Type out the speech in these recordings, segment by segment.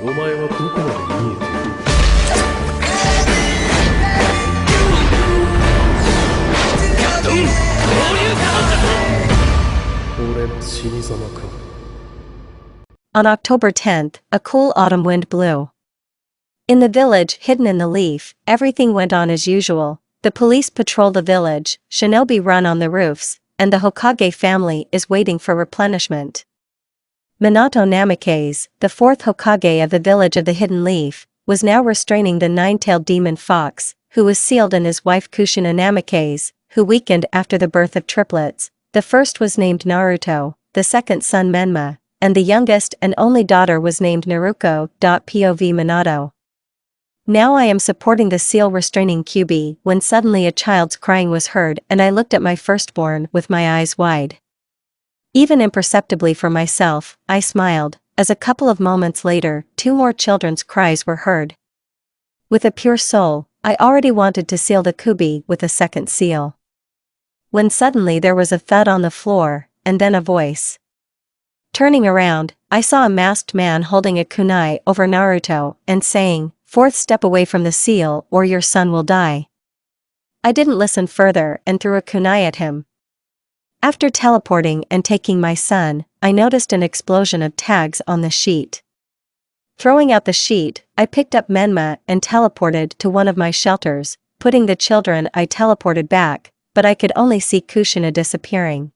お前はどこまで見えている。俺の死に様か。On October 10th, a cool autumn wind blew. In the village hidden in the leaf, everything went on as usual. The police patrol the village, shinobi run on the roofs, and the Hokage family is waiting for replenishment. Minato Namikaze, the fourth Hokage of the village of the hidden leaf, was now restraining the nine-tailed demon fox, who was sealed in his wife Kushina Namikaze, who weakened after the birth of triplets. The first was named Naruto, the second son Menma, and the youngest and only daughter was named Naruko. POV Minato. Now I am supporting the seal restraining Kyubi when suddenly a child's crying was heard and I looked at my firstborn with my eyes wide. Even imperceptibly for myself, I smiled, as a couple of moments later, two more children's cries were heard. With a pure soul, I already wanted to seal the Kyubi with a second seal. When suddenly there was a thud on the floor, and then a voice. Turning around, I saw a masked man holding a kunai over Naruto and saying, "Fourth step away from the seal or your son will die." I didn't listen further and threw a kunai at him. After teleporting and taking my son, I noticed an explosion of tags on the sheet. Throwing out the sheet, I picked up Menma and teleported to one of my shelters, putting the children I teleported back, but I could only see Kushina disappearing.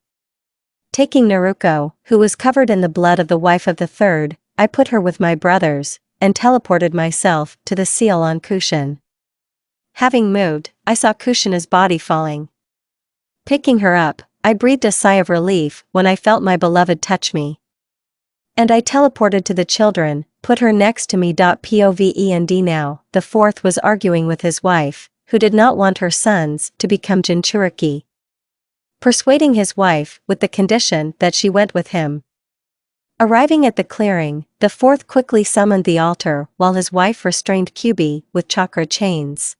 Taking Naruko, who was covered in the blood of the wife of the third, I put her with my brothers, and teleported myself to the seal on Kushin. Having moved, I saw Kushina's body falling. Picking her up, I breathed a sigh of relief when I felt my beloved touch me. And I teleported to the children, put her next to me. POVEND Now, the fourth was arguing with his wife, who did not want her sons to become Jinchuriki. Persuading his wife with the condition that she went with him. Arriving at the clearing, the fourth quickly summoned the altar while his wife restrained Kyubi with chakra chains.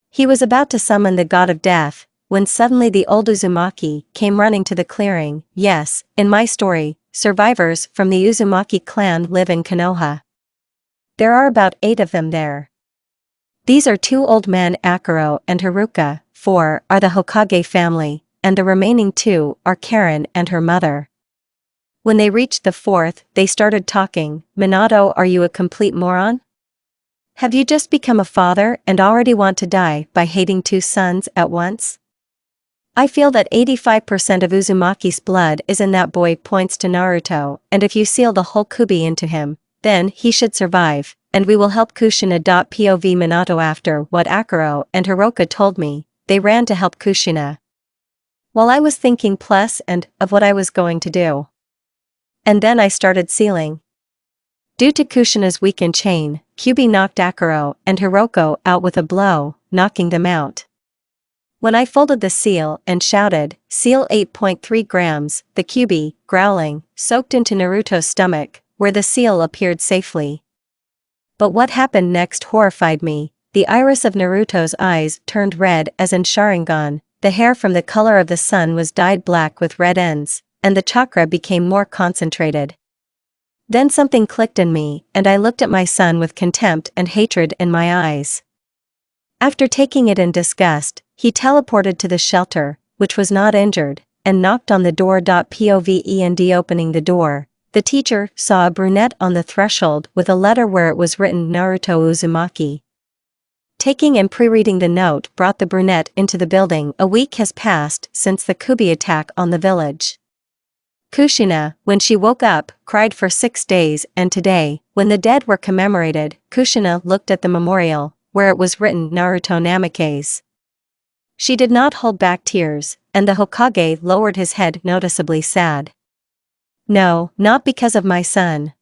He was about to summon the god of death, when suddenly the old Uzumaki came running to the clearing. Yes, in my story, survivors from the Uzumaki clan live in Konoha. There are about 8 of them there. These are 2 old men, Akuro and Haruka. 4 are the Hokage family, and the remaining 2 are Karen and her mother. When they reached the fourth, they started talking. "Minato, are you a complete moron? Have you just become a father and already want to die by hating 2 sons at once? I feel that 85% of Uzumaki's blood is in that boy," points to Naruto, "and if you seal the whole Kyubi into him, then he should survive, and we will help Kushina." POV Minato. After what Akuro and Hiroka told me, they ran to help Kushina. While I was thinking plus and of what I was going to do. And then I started sealing. Due to Kushina's weakened chain, Kyubi knocked Akuro and Hiroko out with a blow, knocking them out. When I folded the seal and shouted, "Seal 8.3 grams, the Kyubi, growling, soaked into Naruto's stomach, where the seal appeared safely. But what happened next horrified me. The iris of Naruto's eyes turned red as in Sharingan, the hair from the color of the sun was dyed black with red ends, and the chakra became more concentrated. Then something clicked in me, and I looked at my son with contempt and hatred in my eyes. After taking it in disgust, he teleported to the shelter, which was not injured, and knocked on the door. POVEND Opening the door, the teacher saw a brunette on the threshold with a letter where it was written Naruto Uzumaki. Taking and pre-reading the note brought the brunette into the building. A week has passed since the Kyubi attack on the village. Kushina, when she woke up, cried for 6 days, and today, when the dead were commemorated, Kushina looked at the memorial, where it was written Naruto Namikaze. She did not hold back tears, and the Hokage lowered his head, noticeably sad. No, not because of my son.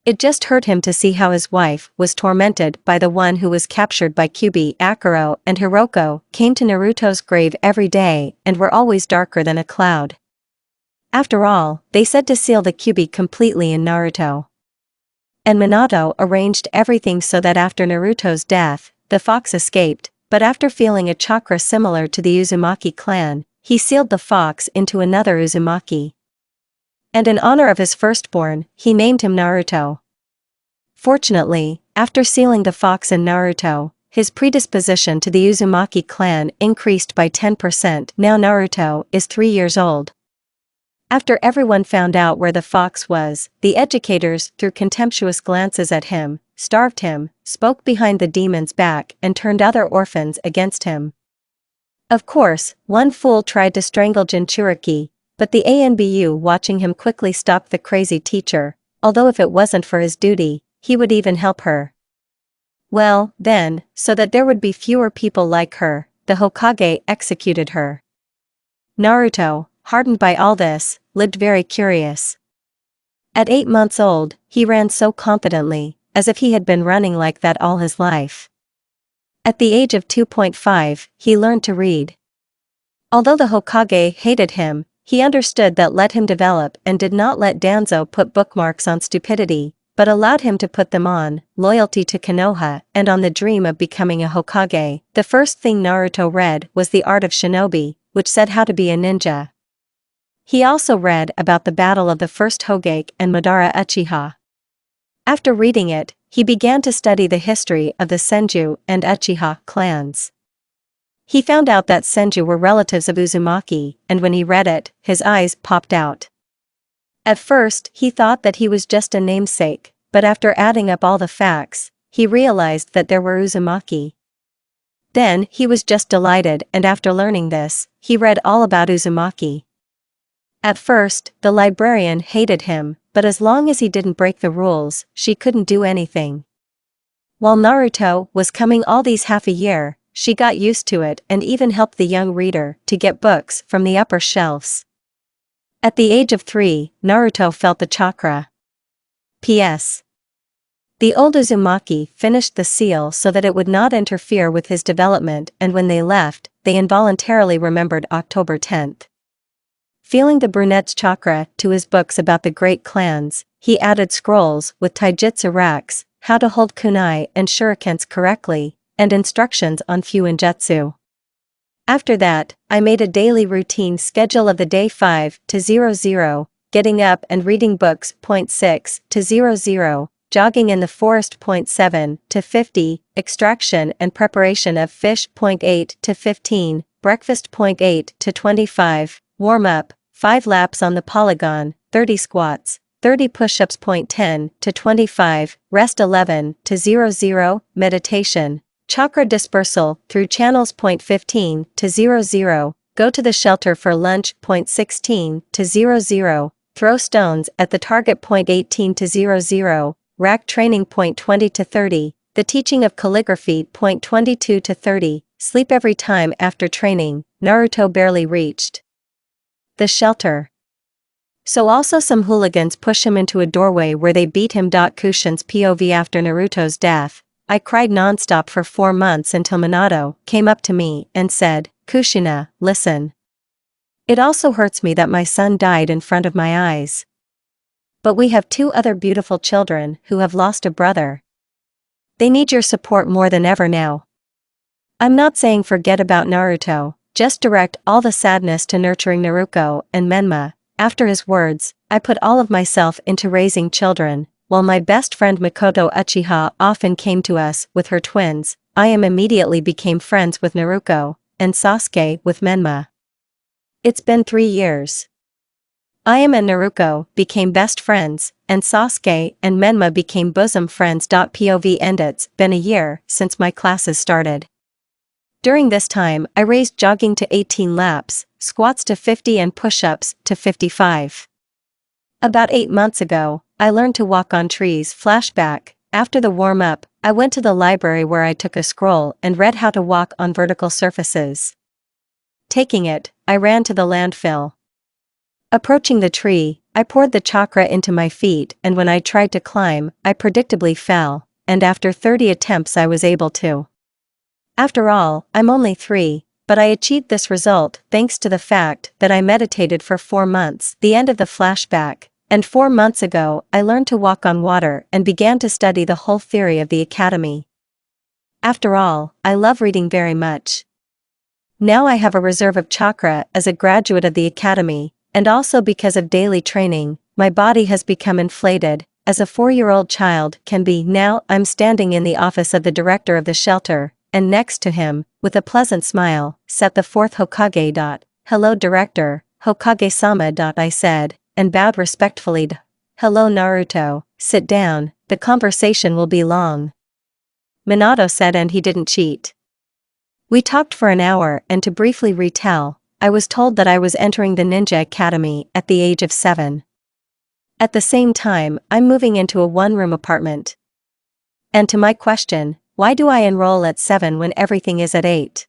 It just hurt him to see how his wife was tormented by the one who was captured by Kyubi. Akuro and Hiroko came to Naruto's grave every day and were always darker than a cloud. After all, they said to seal the Kyubi completely in Naruto. And Minato arranged everything so that after Naruto's death, the fox escaped, but after feeling a chakra similar to the Uzumaki clan, he sealed the fox into another Uzumaki. And in honor of his firstborn, he named him Naruto. Fortunately, after sealing the fox in Naruto, his predisposition to the Uzumaki clan increased by 10%. Now Naruto is 3 years old. After everyone found out where the fox was, the educators threw contemptuous glances at him, starved him, spoke behind the demon's back and turned other orphans against him. Of course, one fool tried to strangle Jinchuriki, but the ANBU watching him quickly stopped the crazy teacher, although if it wasn't for his duty, he would even help her. Well, then, so that there would be fewer people like her, the Hokage executed her. Naruto, hardened by all this, lived very curious. At 8 months old, he ran so confidently, as if he had been running like that all his life. At the age of 2.5, he learned to read. Although the Hokage hated him, he understood that let him develop and did not let Danzo put bookmarks on stupidity, but allowed him to put them on loyalty to Konoha and on the dream of becoming a Hokage. The first thing Naruto read was The Art of Shinobi, which said how to be a ninja. He also read about the battle of the first Hokage and Madara Uchiha. After reading it, he began to study the history of the Senju and Uchiha clans. He found out that Senju were relatives of Uzumaki, and when he read it, his eyes popped out. At first, he thought that he was just a namesake, but after adding up all the facts, he realized that there were Uzumaki. Then, he was just delighted, and after learning this, he read all about Uzumaki. At first, the librarian hated him, but as long as he didn't break the rules, she couldn't do anything. While Naruto was coming all these half a year, she got used to it and even helped the young reader to get books from the upper shelves. At the age of 3, Naruto felt the chakra. P.S. The old Uzumaki finished the seal so that it would not interfere with his development, and when they left, they involuntarily remembered October 10th. Feeling the brunette's chakra to his books about the great clans, he added scrolls with taijutsu racks, how to hold kunai and shurikens correctly, and instructions on fuinjutsu. After that, I made a daily routine schedule of the day 5 to 00, getting up and reading books. 6 to 00, jogging in the forest. 7 to 50, extraction and preparation of fish. 8 to 15, breakfast. 8 to 25, warm up, 5 laps on the polygon, 30 squats, 30 push-ups. 10 to 25, rest. 11 to 00, meditation. Chakra dispersal through channels. 15 to 00, go to the shelter for lunch. 16 to 00, throw stones at the target. 18 to 00, rack training. 20 to 30, the teaching of calligraphy. 22 to 30, sleep every time after training. Naruto barely reached the shelter. So also some hooligans push him into a doorway where they beat him. Kushin's POV after Naruto's death. I cried nonstop for 4 months until Minato came up to me and said, "Kushina, listen. It also hurts me that my son died in front of my eyes. But we have 2 other beautiful children who have lost a brother. They need your support more than ever now. I'm not saying forget about Naruto, just direct all the sadness to nurturing Naruko and Menma." After his words, I put all of myself into raising children. While my best friend Mikoto Uchiha often came to us with her twins, Ayame immediately became friends with Naruko, and Sasuke with Menma. It's been 3 years. Ayame and Naruko became best friends, and Sasuke and Menma became bosom friends. POV and it's been a year since my classes started. During this time, I raised jogging to 18 laps, squats to 50 and push-ups to 55. About 8 months ago, I learned to walk on trees. Flashback, after the warm-up, I went to the library where I took a scroll and read how to walk on vertical surfaces. Taking it, I ran to the landfill. Approaching the tree, I poured the chakra into my feet, and when I tried to climb, I predictably fell, and after 30 attempts I was able to. After all, I'm only 3, but I achieved this result thanks to the fact that I meditated for 4 months. The end of the flashback. And 4 months ago, I learned to walk on water and began to study the whole theory of the academy. After all, I love reading very much. Now I have a reserve of chakra as a graduate of the academy, and also because of daily training, my body has become inflated, as a 4-year-old child can be. Now I'm standing in the office of the director of the shelter, and next to him, with a pleasant smile, sat the fourth Hokage. Hello director, Hokage-sama. I said, and bowed respectfully. Hello Naruto, sit down, the conversation will be long. Minato said, and he didn't cheat. We talked for an hour, and to briefly retell, I was told that I was entering the ninja academy at the age of 7. At the same time, I'm moving into a one-room apartment. And to my question, why do I enroll at 7 when everything is at 8?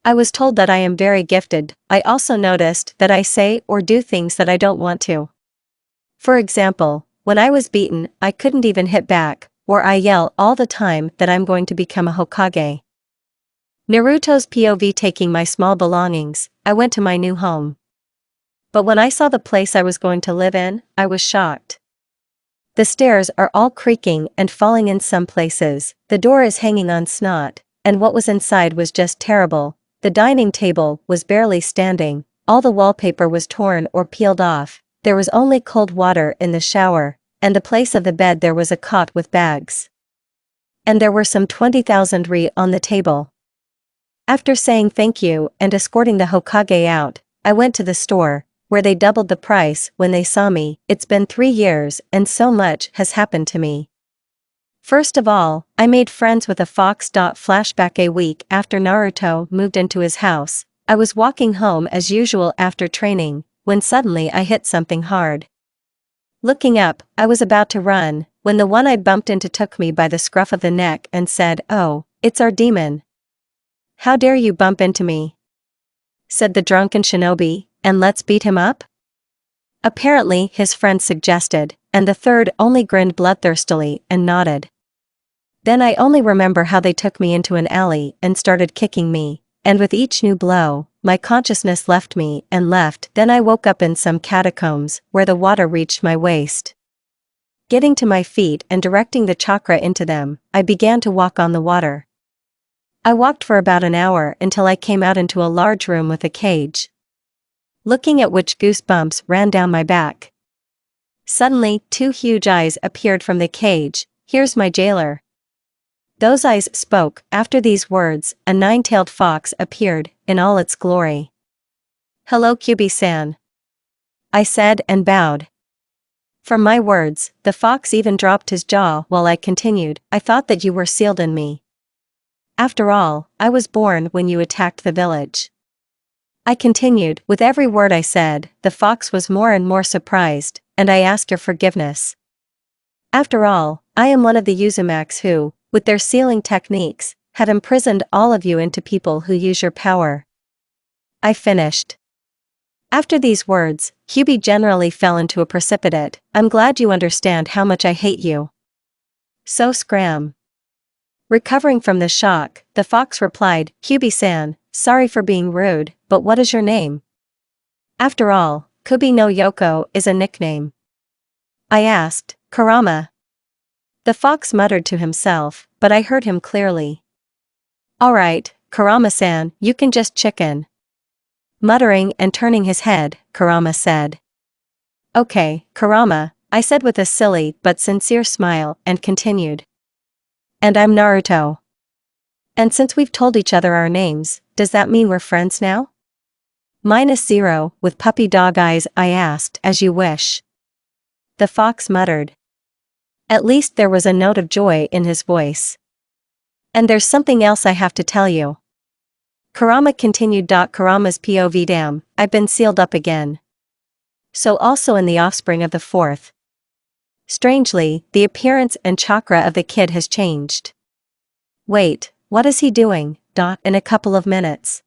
I was told that I am very gifted. I also noticed that I say or do things that I don't want to. For example, when I was beaten, I couldn't even hit back, or I yell all the time that I'm going to become a Hokage. Naruto's POV. Taking my small belongings, I went to my new home. But when I saw the place I was going to live in, I was shocked. The stairs are all creaking and falling in some places, the door is hanging on snot, and what was inside was just terrible. The dining table was barely standing, all the wallpaper was torn or peeled off, there was only cold water in the shower, and the place of the bed there was a cot with bags. And there were some 20,000 ri on the table. After saying thank you and escorting the Hokage out, I went to the store, where they doubled the price when they saw me. It's been 3 years and so much has happened to me. First of all, I made friends with a fox. Flashback. A week after Naruto moved into his house, I was walking home as usual after training, when suddenly I hit something hard. Looking up, I was about to run, when the one I bumped into took me by the scruff of the neck and said, "Oh, it's our demon. How dare you bump into me?" said the drunken shinobi, "and let's beat him up?" Apparently his friend suggested, and the third only grinned bloodthirstily and nodded. Then I only remember how they took me into an alley and started kicking me, and with each new blow, my consciousness left me and left. Then I woke up in some catacombs where the water reached my waist. Getting to my feet and directing the chakra into them, I began to walk on the water. I walked for about an hour until I came out into a large room with a cage. Looking at which goosebumps ran down my back. Suddenly, 2 huge eyes appeared from the cage. "Here's my jailer." Those eyes spoke. After these words, a 9-tailed fox appeared, in all its glory. "Hello Kyubi-san," I said and bowed. From my words, the fox even dropped his jaw while I continued, "I thought that you were sealed in me. After all, I was born when you attacked the village." I continued. With every word I said, the fox was more and more surprised, and I ask your forgiveness. After all, I am one of the uzumaks who, with their sealing techniques, have imprisoned all of you into people who use your power. I finished. After these words, Kyubi generally fell into a precipitate. "I'm glad you understand how much I hate you." So scram. Recovering from the shock, the fox replied, "Kyubi-san, sorry for being rude, but what is your name?" After all, Kubi no Yoko is a nickname. I asked, "Kurama." The fox muttered to himself, but I heard him clearly. "Alright, Kurama-san, you can just chicken." Muttering and turning his head, Kurama said. "Okay, Kurama," I said with a silly but sincere smile and continued. "And I'm Naruto. And since we've told each other our names, does that mean we're friends now?" -0, with puppy dog eyes, I asked. "As you wish." The fox muttered. At least there was a note of joy in his voice. "And there's something else I have to tell you." Kurama continued. Kurama's POV. Damn, I've been sealed up again. So also in the offspring of the fourth. Strangely, the appearance and chakra of the kid has changed. Wait, what is he doing? In a couple of minutes.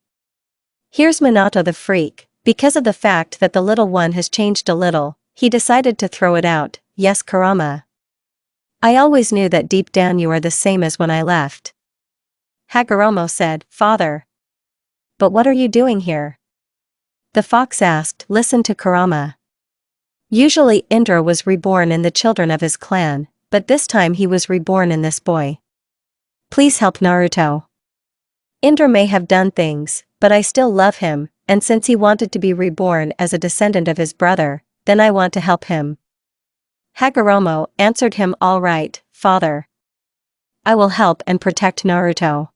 Here's Minato the freak. Because of the fact that the little one has changed a little, he decided to throw it out. Yes, Kurama. I always knew that deep down you are the same as when I left. Hagoromo said, "Father. But what are you doing here?" The fox asked. Listen to Kurama. Usually Indra was reborn in the children of his clan, but this time he was reborn in this boy. Please help Naruto. Indra may have done things, but I still love him, and since he wanted to be reborn as a descendant of his brother, then I want to help him. Hagoromo answered him, "All right, father. I will help and protect Naruto."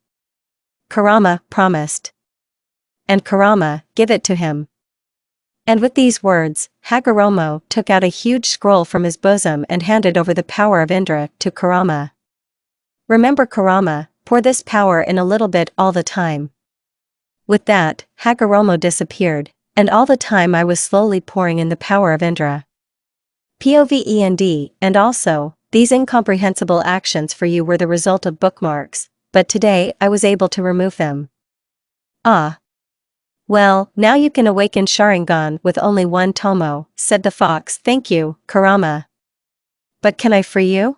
Kurama promised. And Kurama, give it to him. And with these words, Hagoromo took out a huge scroll from his bosom and handed over the power of Indra to Kurama. Remember, Kurama, pour this power in a little bit all the time. With that, Hagoromo disappeared, and all the time I was slowly pouring in the power of Indra. POVEND, and also, these incomprehensible actions for you were the result of bookmarks, but today I was able to remove them. Ah. Well, now you can awaken Sharingan with only one tomo, said the fox. Thank you, Kurama. But can I free you?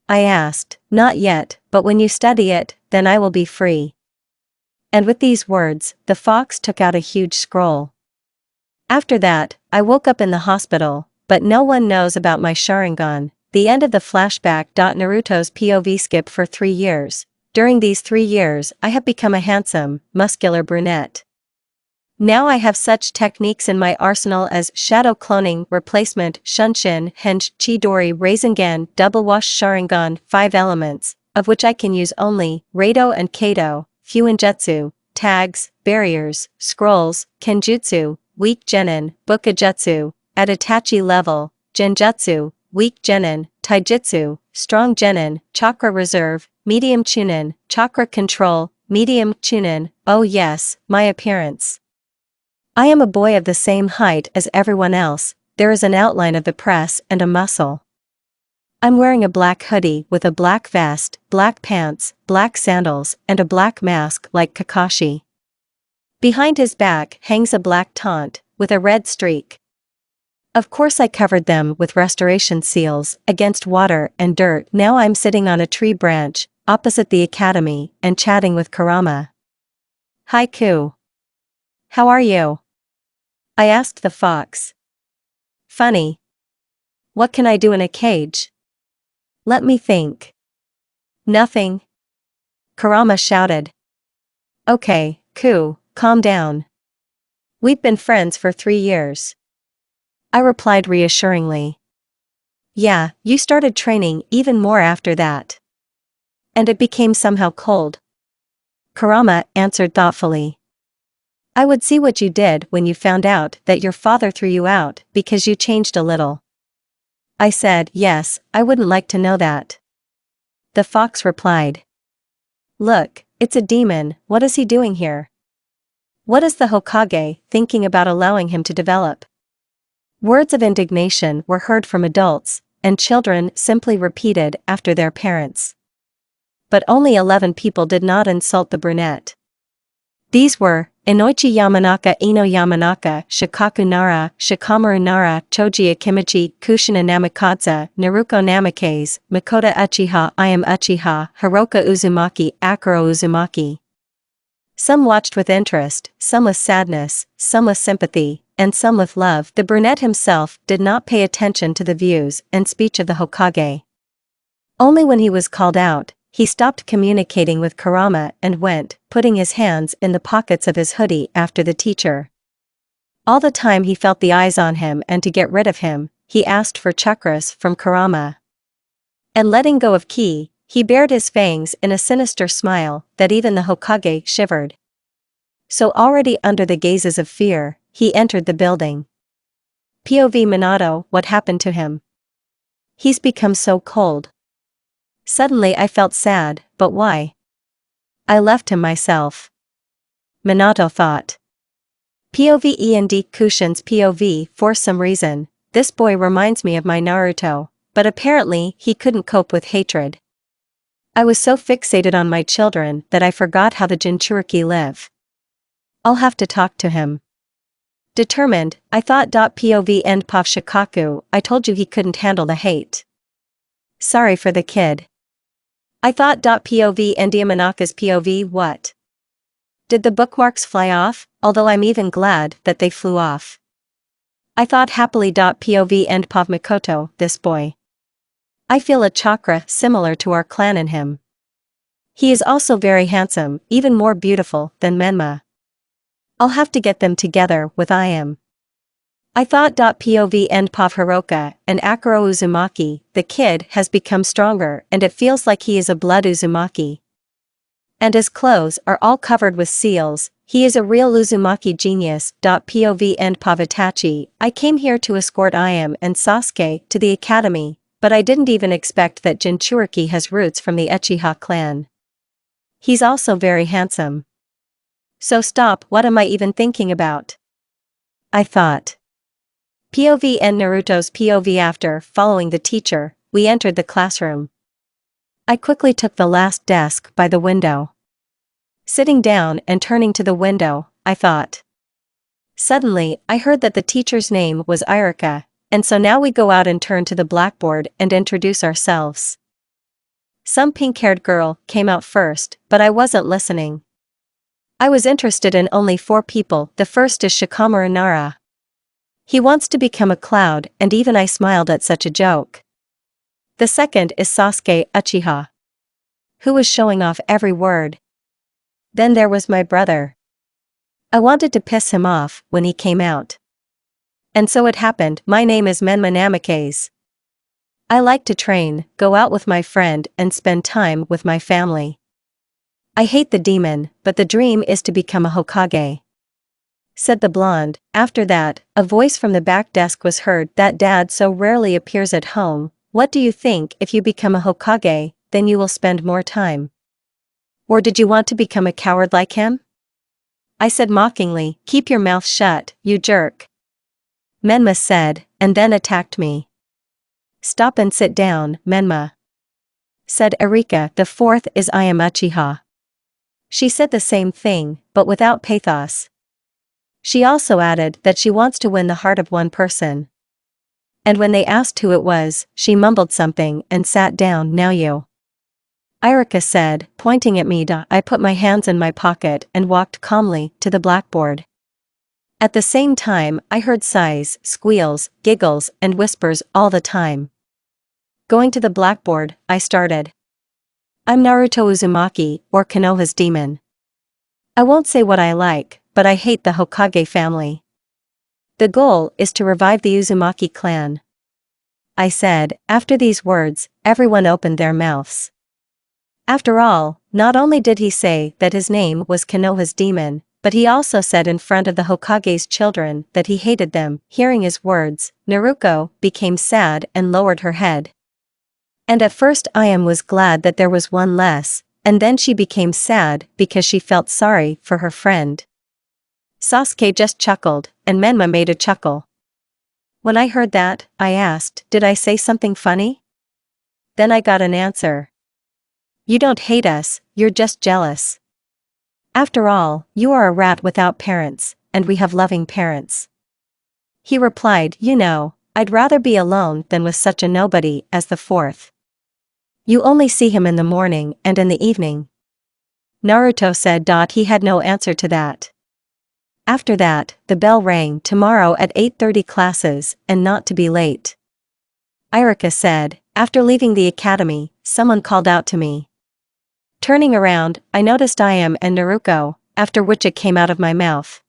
I asked. Not yet, but when you study it, then I will be free. And with these words, the fox took out a huge scroll. After that, I woke up in the hospital, but no one knows about my Sharingan. The end of the flashback. Naruto's POV skip for 3 years. During these 3 years, I have become a handsome, muscular brunette. Now I have such techniques in my arsenal as shadow cloning, replacement, shunshin, henge, chidori, Rasengan, double wash, Sharingan, 5 elements, of which I can use only Rado and Kato, Fuinjutsu, tags, barriers, scrolls, Kenjutsu, weak genin, Bukajutsu, at itachi level, Genjutsu, weak genin, Taijutsu, strong genin, chakra reserve, medium chunin, chakra control, medium chunin. Oh yes, my appearance. I am a boy of the same height as everyone else. There is an outline of the press and a muscle. I'm wearing a black hoodie with a black vest, black pants, black sandals, and a black mask like Kakashi. Behind his back hangs a black taunt, with a red streak. Of course I covered them with restoration seals, against water and dirt. Now I'm sitting on a tree branch, opposite the academy, and chatting with Kurama. Haiku. How are you? I asked the fox. Funny. What can I do in a cage? Let me think. Nothing. Kurama shouted. Okay, calm down. We've been friends for 3 years. I replied reassuringly. Yeah, you started training even more after that. And it became somehow cold. Kurama answered thoughtfully. I would see what you did when you found out that your father threw you out because you changed a little. I said, yes, I wouldn't like to know that. The fox replied. Look, it's a demon. What is he doing here? What is the Hokage thinking about allowing him to develop? Words of indignation were heard from adults, and children simply repeated after their parents. But only 11 people did not insult the brunette. These were Inoichi Yamanaka, Ino Yamanaka, Shikaku Nara, Shikamaru Nara, Choji Akimichi, Kushina Namikaze, Naruko Namikaze, Mikoto Uchiha, Ayame Uchiha, Hiroka Uzumaki, Akuro Uzumaki. Some watched with interest, some with sadness, some with sympathy, and some with love. The brunette himself did not pay attention to the views and speech of the Hokage. Only when he was called out, he stopped communicating with Kurama and went, putting his hands in the pockets of his hoodie after the teacher. All the time he felt the eyes on him, and to get rid of him, he asked for chakras from Kurama. And letting go of ki, he bared his fangs in a sinister smile that even the Hokage shivered. So already under the gazes of fear, he entered the building. POV Minato, what happened to him? He's become so cold. Suddenly I felt sad, but why? I left him myself. Minato thought. POVEND Kushin's POV. For some reason, this boy reminds me of my Naruto, but apparently he couldn't cope with hatred. I was so fixated on my children that I forgot how the Jinchuriki live. I'll have to talk to him. Determined, I thought. POV End Pov Shikaku, I told you he couldn't handle the hate. Sorry for the kid. I thought. POV and Yamanaka's POV. What? Did the bookmarks fly off? Although I'm even glad that they flew off. I thought happily. POV and Pov Mikoto, this boy. I feel a chakra similar to our clan in him. He is also very handsome, even more beautiful than Menma. I'll have to get them together with ayame. I thought. POV end POV Hiroka and Akuro Uzumaki, the kid has become stronger and it feels like he is a blood Uzumaki. And his clothes are all covered with seals, he is a real Uzumaki genius. POV end POV Itachi, I came here to escort Ayame and Sasuke to the academy, but I didn't even expect that Jinchuriki has roots from the Uchiha clan. He's also very handsome. So stop, what am I even thinking about? I thought. POV and Naruto's POV after following the teacher, we entered the classroom. I quickly took the last desk by the window. Sitting down and turning to the window, I thought. Suddenly, I heard that the teacher's name was Irika, and so now we go out and turn to the blackboard and introduce ourselves. Some pink-haired girl came out first, but I wasn't listening. I was interested in only 4 people. The first is Shikamaru Nara. He wants to become a cloud, and even I smiled at such a joke. The second is Sasuke Uchiha, who was showing off every word. Then there was my brother. I wanted to piss him off when he came out. And so it happened. My name is Menma Namikaze. I like to train, go out with my friend and spend time with my family. I hate the demon, but the dream is to become a Hokage, said the blonde. After that, a voice from the back desk was heard. That dad so rarely appears at home. What do you think? If you become a Hokage, then you will spend more time. Or did you want to become a coward like him? I said mockingly. Keep your mouth shut, you jerk, Menma said, and then attacked me. Stop and sit down, Menma, said Erika. The fourth is Ayame Uchiha. She said the same thing, but without pathos. She also added that she wants to win the heart of one person. And when they asked who it was, she mumbled something and sat down. Now you, Irika said, pointing at me. I put my hands in my pocket and walked calmly to the blackboard. At the same time, I heard sighs, squeals, giggles, and whispers all the time. Going to the blackboard, I started. I'm Naruto Uzumaki, or Konoha's demon. I won't say what I like, but I hate the Hokage family. The goal is to revive the Uzumaki clan, I said. After these words, everyone opened their mouths. After all, not only did he say that his name was Konoha's demon, but he also said in front of the Hokage's children that he hated them. Hearing his words, Naruko became sad and lowered her head. And at first Ayame was glad that there was one less, and then she became sad because she felt sorry for her friend. Sasuke just chuckled, and Menma made a chuckle. When I heard that, I asked, did I say something funny? Then I got an answer. You don't hate us, you're just jealous. After all, you are a rat without parents, and we have loving parents. He replied, you know, I'd rather be alone than with such a nobody as the fourth. You only see him in the morning and in the evening, Naruto said. He had no answer to that. After that, the bell rang. Tomorrow at 8:30 classes, and not to be late, Irika said. After leaving the academy, someone called out to me. Turning around, I noticed Ayame and Naruko, after which it came out of my mouth.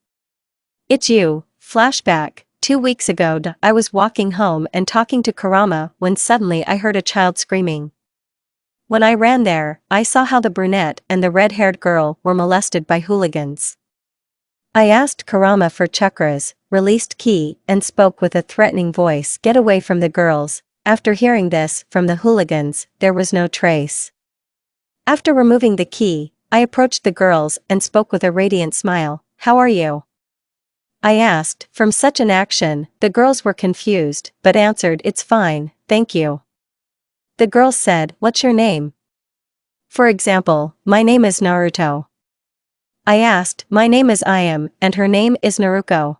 It's you. Flashback. 2 weeks ago, I was walking home and talking to Kurama when suddenly I heard a child screaming. When I ran there, I saw how the brunette and the red-haired girl were molested by hooligans. I asked Kurama for chakras, released ki, and spoke with a threatening voice. Get away from the girls. After hearing this from the hooligans, there was no trace. After removing the ki, I approached the girls and spoke with a radiant smile. How are you? I asked. From such an action, the girls were confused, but answered, it's fine, thank you. The girls said, what's your name? For example, my name is Naruto. I asked, my name is Ayame, and her name is Naruko.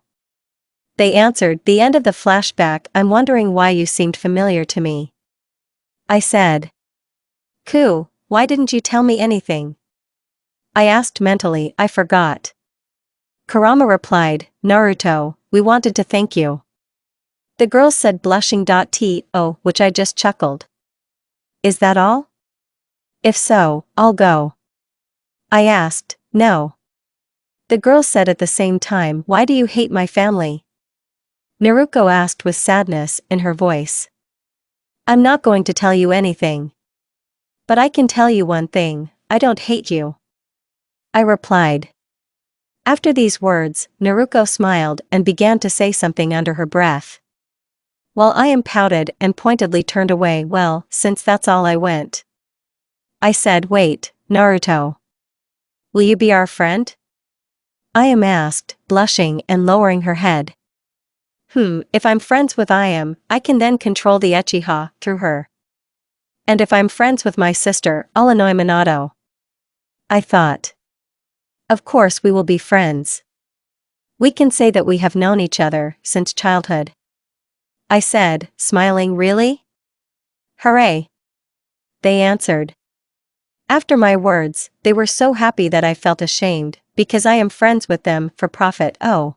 They answered, the end of the flashback. I'm wondering why you seemed familiar to me. I said. Why didn't you tell me anything? I asked mentally. I forgot. Kurama replied, Naruto, we wanted to thank you. The girls said blushing. Which I just chuckled. Is that all? If so, I'll go. I asked, no. The girls said at the same time, why do you hate my family? Naruko asked with sadness in her voice. I'm not going to tell you anything. But I can tell you one thing, I don't hate you. I replied. After these words, Naruko smiled and began to say something under her breath. While Ayame pouted and pointedly turned away. Well, since that's all I went. I said, wait, Naruto. Will you be our friend? Ayame asked, blushing and lowering her head. If I'm friends with Ayame, I can then control the Uchiha through her. And if I'm friends with my sister, I'll annoy Minato. I thought. Of course we will be friends. We can say that we have known each other since childhood. I said, smiling. Really? Hooray! They answered. After my words, they were so happy that I felt ashamed, because I am friends with them for profit. Oh.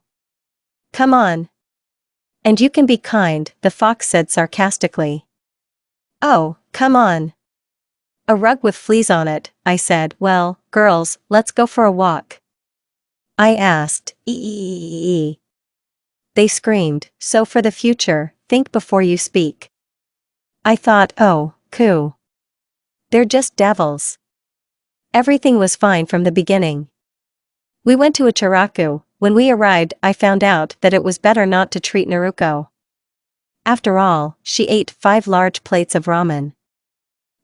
Come on. And you can be kind, the fox said sarcastically. Oh, come on. A rug with fleas on it, I said. Well, girls, let's go for a walk. I asked. Eee. They screamed, so for the future, think before you speak. I thought, oh, cool. They're just devils. Everything was fine from the beginning. We went to Ichiraku. When we arrived, I found out that it was better not to treat Naruko. After all, she ate 5 large plates of ramen.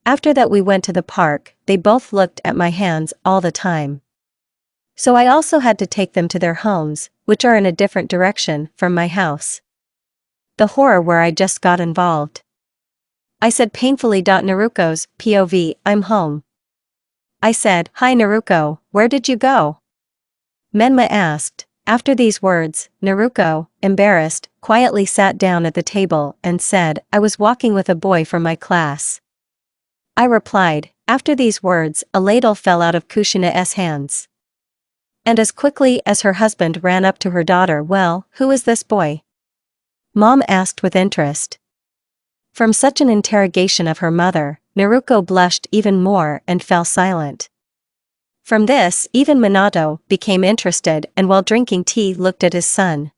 After that we went to the park. They both looked at my hands all the time. So I also had to take them to their homes, which are in a different direction from my house. The horror where I just got involved. I said painfully. Naruko's POV, I'm home. I said, hi Naruko, where did you go? Menma asked. After these words, Naruko, embarrassed, quietly sat down at the table and said, I was walking with a boy from my class. I replied. After these words, a ladle fell out of Kushina's hands. And as quickly as her husband ran up to her daughter. Well, who is this boy? Mom asked with interest. From such an interrogation of her mother, Naruko blushed even more and fell silent. From this, even Minato became interested and while drinking tea looked at his son.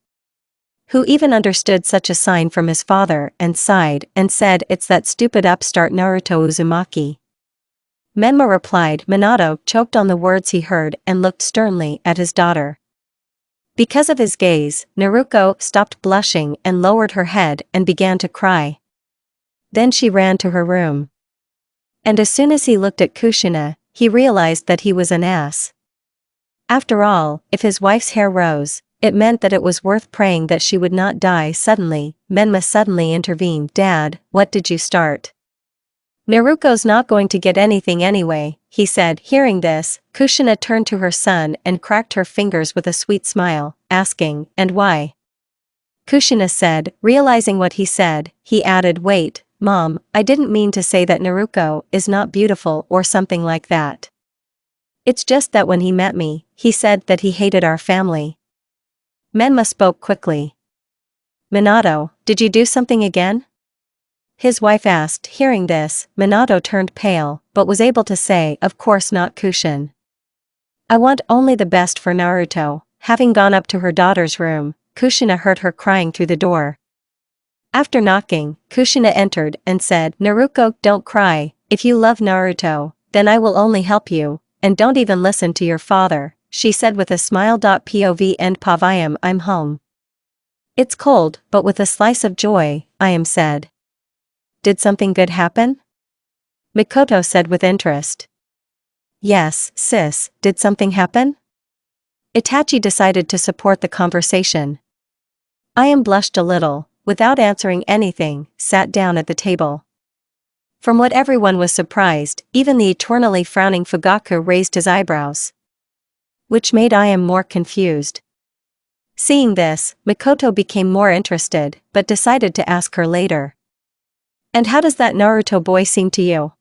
Who even understood such a sign from his father and sighed and said, it's that stupid upstart Naruto Uzumaki. Menma replied. Minato choked on the words he heard and looked sternly at his daughter. Because of his gaze, Naruko stopped blushing and lowered her head and began to cry. Then she ran to her room. And as soon as he looked at Kushina, he realized that he was an ass. After all, if his wife's hair rose, it meant that it was worth praying that she would not die suddenly. Menma suddenly intervened. Dad, what did you start? Naruko's not going to get anything anyway, he said. Hearing this, Kushina turned to her son and cracked her fingers with a sweet smile, asking, and why? Kushina said, realizing what he said, he added, wait, Mom, I didn't mean to say that Naruko is not beautiful or something like that. It's just that when he met me, he said that he hated our family. Menma spoke quickly. Minato, did you do something again? His wife asked. Hearing this, Minato turned pale, but was able to say, of course not, Kushin. I want only the best for Naruto. Having gone up to her daughter's room, Kushina heard her crying through the door. After knocking, Kushina entered and said, Naruko, don't cry, if you love Naruto, then I will only help you, and don't even listen to your father, she said with a smile. POV and Pavayam, I'm home. It's cold, but with a slice of joy, Ayame said. Did something good happen? Mikoto said with interest. Yes, sis, did something happen? Itachi decided to support the conversation. Ayame blushed a little, without answering anything, sat down at the table. From what everyone was surprised, even the eternally frowning Fugaku raised his eyebrows. Which made Ayame more confused. Seeing this, Mikoto became more interested, but decided to ask her later. And how does that Naruto boy seem to you?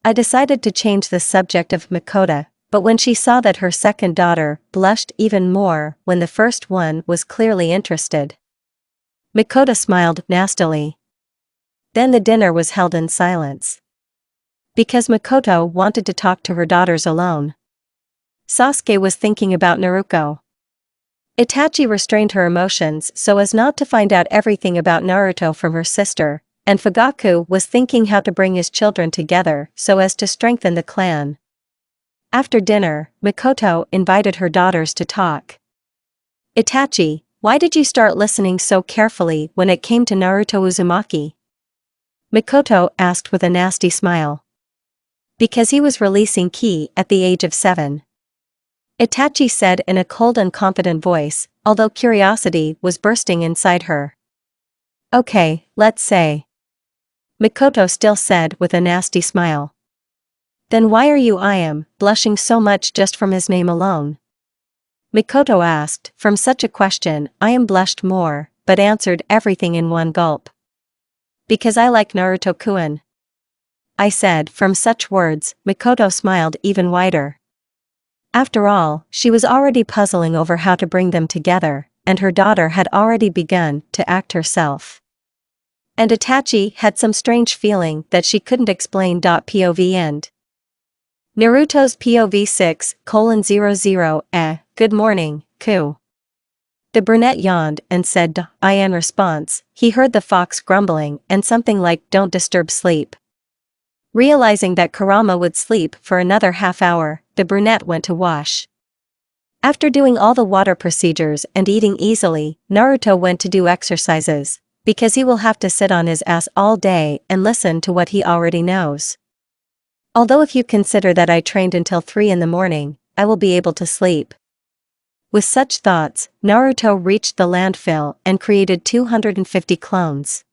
I decided to change the subject of Mikoto, but when she saw that her second daughter blushed even more when the first one was clearly interested. Mikoto smiled nastily. Then the dinner was held in silence. Because Mikoto wanted to talk to her daughters alone. Sasuke was thinking about Naruko. Itachi restrained her emotions so as not to find out everything about Naruto from her sister, and Fugaku was thinking how to bring his children together so as to strengthen the clan. After dinner, Mikoto invited her daughters to talk. Itachi, why did you start listening so carefully when it came to Naruto Uzumaki? Mikoto asked with a nasty smile. Because he was releasing ki at the age of 7. Itachi said in a cold and confident voice, although curiosity was bursting inside her. Okay, let's say. Mikoto still said with a nasty smile. Then why are you ayame, blushing so much just from his name alone? Mikoto asked. From such a question, Ayame blushed more, but answered everything in one gulp. Because I like Naruto-kun. I said. From such words, Mikoto smiled even wider. After all, she was already puzzling over how to bring them together, and her daughter had already begun to act herself. And Itachi had some strange feeling that she couldn't explain. POV end. Naruto's POV 6:00 Good morning, Ku. The brunette yawned and said "Duh." In response, he heard the fox grumbling and something like "Don't disturb sleep." Realizing that Kurama would sleep for another half hour, the brunette went to wash. After doing all the water procedures and eating easily, Naruto went to do exercises, because he will have to sit on his ass all day and listen to what he already knows. Although if you consider that I trained until 3 in the morning, I will be able to sleep. With such thoughts, Naruto reached the landfill and created 250 clones.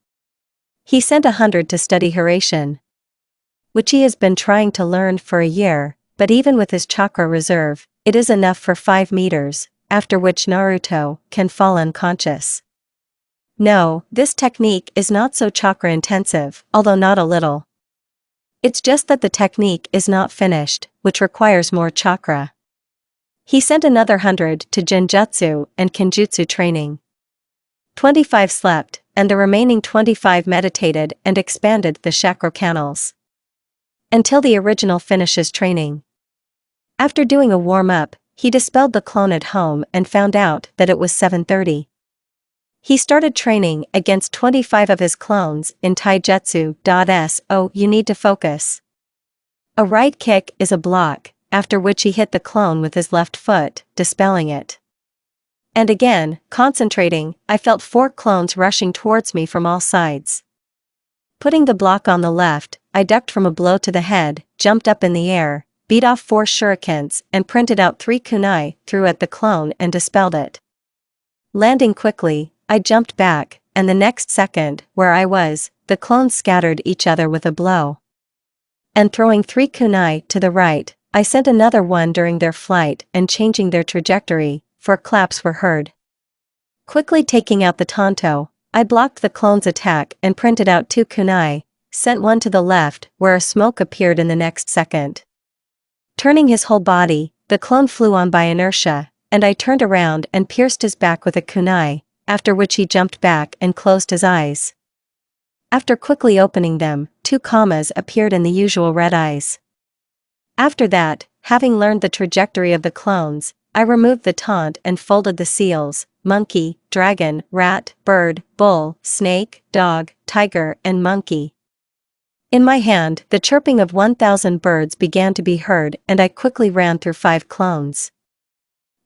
He sent 100 to study Hiraishin, which he has been trying to learn for a year, but even with his chakra reserve, it is enough for 5 meters, after which Naruto can fall unconscious. No, this technique is not so chakra intensive, although not a little. It's just that the technique is not finished, which requires more chakra. He sent another 100 to Genjutsu and Kenjutsu training. 25 slept, and the remaining 25 meditated and expanded the chakra canals. Until the original finishes training. After doing a warm-up, he dispelled the clone at home and found out that it was 7:30. He started training against 25 of his clones in taijutsu. You need to focus. A right kick is a block, after which he hit the clone with his left foot, dispelling it. And again, concentrating, I felt 4 clones rushing towards me from all sides. Putting the block on the left, I ducked from a blow to the head, jumped up in the air, beat off 4 shurikens and printed out 3 kunai, threw at the clone and dispelled it. Landing quickly, I jumped back, and the next second, where I was, the clones scattered each other with a blow. And throwing 3 kunai to the right, I sent another one during their flight and changing their trajectory, 4 claps were heard. Quickly taking out the tanto, I blocked the clone's attack and printed out 2 kunai, sent one to the left where a smoke appeared in the next second. Turning his whole body, the clone flew on by inertia, and I turned around and pierced his back with a kunai, after which he jumped back and closed his eyes. After quickly opening them, 2 commas appeared in the usual red eyes. After that, having learned the trajectory of the clones, I removed the taunt and folded the seals: monkey, dragon, rat, bird, bull, snake, dog, tiger, and monkey. In my hand, the chirping of 1,000 birds began to be heard and I quickly ran through 5 clones.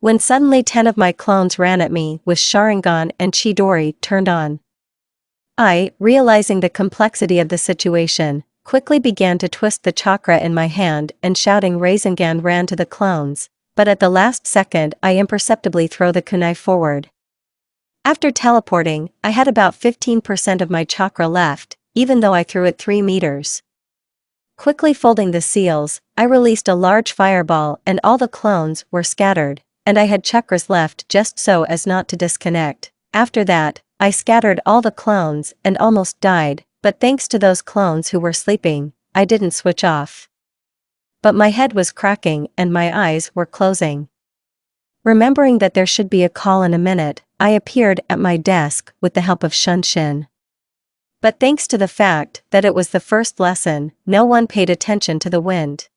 When suddenly 10 of my clones ran at me with Sharingan and Chidori turned on. I, realizing the complexity of the situation, quickly began to twist the chakra in my hand and shouting Rasengan ran to the clones, but at the last second I imperceptibly throw the kunai forward. After teleporting, I had about 15% of my chakra left, even though I threw it 3 meters. Quickly folding the seals, I released a large fireball and all the clones were scattered, and I had chakras left just so as not to disconnect. After that, I scattered all the clones and almost died, but thanks to those clones who were sleeping, I didn't switch off. But my head was cracking and my eyes were closing. Remembering that there should be a call in a minute, I appeared at my desk with the help of Shunshin. But thanks to the fact that it was the first lesson, no one paid attention to the wind.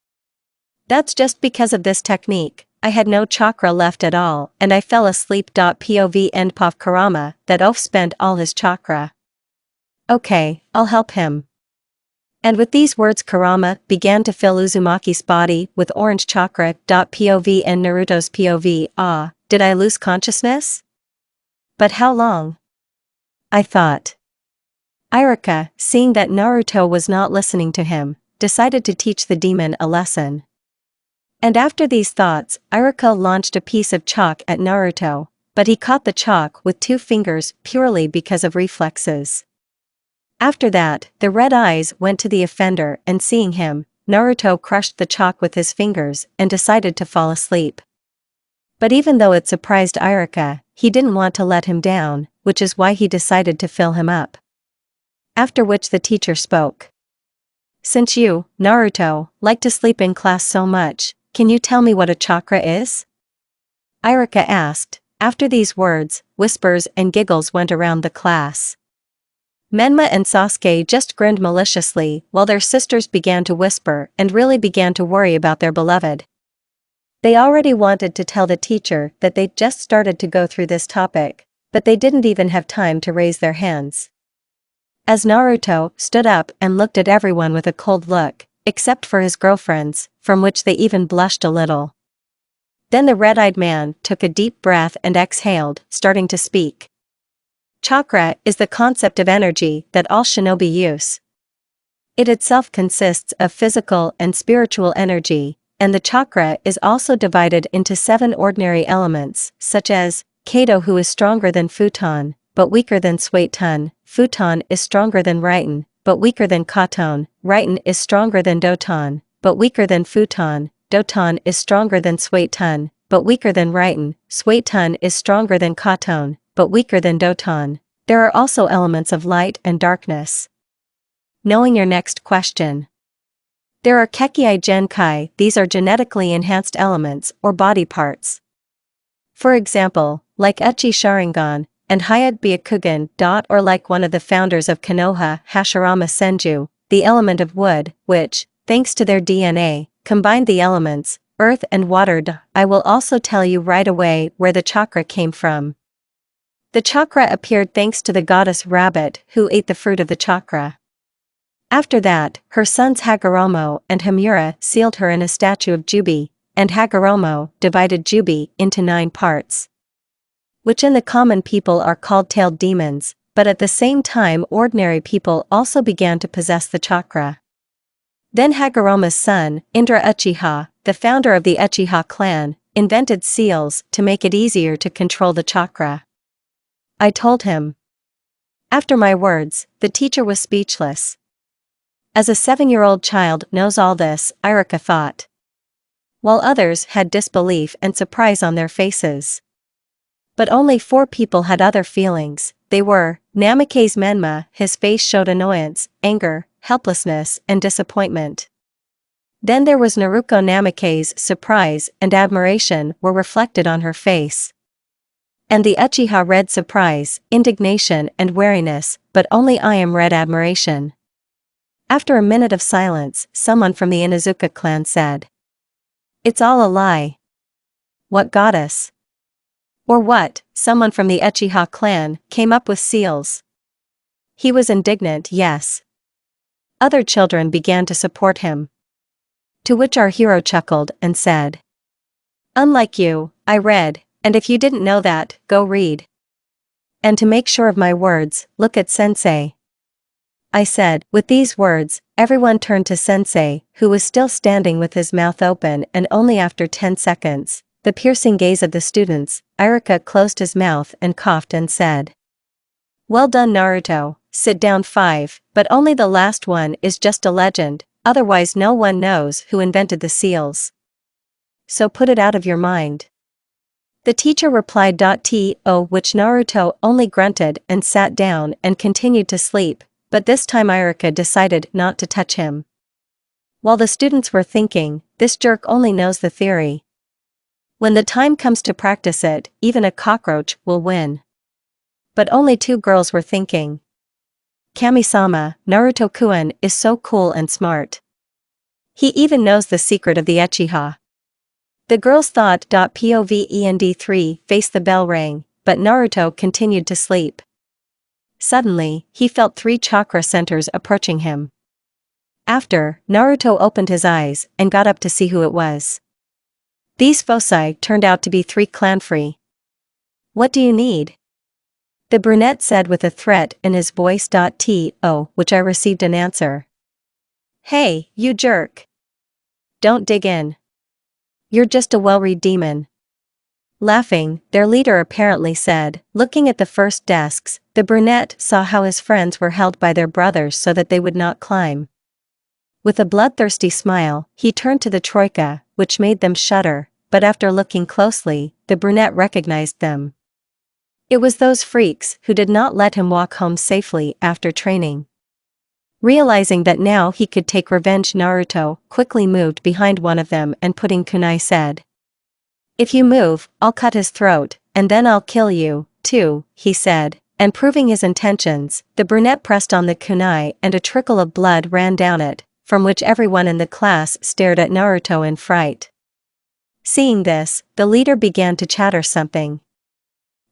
That's just because of this technique. I had no chakra left at all and I fell asleep. POV end POV Kurama, that oaf spent all his chakra. Okay, I'll help him. And with these words Kurama began to fill Uzumaki's body with orange chakra. POV and Naruto's POV. Ah, did I lose consciousness? But how long? I thought. Iruka, seeing that Naruto was not listening to him, decided to teach the demon a lesson. And after these thoughts, Iruka launched a piece of chalk at Naruto, but he caught the chalk with 2 fingers purely because of reflexes. After that, the red eyes went to the offender and seeing him, Naruto crushed the chalk with his fingers and decided to fall asleep. But even though it surprised Iruka, he didn't want to let him down, which is why he decided to fill him up. After which the teacher spoke. Since you, Naruto, like to sleep in class so much, can you tell me what a chakra is? Iruka asked. After these words, whispers and giggles went around the class. Menma and Sasuke just grinned maliciously while their sisters began to whisper and really began to worry about their beloved. They already wanted to tell the teacher that they'd just started to go through this topic, but they didn't even have time to raise their hands. As Naruto stood up and looked at everyone with a cold look, except for his girlfriends, from which they even blushed a little. Then the red-eyed man took a deep breath and exhaled, starting to speak. Chakra is the concept of energy that all shinobi use. It itself consists of physical and spiritual energy, and the chakra is also divided into 7 ordinary elements, such as Kato, who is stronger than Futon, but weaker than Suiton. Futon is stronger than Riton, but weaker than Katon. Riton is stronger than Doton, but weaker than Futon. Doton is stronger than Suiton, but weaker than Riton. Suiton is stronger than Katon, but weaker than Doton. There are also elements of light and darkness. Knowing your next question. There are Kekkai Genkai, these are genetically enhanced elements or body parts. For example, like Uchi Sharingan and Hayate Byakugan. Or like one of the founders of Konoha, Hashirama Senju, the element of wood, which, thanks to their DNA, combined the elements, earth and water. I will also tell you right away where the chakra came from. The chakra appeared thanks to the goddess Rabbit who ate the fruit of the chakra. After that, her sons Hagoromo and Hamura sealed her in a statue of Jubi, and Hagoromo divided Jubi into 9 parts, which in the common people are called tailed demons, but at the same time ordinary people also began to possess the chakra. Then Hagoromo's son, Indra Uchiha, the founder of the Uchiha clan, invented seals to make it easier to control the chakra. I told him. After my words, the teacher was speechless. As a 7-year-old child knows all this, Iruka thought. While others had disbelief and surprise on their faces. But only 4 people had other feelings. They were Namake's Menma, his face showed annoyance, anger, helplessness, and disappointment. Then there was Naruko. Namake's surprise and admiration were reflected on her face. And the Uchiha read surprise, indignation, and wariness, but only Ayame read admiration. After a minute of silence, someone from the Inuzuka clan said, "It's all a lie." "What goddess?" "Or what?" Someone from the Uchiha clan came up with seals. He was indignant, yes. Other children began to support him. To which our hero chuckled and said, "Unlike you, I read, and if you didn't know that, go read. And to make sure of my words, look at Sensei." I said. With these words, everyone turned to Sensei, who was still standing with his mouth open, and only after 10 seconds, the piercing gaze of the students, Iruka closed his mouth and coughed and said, "Well done, Naruto, sit down 5, but only the last one is just a legend, otherwise no one knows who invented the seals. So put it out of your mind." The teacher replied. Which Naruto only grunted and sat down and continued to sleep, but this time Iruka decided not to touch him. While the students were thinking, this jerk only knows the theory. When the time comes to practice it, even a cockroach will win. But only 2 girls were thinking. Kami-sama, Naruto-kun is so cool and smart. He even knows the secret of the Uchiha. The girls thought. Povend3 faced the bell rang, but Naruto continued to sleep. Suddenly, he felt 3 chakra centers approaching him. After, Naruto opened his eyes and got up to see who it was. These foci turned out to be 3 clan-free. What do you need? The brunette said with a threat in his voice. To which I received an answer. Hey, you jerk. Don't dig in. You're just a well-read demon. Laughing, their leader apparently said. Looking at the first desks, the brunette saw how his friends were held by their brothers so that they would not climb. With a bloodthirsty smile, he turned to the troika, which made them shudder, but after looking closely, the brunette recognized them. It was those freaks who did not let him walk home safely after training. Realizing that now he could take revenge, Naruto quickly moved behind one of them and putting kunai said, "If you move, I'll cut his throat, and then I'll kill you, too," he said, and proving his intentions, the brunette pressed on the kunai and a trickle of blood ran down it, from which everyone in the class stared at Naruto in fright. Seeing this, the leader began to chatter something.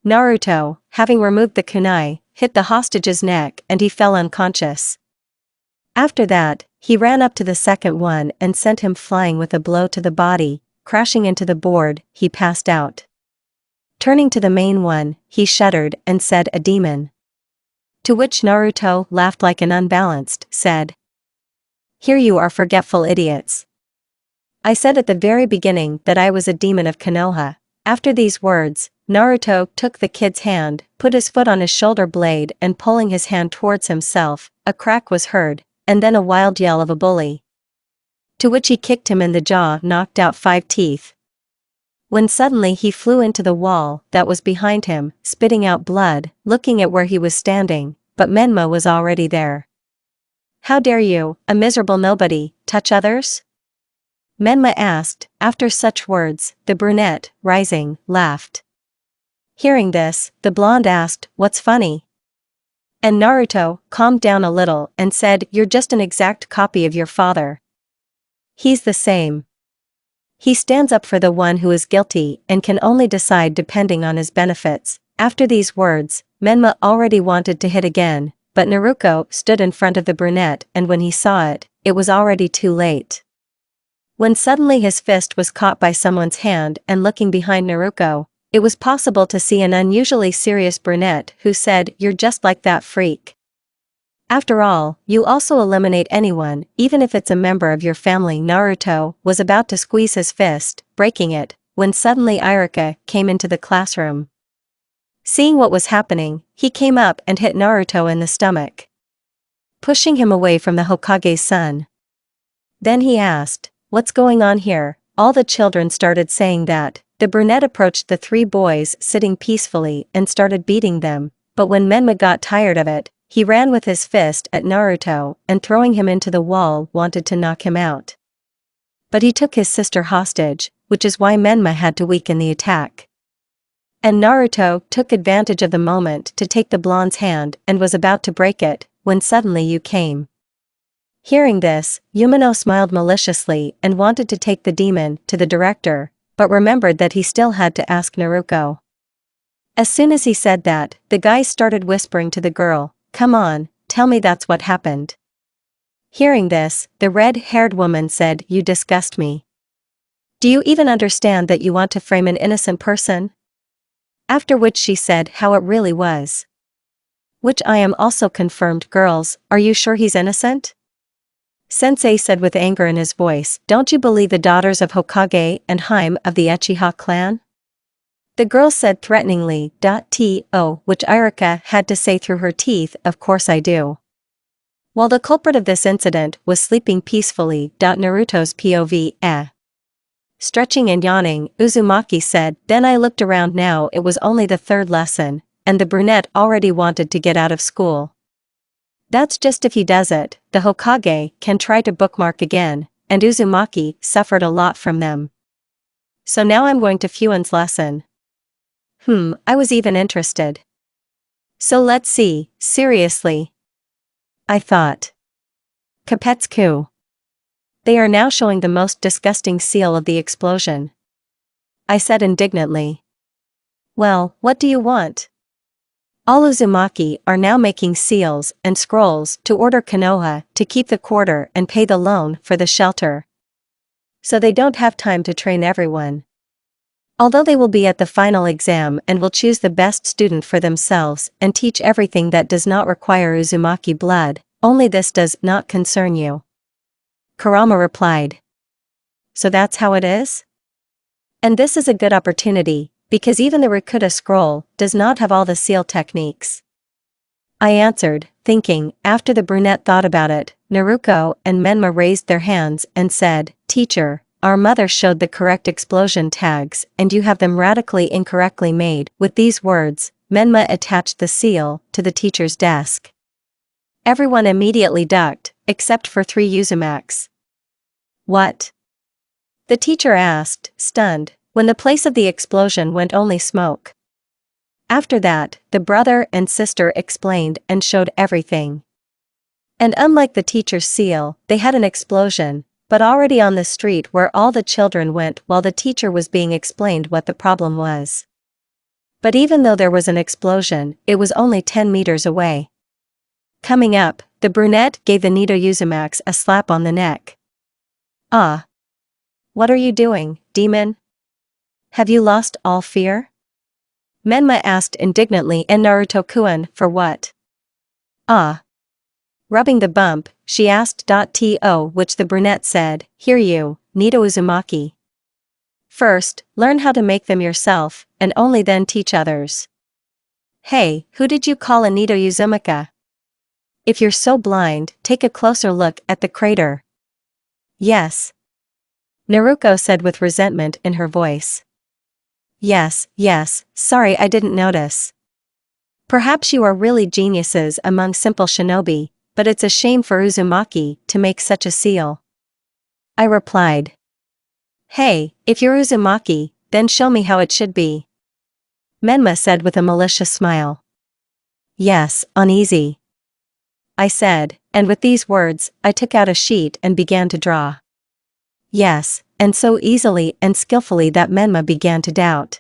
Naruto, having removed the kunai, hit the hostage's neck and he fell unconscious. After that, he ran up to the second one and sent him flying with a blow to the body, crashing into the board. He passed out. Turning to the main one, he shuddered and said, "A demon." To which Naruto laughed like an unbalanced, said, "Here you are, forgetful idiots. I said at the very beginning that I was a demon of Konoha." After these words, Naruto took the kid's hand, put his foot on his shoulder blade and pulling his hand towards himself, a crack was heard, and then a wild yell of a bully. To which he kicked him in the jaw, knocked out 5 teeth. When suddenly he flew into the wall that was behind him, spitting out blood, looking at where he was standing, but Menma was already there. "How dare you, a miserable nobody, touch others?" Menma asked. After such words, the brunette, rising, laughed. Hearing this, the blonde asked, "What's funny?" And Naruto calmed down a little and said, "You're just an exact copy of your father. He's the same. He stands up for the one who is guilty and can only decide depending on his benefits." After these words, Menma already wanted to hit again, but Naruto stood in front of the brunette and when he saw it, it was already too late. When suddenly his fist was caught by someone's hand and looking behind Naruto, it was possible to see an unusually serious brunette who said, "You're just like that freak. After all, you also eliminate anyone, even if it's a member of your family." Naruto was about to squeeze his fist, breaking it, when suddenly Iruka came into the classroom. Seeing what was happening, he came up and hit Naruto in the stomach, pushing him away from the Hokage's son. Then he asked, "What's going on here?" All the children started saying that. The brunette approached the 3 boys sitting peacefully and started beating them, but when Menma got tired of it, he ran with his fist at Naruto and throwing him into the wall wanted to knock him out. But he took his sister hostage, which is why Menma had to weaken the attack. And Naruto took advantage of the moment to take the blonde's hand and was about to break it, when suddenly you came. Hearing this, Yumino smiled maliciously and wanted to take the demon to the director, but remembered that he still had to ask Naruto. As soon as he said that, the guys started whispering to the girl, "Come on, tell me that's what happened." Hearing this, the red-haired woman said, "You disgust me. Do you even understand that you want to frame an innocent person?" After which she said how it really was. Which I am also confirmed. "Girls, are you sure he's innocent?" Sensei said with anger in his voice, "Don't you believe the daughters of Hokage and Harem of the Uchiha clan?" The girl said threateningly, "To," which Iruka had to say through her teeth, "Of course I do." While the culprit of this incident was sleeping peacefully. Naruto's POV. Stretching and yawning, Uzumaki said, "Then I looked around. Now it was only the 3rd lesson, and the brunette already wanted to get out of school. That's just if he does it, the Hokage can try to bookmark again, and Uzumaki suffered a lot from them. So now I'm going to Fuen's lesson. I was even interested. So let's see, seriously. I thought. Kapetsuku. They are now showing the most disgusting seal of the explosion. I said indignantly. Well, what do you want? All uzumaki are now making seals and scrolls to order Konoha to keep the quarter and pay the loan for the shelter. So they don't have time to train everyone. Although they will be at the final exam and will choose the best student for themselves and teach everything that does not require uzumaki blood, only this does not concern you. Kurama replied. So that's how it is? And this is a good opportunity, because even the Rakuta scroll does not have all the seal techniques. I answered, thinking, after the brunette thought about it. Naruko and Menma raised their hands and said, Teacher, our mother showed the correct explosion tags and you have them radically incorrectly made. With these words, Menma attached the seal to the teacher's desk. Everyone immediately ducked, except for 3 Uzumaks. What? The teacher asked, stunned, when the place of the explosion went only smoke. After that, the brother and sister explained and showed everything. And unlike the teacher's seal, they had an explosion, but already on the street where all the children went while the teacher was being explained what the problem was. But even though there was an explosion, it was only 10 meters away. Coming up, the brunette gave the Nido Uzumaks a slap on the neck. Ah! What are you doing, demon? Have you lost all fear? Menma asked indignantly, and Naruto-kun, for what? Ah! Rubbing the bump, she asked. To which the brunette said, Here you, Nido Uzumaki. First, learn how to make them yourself, and only then teach others. Hey, who did you call a Nido Uzumaka? If you're so blind, take a closer look at the crater. Yes. Naruko said with resentment in her voice. Yes, sorry I didn't notice. Perhaps you are really geniuses among simple shinobi, but it's a shame for Uzumaki to make such a seal. I replied. Hey, if you're Uzumaki, then show me how it should be. Menma said with a malicious smile. Yes, uneasy. I said, and with these words, I took out a sheet and began to draw. Yes, and so easily and skillfully that Menma began to doubt.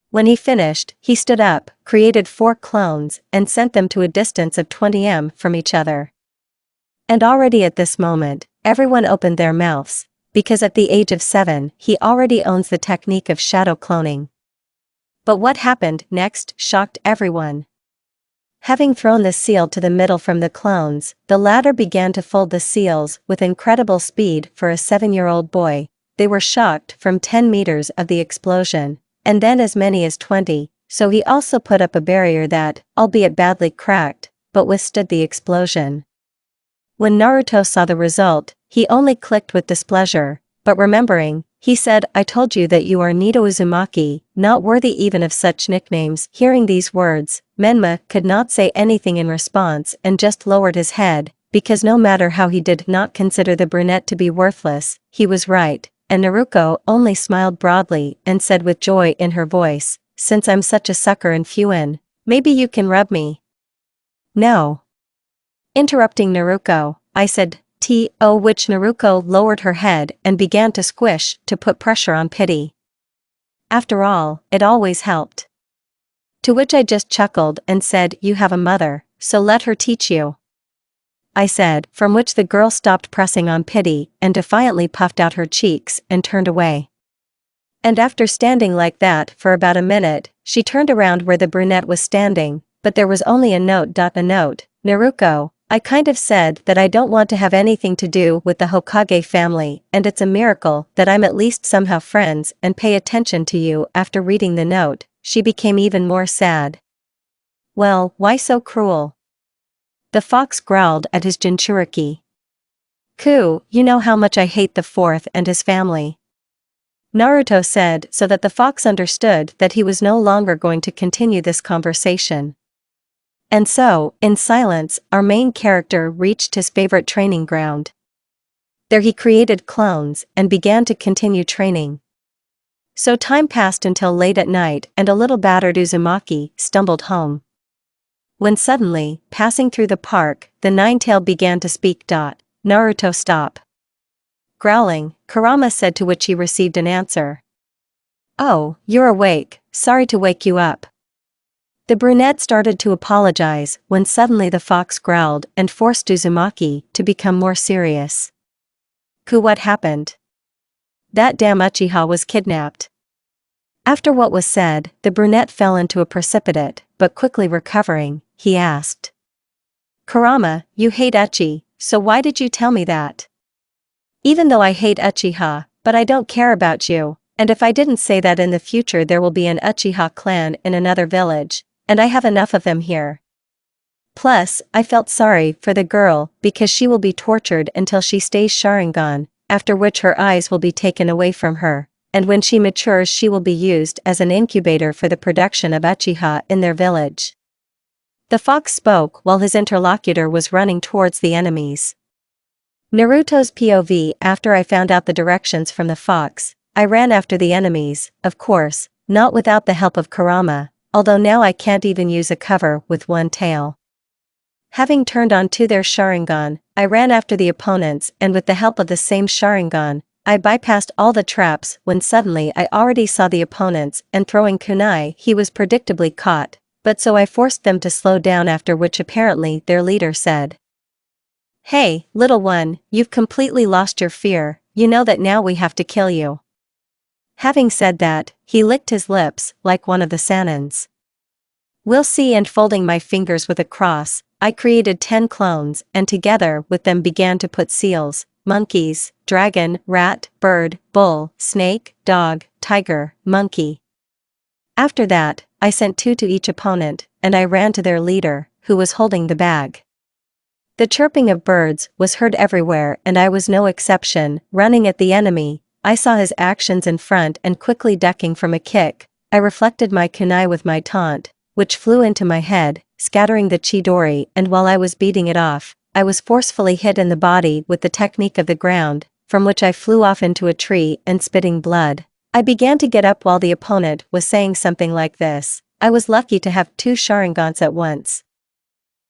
When he finished, he stood up, created 4 clones, and sent them to a distance of 20 m from each other. And already at this moment, everyone opened their mouths, because at the age of 7, he already owns the technique of shadow cloning. But what happened next shocked everyone. Having thrown the seal to the middle from the clones, the latter began to fold the seals with incredible speed for a 7-year-old boy. They were shocked from 10 meters of the explosion, and then as many as 20, so he also put up a barrier that, albeit badly cracked, but withstood the explosion. When Naruto saw the result, he only clicked with displeasure, but remembering, he said, I told you that you are Nido Uzumaki, not worthy even of such nicknames. Hearing these words, Menma could not say anything in response and just lowered his head, because no matter how he did not consider the brunette to be worthless, he was right, and Naruko only smiled broadly and said with joy in her voice, Since I'm such a sucker in Fuin, maybe you can rub me. No. Interrupting Naruko, I said, which Naruko lowered her head and began to squish to put pressure on pity. After all, it always helped. To which I just chuckled and said, You have a mother, so let her teach you. I said, from which the girl stopped pressing on pity and defiantly puffed out her cheeks and turned away. And after standing like that for about a minute, she turned around where the brunette was standing, but there was only a note. Naruko, I kind of said that I don't want to have anything to do with the Hokage family, and it's a miracle that I'm at least somehow friends and pay attention to you. After reading the note, she became even more sad. Well, why so cruel? The fox growled at his Jinchuriki. You know how much I hate the fourth and his family. Naruto said so that the fox understood that he was no longer going to continue this conversation. And so, in silence, our main character reached his favorite training ground. There he created clones and began to continue training. So time passed until late at night and a little battered Uzumaki stumbled home. When suddenly, passing through the park, the nine-tail began to speak. Naruto, stop. Growling, Kurama said, to which he received an answer. "Oh, you're awake, sorry to wake you up." The brunette started to apologize when suddenly the fox growled and forced Uzumaki to become more serious. What happened? That damn Uchiha was kidnapped. After what was said, the brunette fell into a precipitate, but quickly recovering, he asked. "Kurama, you hate Uchi, so why did you tell me that?" "Even though I hate Uchiha, but I don't care about you, and if I didn't say that in the future there will be an Uchiha clan in another village, and I have enough of them here. Plus, I felt sorry for the girl because she will be tortured until she stays Sharingan, after which her eyes will be taken away from her, and when she matures she will be used as an incubator for the production of Uchiha in their village." The fox spoke while his interlocutor was running towards the enemies. Naruto's POV. After I found out the directions from the fox, I ran after the enemies, of course, not without the help of Kurama, although now I can't even use a cover with one tail. Having turned on to their Sharingan, I ran after the opponents and with the help of the same Sharingan, I bypassed all the traps when suddenly I already saw the opponents and throwing kunai he was predictably caught, but so I forced them to slow down, after which apparently their leader said, "Hey, little one, you've completely lost your fear, you know that now we have to kill you." Having said that, he licked his lips like one of the Sanins. "We'll see," and folding my fingers with a cross, I created 10 clones and together with them began to put seals, monkeys, dragon, rat, bird, bull, snake, dog, tiger, monkey. After that, I sent 2 to each opponent, and I ran to their leader, who was holding the bag. The chirping of birds was heard everywhere and I was no exception. Running at the enemy, I saw his actions in front and quickly ducking from a kick, I reflected my kunai with my taunt, which flew into my head, scattering the Chidori, and while I was beating it off, I was forcefully hit in the body with the technique of the ground, from which I flew off into a tree and spitting blood. I began to get up while the opponent was saying something like this, "I was lucky to have 2 Sharingans at once."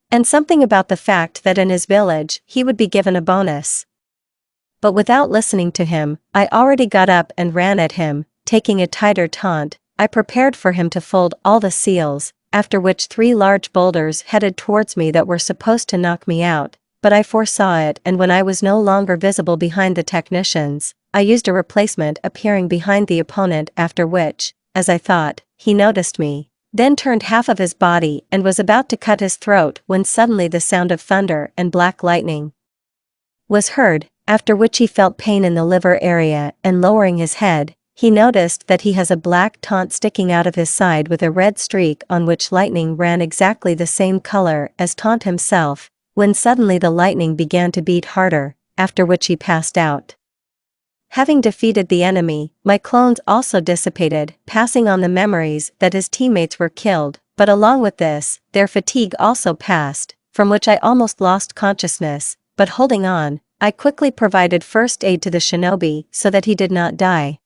And something about the fact that in his village he would be given a bonus. But without listening to him, I already got up and ran at him, taking a tighter taunt. I prepared for him to fold all the seals, after which 3 large boulders headed towards me that were supposed to knock me out, but I foresaw it, and when I was no longer visible behind the technicians, I used a replacement appearing behind the opponent, after which, as I thought, he noticed me, then turned half of his body and was about to cut his throat when suddenly the sound of thunder and black lightning was heard, after which he felt pain in the liver area and lowering his head, he noticed that he has a black taunt sticking out of his side with a red streak on which lightning ran exactly the same color as taunt himself, when suddenly the lightning began to beat harder, after which he passed out. Having defeated the enemy, my clones also dissipated, passing on the memories that his teammates were killed, but along with this, their fatigue also passed, from which I almost lost consciousness, but holding on, I quickly provided first aid to the shinobi so that he did not die.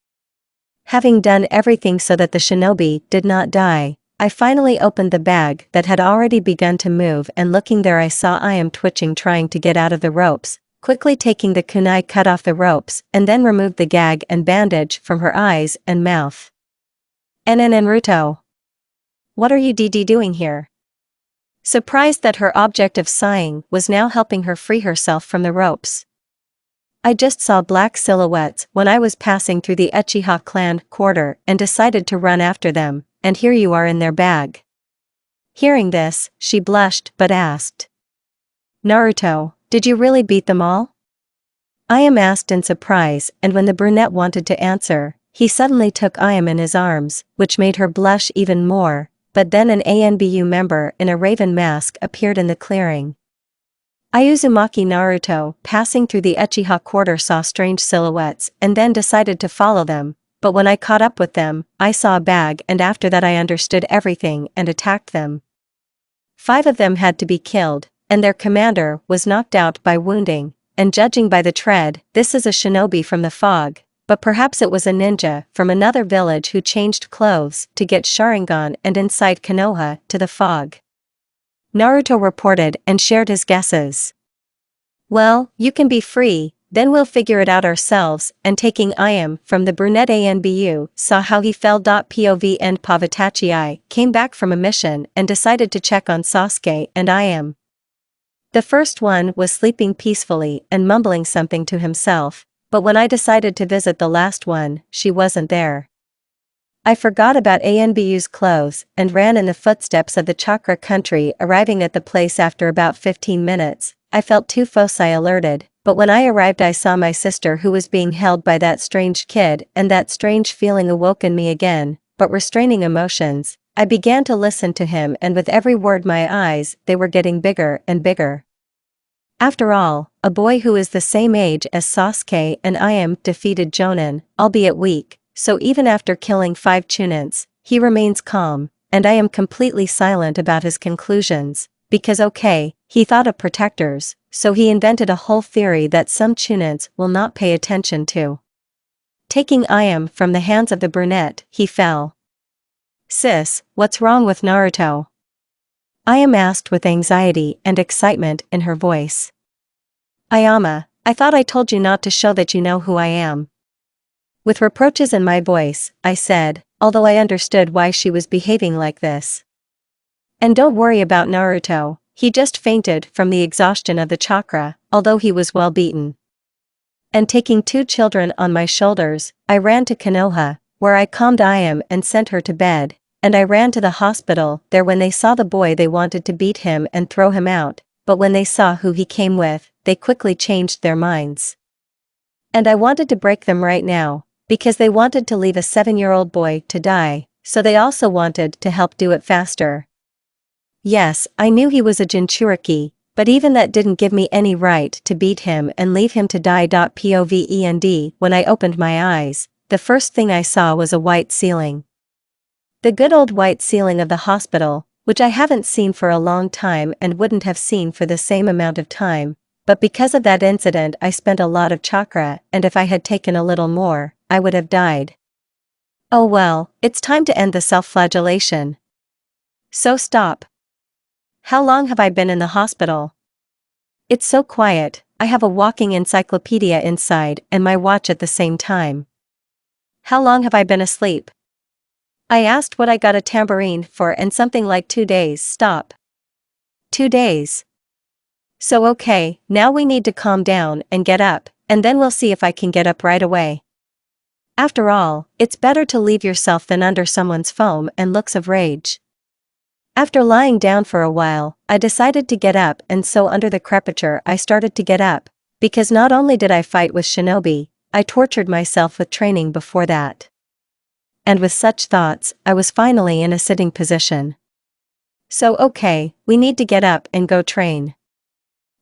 Having done everything so that the shinobi did not die, I finally opened the bag that had already begun to move, and looking there I saw ayame twitching, trying to get out of the ropes. Quickly taking the kunai, cut off the ropes and then removed the gag and bandage from her eyes and mouth. Naruto, what are you doing here?" Surprised that her object of sighing was now helping her free herself from the ropes. "I just saw black silhouettes when I was passing through the Uchiha clan quarter and decided to run after them, and here you are in their bag." Hearing this, she blushed but asked, "Naruto, did you really beat them all?" Ayame asked in surprise, and when the brunette wanted to answer, he suddenly took Ayame in his arms, which made her blush even more, but then an ANBU member in a raven mask appeared in the clearing. Uzumaki Naruto, passing through the Uchiha quarter, saw strange silhouettes and then decided to follow them, but when I caught up with them, I saw a bag, and after that I understood everything and attacked them. 5 of them had to be killed, and their commander was knocked out by wounding, and judging by the tread, this is a shinobi from the fog, but perhaps it was a ninja from another village who changed clothes to get Sharingan and inside Konoha to the fog. Naruto reported and shared his guesses. "Well, you can be free, Then we'll figure it out ourselves, and taking ayame from the brunette Anbu saw how he fell. Pov and Pavitachi came back from a mission and decided to check on Sasuke and ayame. The first one was sleeping peacefully and mumbling something to himself, but when I decided to visit the last one, she wasn't there. I forgot about Anbu's clothes and ran in the footsteps of the chakra country, arriving at the place after about 15 minutes. I felt too foci alerted, but when I arrived I saw my sister who was being held by that strange kid, and that strange feeling awoke in me again, but restraining emotions, I began to listen to him, and with every word my eyes, they were getting bigger and bigger. After all, a boy who is the same age as Sasuke and ayame defeated Jonin, albeit weak, so even after killing 5 chunins, he remains calm, and I am completely silent about his conclusions, because he thought of protectors, so he invented a whole theory that some chunins will not pay attention to. Taking ayame from the hands of the brunette, he fell. "Sis, what's wrong with Naruto?" Ayame asked with anxiety and excitement in her voice. "Ayame, I thought I told you not to show that you know who I am." With reproaches in my voice, I said, although I understood why she was behaving like this. "And don't worry about Naruto, he just fainted from the exhaustion of the chakra, although he was well beaten." And taking 2 children on my shoulders, I ran to Konoha, where I calmed ayame and sent her to bed, and I ran to the hospital there. When they saw the boy they wanted to beat him and throw him out, but when they saw who he came with, they quickly changed their minds. And I wanted to break them right now, because they wanted to leave a 7-year-old boy to die, so they also wanted to help do it faster. Yes, I knew he was a Jinchuriki, but even that didn't give me any right to beat him and leave him to die. Povend when I opened my eyes, the first thing I saw was a white ceiling. The good old white ceiling of the hospital, which I haven't seen for a long time and wouldn't have seen for the same amount of time, but because of that incident I spent a lot of chakra, and if I had taken a little more, I would have died. Oh well, it's time to end the self-flagellation. So stop. How long have I been in the hospital? It's so quiet, I have a walking encyclopedia inside and my watch at the same time. How long have I been asleep? I asked what I got a tambourine for, and something like 2 days. Stop. 2 days. So now we need to calm down and get up, and then we'll see if I can get up right away. After all, it's better to leave yourself than under someone's foam and looks of rage. After lying down for a while, I decided to get up, and so under the crepiture I started to get up, because not only did I fight with shinobi, I tortured myself with training before that. And with such thoughts, I was finally in a sitting position. So we need to get up and go train.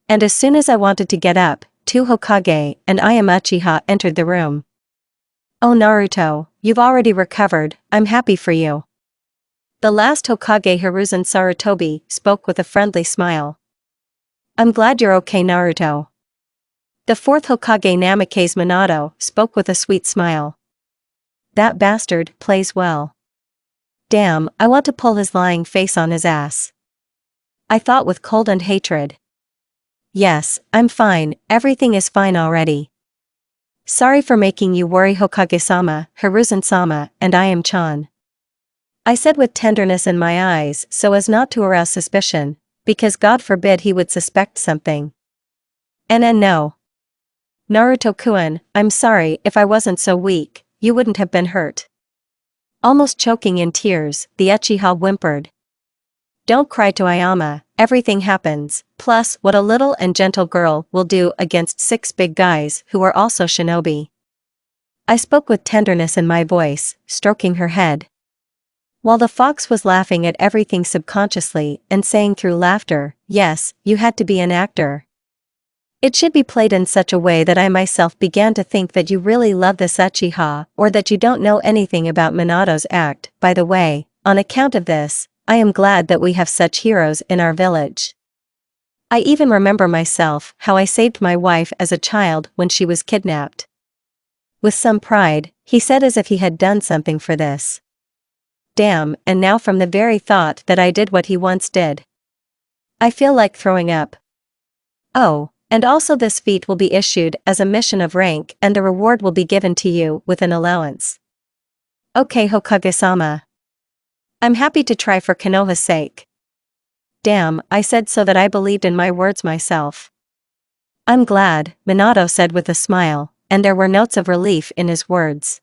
And as soon as I wanted to get up, 2 Hokage and Ayame Uchiha entered the room. "Oh Naruto, you've already recovered, I'm happy for you." The last Hokage, Hiruzen Sarutobi, spoke with a friendly smile. "I'm glad you're okay Naruto." The 4th Hokage, Namikaze Minato, spoke with a sweet smile. "That bastard plays well. Damn, I want to pull his lying face on his ass," I thought with cold and hatred. "Yes, I'm fine, everything is fine already. Sorry for making you worry Hokage-sama, Hiruzen-sama, and Ayame-chan," I said with tenderness in my eyes so as not to arouse suspicion, because God forbid he would suspect something. And no. Naruto-kun, I'm sorry, if I wasn't so weak, you wouldn't have been hurt." Almost choking in tears, the Uchiha whimpered. "Don't cry to Ayame, everything happens, plus what a little and gentle girl will do against 6 big guys who are also shinobi." I spoke with tenderness in my voice, stroking her head. While the fox was laughing at everything subconsciously and saying through laughter, "Yes, you had to be an actor. It should be played in such a way that I myself began to think that you really love this Uchiha, or that you don't know anything about Minato's act. By the way, on account of this, I am glad that we have such heroes in our village. I even remember myself how I saved my wife as a child when she was kidnapped." With some pride, he said as if he had done something for this. Damn, and now from the very thought that I did what he once did, I feel like throwing up. Oh, And also this feat will be issued as a mission of rank and the reward will be given to you with an allowance. Okay Hokage-sama. I'm happy to try for Konoha's sake. Damn, I said so that I believed in my words myself. I'm glad, Minato said with a smile, and there were notes of relief in his words.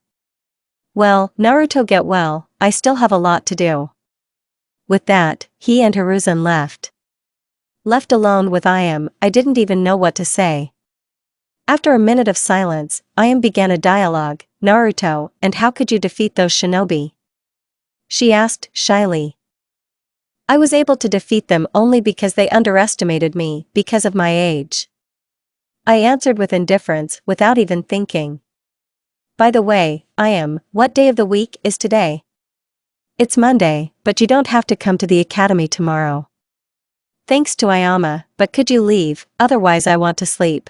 Well, Naruto get well, I still have a lot to do. With that, he and Hiruzen left. Left alone with Ayame, I didn't even know what to say. After a minute of silence, Ayame began a dialogue. Naruto, and how could you defeat those shinobi? She asked, shyly. I was able to defeat them only because they underestimated me, because of my age. I answered with indifference, without even thinking. By the way, Ayame, what day of the week is today? It's Monday, but you don't have to come to the academy tomorrow. Thanks to Ayame, but could you leave, otherwise I want to sleep.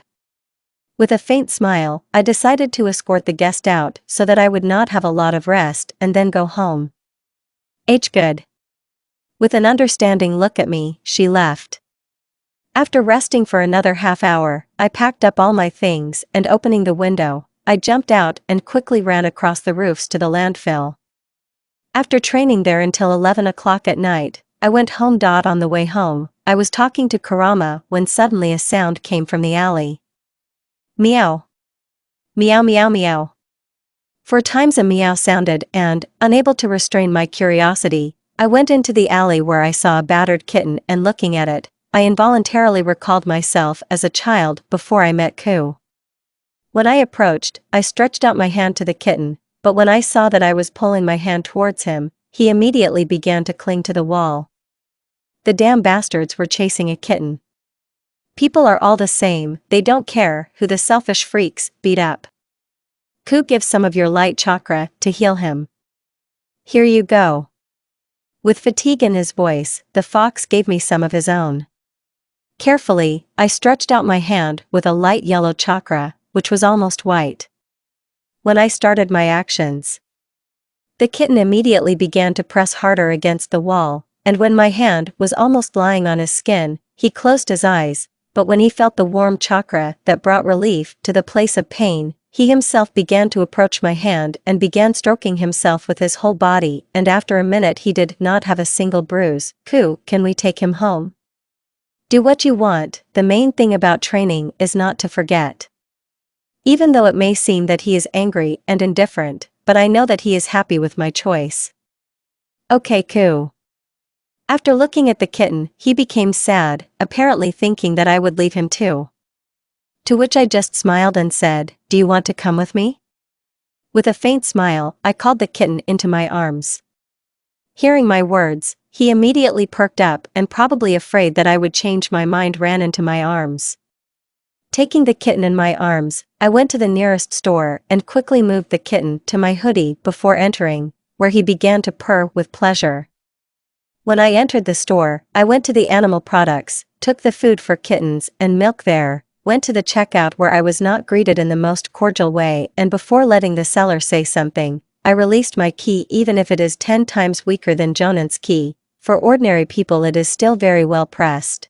With a faint smile, I decided to escort the guest out so that I would not have a lot of rest and then go home. Good. With an understanding look at me, she left. After resting for another half hour, I packed up all my things and opening the window, I jumped out and quickly ran across the roofs to the landfill. After training there until 11 o'clock at night, I went home. On the way home, I was talking to Kurama when suddenly a sound came from the alley. Meow. Meow meow meow. 4 times a meow sounded and, unable to restrain my curiosity, I went into the alley where I saw a battered kitten and looking at it, I involuntarily recalled myself as a child before I met Ku. When I approached, I stretched out my hand to the kitten, but when I saw that I was pulling my hand towards him, he immediately began to cling to the wall. The damn bastards were chasing a kitten. People are all the same, they don't care who the selfish freaks beat up. Ku, give some of your light chakra to heal him. Here you go. With fatigue in his voice, the fox gave me some of his own. Carefully, I stretched out my hand with a light yellow chakra, which was almost white. When I started my actions, the kitten immediately began to press harder against the wall, and when my hand was almost lying on his skin, he closed his eyes, but when he felt the warm chakra that brought relief to the place of pain, he himself began to approach my hand and began stroking himself with his whole body, and after a minute he did not have a single bruise. Ku, can we take him home? Do what you want, the main thing about training is not to forget. Even though it may seem that he is angry and indifferent, but I know that he is happy with my choice. Okay Ku. After looking at the kitten, he became sad, apparently thinking that I would leave him too. To which I just smiled and said, do you want to come with me? With a faint smile, I called the kitten into my arms. Hearing my words, he immediately perked up and probably afraid that I would change my mind ran into my arms. Taking the kitten in my arms, I went to the nearest store and quickly moved the kitten to my hoodie before entering, where he began to purr with pleasure. When I entered the store, I went to the animal products, took the food for kittens and milk there, went to the checkout where I was not greeted in the most cordial way, and before letting the seller say something, I released my key. Even if it is 10 times weaker than Jonan's key, for ordinary people it is still very well pressed.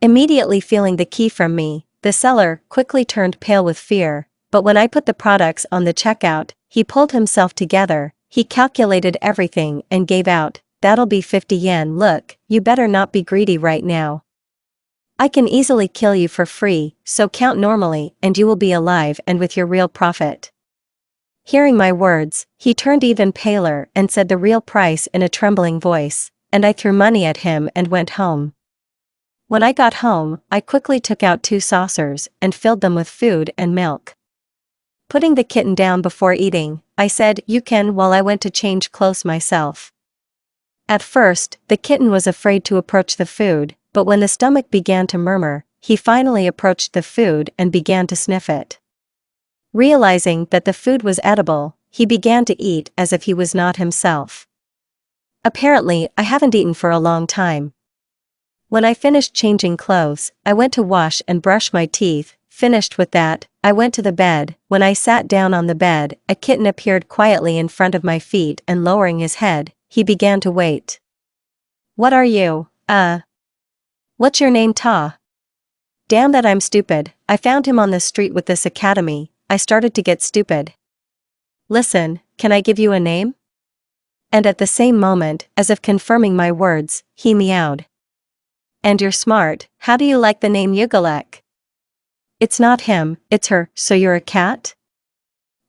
Immediately feeling the key from me, the seller quickly turned pale with fear, but when I put the products on the checkout, he pulled himself together, he calculated everything and gave out, that'll be 50 yen. Look, you better not be greedy right now. I can easily kill you for free, so count normally and you will be alive and with your real profit. Hearing my words, he turned even paler and said the real price in a trembling voice, and I threw money at him and went home. When I got home, I quickly took out 2 saucers and filled them with food and milk. Putting the kitten down before eating, I said, you can, while I went to change clothes myself. At first, the kitten was afraid to approach the food, but when the stomach began to murmur, he finally approached the food and began to sniff it. Realizing that the food was edible, he began to eat as if he was not himself. Apparently, I haven't eaten for a long time. When I finished changing clothes, I went to wash and brush my teeth. Finished with that, I went to the bed. When I sat down on the bed, a kitten appeared quietly in front of my feet and lowering his head, he began to wait. What are you, What's your name, Ta? Damn that I'm stupid, I found him on the street with this academy, I started to get stupid. Listen, can I give you a name? And at the same moment, as if confirming my words, he meowed. And you're smart, how do you like the name Yugalek? It's not him, it's her, so you're a cat?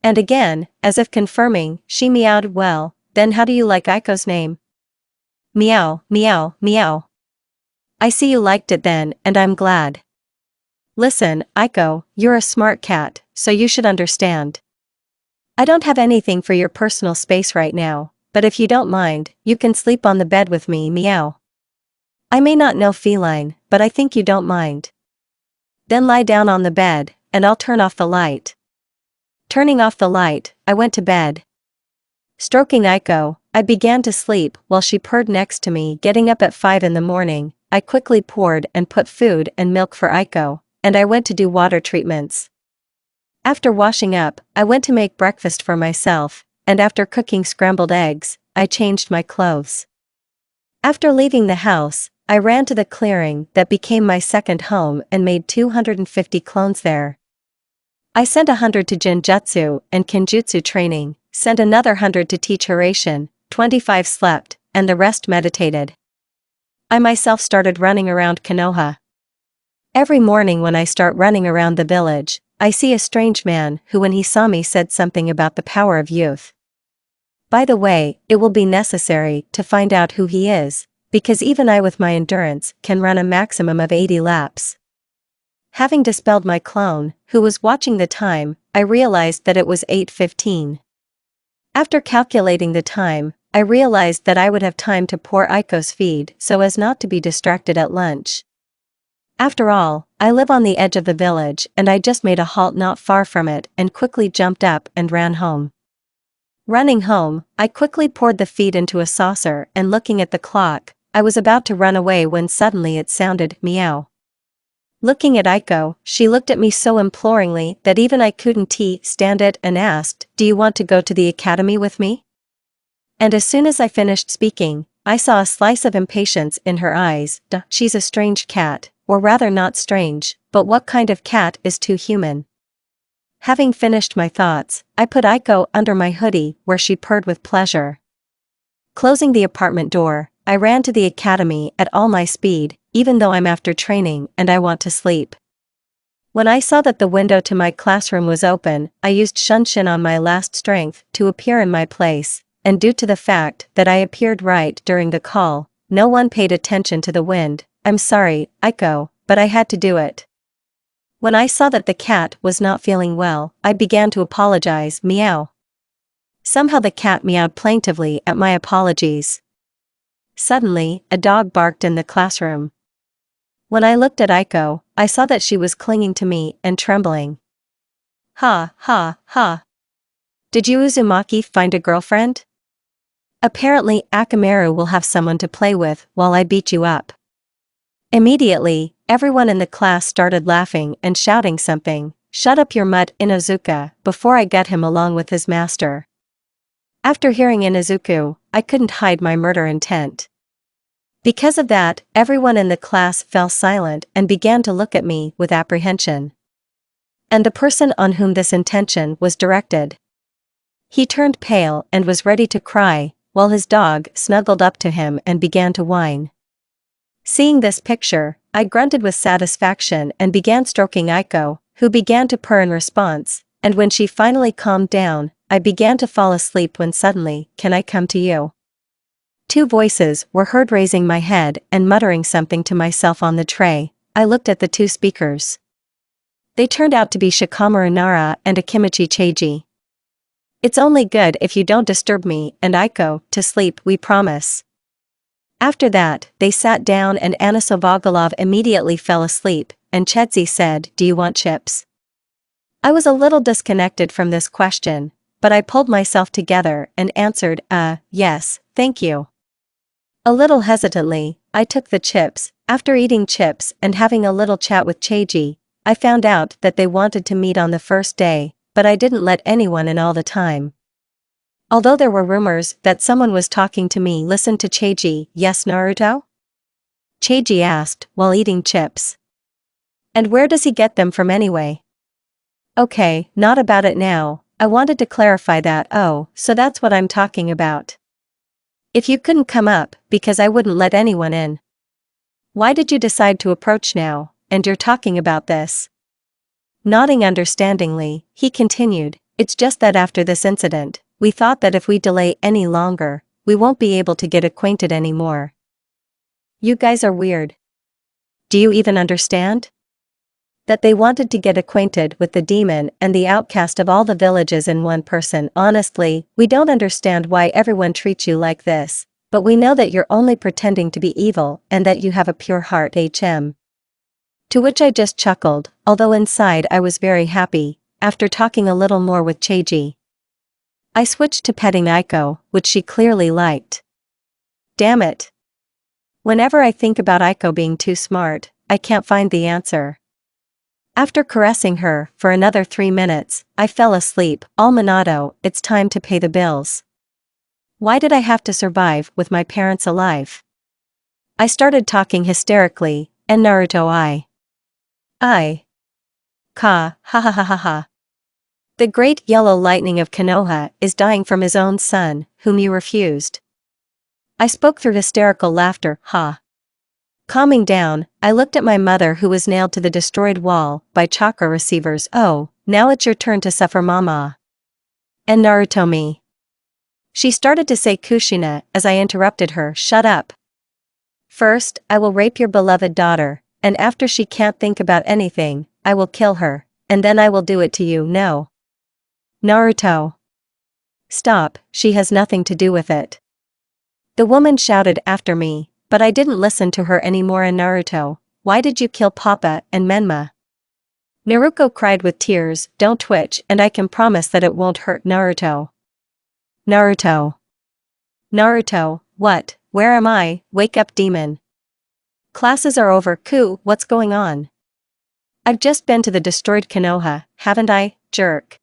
And again, as if confirming, she meowed. Well, then how do you like Aiko's name? Meow, meow, meow. I see you liked it then, and I'm glad. Listen, Aiko, you're a smart cat, so you should understand. I don't have anything for your personal space right now, but if you don't mind, you can sleep on the bed with me. Meow. I may not know feline, but I think you don't mind. Then lie down on the bed, and I'll turn off the light. Turning off the light, I went to bed. Stroking Aiko, I began to sleep while she purred next to me. Getting up at 5 in the morning, I quickly poured and put food and milk for Aiko, and I went to do water treatments. After washing up, I went to make breakfast for myself, and after cooking scrambled eggs, I changed my clothes. After leaving the house, I ran to the clearing that became my second home and made 250 clones there. I sent 100 to Jinjutsu and Kenjutsu training, sent another 100 to teach Harasshin, 25 slept, and the rest meditated. I myself started running around Konoha. Every morning when I start running around the village, I see a strange man who when he saw me said something about the power of youth. By the way, it will be necessary to find out who he is, because even I with my endurance can run a maximum of 80 laps. Having dispelled my clone, who was watching the time, I realized that it was 8:15. After calculating the time, I realized that I would have time to pour Aiko's feed so as not to be distracted at lunch. After all, I live on the edge of the village and I just made a halt not far from it and quickly jumped up and ran home. Running home, I quickly poured the feed into a saucer and looking at the clock, I was about to run away when suddenly it sounded meow. Looking at Aiko, she looked at me so imploringly that even I couldn't stand it and asked, "Do you want to go to the academy with me?" And as soon as I finished speaking, I saw a slice of impatience in her eyes. Duh, she's a strange cat, or rather not strange, but what kind of cat is too human? Having finished my thoughts, I put Aiko under my hoodie where she purred with pleasure. Closing the apartment door, I ran to the academy at all my speed, even though I'm after training and I want to sleep. When I saw that the window to my classroom was open, I used Shunshin on my last strength to appear in my place, and due to the fact that I appeared right during the call, no one paid attention to the wind. I'm sorry, Aiko, but I had to do it. When I saw that the cat was not feeling well, I began to apologize. Meow. Somehow the cat meowed plaintively at my apologies. Suddenly, a dog barked in the classroom. When I looked at Aiko, I saw that she was clinging to me and trembling. Ha, ha, ha. Did you Uzumaki find a girlfriend? Apparently Akamaru will have someone to play with while I beat you up. Immediately, everyone in the class started laughing and shouting something, "Shut up your mutt Inuzuka," before I get him along with his master. After hearing Inuzuku, I couldn't hide my murder intent. Because of that, everyone in the class fell silent and began to look at me with apprehension. And the person on whom this intention was directed. He turned pale and was ready to cry, while his dog snuggled up to him and began to whine. Seeing this picture, I grunted with satisfaction and began stroking Aiko, who began to purr in response, and when she finally calmed down, I began to fall asleep when suddenly, "Can I come to you?" Two voices were heard raising my head and muttering something to myself on the tray. I looked at the two speakers. They turned out to be Shikamaru Nara and Akimichi Cheiji. "It's only good if you don't disturb me and Aiko to sleep, we promise." After that, they sat down and Anisovagalov immediately fell asleep, and Chetzi said, "Do you want chips?" I was a little disconnected from this question, but I pulled myself together and answered, yes, thank you." A little hesitantly, I took the chips. After eating chips and having a little chat with Cheiji, I found out that they wanted to meet on the first day, but I didn't let anyone in all the time. Although there were rumors that someone was talking to me. Listen to Cheiji. "Yes, Naruto?" Cheiji asked while eating chips. And where does he get them from anyway? Okay, not about it now, I wanted to clarify that. Oh, so that's what I'm talking about. If you couldn't come up, because I wouldn't let anyone in. Why did you decide to approach now, and you're talking about this? Nodding understandingly, he continued, it's just that after this incident, we thought that if we delay any longer, we won't be able to get acquainted anymore. You guys are weird. Do you even understand? That they wanted to get acquainted with the demon and the outcast of all the villages in one person. Honestly, we don't understand why everyone treats you like this, but we know that you're only pretending to be evil and that you have a pure heart. To which I just chuckled, although inside I was very happy. After talking a little more with Cheiji, I switched to petting Aiko, which she clearly liked. Damn it. Whenever I think about Aiko being too smart, I can't find the answer. After caressing her for another 3 minutes, I fell asleep. Minato, it's time to pay the bills. Why did I have to survive with my parents alive? I started talking hysterically, and Naruto ha ha ha ha ha. The great yellow lightning of Konoha is dying from his own son, whom you refused. I spoke through hysterical laughter, ha. Calming down, I looked at my mother who was nailed to the destroyed wall by chakra receivers. Oh, now it's your turn to suffer, mama. And Naruto me. She started to say kushina as I interrupted her. Shut up. First, I will rape your beloved daughter, and after she can't think about anything, I will kill her, and then I will do it to you. No. Naruto. Stop, she has nothing to do with it. The woman shouted after me, but I didn't listen to her anymore. And Naruto, why did you kill Papa and Menma? Naruko cried with tears. Don't twitch and I can promise that it won't hurt. Naruto. Naruto, what, where am I? Wake up, demon. Classes are over. What's going on? I've just been to the destroyed Konoha, haven't I, jerk?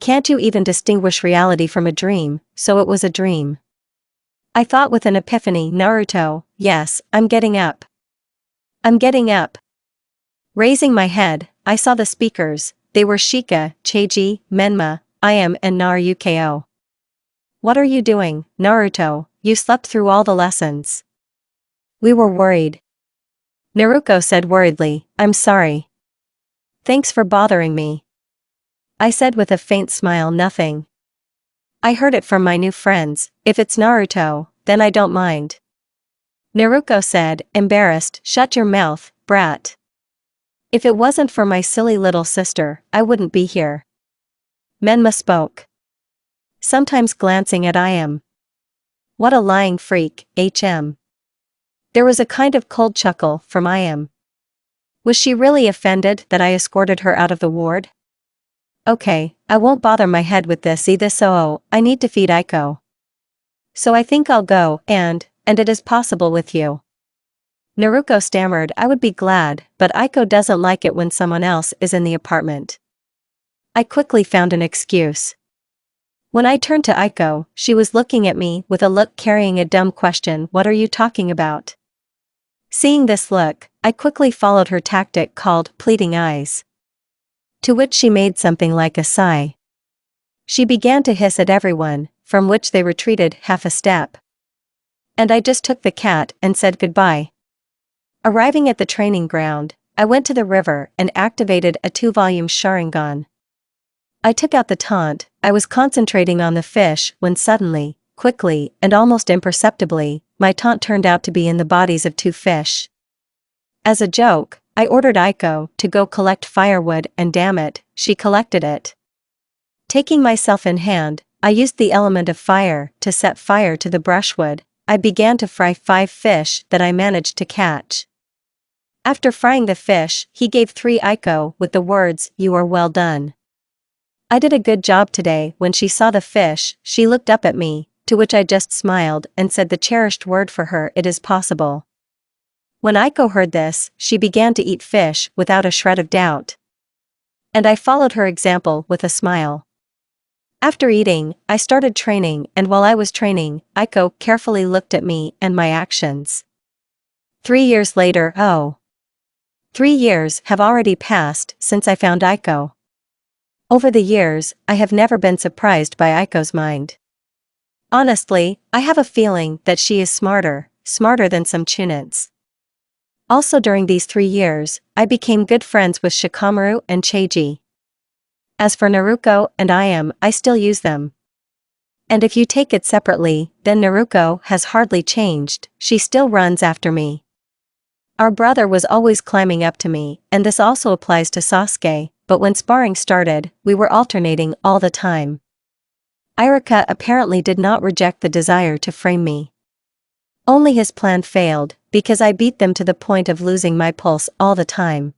Can't you even distinguish reality from a dream? So it was a dream. I thought with an epiphany. Naruto, yes, I'm getting up. Raising my head, I saw the speakers. They were Shika, Cheiji, Menma, Ayame and Naruko. What are you doing, Naruto? You slept through all the lessons. We were worried. Naruko said worriedly, I'm sorry. Thanks for bothering me. I said with a faint smile. Nothing. I heard it from my new friends. If it's Naruto, then I don't mind. Naruko said, embarrassed. Shut your mouth, brat. If it wasn't for my silly little sister, I wouldn't be here. Menma spoke. Sometimes glancing at Ayame. What a lying freak, There was a kind of cold chuckle from Ayame. Was she really offended that I escorted her out of the ward? Okay, I won't bother my head with this either. So, I need to feed Aiko. So I think I'll go, and it is possible with you. Naruko stammered. I would be glad, but Aiko doesn't like it when someone else is in the apartment. I quickly found an excuse. When I turned to Aiko, she was looking at me with a look carrying a dumb question. What are you talking about? Seeing this look, I quickly followed her tactic called pleading eyes. To which she made something like a sigh. She began to hiss at everyone, from which they retreated half a step. And I just took the cat and said goodbye. Arriving at the training ground, I went to the river and activated a 2-volume Sharingan. I took out the taunt. I was concentrating on the fish when suddenly, quickly, and almost imperceptibly, my taunt turned out to be in the bodies of 2 fish. As a joke, I ordered Aiko to go collect firewood and damn it, she collected it. Taking myself in hand, I used the element of fire to set fire to the brushwood. I began to fry 5 fish that I managed to catch. After frying the fish, he gave 3 Aiko with the words, "You are well done." I did a good job today. When she saw the fish, she looked up at me, to which I just smiled and said the cherished word for her, it is possible. When Aiko heard this, she began to eat fish without a shred of doubt. And I followed her example with a smile. After eating, I started training, and while I was training, Aiko carefully looked at me and my actions. 3 years later, oh. 3 years have already passed since I found Aiko. Over the years, I have never been surprised by Aiko's mind. Honestly, I have a feeling that she is smarter than some chunins. Also during these 3 years, I became good friends with Shikamaru and Cheiji. As for Naruko and ayame, I still use them. And if you take it separately, then Naruko has hardly changed, she still runs after me. Our brother was always climbing up to me, and this also applies to Sasuke, but when sparring started, we were alternating all the time. Iruka apparently did not reject the desire to frame me. Only his plan failed, because I beat them to the point of losing my pulse all the time.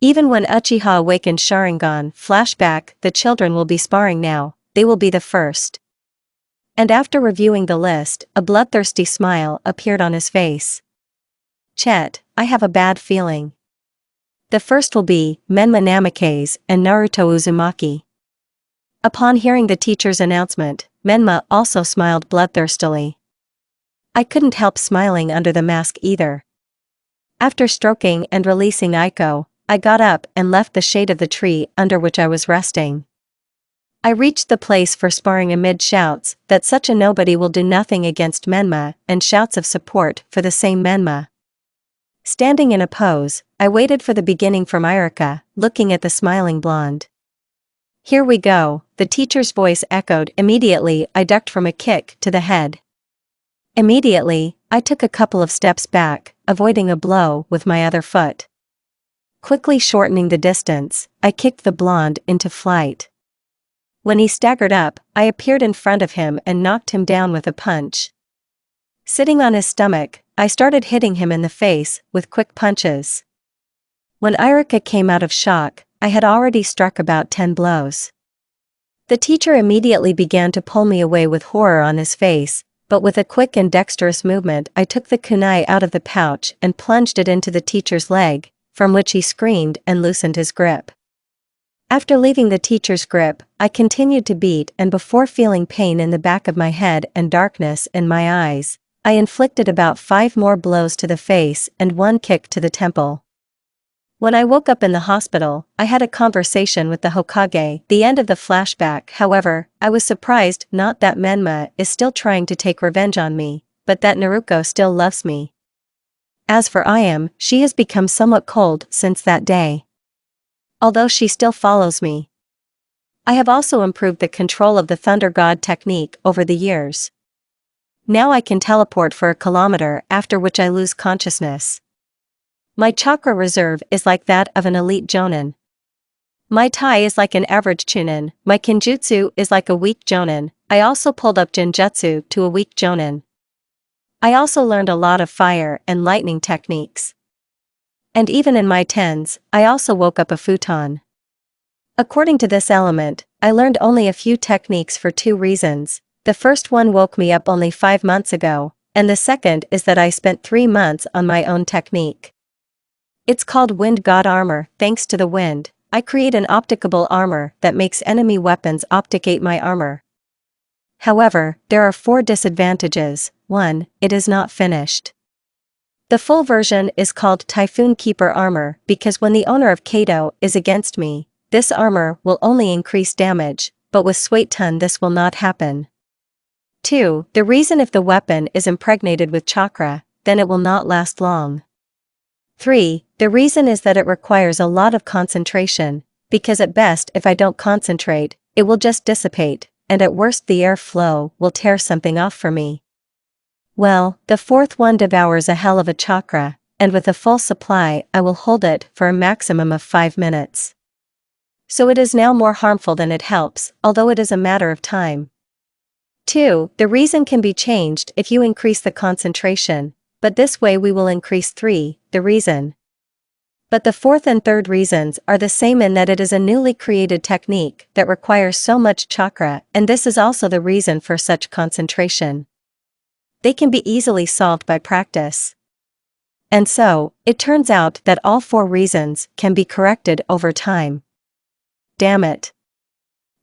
Even when Uchiha awakened Sharingan, flashback, the children will be sparring now, they will be the first. And after reviewing the list, a bloodthirsty smile appeared on his face. Chet, I have a bad feeling. The first will be Menma Namikaze and Naruto Uzumaki. Upon hearing the teacher's announcement, Menma also smiled bloodthirstily. I couldn't help smiling under the mask either. After stroking and releasing Aiko, I got up and left the shade of the tree under which I was resting. I reached the place for sparring amid shouts that such a nobody will do nothing against Menma and shouts of support for the same Menma. Standing in a pose, I waited for the beginning from Iruka, looking at the smiling blonde. Here we go, the teacher's voice echoed. Immediately I ducked from a kick to the head. Immediately, I took a couple of steps back, avoiding a blow with my other foot. Quickly shortening the distance, I kicked the blonde into flight. When he staggered up, I appeared in front of him and knocked him down with a punch. Sitting on his stomach, I started hitting him in the face with quick punches. When Iruka came out of shock, I had already struck about 10 blows. The teacher immediately began to pull me away with horror on his face, but with a quick and dexterous movement I took the kunai out of the pouch and plunged it into the teacher's leg, from which he screamed and loosened his grip. After leaving the teacher's grip, I continued to beat, and before feeling pain in the back of my head and darkness in my eyes, I inflicted about 5 more blows to the face and 1 kick to the temple. When I woke up in the hospital, I had a conversation with the Hokage. The end of the flashback, however, I was surprised not that Menma is still trying to take revenge on me, but that Naruko still loves me. As for ayame, she has become somewhat cold since that day. Although she still follows me. I have also improved the control of the Thunder God technique over the years. Now I can teleport for a kilometer, after which I lose consciousness. My chakra reserve is like that of an elite jonin. My tai is like an average chunin, my kinjutsu is like a weak jonin. I also pulled up genjutsu to a weak jonin. I also learned a lot of fire and lightning techniques. And even in my tens, I also woke up a futon. According to this element, I learned only a few techniques for 2 reasons. The first one woke me up only 5 months ago, and the second is that I spent 3 months on my own technique. It's called Wind God Armor. Thanks to the wind, I create an opticable armor that makes enemy weapons opticate my armor. However, there are 4 disadvantages. 1, it is not finished. The full version is called Typhoon Keeper Armor because when the owner of Kato is against me, this armor will only increase damage, but with Suiton this will not happen. 2, the reason if the weapon is impregnated with chakra, then it will not last long. 3, the reason is that it requires a lot of concentration, because at best if I don't concentrate, it will just dissipate, and at worst the air flow will tear something off for me. Well, the 4th one devours a hell of a chakra, and with a full supply I will hold it for a maximum of 5 minutes. So it is now more harmful than it helps, although it is a matter of time. 2, the reason can be changed if you increase the concentration, but this way we will increase 3, the reason. But the 4th and 3rd reasons are the same in that it is a newly created technique that requires so much chakra, and this is also the reason for such concentration. They can be easily solved by practice. And so, it turns out that all 4 reasons can be corrected over time. Damn it.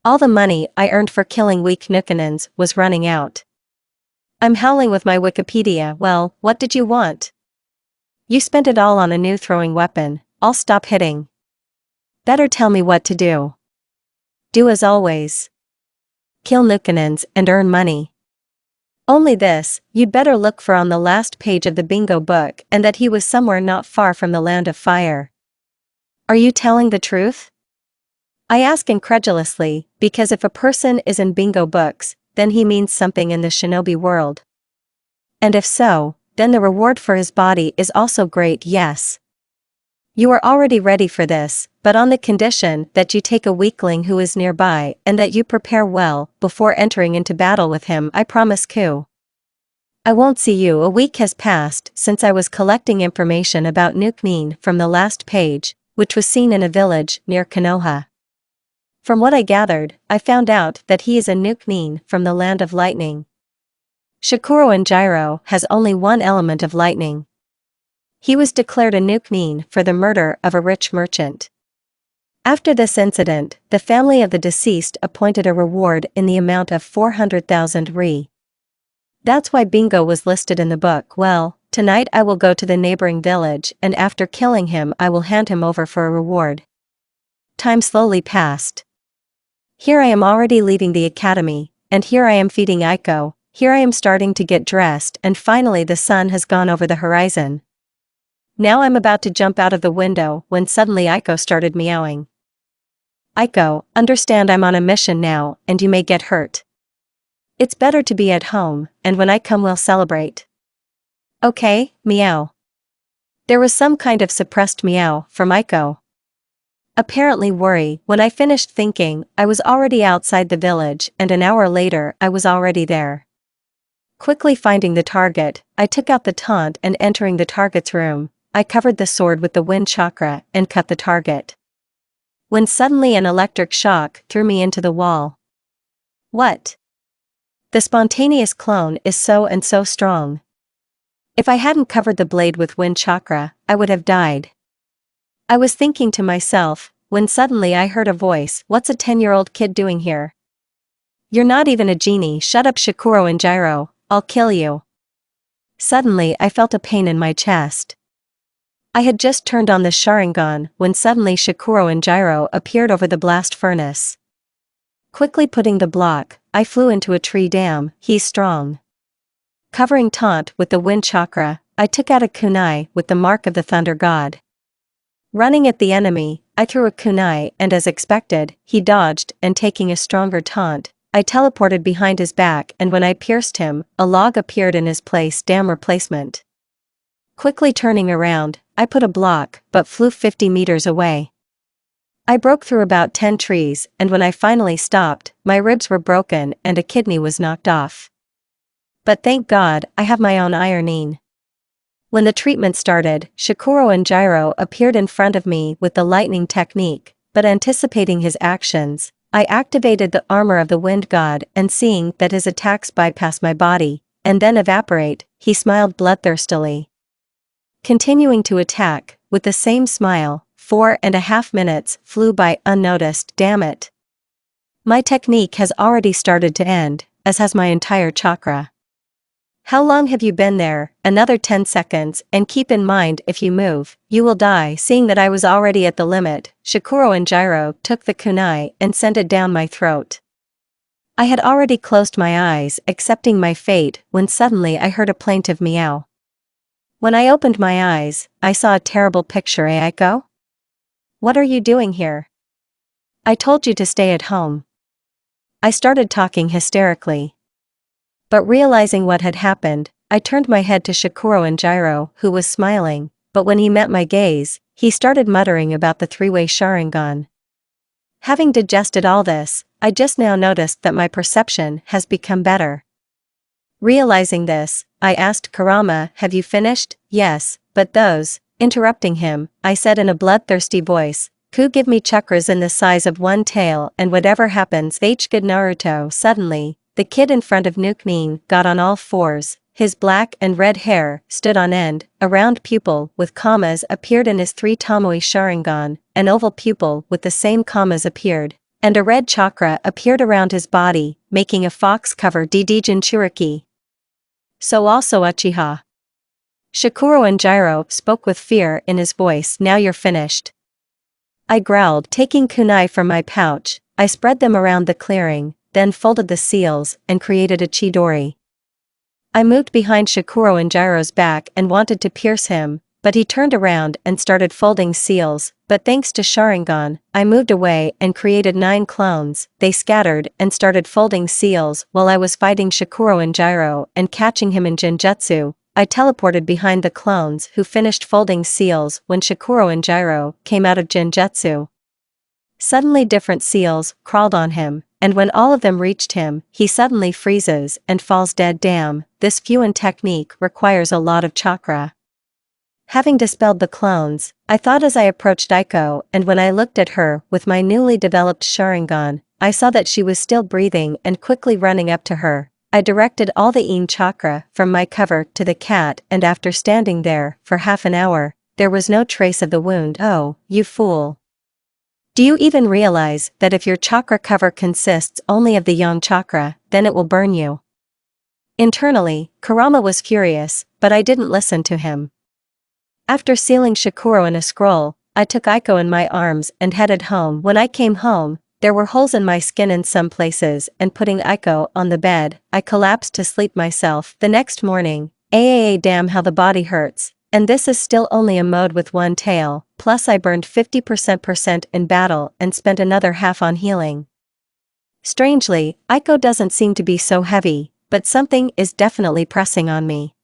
All the money I earned for killing weak Nukanins was running out. I'm howling with my Wikipedia. Well, what did you want? You spent it all on a new throwing weapon, I'll stop hitting. Better tell me what to do. Do as always. Kill Nukanins and earn money. Only this, you'd better look for on the last page of the bingo book and that he was somewhere not far from the land of fire. Are you telling the truth? I ask incredulously, because if a person is in bingo books, then he means something in the shinobi world. And if so, then the reward for his body is also great, yes. You are already ready for this, but on the condition that you take a weakling who is nearby and that you prepare well before entering into battle with him. I promise Ku. I won't see you. A week has passed since I was collecting information about Nuknin from the last page, which was seen in a village near Konoha. From what I gathered, I found out that he is a Nuknin from the land of lightning. Shikuro and Jiro has only one element of lightning. He was declared a Nuknin for the murder of a rich merchant. After this incident, the family of the deceased appointed a reward in the amount of 400,000 ri. That's why bingo was listed in the book. Well, tonight I will go to the neighboring village and after killing him I will hand him over for a reward. Time slowly passed. Here I am already leaving the academy, and here I am feeding Aiko, here I am starting to get dressed and finally the sun has gone over the horizon. Now I'm about to jump out of the window when suddenly Aiko started meowing. Aiko, understand I'm on a mission now and you may get hurt. It's better to be at home, and when I come we'll celebrate. Okay, meow. There was some kind of suppressed meow from Aiko. Apparently worry. When I finished thinking, I was already outside the village and an hour later I was already there. Quickly finding the target, I took out the taunt and entering the target's room, I covered the sword with the wind chakra and cut the target. When suddenly an electric shock threw me into the wall. What? The spontaneous clone is so and so strong. If I hadn't covered the blade with wind chakra, I would have died. I was thinking to myself, when suddenly I heard a voice, what's a 10-year-old kid doing here? You're not even a genie. Shut up Shikuro and Jiro, I'll kill you. Suddenly I felt a pain in my chest. I had just turned on the Sharingan when suddenly Shikuro and Jiro appeared over the blast furnace. Quickly putting the block, I flew into a tree. Damn, he's strong. Covering taunt with the wind chakra, I took out a kunai with the mark of the thunder god. Running at the enemy, I threw a kunai and as expected, he dodged and taking a stronger taunt, I teleported behind his back and when I pierced him, a log appeared in his place. Damn replacement. Quickly turning around, I put a block but flew 50 meters away. I broke through about 10 trees and when I finally stopped, my ribs were broken and a kidney was knocked off. But thank God, I have my own ironing. When the treatment started, Shikuro and Jiro appeared in front of me with the lightning technique, but anticipating his actions, I activated the armor of the wind god and seeing that his attacks bypass my body, and then evaporate, he smiled bloodthirstily. Continuing to attack, with the same smile, 4.5 minutes flew by unnoticed. Damn it. My technique has already started to end, as has my entire chakra. How long have you been there? Another 10 seconds, and keep in mind if you move, you will die. Seeing that I was already at the limit, Shikuro and Jiro took the kunai and sent it down my throat. I had already closed my eyes, accepting my fate, when suddenly I heard a plaintive meow. When I opened my eyes, I saw a terrible picture. Aiko? What are you doing here? I told you to stay at home. I started talking hysterically. But realizing what had happened, I turned my head to Shikuro and Jiro, who was smiling, but when he met my gaze, he started muttering about the three-way Sharingan. Having digested all this, I just now noticed that my perception has become better. Realizing this, I asked Kurama, have you finished? Yes, but those, interrupting him, I said in a bloodthirsty voice, Ku give me chakras in the size of one tail and whatever happens good Naruto. Suddenly, the kid in front of Nuknin got on all fours, his black and red hair stood on end, a round pupil with commas appeared in his 3 Tomoe Sharingan, an oval pupil with the same commas appeared, and a red chakra appeared around his body, making a fox cover Jinchuriki. So also Uchiha. Shikuro and Jiro spoke with fear in his voice. Now you're finished. I growled, taking kunai from my pouch. I spread them around the clearing, then folded the seals and created a chidori. I moved behind Shikuro and Jiro's back and wanted to pierce him, but he turned around and started folding seals. But thanks to Sharingan, I moved away and created 9 clones. They scattered and started folding seals while I was fighting Shikuro and Jiro and catching him in Genjutsu. I teleported behind the clones who finished folding seals when Shikuro and Jiro came out of Genjutsu. Suddenly different seals crawled on him, and when all of them reached him, he suddenly freezes and falls dead. Damn, this Fuin technique requires a lot of chakra. Having dispelled the clones, I thought as I approached Aiko, and when I looked at her with my newly developed Sharingan, I saw that she was still breathing and quickly running up to her. I directed all the Yin chakra from my cover to the cat, and after standing there for half an hour, there was no trace of the wound. Oh, you fool. Do you even realize that if your chakra cover consists only of the Yang chakra, then it will burn you? Internally, Kurama was furious, but I didn't listen to him. After sealing Shikuro in a scroll, I took Aiko in my arms and headed home. When I came home, there were holes in my skin in some places, and putting Aiko on the bed, I collapsed to sleep myself. The next morning, damn how the body hurts, and this is still only a mode with one tail, plus I burned 50% in battle and spent another half on healing. Strangely, Aiko doesn't seem to be so heavy, but something is definitely pressing on me.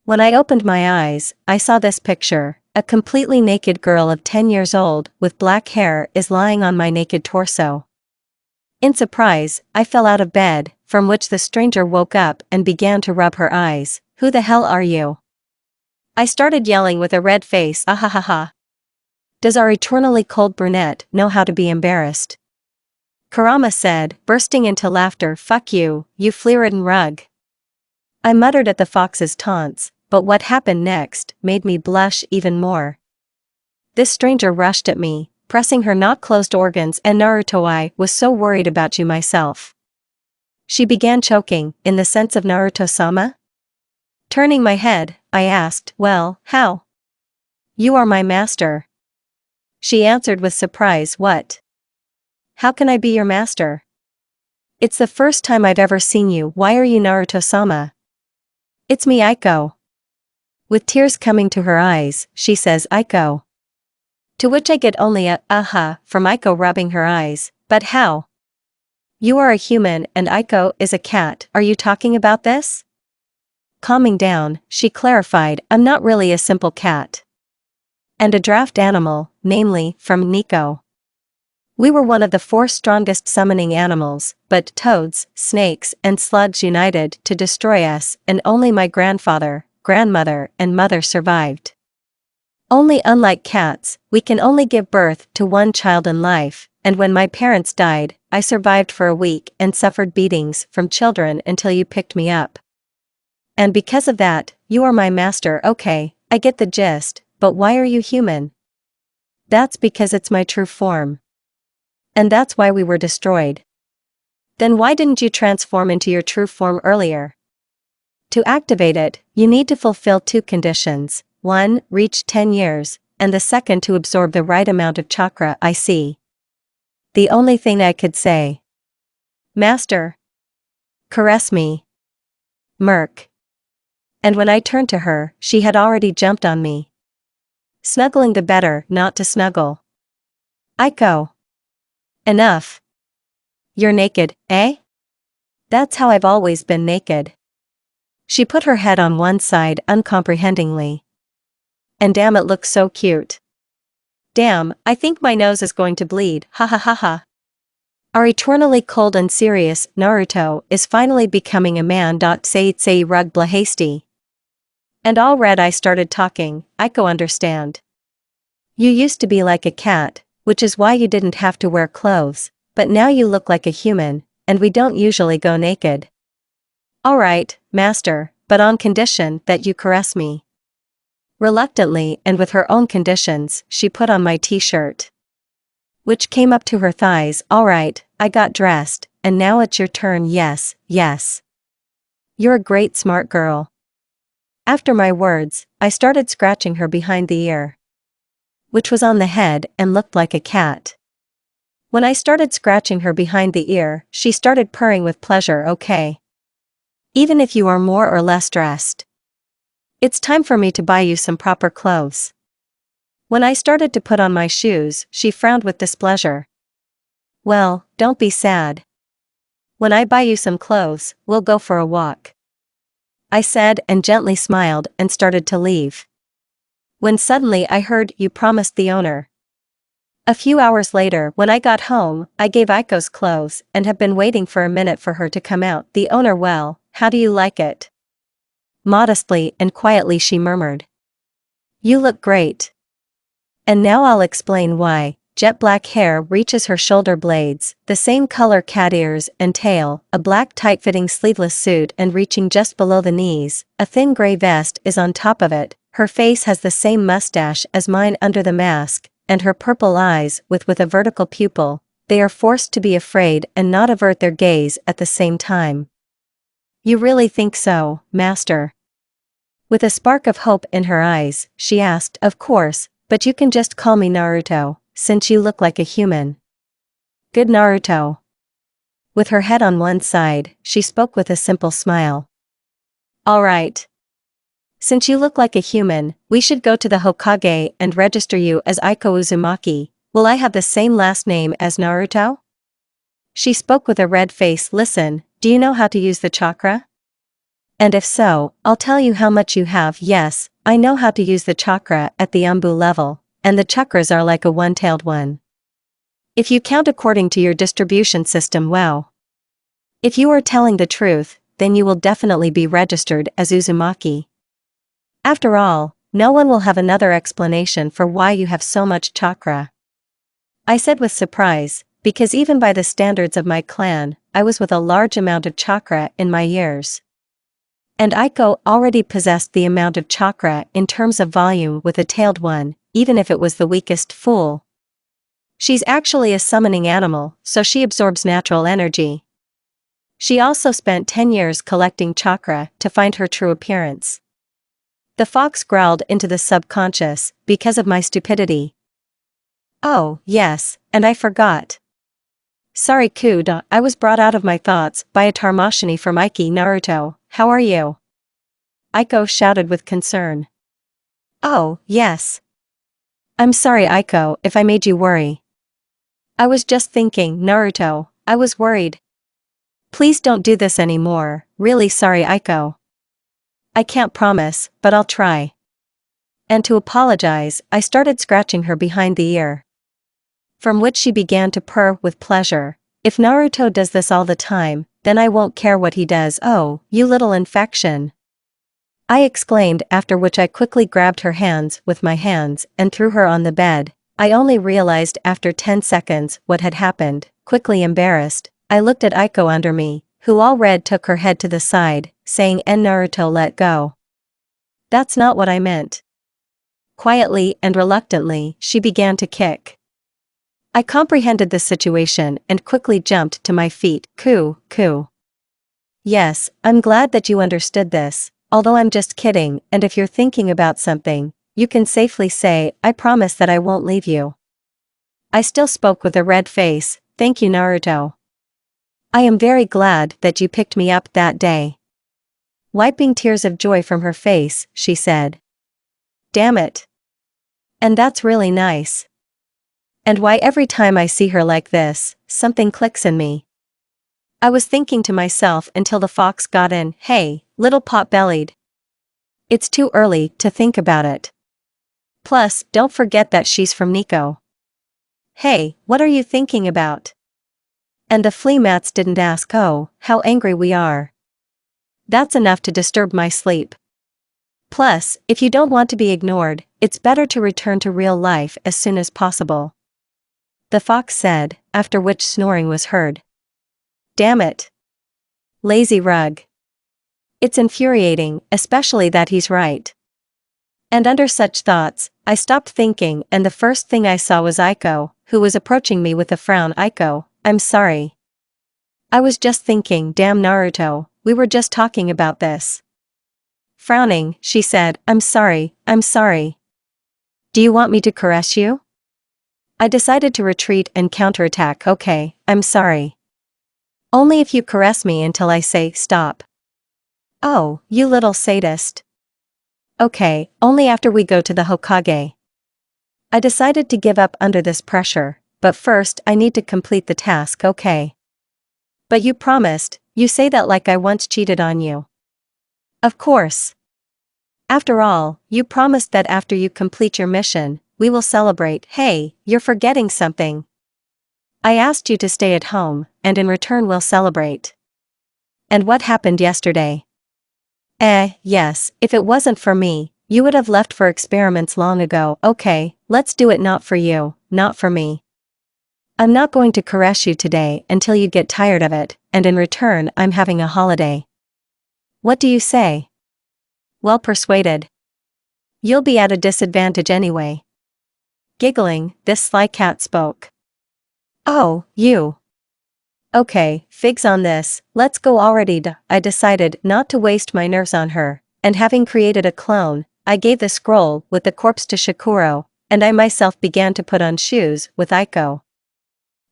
When I opened my eyes, I saw this picture. A completely naked girl of 10 years old with black hair is lying on my naked torso. In surprise, I fell out of bed, from which the stranger woke up and began to rub her eyes. Who the hell are you? I started yelling with a red face. Ahahaha. Does our eternally cold brunette know how to be embarrassed? Kurama said, bursting into laughter. Fuck you, you flea-ridden rug. I muttered at the fox's taunts, but what happened next made me blush even more. This stranger rushed at me, pressing her not-closed organs, and Naruto, I was so worried about you myself. She began choking, in the sense of Naruto-sama? Turning my head, I asked, well, how? You are my master. She answered with surprise. What? How can I be your master? It's the first time I've ever seen you. Why are you Naruto-sama? It's me, Aiko. With tears coming to her eyes, she says, Aiko. To which I get only a from Aiko rubbing her eyes. But how? You are a human and Aiko is a cat. Are you talking about this? Calming down, she clarified, I'm not really a simple cat. And a draft animal, namely, from Nico. We were one of the 4 strongest summoning animals, but toads, snakes, and slugs united to destroy us, and only my grandfather, grandmother, and mother survived. Only unlike cats, we can only give birth to one child in life, and when my parents died, I survived for a week and suffered beatings from children until you picked me up. And because of that, you are my master. Okay, I get the gist, but why are you human? That's because it's my true form. And that's why we were destroyed. Then why didn't you transform into your true form earlier? To activate it, you need to fulfill 2 conditions. 1, reach 10 years, and the second to absorb the right amount of chakra. I see. The only thing I could say. Master. Caress me. Merc. And when I turned to her, she had already jumped on me. Snuggling the better not to snuggle. Aiko. Enough. You're naked, eh? That's how I've always been naked. She put her head on one side uncomprehendingly. And damn, it looks so cute. Damn, I think my nose is going to bleed. Ha ha ha ha. Our eternally cold and serious Naruto is finally becoming a man. Say rug blah hasty. And all red I started talking. Aiko, understand. You used to be like a cat, which is why you didn't have to wear clothes, but now you look like a human, and we don't usually go naked. Alright, master, but on condition that you caress me. Reluctantly and with her own conditions, she put on my t-shirt, which came up to her thighs. Alright, I got dressed, and now it's your turn. Yes, yes. You're a great smart girl. After my words, I started scratching her behind the ear, which was on the head and looked like a cat. When I started scratching her behind the ear, she started purring with pleasure. Okay. Even if you are more or less dressed, it's time for me to buy you some proper clothes. When I started to put on my shoes, she frowned with displeasure. Well, don't be sad. When I buy you some clothes, we'll go for a walk, I said and gently smiled and started to leave. When suddenly I heard, you promised the owner. A few hours later, when I got home, I gave Aiko's clothes and have been waiting for a minute for her to come out. The owner, well, how do you like it? Modestly and quietly she murmured. You look great. And now I'll explain why. Jet black hair reaches her shoulder blades, the same color cat ears and tail, a black tight-fitting sleeveless suit and reaching just below the knees, a thin gray vest is on top of it, her face has the same mustache as mine under the mask, and her purple eyes with a vertical pupil, they are forced to be afraid and not avert their gaze at the same time. You really think so, master? With a spark of hope in her eyes, she asked, of course, but you can just call me Naruto, since you look like a human. Good Naruto. With her head on one side, she spoke with a simple smile. All right. Since you look like a human, we should go to the Hokage and register you as Aiko Uzumaki. Will I have the same last name as Naruto? She spoke with a red face. Listen, do you know how to use the chakra? And if so, I'll tell you how much you have. Yes, I know how to use the chakra at the Umbu level. And the chakras are like a one-tailed one. If you count according to your distribution system, wow. If you are telling the truth, then you will definitely be registered as Uzumaki. After all, no one will have another explanation for why you have so much chakra. I said with surprise, because even by the standards of my clan, I was with a large amount of chakra in my years. And Aiko already possessed the amount of chakra in terms of volume with a tailed one, even if it was the weakest fool. She's actually a summoning animal, so she absorbs natural energy. She also spent 10 years collecting chakra to find her true appearance. The fox growled into the subconscious, because of my stupidity. Oh, yes, and I forgot. Sorry Kuda, I was brought out of my thoughts by a Tarmashini from Iki. Naruto, how are you? Aiko shouted with concern. Oh, yes. I'm sorry Aiko if I made you worry. I was just thinking, Naruto, I was worried. Please don't do this anymore, really sorry Aiko. I can't promise, but I'll try. And to apologize, I started scratching her behind the ear, from which she began to purr with pleasure. If Naruto does this all the time, then I won't care what he does. Oh, you little infection, I exclaimed, after which I quickly grabbed her hands with my hands and threw her on the bed. I only realized after 10 seconds what had happened. Quickly embarrassed, I looked at Aiko under me, who all red took her head to the side, saying, "En Naruto, let go." That's not what I meant. Quietly and reluctantly, she began to kick. I comprehended the situation and quickly jumped to my feet. Coo. Yes, I'm glad that you understood this, although I'm just kidding, and if you're thinking about something, you can safely say, I promise that I won't leave you. I still spoke with a red face. Thank you Naruto. I am very glad that you picked me up that day. Wiping tears of joy from her face, she said. Damn it. And that's really nice. And why every time I see her like this, something clicks in me. I was thinking to myself until the fox got in. Hey, little pot-bellied. It's too early to think about it. Plus, don't forget that she's from Nico. Hey, what are you thinking about? And the flea mats didn't ask. Oh, how angry we are. That's enough to disturb my sleep. Plus, if you don't want to be ignored, it's better to return to real life as soon as possible. The fox said, after which snoring was heard. Damn it. Lazy rug. It's infuriating, especially that he's right. And under such thoughts, I stopped thinking and the first thing I saw was Aiko, who was approaching me with a frown. Aiko, I'm sorry. I was just thinking, damn Naruto, we were just talking about this. Frowning, she said, I'm sorry. Do you want me to caress you? I decided to retreat and counterattack. Okay, I'm sorry. Only if you caress me until I say stop. Oh, you little sadist. Okay, only after we go to the Hokage. I decided to give up under this pressure, but first I need to complete the task, okay? But you promised, you say that like I once cheated on you. Of course. After all, you promised that after you complete your mission, we will celebrate. Hey, you're forgetting something. I asked you to stay at home, and in return we'll celebrate. And what happened yesterday? Yes, if it wasn't for me, you would have left for experiments long ago. Okay, let's do it. Not for you, not for me. I'm not going to caress you today until you get tired of it, and in return I'm having a holiday. What do you say? Well persuaded. You'll be at a disadvantage anyway. Giggling, this sly cat spoke. Oh, you. Okay, figs on this, let's go already. I decided not to waste my nerves on her, and having created a clone, I gave the scroll with the corpse to Shikuro, and I myself began to put on shoes with Aiko.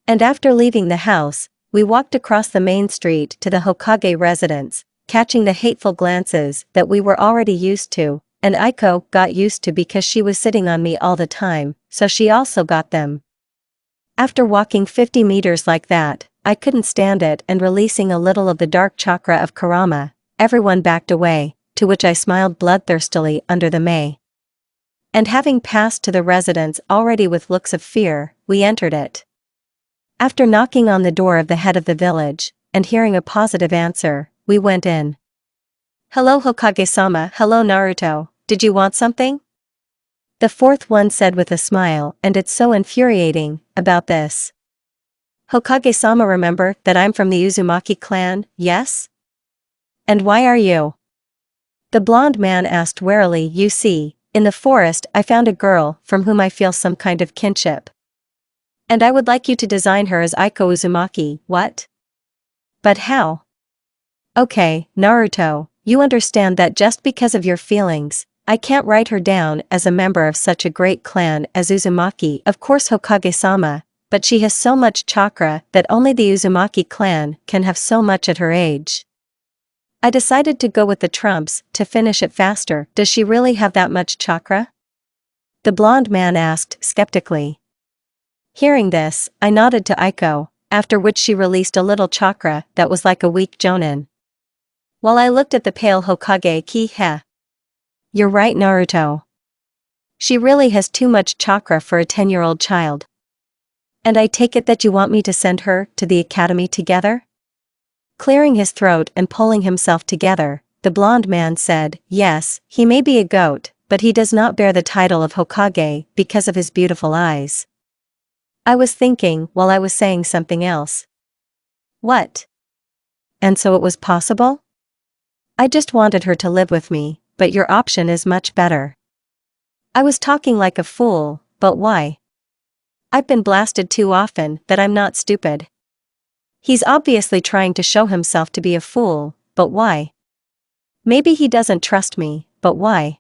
And after leaving the house, we walked across the main street to the Hokage residence, catching the hateful glances that we were already used to, and Aiko got used to because she was sitting on me all the time, so she also got them. After walking 50 meters like that, I couldn't stand it, and releasing a little of the dark chakra of Karama, everyone backed away, to which I smiled bloodthirstily under the May. And having passed to the residence already with looks of fear, we entered it. After knocking on the door of the head of the village, and hearing a positive answer, we went in. Hello Hokage-sama, hello Naruto, did you want something? The fourth one said with a smile, and it's so infuriating about this. Hokage-sama, remember that I'm from the Uzumaki clan, yes? And why are you? The blonde man asked warily. You see, in the forest I found a girl from whom I feel some kind of kinship. And I would like you to design her as Aiko Uzumaki. What? But how? Okay, Naruto, you understand that just because of your feelings, I can't write her down as a member of such a great clan as Uzumaki. Of course Hokage-sama, but she has so much chakra that only the Uzumaki clan can have so much at her age. I decided to go with the trumps to finish it faster. Does she really have that much chakra? The blonde man asked skeptically. Hearing this, I nodded to Aiko, after which she released a little chakra that was like a weak jonin. While I looked at the pale Hokage. Ki-heh. You're right, Naruto. She really has too much chakra for a 10-year-old child. And I take it that you want me to send her to the academy together? Clearing his throat and pulling himself together, the blonde man said, yes, he may be a goat, but he does not bear the title of Hokage because of his beautiful eyes. I was thinking while I was saying something else. What? And so it was possible? I just wanted her to live with me, but your option is much better. I was talking like a fool, but why? I've been blasted too often that I'm not stupid. He's obviously trying to show himself to be a fool, but why? Maybe he doesn't trust me, but why?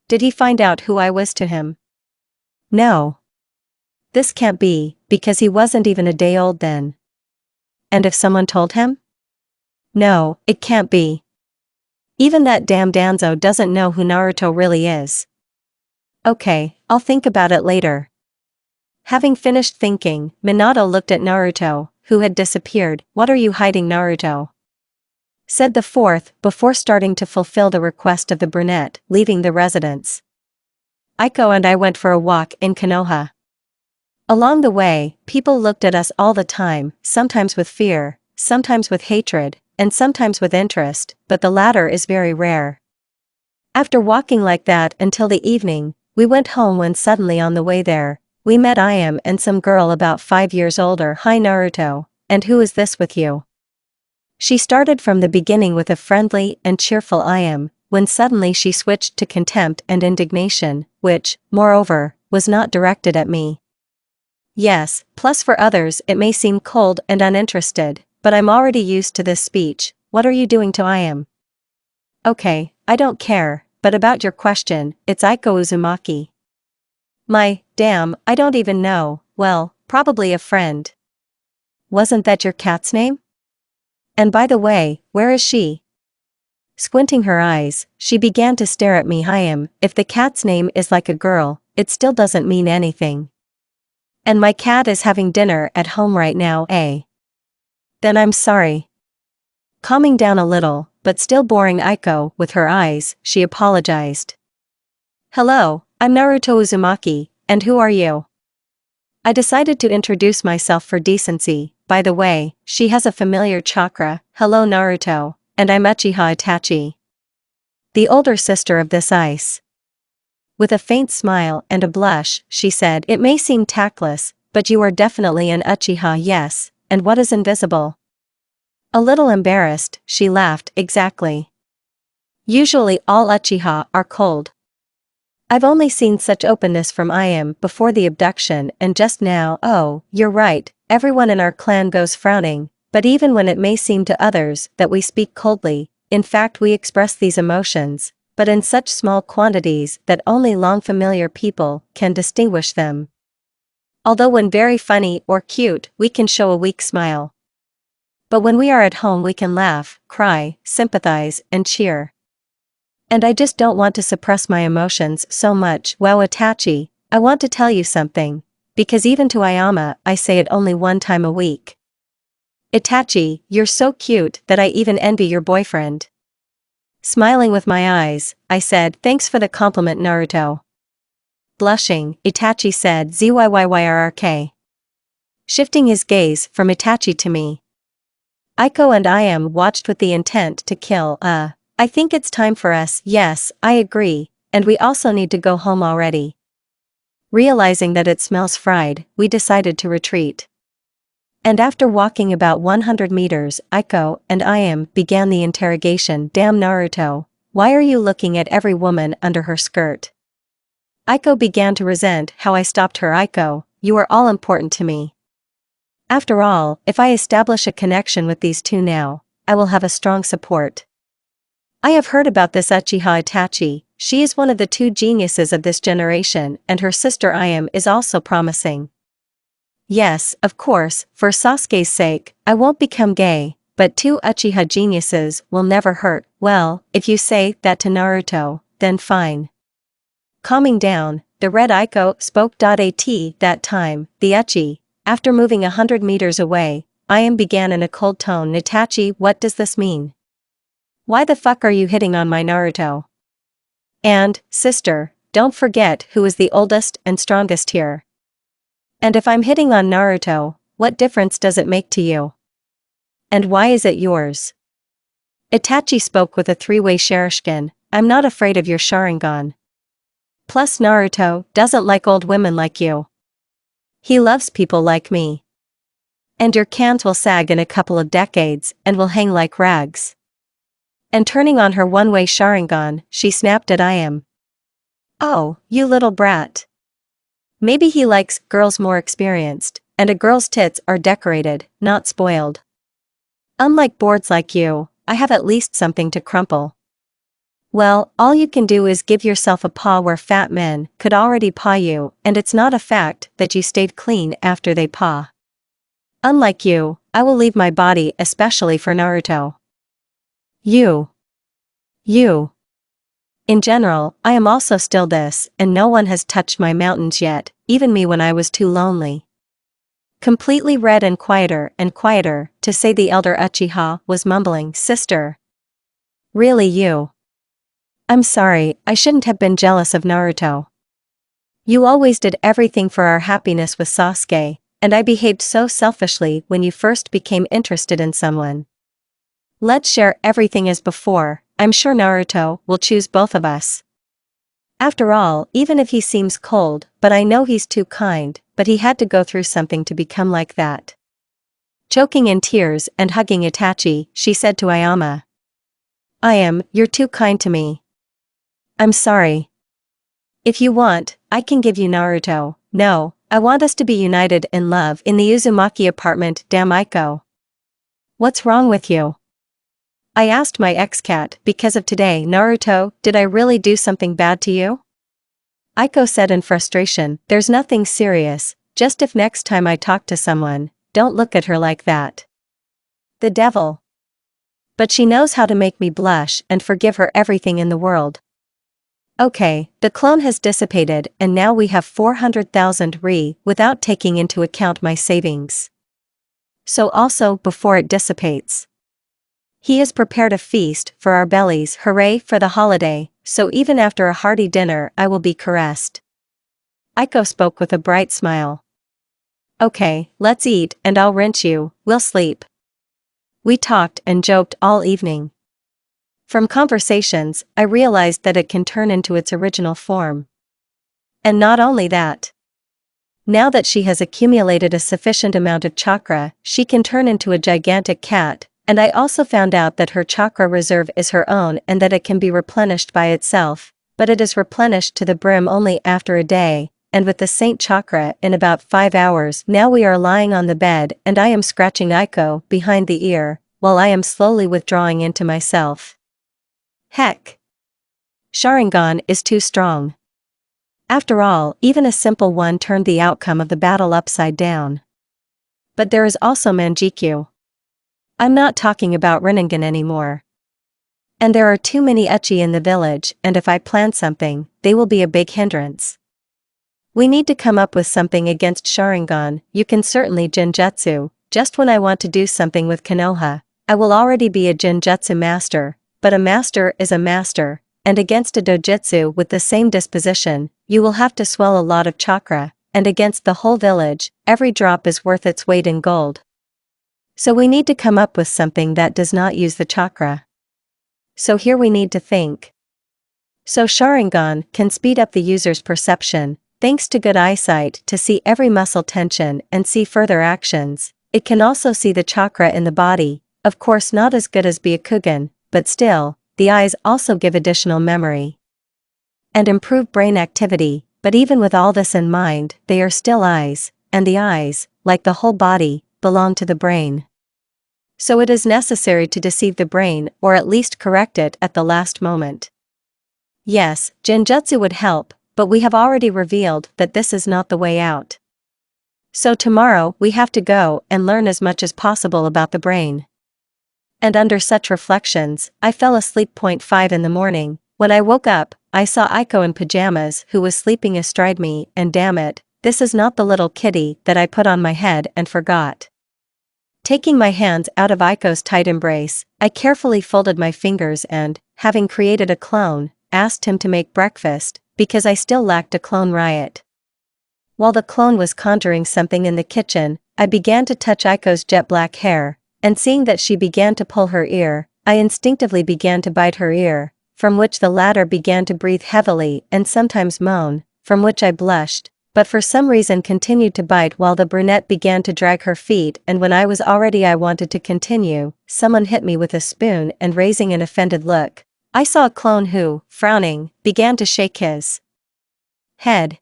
Did he find out who I was to him? No. This can't be, because he wasn't even a day old then. And if someone told him? No, it can't be. Even that damn Danzo doesn't know who Naruto really is. Okay, I'll think about it later. Having finished thinking, Minato looked at Naruto, who had disappeared. What are you hiding, Naruto? Said the fourth, before starting to fulfill the request of the brunette, leaving the residence. Aiko and I went for a walk in Konoha. Along the way, people looked at us all the time, sometimes with fear, sometimes with hatred, and sometimes with interest, but the latter is very rare. After walking like that until the evening, we went home when suddenly on the way there, we met Ayame and some girl about 5 years older. Hi Naruto, and who is this with you? She started from the beginning with a friendly and cheerful Ayame, when suddenly she switched to contempt and indignation, which, moreover, was not directed at me. Yes, plus for others it may seem cold and uninterested, but I'm already used to this speech. What are you doing to Ayame? Okay, I don't care, but about your question, it's Aiko Uzumaki. Damn, I don't even know, well, probably a friend. Wasn't that your cat's name? And by the way, where is she? Squinting her eyes, she began to stare at me. If the cat's name is like a girl, it still doesn't mean anything. And my cat is having dinner at home right now, eh? Then I'm sorry. Calming down a little, but still boring Aiko with her eyes, she apologized. Hello, I'm Naruto Uzumaki, and who are you? I decided to introduce myself for decency. By the way, she has a familiar chakra. Hello Naruto, and I'm Uchiha Itachi, the older sister of this ice. With a faint smile and a blush, she said, it may seem tactless, but you are definitely an Uchiha. Yes, and what is invisible? A little embarrassed, she laughed. Exactly. Usually all Uchiha are cold. I've only seen such openness from Ayame before the abduction and just now. Oh, you're right, everyone in our clan goes frowning, but even when it may seem to others that we speak coldly, in fact we express these emotions, but in such small quantities that only long familiar people can distinguish them. Although when very funny or cute, we can show a weak smile. But when we are at home we can laugh, cry, sympathize, and cheer. And I just don't want to suppress my emotions so much. Wow Itachi, I want to tell you something, because even to Ayame I say it only one time a week. Itachi, you're so cute that I even envy your boyfriend. Smiling with my eyes, I said, thanks for the compliment Naruto. Blushing, Itachi said, ZYYYRRK. Shifting his gaze from Itachi to me. Aiko and Ayame watched with the intent to kill. I think it's time for us. Yes, I agree, and we also need to go home already. Realizing that it smells fried, we decided to retreat. And after walking about 100 meters, Aiko and Ayame began the interrogation. Damn Naruto, why are you looking at every woman under her skirt? Aiko began to resent how I stopped her. Aiko, you are all important to me. After all, if I establish a connection with these two now, I will have a strong support. I have heard about this Uchiha Itachi, she is one of the two geniuses of this generation and her sister Ayame is also promising. Yes, of course, for Sasuke's sake, I won't become gay, but two Uchiha geniuses will never hurt. Well, if you say that to Naruto, then fine. Calming down, the red Aiko spoke. At that time, the Uchi, after moving 100 meters away, Ayame began in a cold tone. Itachi, what does this mean? Why the fuck are you hitting on my Naruto? And, sister, don't forget who is the oldest and strongest here. And if I'm hitting on Naruto, what difference does it make to you? And why is it yours? Itachi spoke with a three-way Sharingan, I'm not afraid of your Sharingan. Plus Naruto doesn't like old women like you. He loves people like me. And your cans will sag in a couple of decades and will hang like rags. And turning on her one-way Sharingan, she snapped at Ayame. Oh, you little brat. Maybe he likes girls more experienced, and a girl's tits are decorated, not spoiled. Unlike boards like you, I have at least something to crumple. Well, all you can do is give yourself a paw where fat men could already paw you, and it's not a fact that you stayed clean after they paw. Unlike you, I will leave my body especially for Naruto. You. In general, I am also still this, and no one has touched my mountains yet, even me when I was too lonely. Completely red and quieter, to say the elder Uchiha was mumbling, sister. Really you? I'm sorry, I shouldn't have been jealous of Naruto. You always did everything for our happiness with Sasuke, and I behaved so selfishly when you first became interested in someone. Let's share everything as before, I'm sure Naruto will choose both of us. After all, even if he seems cold, but I know he's too kind, but he had to go through something to become like that. Choking in tears and hugging Itachi, she said to Ayame. Ayame, you're too kind to me. I'm sorry. If you want, I can give you Naruto. No, I want us to be united in love in the Uzumaki apartment. Damn Aiko. What's wrong with you? I asked my ex-cat because of today. Naruto, did I really do something bad to you? Aiko said in frustration, there's nothing serious, just if next time I talk to someone, don't look at her like that. The devil. But she knows how to make me blush and forgive her everything in the world. Okay, the clone has dissipated and now we have 400,000 without taking into account my savings. So also before it dissipates. He has prepared a feast for our bellies. Hooray for the holiday, so even after a hearty dinner I will be caressed. Aiko spoke with a bright smile. Okay, let's eat and I'll rinse you, we'll sleep. We talked and joked all evening. From conversations, I realized that it can turn into its original form. And not only that. Now that she has accumulated a sufficient amount of chakra, she can turn into a gigantic cat, and I also found out that her chakra reserve is her own and that it can be replenished by itself, but it is replenished to the brim only after a day, and with the Saint chakra in about 5 hours. Now we are lying on the bed and I am scratching Aiko behind the ear, while I am slowly withdrawing into myself. Heck! Sharingan is too strong. After all, even a simple one turned the outcome of the battle upside down. But there is also Manjikyu. I'm not talking about Rinnegan anymore. And there are too many uchi in the village, and if I plan something, they will be a big hindrance. We need to come up with something against Sharingan. You can certainly Jinjutsu, just when I want to do something with Konoha, I will already be a Jinjutsu master, but a master is a master, and against a dojutsu with the same disposition, you will have to swell a lot of chakra, and against the whole village, every drop is worth its weight in gold. So we need to come up with something that does not use the chakra. So here we need to think. So Sharingan can speed up the user's perception, thanks to good eyesight to see every muscle tension and see further actions. It can also see the chakra in the body, of course not as good as Byakugan, but still, the eyes also give additional memory and improve brain activity, but even with all this in mind, they are still eyes, and the eyes, like the whole body, belong to the brain. So it is necessary to deceive the brain or at least correct it at the last moment. Yes, Jinjutsu would help, but we have already revealed that this is not the way out. So tomorrow we have to go and learn as much as possible about the brain. And under such reflections, I fell asleep. 5 in the morning. When I woke up, I saw Aiko in pajamas who was sleeping astride me, and damn it, this is not the little kitty that I put on my head and forgot. Taking my hands out of Aiko's tight embrace, I carefully folded my fingers and, having created a clone, asked him to make breakfast, because I still lacked a clone riot. While the clone was conjuring something in the kitchen, I began to touch Aiko's jet black hair, and seeing that she began to pull her ear, I instinctively began to bite her ear, from which the latter began to breathe heavily and sometimes moan, from which I blushed, but for some reason continued to bite while the brunette began to drag her feet, and when I wanted to continue, someone hit me with a spoon, and raising an offended look, I saw a clone who, frowning, began to shake his head.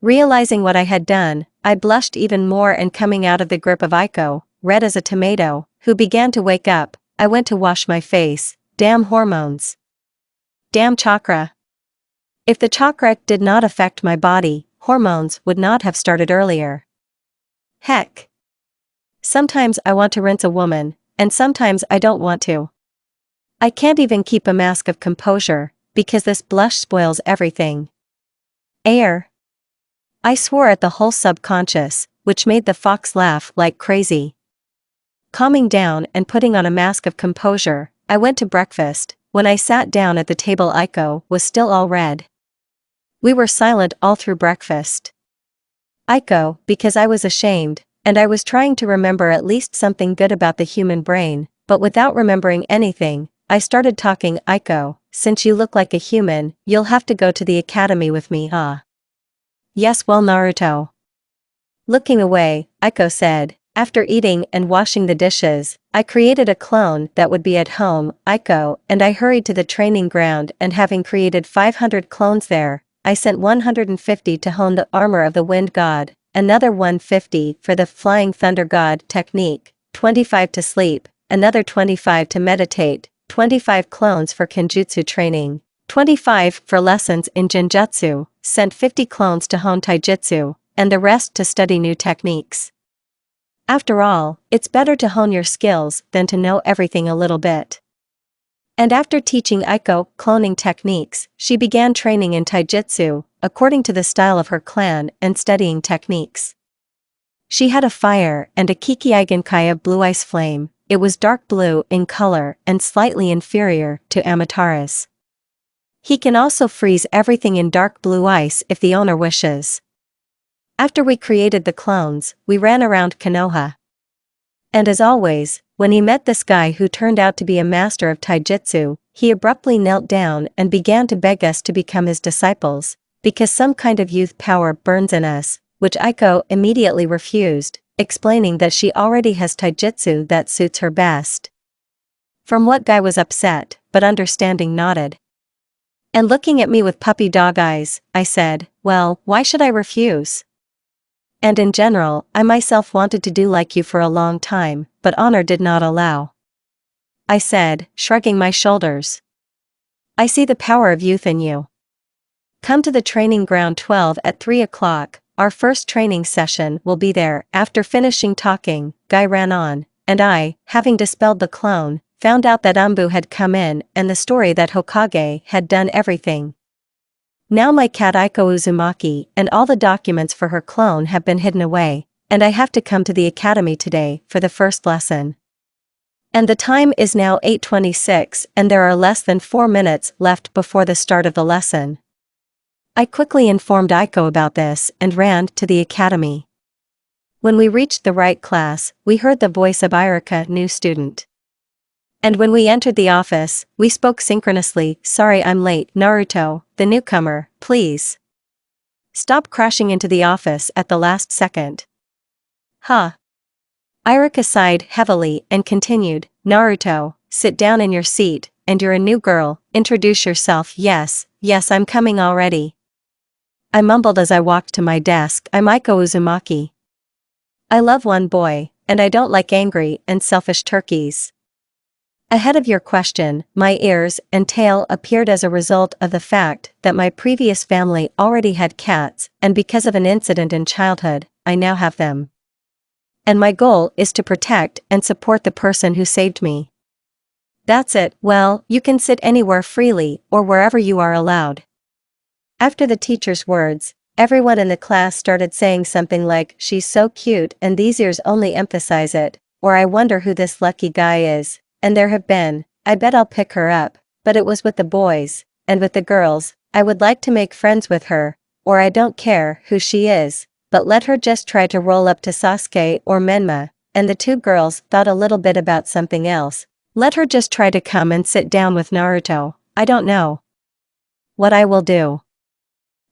Realizing what I had done, I blushed even more, and coming out of the grip of Aiko, red as a tomato, who began to wake up, I went to wash my face. Damn hormones. Damn chakra. If the chakra did not affect my body, hormones would not have started earlier. Heck. Sometimes I want to rinse a woman, and sometimes I don't want to. I can't even keep a mask of composure, because this blush spoils everything. Air. I swore at the whole subconscious, which made the fox laugh like crazy. Calming down and putting on a mask of composure, I went to breakfast. When I sat down at the table, Aiko was still all red. We were silent all through breakfast. Aiko, because I was ashamed, and I was trying to remember at least something good about the human brain, but without remembering anything, I started talking. Aiko, since you look like a human, you'll have to go to the academy with me, huh? Yes, well, Naruto. Looking away, Aiko said, after eating and washing the dishes, I created a clone that would be at home, Aiko, and I hurried to the training ground, and having created 500 clones there, I sent 150 to hone the armor of the wind god, another 150 for the flying thunder god technique, 25 to sleep, another 25 to meditate, 25 clones for kenjutsu training, 25 for lessons in genjutsu, sent 50 clones to hone taijutsu, and the rest to study new techniques. After all, it's better to hone your skills than to know everything a little bit. And after teaching Aiko cloning techniques, she began training in taijutsu, according to the style of her clan, and studying techniques. She had a fire and a Kikiigenkaya blue ice flame. It was dark blue in color and slightly inferior to Amatera's. He can also freeze everything in dark blue ice if the owner wishes. After we created the clones, we ran around Konoha. And as always, when he met this guy who turned out to be a master of taijutsu, he abruptly knelt down and began to beg us to become his disciples, because some kind of youth power burns in us, which Aiko immediately refused, explaining that she already has taijutsu that suits her best. From what guy was upset, but understanding nodded. And looking at me with puppy dog eyes, I said, well, why should I refuse? And in general, I myself wanted to do like you for a long time, but honor did not allow. I said, shrugging my shoulders. I see the power of youth in you. Come to the training ground 12 at 3 o'clock, our first training session will be there. After finishing talking, Guy ran on, and I, having dispelled the clone, found out that Umbu had come in and the story that Hokage had done everything. Now my cat Aiko Uzumaki and all the documents for her clone have been hidden away, and I have to come to the academy today for the first lesson. And the time is now 8:26 and there are less than 4 minutes left before the start of the lesson. I quickly informed Aiko about this and ran to the academy. When we reached the right class, we heard the voice of Irika, new student. And when we entered the office, we spoke synchronously. Sorry I'm late, Naruto, the newcomer, please. Stop crashing into the office at the last second. Huh. Irika sighed heavily and continued, Naruto, sit down in your seat, and you're a new girl, introduce yourself. Yes, I'm coming already. I mumbled as I walked to my desk. I'm Aiko Uzumaki. I love one boy, and I don't like angry and selfish turkeys. Ahead of your question, my ears and tail appeared as a result of the fact that my previous family already had cats, and because of an incident in childhood, I now have them. And my goal is to protect and support the person who saved me. That's it. Well, you can sit anywhere freely or wherever you are allowed. After the teacher's words, everyone in the class started saying something like, she's so cute, and these ears only emphasize it, or I wonder who this lucky guy is. And there have been, I bet I'll pick her up, but it was with the boys, and with the girls, I would like to make friends with her, or I don't care who she is, but let her just try to roll up to Sasuke or Menma, and the two girls thought a little bit about something else. Let her just try to come and sit down with Naruto. I don't know what I will do.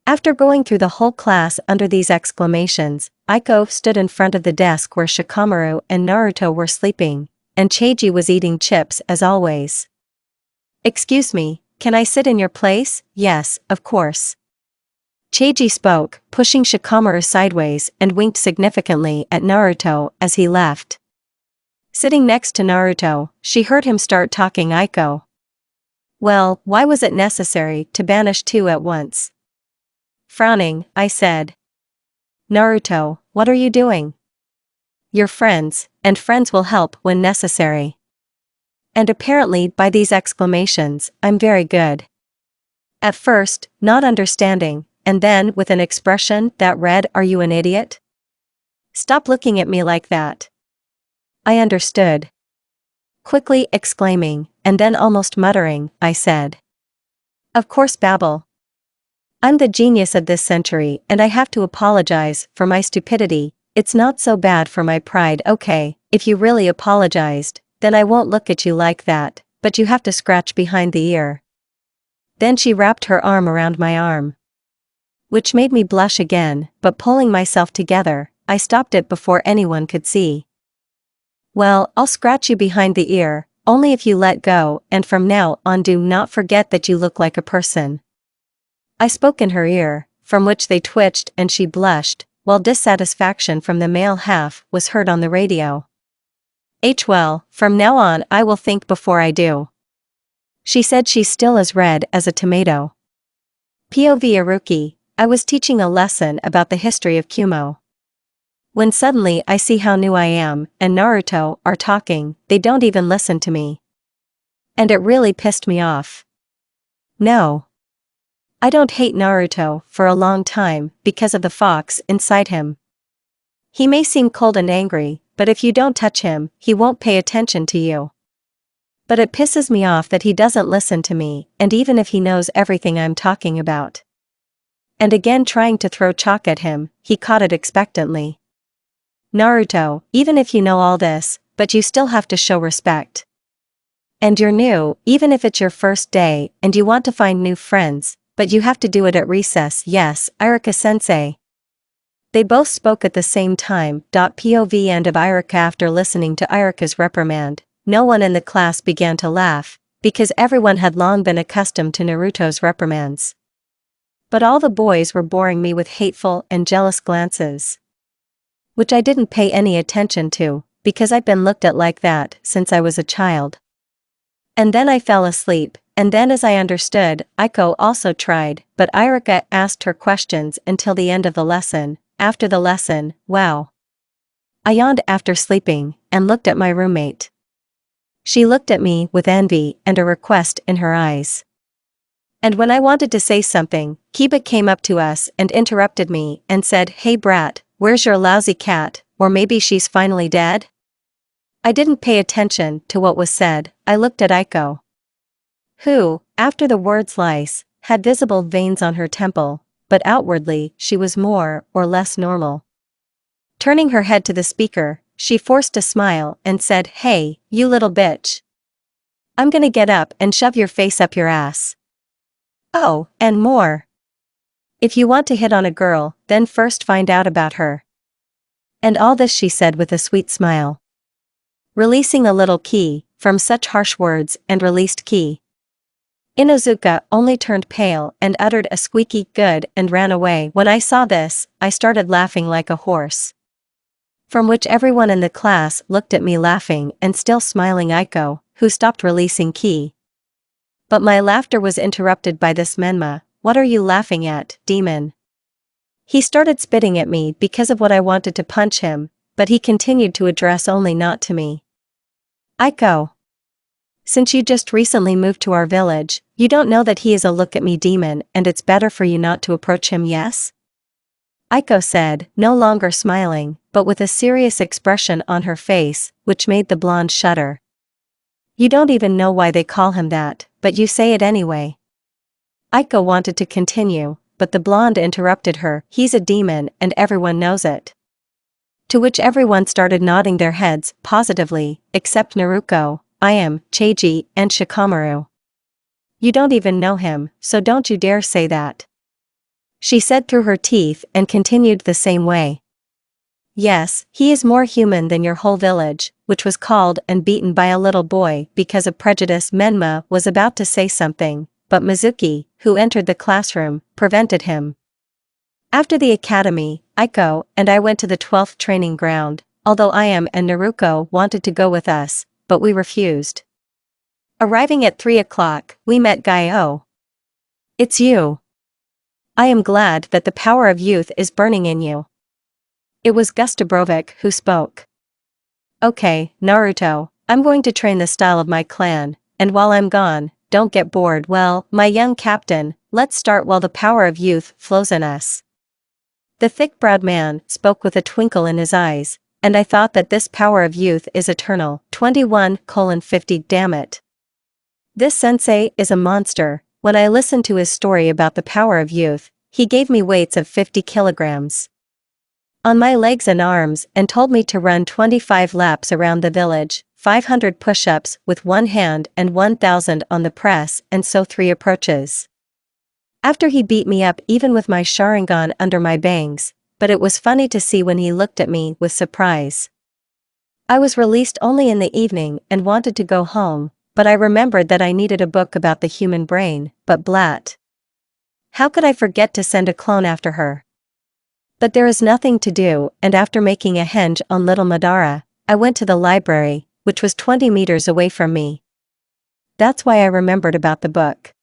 After going through the whole class under these exclamations, Aiko stood in front of the desk where Shikamaru and Naruto were sleeping, and Cheiji was eating chips as always. Excuse me, can I sit in your place? Yes, of course. Cheiji spoke, pushing Shikamaru sideways and winked significantly at Naruto as he left. Sitting next to Naruto, she heard him start talking Aiko. Well, why was it necessary to banish two at once? Frowning, I said. Naruto, what are you doing? You're friends, and friends will help when necessary. And apparently by these exclamations, I'm very good. At first, not understanding, and then with an expression that read, are you an idiot? Stop looking at me like that. I understood. Quickly exclaiming, and then almost muttering, I said. Of course, babble. I'm the genius of this century and I have to apologize for my stupidity. It's not so bad for my pride. Okay, if you really apologized, then I won't look at you like that, but you have to scratch behind the ear. Then she wrapped her arm around my arm, which made me blush again, but pulling myself together, I stopped it before anyone could see. Well, I'll scratch you behind the ear, only if you let go, and from now on do not forget that you look like a person. I spoke in her ear, from which they twitched and she blushed, while dissatisfaction from the male half was heard on the radio. Well, from now on I will think before I do. She said she's still as red as a tomato. POV Iruki, I was teaching a lesson about the history of Kumo. When suddenly I see how new I am and Naruto are talking, they don't even listen to me. And it really pissed me off. No. I don't hate Naruto for a long time because of the fox inside him. He may seem cold and angry, but if you don't touch him, he won't pay attention to you. But it pisses me off that he doesn't listen to me, and even if he knows everything I'm talking about. And again trying to throw chalk at him, he caught it expectantly. Naruto, even if you know all this, but you still have to show respect. And you're new, even if it's your first day, and you want to find new friends, but you have to do it at recess. Yes, Iruka-sensei. They both spoke at the same time. POV end of Iruka. After listening to Iruka's reprimand, no one in the class began to laugh, because everyone had long been accustomed to Naruto's reprimands. But all the boys were boring me with hateful and jealous glances. Which I didn't pay any attention to, because I'd been looked at like that since I was a child. And then I fell asleep, and then as I understood, Aiko also tried, but Iruka asked her questions until the end of the lesson. After the lesson, wow. I yawned after sleeping, and looked at my roommate. She looked at me with envy and a request in her eyes. And when I wanted to say something, Kiba came up to us and interrupted me and said, "Hey brat, where's your lousy cat, or maybe she's finally dead?" I didn't pay attention to what was said. I looked at Aiko, who, after the words lice, had visible veins on her temple, but outwardly she was more or less normal. Turning her head to the speaker, she forced a smile and said, "Hey, you little bitch. I'm gonna get up and shove your face up your ass. Oh, and more. If you want to hit on a girl, then first find out about her." And all this she said with a sweet smile. Releasing a little ki from such harsh words and released ki. Inozuka only turned pale and uttered a squeaky good and ran away. When I saw this, I started laughing like a horse. From which everyone in the class looked at me laughing and still smiling Aiko, who stopped releasing ki. But my laughter was interrupted by this Menma. "What are you laughing at, demon?" He started spitting at me because of what I wanted to punch him, but he continued to address only not to me. "Aiko. Since you just recently moved to our village, you don't know that he is a look-at-me demon and it's better for you not to approach him, yes?" Aiko said, no longer smiling, but with a serious expression on her face, which made the blonde shudder. "You don't even know why they call him that, but you say it anyway." Aiko wanted to continue, but the blonde interrupted her. "He's a demon and everyone knows it." To which everyone started nodding their heads positively, except Naruko, Ayame, Cheiji, and Shikamaru. "You don't even know him, so don't you dare say that," she said through her teeth and continued the same way. "Yes, he is more human than your whole village," which was called and beaten by a little boy because of prejudice. Menma was about to say something, but Mizuki, who entered the classroom, prevented him. After the academy, Aiko and I went to the 12th training ground, although Ayame and Naruko wanted to go with us, but we refused. Arriving at 3 o'clock, we met Gaio. "It's you. I am glad that the power of youth is burning in you." It was Gustabrovic who spoke. "Okay, Naruto, I'm going to train the style of my clan, and while I'm gone, don't get bored." "Well, my young captain, let's start while the power of youth flows in us." The thick-browed man spoke with a twinkle in his eyes, and I thought that this power of youth is eternal. 21:50. Damn it. This sensei is a monster. When I listened to his story about the power of youth, he gave me weights of 50 kilograms on my legs and arms and told me to run 25 laps around the village, 500 push-ups with one hand and 1,000 on the press, and so 3 approaches. After he beat me up even with my Sharingan under my bangs, but it was funny to see when he looked at me with surprise. I was released only in the evening and wanted to go home, but I remembered that I needed a book about the human brain, but blat. How could I forget to send a clone after her? But there is nothing to do, and after making a henge on Little Madara, I went to the library, which was 20 meters away from me. That's why I remembered about the book.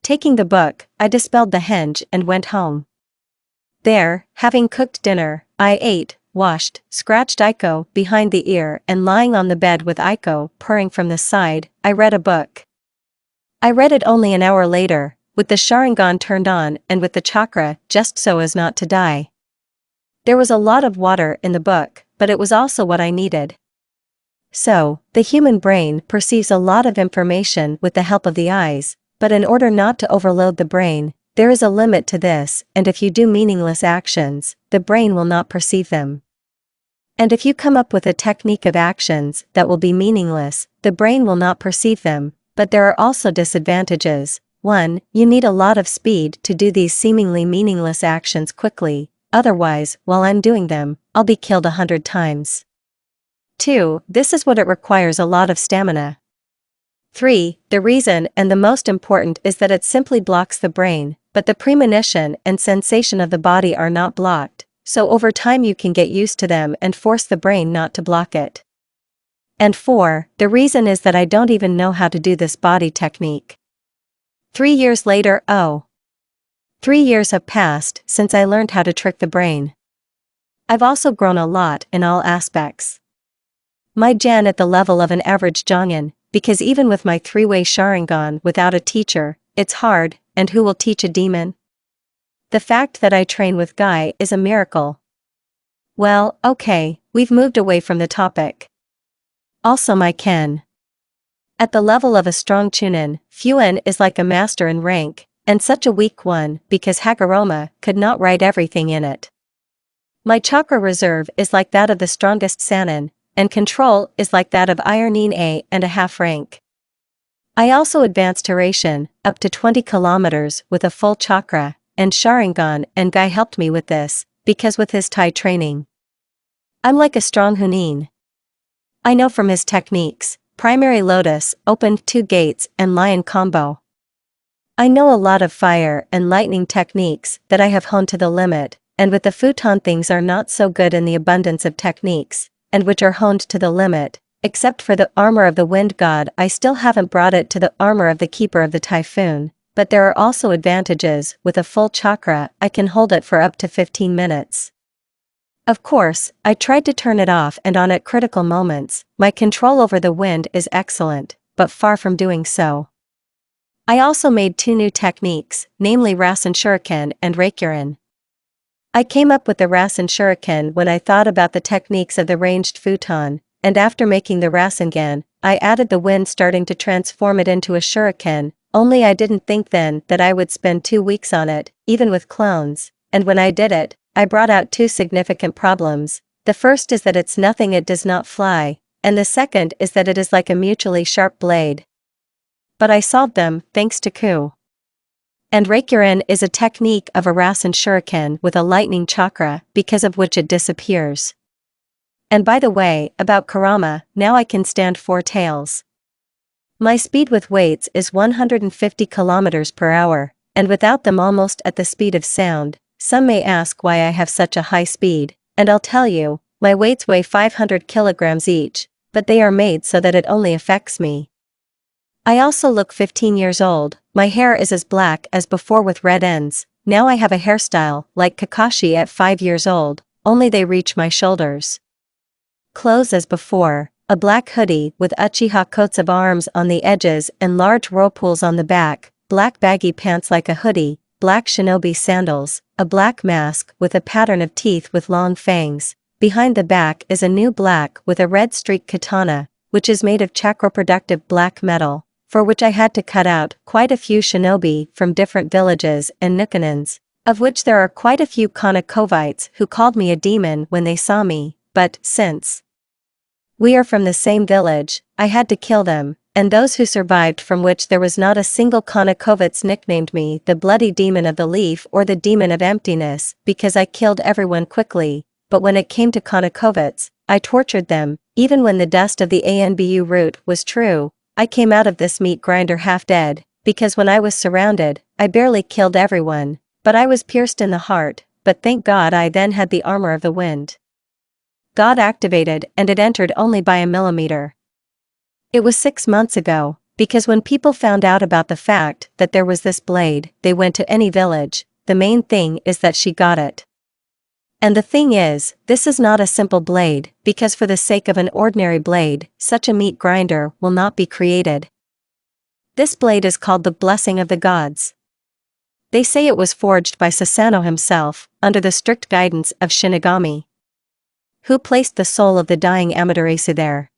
Taking the book, I dispelled the henge and went home. There, having cooked dinner, I ate, washed, scratched Aiko behind the ear, and lying on the bed with Aiko purring from the side, I read a book. I read it only an hour later, with the Sharingan turned on and with the chakra just so as not to die. There was a lot of water in the book, but it was also what I needed. So, the human brain perceives a lot of information with the help of the eyes, but in order not to overload the brain, there is a limit to this, and if you do meaningless actions, the brain will not perceive them. And if you come up with a technique of actions that will be meaningless, the brain will not perceive them, but there are also disadvantages. 1. You need a lot of speed to do these seemingly meaningless actions quickly, otherwise, while I'm doing them, I'll be killed 100 times. 2. This is what it requires, a lot of stamina. 3. The reason and the most important is that it simply blocks the brain, but the premonition and sensation of the body are not blocked, so over time you can get used to them and force the brain not to block it. And 4. The reason is that I don't even know how to do this body technique. 3 years later, 3 years have passed since I learned how to trick the brain. I've also grown a lot in all aspects. My Jan at the level of an average Jongin, because even with my 3-way Sharingan without a teacher, it's hard, and who will teach a demon? The fact that I train with Guy is a miracle. Well, okay, we've moved away from the topic. Also my Ken. At the level of a strong Chunin, Fuan is like a master in rank, and such a weak one because Hagoromo could not write everything in it. My chakra reserve is like that of the strongest Sannin, and control is like that of Ironing A and a half rank. I also advanced Haration, up to 20 kilometers with a full chakra, and Sharingan, and Guy helped me with this, because with his Tai training, I'm like a strong Hunin. I know from his techniques, Primary Lotus, opened 2 gates, and Lion combo. I know a lot of fire and lightning techniques that I have honed to the limit, and with the futon things are not so good in the abundance of techniques, and which are honed to the limit, except for the armor of the wind god. I still haven't brought it to the armor of the keeper of the typhoon, but there are also advantages. With a full chakra, I can hold it for up to 15 minutes. Of course, I tried to turn it off and on at critical moments. My control over the wind is excellent, but far from doing so. I also made 2 new techniques, namely Rasen Shuriken and Reikurin. I came up with the Rasen Shuriken when I thought about the techniques of the ranged futon, and after making the Rasengan, I added the wind, starting to transform it into a Shuriken, only I didn't think then that I would spend 2 weeks on it, even with clones, and when I did it, I brought out 2 significant problems. The first is that it's nothing, it does not fly, and the second is that it is like a mutually sharp blade. But I solved them, thanks to Ku. And Reikurin is a technique of a Rasen Shuriken with a lightning chakra, because of which it disappears. And by the way, about Kurama, now I can stand 4 tails. My speed with weights is 150 kilometers per hour, and without them almost at the speed of sound. Some may ask why I have such a high speed, and I'll tell you, my weights weigh 500 kilograms each, but they are made so that it only affects me. I also look 15 years old, my hair is as black as before with red ends. Now I have a hairstyle like Kakashi at 5 years old, only they reach my shoulders. Clothes as before, a black hoodie with Uchiha coats of arms on the edges and large whirlpools on the back, black baggy pants like a hoodie, black shinobi sandals, a black mask with a pattern of teeth with long fangs. Behind the back is a new black with a red streak katana, which is made of chakra-productive black metal, for which I had to cut out quite a few shinobi from different villages and Nikonins, of which there are quite a few Konokovites who called me a demon when they saw me, but since we are from the same village, I had to kill them, and those who survived, from which there was not a single Konokovitz, nicknamed me the Bloody Demon of the Leaf or the Demon of Emptiness, because I killed everyone quickly, but when it came to Konokovitz, I tortured them. Even when the dust of the Anbu root was true, I came out of this meat grinder half dead, because when I was surrounded, I barely killed everyone, but I was pierced in the heart, but thank God I then had the armor of the wind God activated and it entered only by a millimeter. It was 6 months ago, because when people found out about the fact that there was this blade, they went to any village. The main thing is that she got it. And the thing is, this is not a simple blade, because for the sake of an ordinary blade, such a meat grinder will not be created. This blade is called the Blessing of the Gods. They say it was forged by Susanoo himself, under the strict guidance of Shinigami, who placed the soul of the dying Amaterasu there.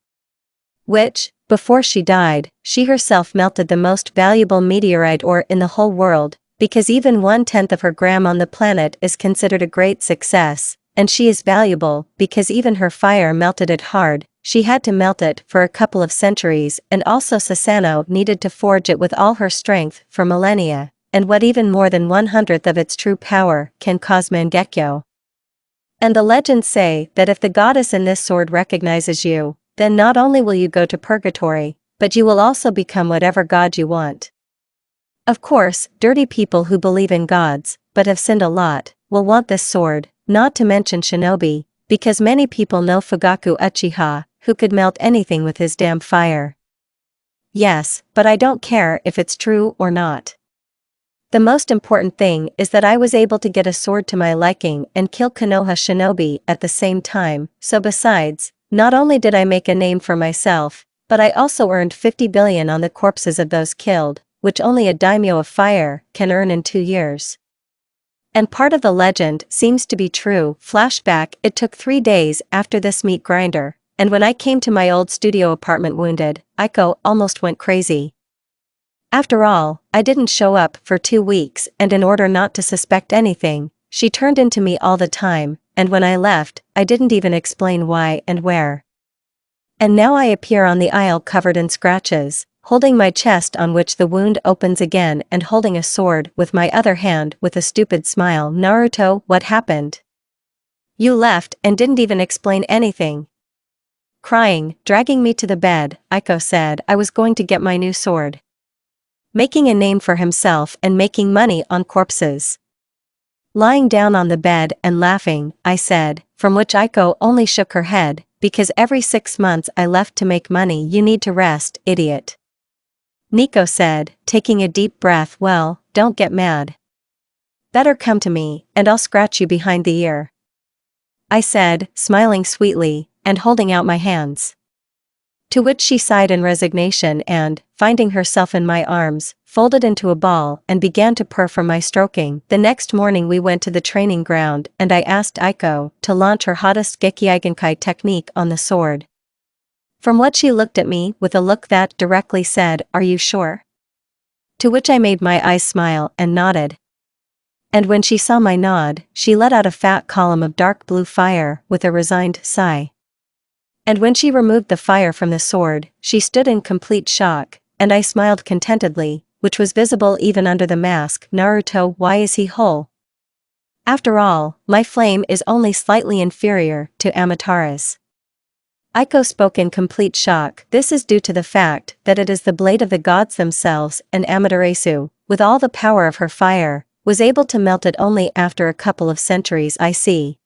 Which, before she died, she herself melted the most valuable meteorite ore in the whole world, because even 1/10 of her gram on the planet is considered a great success, and she is valuable because even her fire melted it hard. She had to melt it for a couple of centuries, and also Susanoo needed to forge it with all her strength for millennia, and what even more than 1/100th of its true power can cause Mangekyo. And the legends say that if the goddess in this sword recognizes you, then not only will you go to purgatory, but you will also become whatever god you want. Of course, dirty people who believe in gods, but have sinned a lot, will want this sword, not to mention shinobi, because many people know Fugaku Uchiha, who could melt anything with his damn fire. Yes, but I don't care if it's true or not. The most important thing is that I was able to get a sword to my liking and kill Konoha shinobi at the same time. So besides, not only did I make a name for myself, but I also earned 50 billion on the corpses of those killed, which only a daimyo of fire can earn in 2 years. And part of the legend seems to be true. Flashback: it took 3 days after this meat grinder, and when I came to my old studio apartment wounded, Aiko almost went crazy. After all, I didn't show up for 2 weeks, and in order not to suspect anything, she turned into me all the time, and when I left, I didn't even explain why and where. And now I appear on the aisle covered in scratches, holding my chest on which the wound opens again and holding a sword with my other hand with a stupid smile. Naruto, what happened? You left and didn't even explain anything. Crying, dragging me to the bed, Aiko said I was going to get my new sword. Making a name for himself and making money on corpses. Lying down on the bed and laughing, I said, from which Aiko only shook her head, because every 6 months I left to make money. You need to rest, idiot. Nico said, taking a deep breath. Well, don't get mad. Better come to me, and I'll scratch you behind the ear. I said, smiling sweetly, and holding out my hands. To which she sighed in resignation and, finding herself in my arms, folded into a ball and began to purr from my stroking. The next morning we went to the training ground and I asked Aiko to launch her hottest Gekiigenkai technique on the sword. From what she looked at me with a look that directly said, "Are you sure?" To which I made my eyes smile and nodded. And when she saw my nod, she let out a fat column of dark blue fire with a resigned sigh. And when she removed the fire from the sword, she stood in complete shock, and I smiled contentedly, which was visible even under the mask. Naruto, why is he whole? After all, my flame is only slightly inferior to Amatera's. Aiko spoke in complete shock. This is due to the fact that it is the blade of the gods themselves, and Amaterasu, with all the power of her fire, was able to melt it only after a couple of centuries. I see.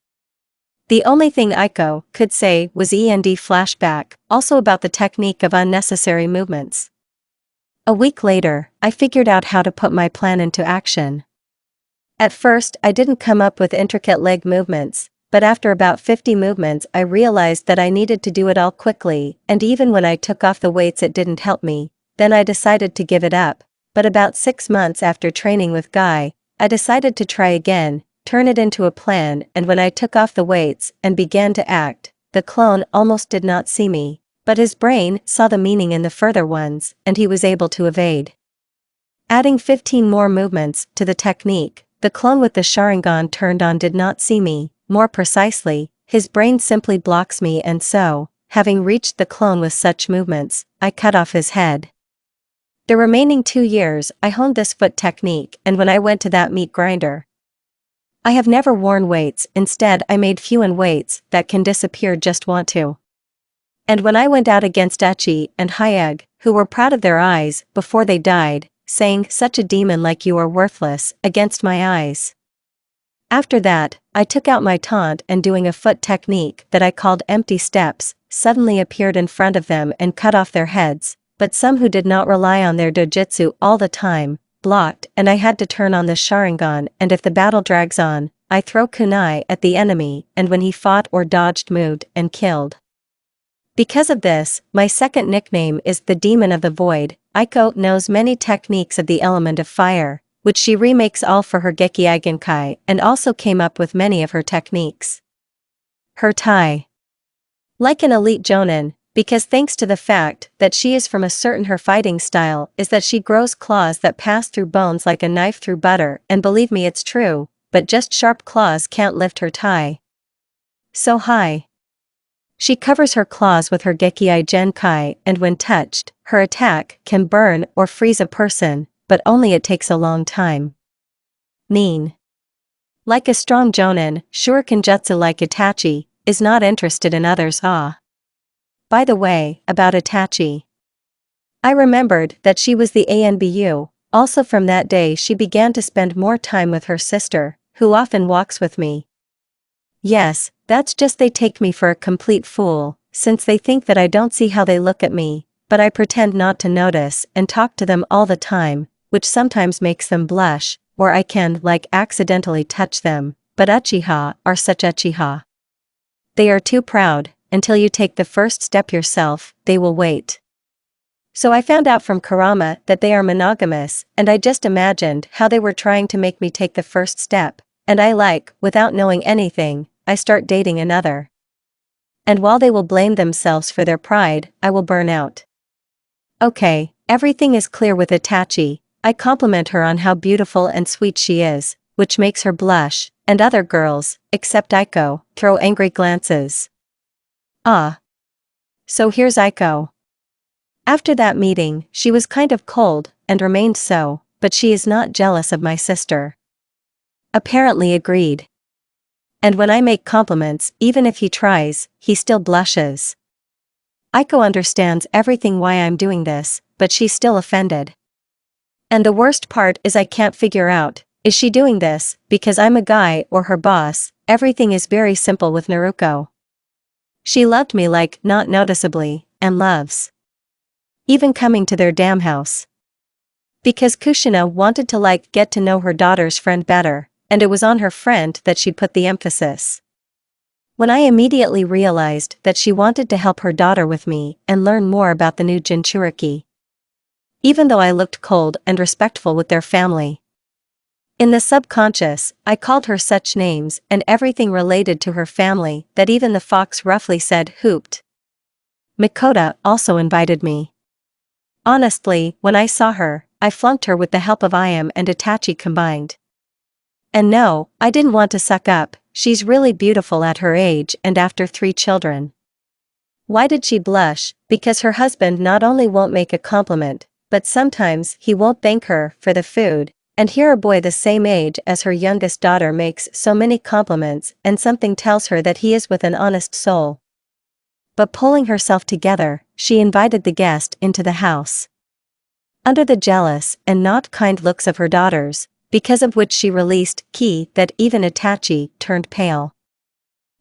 The only thing Aiko could say was "END flashback," also about the technique of unnecessary movements. A week later, I figured out how to put my plan into action. At first, I didn't come up with intricate leg movements, but after about 50 movements I realized that I needed to do it all quickly, and even when I took off the weights it didn't help me. Then I decided to give it up, but about 6 months after training with Guy, I decided to try again, turn it into a plan, and when I took off the weights and began to act, the clone almost did not see me, but his brain saw the meaning in the further ones, and he was able to evade. Adding 15 more movements to the technique, the clone with the Sharingan turned on did not see me. More precisely, his brain simply blocks me, and so, having reached the clone with such movements, I cut off his head. The remaining 2 years I honed this foot technique, and when I went to that meat grinder, I have never worn weights. Instead I made Fuin weights that can disappear, just want to. And when I went out against Itachi and Hayeg, who were proud of their eyes before they died, saying, "Such a demon like you are worthless," against my eyes, After that, I took out my taunt and doing a foot technique that I called empty steps, suddenly appeared in front of them and cut off their heads, but some who did not rely on their dojutsu all the time, blocked, and I had to turn on the Sharingan, and if the battle drags on, I throw kunai at the enemy, and when he fought or dodged, moved and killed. Because of this, my second nickname is the Demon of the Void. Aiko knows many techniques of the element of fire, which she remakes all for her Gekiigenkai, and also came up with many of her techniques. Her tai. Like an elite jonin, because thanks to the fact that she is from a certain her fighting style is that she grows claws that pass through bones like a knife through butter, and believe me, it's true, but just sharp claws can't lift her tai so high. She covers her claws with her Gekiigenkai, and when touched, her attack can burn or freeze a person, but only it takes a long time. Nin. Like a strong jonin, shuriken jutsu like itachi, is not interested in others. By the way, about itachi. I remembered that she was the ANBU, also from that day she began to spend more time with her sister, who often walks with me. Yes, that's just they take me for a complete fool, since they think that I don't see how they look at me, but I pretend not to notice and talk to them all the time, which sometimes makes them blush, or I can, like, accidentally touch them, but Uchiha are such Uchiha. They are too proud, until you take the first step yourself, they will wait. So I found out from Kurama that they are monogamous, and I just imagined how they were trying to make me take the first step, and I without knowing anything, I start dating another. And while they will blame themselves for their pride, I will burn out. Okay, everything is clear with Itachi. I compliment her on how beautiful and sweet she is, which makes her blush, and other girls, except Aiko, throw angry glances. So here's Aiko. After that meeting, she was kind of cold, and remained so, but she is not jealous of my sister. Apparently agreed. And when I make compliments, even if he tries, he still blushes. Aiko understands everything why I'm doing this, but she's still offended. And the worst part is I can't figure out, is she doing this because I'm a guy or her boss? Everything is very simple with Naruko. She loved me not noticeably, and loves. Even coming to their damn house. Because Kushina wanted to get to know her daughter's friend better, and it was on her friend that she'd put the emphasis. When I immediately realized that she wanted to help her daughter with me and learn more about the new Jinchuriki. Even though I looked cold and respectful with their family. In the subconscious, I called her such names and everything related to her family that even the fox roughly said hooped. Mikoto also invited me. Honestly, when I saw her, I flunked her with the help of ayame and itachi combined. And no, I didn't want to suck up, she's really beautiful at her age and after 3 children. Why did she blush? Because her husband not only won't make a compliment, but sometimes he won't thank her for the food, and here a boy the same age as her youngest daughter makes so many compliments and something tells her that he is with an honest soul. But pulling herself together, she invited the guest into the house. Under the jealous and not kind looks of her daughters, because of which she released ki that even Itachi turned pale.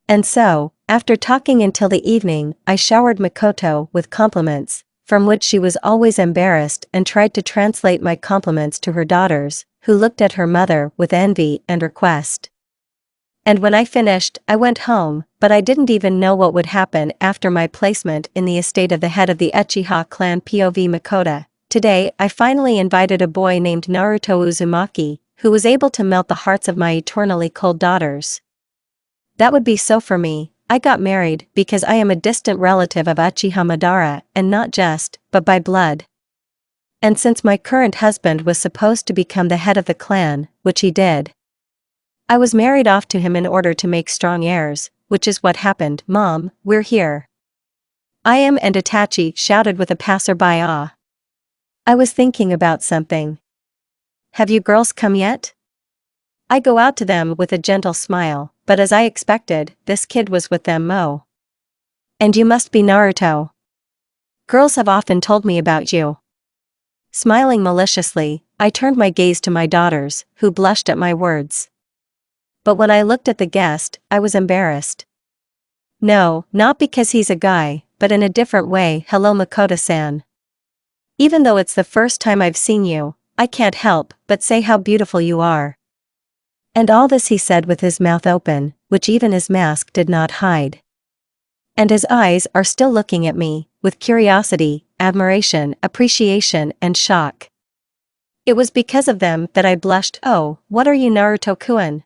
And so, after talking until the evening, I showered Mikoto with compliments, from which she was always embarrassed and tried to translate my compliments to her daughters, who looked at her mother with envy and request. And when I finished, I went home, but I didn't even know what would happen after my placement in the estate of the head of the Uchiha clan POV Mikoto. Today, I finally invited a boy named Naruto Uzumaki, who was able to melt the hearts of my eternally cold daughters. That would be so for me. I got married because I am a distant relative of Uchiha Madara, and not just, but by blood. And since my current husband was supposed to become the head of the clan, which he did, I was married off to him in order to make strong heirs, which is what happened. Mom, we're here. Ayame and Itachi shouted with a passerby. I was thinking about something. Have you girls come yet? I go out to them with a gentle smile, but as I expected, this kid was with them. And you must be Naruto. Girls have often told me about you. Smiling maliciously, I turned my gaze to my daughters, who blushed at my words. But when I looked at the guest, I was embarrassed. No, not because he's a guy, but in a different way. Hello Makoto-san. Even though it's the first time I've seen you, I can't help but say how beautiful you are. And all this he said with his mouth open, which even his mask did not hide. And his eyes are still looking at me, with curiosity, admiration, appreciation, and shock. It was because of them that I blushed. Oh, what are you Naruto-kun?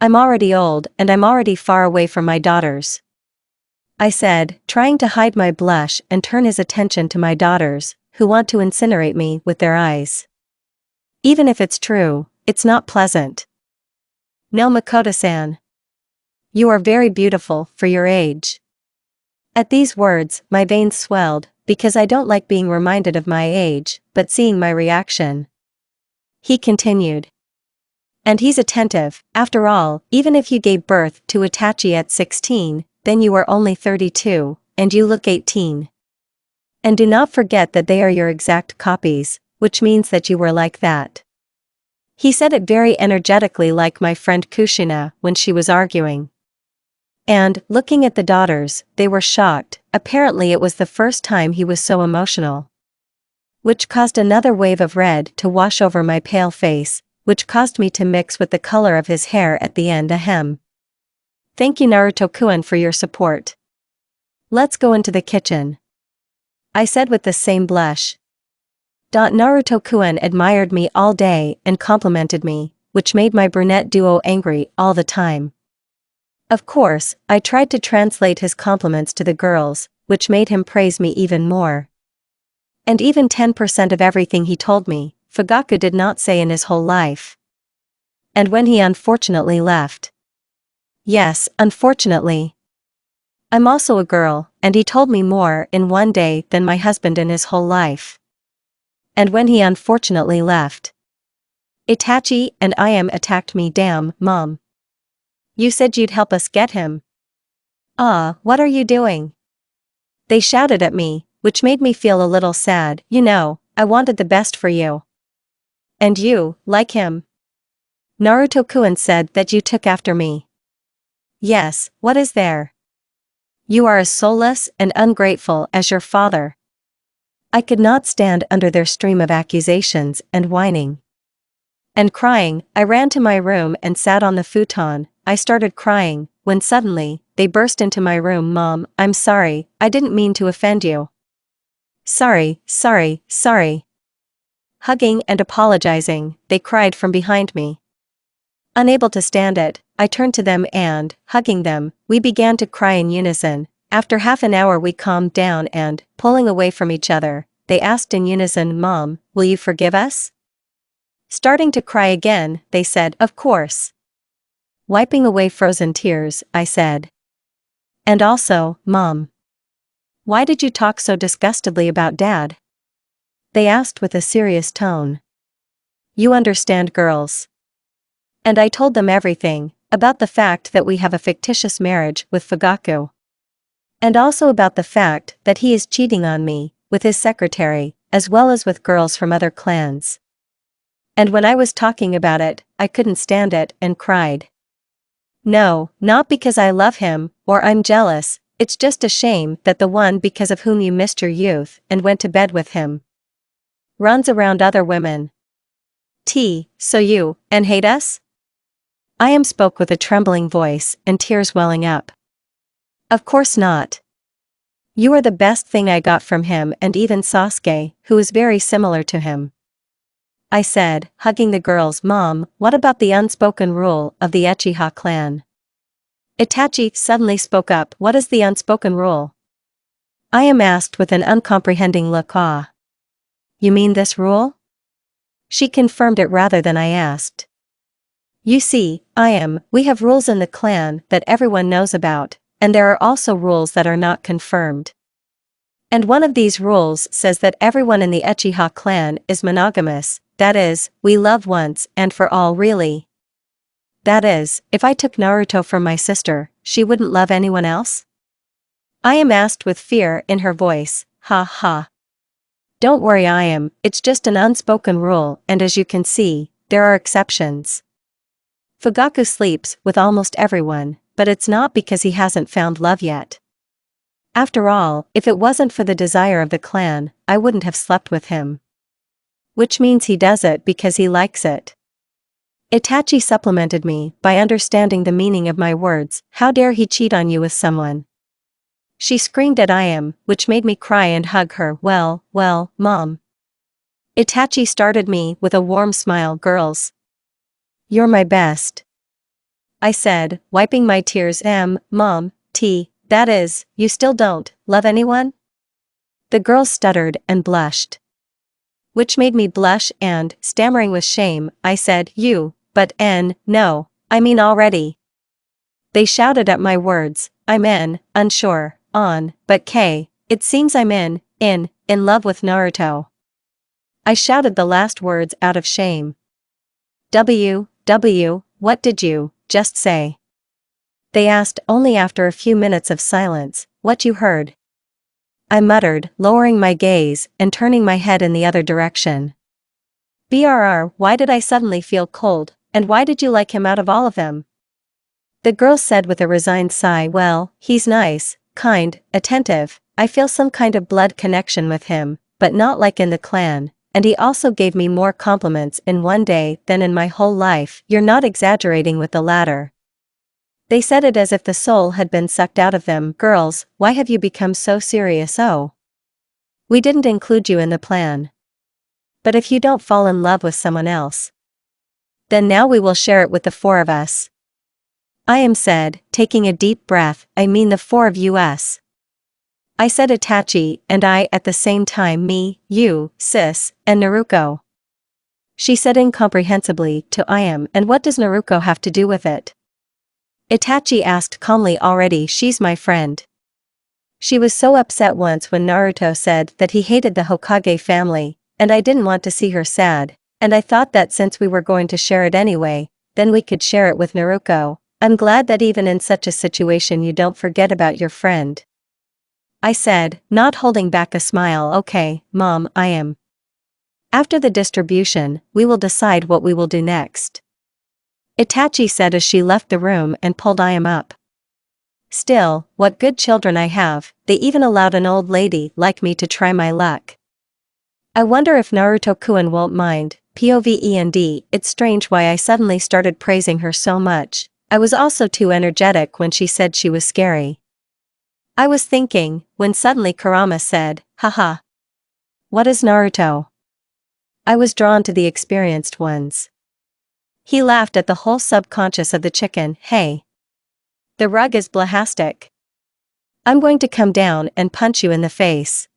I'm already old and I'm already far away from my daughters. I said, trying to hide my blush and turn his attention to my daughters, who want to incinerate me with their eyes. Even if it's true, it's not pleasant. No Makoto-san. You are very beautiful for your age. At these words, my veins swelled, because I don't like being reminded of my age, but seeing my reaction. He continued. And he's attentive. After all, even if you gave birth to Itachi at 16, then you are only 32, and you look 18. And do not forget that they are your exact copies, which means that you were like that. He said it very energetically, like my friend Kushina when she was arguing. And, looking at the daughters, they were shocked. Apparently it was the first time he was so emotional. Which caused another wave of red to wash over my pale face, which caused me to mix with the color of his hair at the end. Ahem. Thank you Naruto-kun for your support. Let's go into the kitchen. I said with the same blush. Naruto-kun admired me all day and complimented me, which made my brunette duo angry all the time. Of course, I tried to translate his compliments to the girls, which made him praise me even more. And even 10% of everything he told me, Fugaku did not say in his whole life. And when he unfortunately left. Yes, unfortunately. I'm also a girl, and he told me more in one day than my husband in his whole life. And when he unfortunately left. Itachi and ayame attacked me. Damn, Mom. You said you'd help us get him. Ah, what are you doing? They shouted at me, which made me feel a little sad. You know, I wanted the best for you. And you, like him. Naruto-kun said that you took after me. Yes, what is there? You are as soulless and ungrateful as your father. I could not stand under their stream of accusations and whining. And crying, I ran to my room and sat on the futon. I started crying, when suddenly, they burst into my room. Mom, I'm sorry, I didn't mean to offend you. Sorry. Hugging and apologizing, they cried from behind me. Unable to stand it, I turned to them and, hugging them, we began to cry in unison. After half an hour we calmed down and, pulling away from each other, they asked in unison, Mom, will you forgive us? Starting to cry again, they said, of course. Wiping away frozen tears, I said. And also, Mom. Why did you talk so disgustedly about Dad? They asked with a serious tone. You understand girls. And I told them everything, about the fact that we have a fictitious marriage with Fugaku. And also about the fact that he is cheating on me, with his secretary, as well as with girls from other clans. And when I was talking about it, I couldn't stand it and cried. No, not because I love him, or I'm jealous, it's just a shame that the one because of whom you missed your youth and went to bed with him runs around other women. So you, and hate us? Ayame spoke with a trembling voice and tears welling up. Of course not. You are the best thing I got from him, and even Sasuke, who is very similar to him. I said, hugging the girls. Mom, what about the unspoken rule of the Uchiha clan? Itachi suddenly spoke up. What is the unspoken rule? Ayame asked with an uncomprehending look. Ah. You mean this rule? She confirmed it rather than I asked. You see, Ayame, we have rules in the clan that everyone knows about, and there are also rules that are not confirmed. And one of these rules says that everyone in the Uchiha clan is monogamous. That is, we love once and for all. Really? That is, if I took Naruto from my sister, she wouldn't love anyone else? Ayame asked with fear in her voice. Ha ha. Don't worry Ayame, it's just an unspoken rule, and as you can see, there are exceptions. Fugaku sleeps with almost everyone, but it's not because he hasn't found love yet. After all, if it wasn't for the desire of the clan, I wouldn't have slept with him. Which means he does it because he likes it. Itachi supplemented me by understanding the meaning of my words. How dare he cheat on you with someone? She screamed at Ayame, which made me cry and hug her. Well, Mom. Itachi started me with a warm smile. Girls. You're my best. I said, wiping my tears. Mom, that is, you still don't love anyone? The girls stuttered and blushed. Which made me blush and, stammering with shame, I said, no, I mean already. They shouted at my words. I'm unsure, but it seems I'm in love with Naruto. I shouted the last words out of shame. What did you just say? They asked only after a few minutes of silence. What you heard? I muttered, lowering my gaze and turning my head in the other direction. Why did I suddenly feel cold, and why did you like him out of all of them? The girl said with a resigned sigh. Well, he's nice, kind, attentive. I feel some kind of blood connection with him, but not like in the clan, and he also gave me more compliments in one day than in my whole life. You're not exaggerating with the latter. They said it as if the soul had been sucked out of them. Girls, why have you become so serious? Oh. We didn't include you in the plan. But if you don't fall in love with someone else, then now we will share it with the four of us. Ayame said, taking a deep breath. I mean the four of us. I said Itachi and I at the same time. Me, you, sis, and Naruko. She said incomprehensibly to Ayame. And what does Naruko have to do with it? Itachi asked calmly. Already she's my friend. She was so upset once when Naruto said that he hated the Hokage family, and I didn't want to see her sad, and I thought that since we were going to share it anyway, then we could share it with Naruko. I'm glad that even in such a situation you don't forget about your friend. I said, not holding back a smile. Okay, Mom, I am. After the distribution, we will decide what we will do next. Itachi said as she left the room and pulled Ayame up. Still, what good children I have, they even allowed an old lady like me to try my luck. I wonder if Naruto-kun won't mind. POVEND. It's strange why I suddenly started praising her so much. I was also too energetic when she said she was scary. I was thinking, when suddenly Kurama said, haha. What is Naruto? I was drawn to the experienced ones. He laughed at the whole subconscious of the chicken. Hey. The rug is blastic. I'm going to come down and punch you in the face.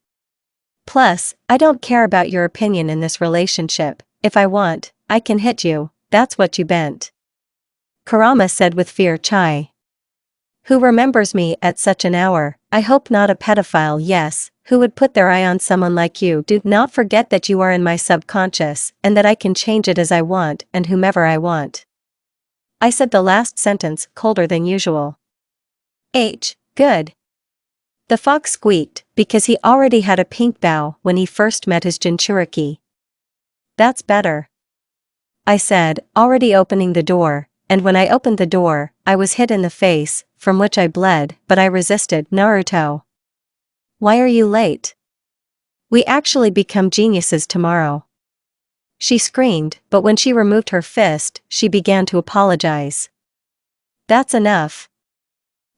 Plus, I don't care about your opinion in this relationship. If I want, I can hit you. That's what you bent. Kurama said with fear. Chai. Who remembers me at such an hour? I hope not a pedophile. Yes, who would put their eye on someone like you? Do not forget that you are in my subconscious and that I can change it as I want and whomever I want. I said the last sentence colder than usual. Good. The fox squeaked because he already had a pink bow when he first met his Jinchuriki. That's better. I said, already opening the door, and when I opened the door, I was hit in the face, from which I bled, but I resisted. Naruto. Why are you late? We actually become geniuses tomorrow. She screamed, but when she removed her fist, she began to apologize. That's enough.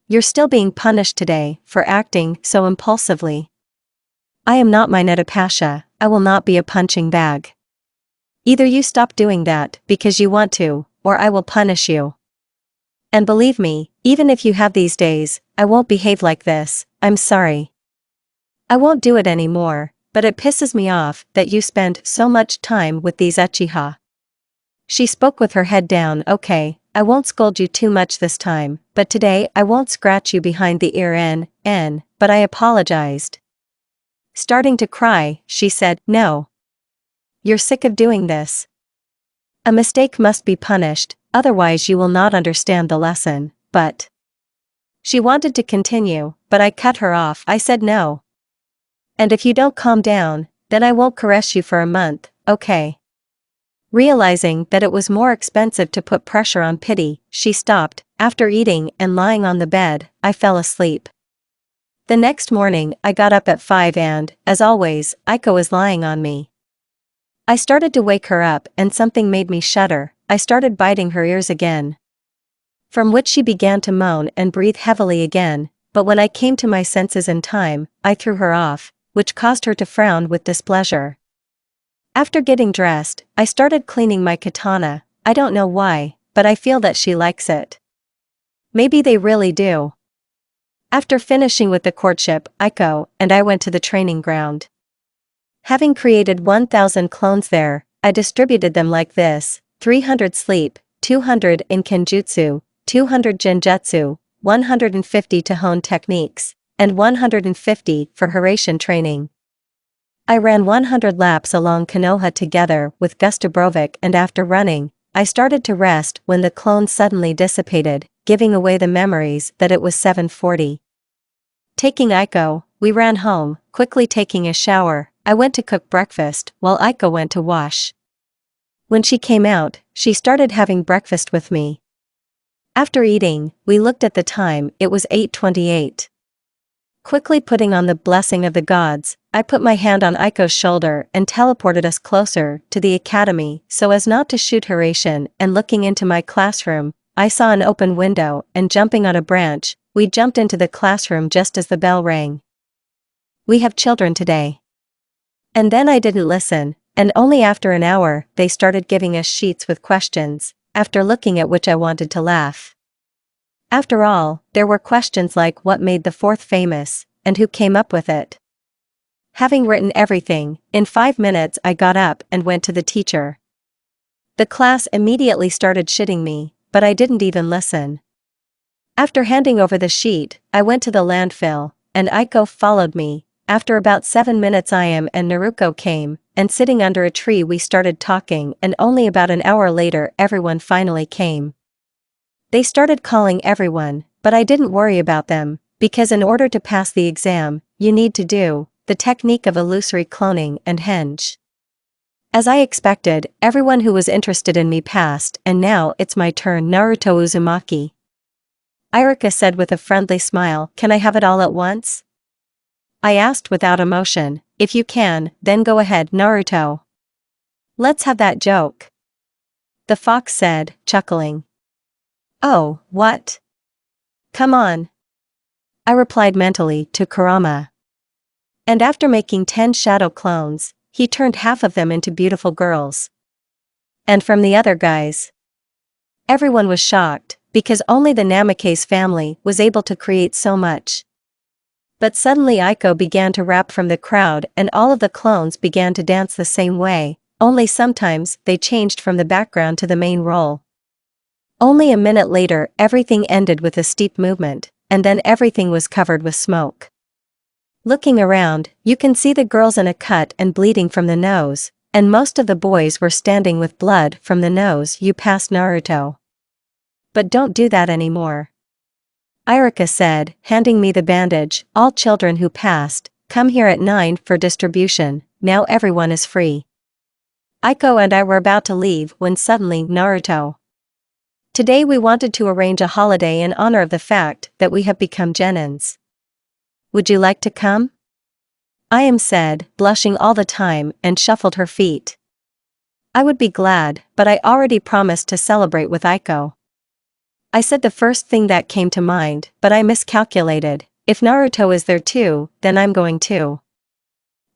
You're still being punished today for acting so impulsively. I am not my Netapasha. I will not be a punching bag. Either you stop doing that because you want to, or I will punish you. And believe me, even if you have these days, I won't behave like this. I'm sorry. I won't do it anymore, but it pisses me off that you spend so much time with these Uchiha. She spoke with her head down. Okay, I won't scold you too much this time, but today I won't scratch you behind the ear but I apologized. Starting to cry, she said, no. You're sick of doing this. A mistake must be punished, otherwise you will not understand the lesson, but... She wanted to continue, but I cut her off. I said no. And if you don't calm down, then I won't caress you for a month, okay? Realizing that it was more expensive to put pressure on pity, she stopped. After eating and lying on the bed, I fell asleep. The next morning I got up at 5 and, as always, Aiko was lying on me. I started to wake her up and something made me shudder. I started biting her ears again. From which she began to moan and breathe heavily again, but when I came to my senses in time, I threw her off, which caused her to frown with displeasure. After getting dressed, I started cleaning my katana. I don't know why, but I feel that she likes it. Maybe they really do. After finishing with the courtship, Aiko and I went to the training ground. Having created 1,000 clones there, I distributed them like this: 300 sleep, 200 in kenjutsu, 200 genjutsu, 150 to hone techniques, and 150 for Haration training. I ran 100 laps along Konoha together with Gustabrovic, and after running, I started to rest when the clones suddenly dissipated, giving away the memories that it was 7:40. Taking Aiko, we ran home, quickly taking a shower. I went to cook breakfast while Aiko went to wash. When she came out, she started having breakfast with me. After eating, we looked at the time. It was 8:28. Quickly putting on the blessing of the gods, I put my hand on Aiko's shoulder and teleported us closer to the academy so as not to shoot Haration, and looking into my classroom, I saw an open window, and jumping on a branch, we jumped into the classroom just as the bell rang. "We have children today." And then I didn't listen, and only after an hour they started giving us sheets with questions, after looking at which I wanted to laugh. After all, there were questions like what made the fourth famous, and who came up with it. Having written everything, in 5 minutes I got up and went to the teacher. The class immediately started shitting me, but I didn't even listen. After handing over the sheet, I went to the landfill, and Aiko followed me. After about 7 minutes Ayame and Naruko came, and sitting under a tree we started talking, and only about an hour later everyone finally came. They started calling everyone, but I didn't worry about them, because in order to pass the exam, you need to do the technique of illusory cloning and henge. As I expected, everyone who was interested in me passed, and now it's my turn. Naruto Uzumaki. Irika said with a friendly smile, "Can I have it all at once?" I asked without emotion. "If you can, then go ahead, Naruto. Let's have that joke." The fox said, chuckling. "Oh, what? Come on," I replied mentally to Kurama. And after making 10 shadow clones, he turned half of them into beautiful girls. And from the other guys. Everyone was shocked, because only the Namikaze family was able to create so much. But suddenly Aiko began to rap from the crowd, and all of the clones began to dance the same way, only sometimes they changed from the background to the main role. Only a minute later everything ended with a steep movement, and then everything was covered with smoke. Looking around, you can see the girls in a cut and bleeding from the nose, and most of the boys were standing with blood from the nose. "You passed, Naruto. But don't do that anymore," Irika said, handing me the bandage. "All children who passed, come here at 9 for distribution. Now everyone is free." Aiko and I were about to leave when suddenly, "Naruto. Today we wanted to arrange a holiday in honor of the fact that we have become genins. Would you like to come?" Ayame said, blushing all the time, and shuffled her feet. I would be glad, but I already promised to celebrate with Aiko. I said the first thing that came to mind, but I miscalculated. If Naruto is there too, then I'm going too.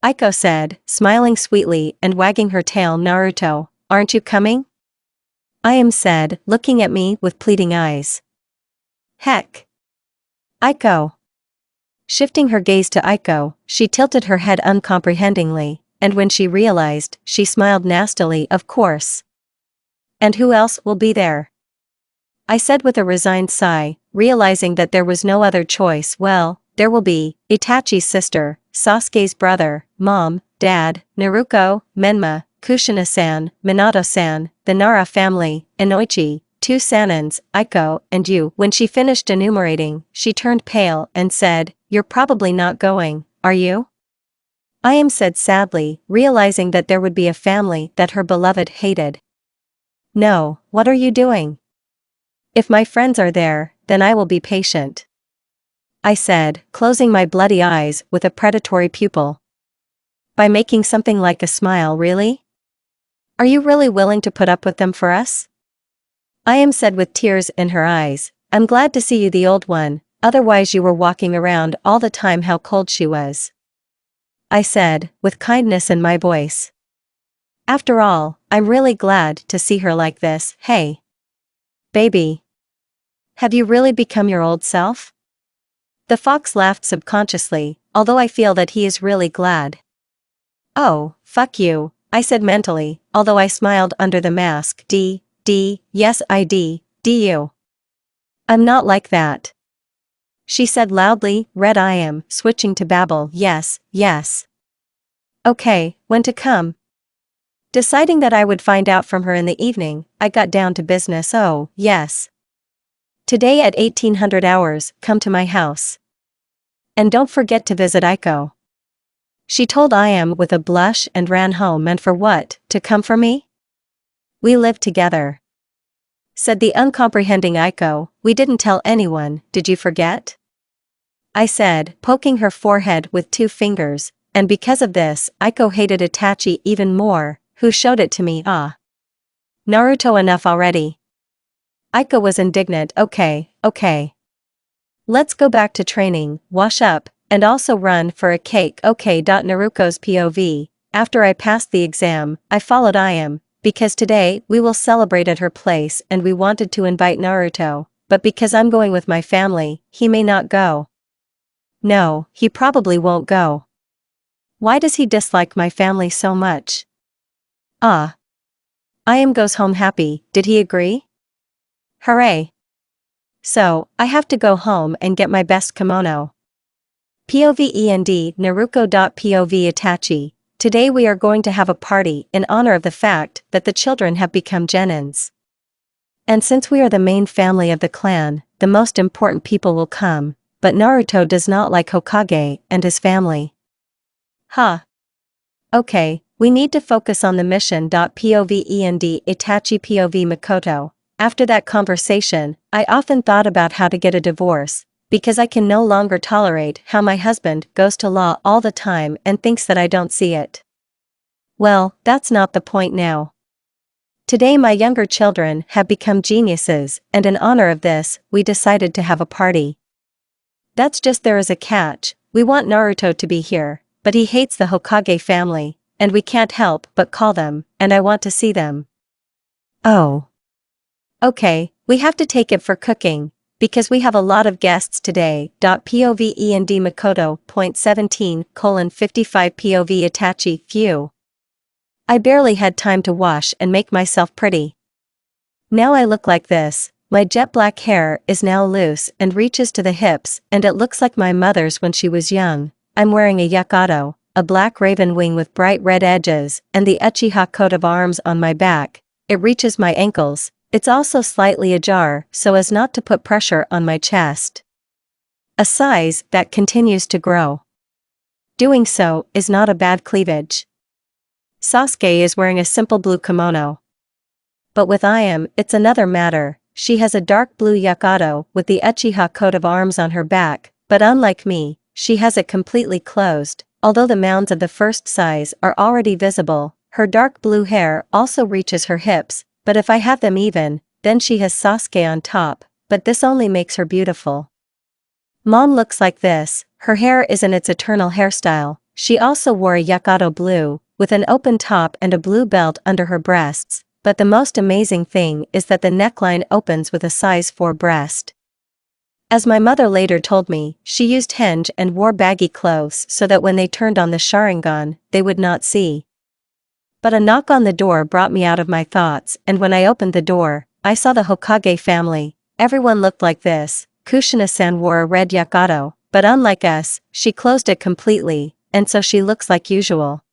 Aiko said, smiling sweetly and wagging her tail. "Naruto, aren't you coming?" Ayame said, looking at me with pleading eyes. "Heck. Aiko." Shifting her gaze to Aiko, she tilted her head uncomprehendingly, and when she realized, she smiled nastily. "Of course. And who else will be there?" I said with a resigned sigh, realizing that there was no other choice. "Well, there will be Itachi's sister, Sasuke's brother, mom, dad, Naruko, Menma, Kushina-san, Minato-san, the Nara family, Inoichi, 2 Sanins, Aiko, and you." When she finished enumerating, she turned pale and said, "You're probably not going, are you?" Ayame said sadly, realizing that there would be a family that her beloved hated. No, what are you doing? If my friends are there, then I will be patient. I said, closing my bloody eyes with a predatory pupil. By making something like a smile, really? Are you really willing to put up with them for us? Ayame said with tears in her eyes, I'm glad to see you, the old one, otherwise you were walking around all the time how cold she was. I said, with kindness in my voice. After all, I'm really glad to see her like this. Hey, baby. Have you really become your old self? The fox laughed subconsciously, although I feel that he is really glad. Oh, fuck you, I said mentally, although I smiled under the mask. Yes I do. I'm not like that. She said loudly, red Ayame, switching to babble, yes. Okay, when to come? Deciding that I would find out from her in the evening, I got down to business. Oh, yes. Today at 1800 hours, come to my house. And don't forget to visit Aiko. She told Ayame with a blush and ran home. And for what, to come for me? We live together. Said the uncomprehending Aiko, we didn't tell anyone, did you forget? I said, poking her forehead with 2 fingers, and because of this, Aiko hated Itachi even more, who showed it to me. Naruto, enough already. Aiko was indignant. Okay. Let's go back to training, wash up, and also run for a cake. Okay. Naruko's POV, after I passed the exam, I followed Ayame, because today we will celebrate at her place and we wanted to invite Naruto, but because I'm going with my family, he may not go. No, he probably won't go. Why does he dislike my family so much? Ayame goes home happy, did he agree? Hooray! So, I have to go home and get my best kimono. POVEND Naruko.POV Itachi, today we are going to have a party in honor of the fact that the children have become genins. And since we are the main family of the clan, the most important people will come, but Naruto does not like Hokage and his family. Okay, we need to focus on the mission. POVEND Itachi POV Mikoto. After that conversation, I often thought about how to get a divorce, because I can no longer tolerate how my husband goes to law all the time and thinks that I don't see it. Well, that's not the point now. Today my younger children have become geniuses, and in honor of this, we decided to have a party. That's just there is a catch, we want Naruto to be here, but he hates the Hokage family, and we can't help but call them, and I want to see them. Oh. Okay, we have to take it for cooking, because we have a lot of guests today. POVEND Mikoto, point 17:55 POV Itachi, phew. I barely had time to wash and make myself pretty. Now I look like this, my jet black hair is now loose and reaches to the hips, and it looks like my mother's when she was young. I'm wearing a yukata, a black raven wing with bright red edges, and the Uchiha coat of arms on my back. It reaches my ankles. It's also slightly ajar so as not to put pressure on my chest. A size that continues to grow. Doing so is not a bad cleavage. Sasuke is wearing a simple blue kimono. But with Ayame, it's another matter. She has a dark blue yukata with the Uchiha coat of arms on her back, but unlike me, she has it completely closed. Although the mounds of the first size are already visible, her dark blue hair also reaches her hips. But if I have them even, then she has Sasuke on top, but this only makes her beautiful. Mom looks like this, her hair is in its eternal hairstyle. She also wore a yukata blue, with an open top and a blue belt under her breasts, but the most amazing thing is that the neckline opens with a size 4 breast. As my mother later told me, she used henge and wore baggy clothes so that when they turned on the Sharingan, they would not see. But a knock on the door brought me out of my thoughts, and when I opened the door, I saw the Hokage family. Everyone looked like this. Kushina-san wore a red yukata, but unlike us, she closed it completely, and so she looks like usual.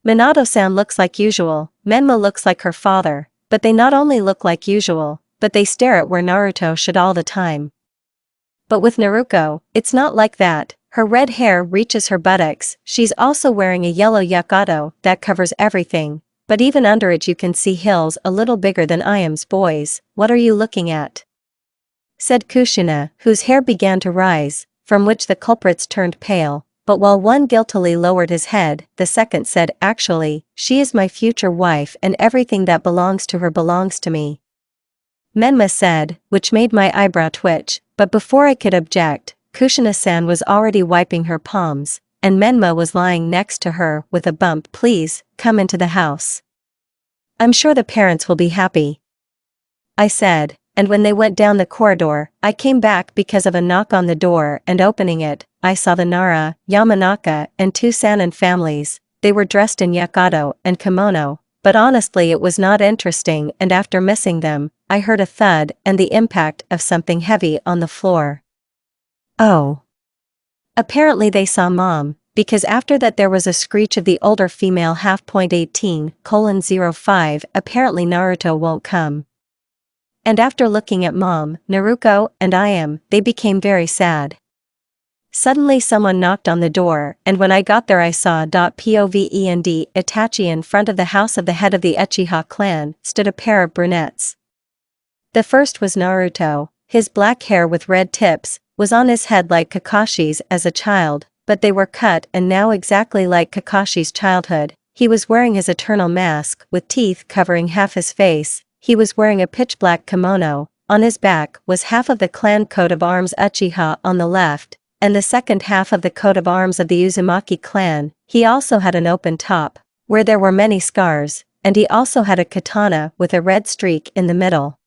Minato-san looks like usual, Menma looks like her father, but they not only look like usual, but they stare at where Naruto should all the time. But with Naruko, it's not like that. Her red hair reaches her buttocks. She's also wearing a yellow yukata that covers everything, but even under it you can see hills a little bigger than Ayame's boys. What are you looking at? Said Kushina, whose hair began to rise, from which the culprits turned pale, but while one guiltily lowered his head, the second said, actually, she is my future wife and everything that belongs to her belongs to me. Menma said, which made my eyebrow twitch, but before I could object, Kushina-san was already wiping her palms, and Menma was lying next to her with a bump. Please, come into the house. I'm sure the parents will be happy, I said, and when they went down the corridor, I came back because of a knock on the door, and opening it, I saw the Nara, Yamanaka, and two Sanin families. They were dressed in yukata and kimono, but honestly it was not interesting, and after missing them, I heard a thud and the impact of something heavy on the floor. Oh. Apparently they saw Mom, because after that there was a screech of the older female half.18:05. Apparently Naruto won't come. And after looking at Mom, Naruko, and Ayame, they became very sad. Suddenly someone knocked on the door, and when I got there I saw .povend Itachi. In front of the house of the head of the Uchiha clan stood a pair of brunettes. The first was Naruto. His black hair with red tips was on his head like Kakashi's as a child, but they were cut and now exactly like Kakashi's childhood. He was wearing his eternal mask with teeth covering half his face. He was wearing a pitch-black kimono. On his back was half of the clan coat of arms Uchiha on the left, and the second half of the coat of arms of the Uzumaki clan. He also had an open top, where there were many scars, and he also had a katana with a red streak in the middle,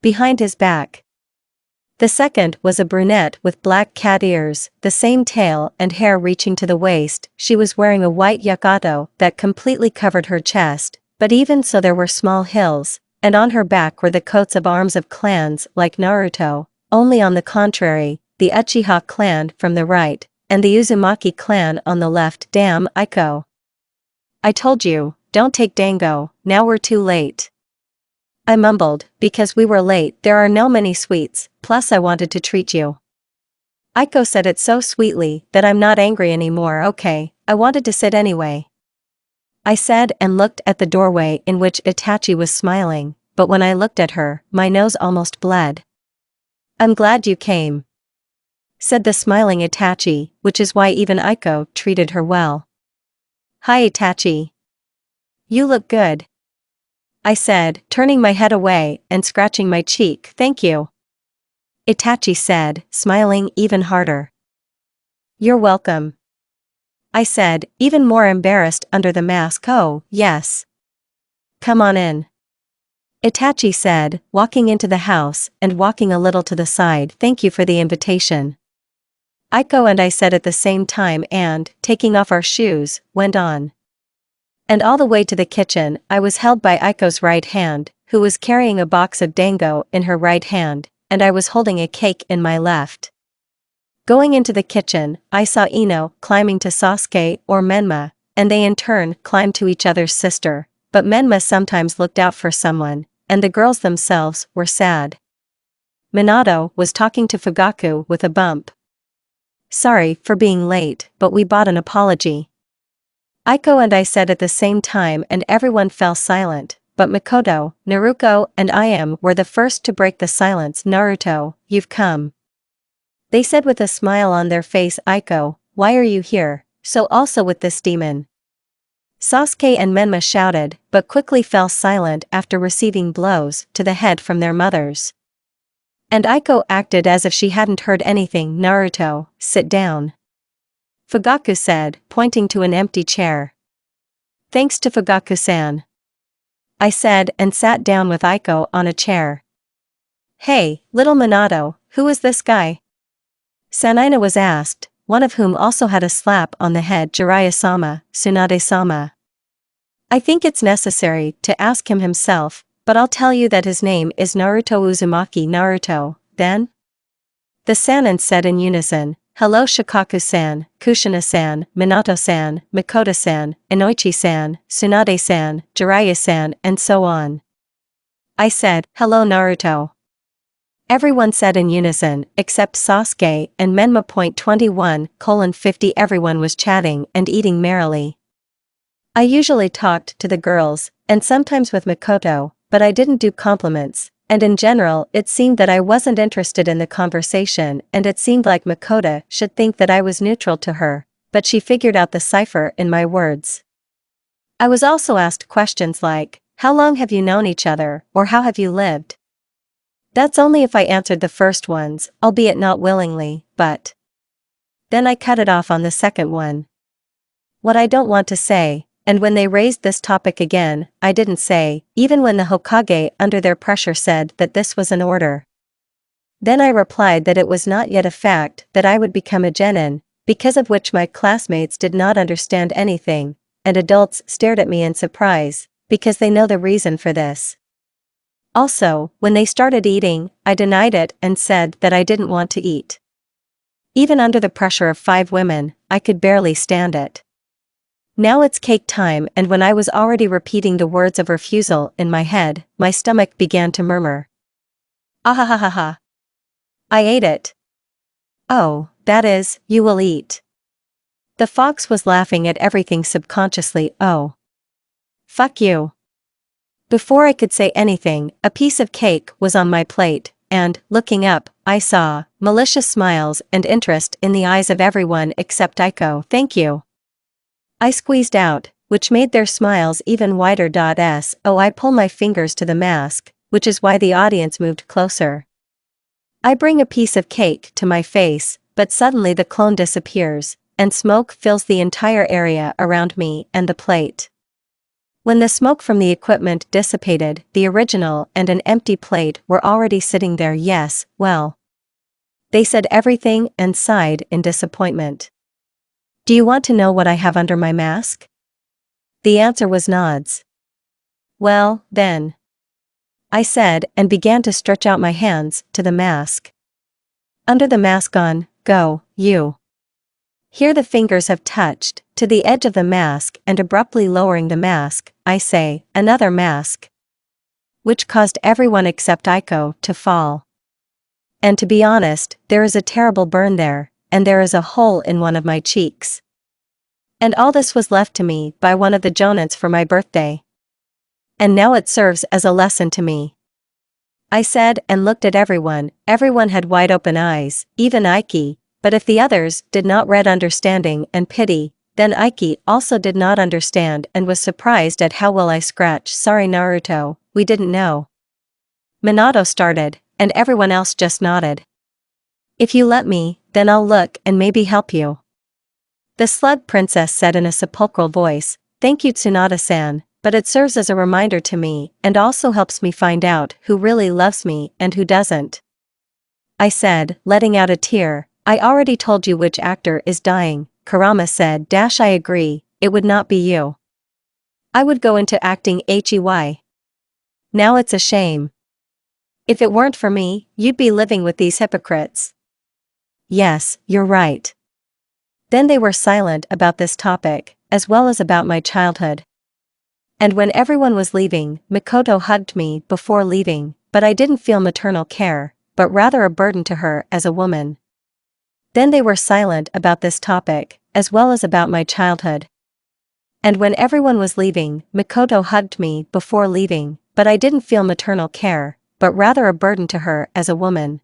behind his back. The second was a brunette with black cat ears, the same tail and hair reaching to the waist. She was wearing a white yukata that completely covered her chest, but even so there were small hills, and on her back were the coats of arms of clans like Naruto, only on the contrary, the Uchiha clan from the right, and the Uzumaki clan on the left. Damn, Aiko. I told you, don't take dango, now we're too late. I mumbled, because we were late. There are no many sweets, plus I wanted to treat you. Aiko said it so sweetly that I'm not angry anymore. Okay, I wanted to sit anyway, I said, and looked at the doorway in which Itachi was smiling, but when I looked at her, my nose almost bled. I'm glad you came, said the smiling Itachi, which is why even Aiko treated her well. Hi Itachi. You look good, I said, turning my head away and scratching my cheek. Thank you, Itachi said, smiling even harder. You're welcome, I said, even more embarrassed under the mask. Oh, yes. Come on in, Itachi said, walking into the house and walking a little to the side. Thank you for the invitation, Aiko and I said at the same time and, taking off our shoes, went on. And all the way to the kitchen, I was held by Aiko's right hand, who was carrying a box of dango in her right hand, and I was holding a cake in my left. Going into the kitchen, I saw Ino climbing to Sasuke or Menma, and they in turn climbed to each other's sister, but Menma sometimes looked out for someone, and the girls themselves were sad. Minato was talking to Fugaku with a bump. Sorry for being late, but we bought an apology, Aiko and I said at the same time, and everyone fell silent, but Mikoto, Naruko, and Ayame were the first to break the silence. Naruto, you've come, they said with a smile on their face. Aiko, why are you here? So also with this demon, Sasuke and Menma shouted, but quickly fell silent after receiving blows to the head from their mothers. And Aiko acted as if she hadn't heard anything. Naruto, sit down, Fugaku said, pointing to an empty chair. Thanks to Fugaku-san, I said, and sat down with Aiko on a chair. Hey, little Minato, who is this guy? Sanina was asked, one of whom also had a slap on the head. Jiraiya-sama, Tsunade-sama. I think it's necessary to ask him himself, but I'll tell you that his name is Naruto Uzumaki. Naruto, then? The Sanin said in unison. Hello Shikaku-san, Kushina-san, Minato-san, Mikoto-san, Inoichi-san, Tsunade-san, Jiraiya-san, and so on. I said, hello Naruto. Everyone said in unison, except Sasuke and Menma.21:50. Everyone was chatting and eating merrily. I usually talked to the girls, and sometimes with Mikoto, but I didn't do compliments, and in general it seemed that I wasn't interested in the conversation, and it seemed like Mikoto should think that I was neutral to her, but she figured out the cipher in my words. I was also asked questions like, how long have you known each other, or how have you lived? That's only if I answered the first ones, albeit not willingly, but then I cut it off on the second one. What I don't want to say, and when they raised this topic again, I didn't say, even when the Hokage under their pressure said that this was an order. Then I replied that it was not yet a fact that I would become a genin, because of which my classmates did not understand anything, and adults stared at me in surprise, because they know the reason for this. Also, when they started eating, I denied it and said that I didn't want to eat. Even under the pressure of 5 women, I could barely stand it. Now it's cake time, and when I was already repeating the words of refusal in my head, my stomach began to murmur. Ahahaha. I ate it. Oh, that is, you will eat. The fox was laughing at everything subconsciously. Oh. Fuck you. Before I could say anything, a piece of cake was on my plate, and, looking up, I saw malicious smiles and interest in the eyes of everyone except Aiko. Thank you. I squeezed out, which made their smiles even wider. I pull my fingers to the mask, which is why the audience moved closer. I bring a piece of cake to my face, but suddenly the clone disappears, and smoke fills the entire area around me and the plate. When the smoke from the equipment dissipated, the original and an empty plate were already sitting there. Yes, well. They said everything and sighed in disappointment. Do you want to know what I have under my mask? The answer was nods. Well, then. I said and began to stretch out my hands to the mask. Under the mask on, go, you. Here the fingers have touched to the edge of the mask and abruptly lowering the mask, I say, another mask. Which caused everyone except Aiko to fall. And to be honest, there is a terrible burn there, and there is a hole in one of my cheeks. And all this was left to me by one of the jonins for my birthday. And now it serves as a lesson to me. I said and looked at everyone. Everyone had wide open eyes, even Aiki, but if the others did not read understanding and pity, then Aiki also did not understand and was surprised at how well I scratched. Sorry Naruto, we didn't know. Minato started, and everyone else just nodded. If you let me, then I'll look and maybe help you. The slug princess said in a sepulchral voice, thank you Tsunade-san, but it serves as a reminder to me and also helps me find out who really loves me and who doesn't. I said, letting out a tear, I already told you which actor is dying. Kurama said, I agree, it would not be you. I would go into acting HEY. Now it's a shame. If it weren't for me, you'd be living with these hypocrites. Yes, you're right. Then they were silent about this topic, as well as about my childhood. And when everyone was leaving, Mikoto hugged me before leaving, but I didn't feel maternal care, but rather a burden to her as a woman. Then they were silent about this topic, as well as about my childhood. And when everyone was leaving, Mikoto hugged me before leaving, but I didn't feel maternal care, but rather a burden to her as a woman.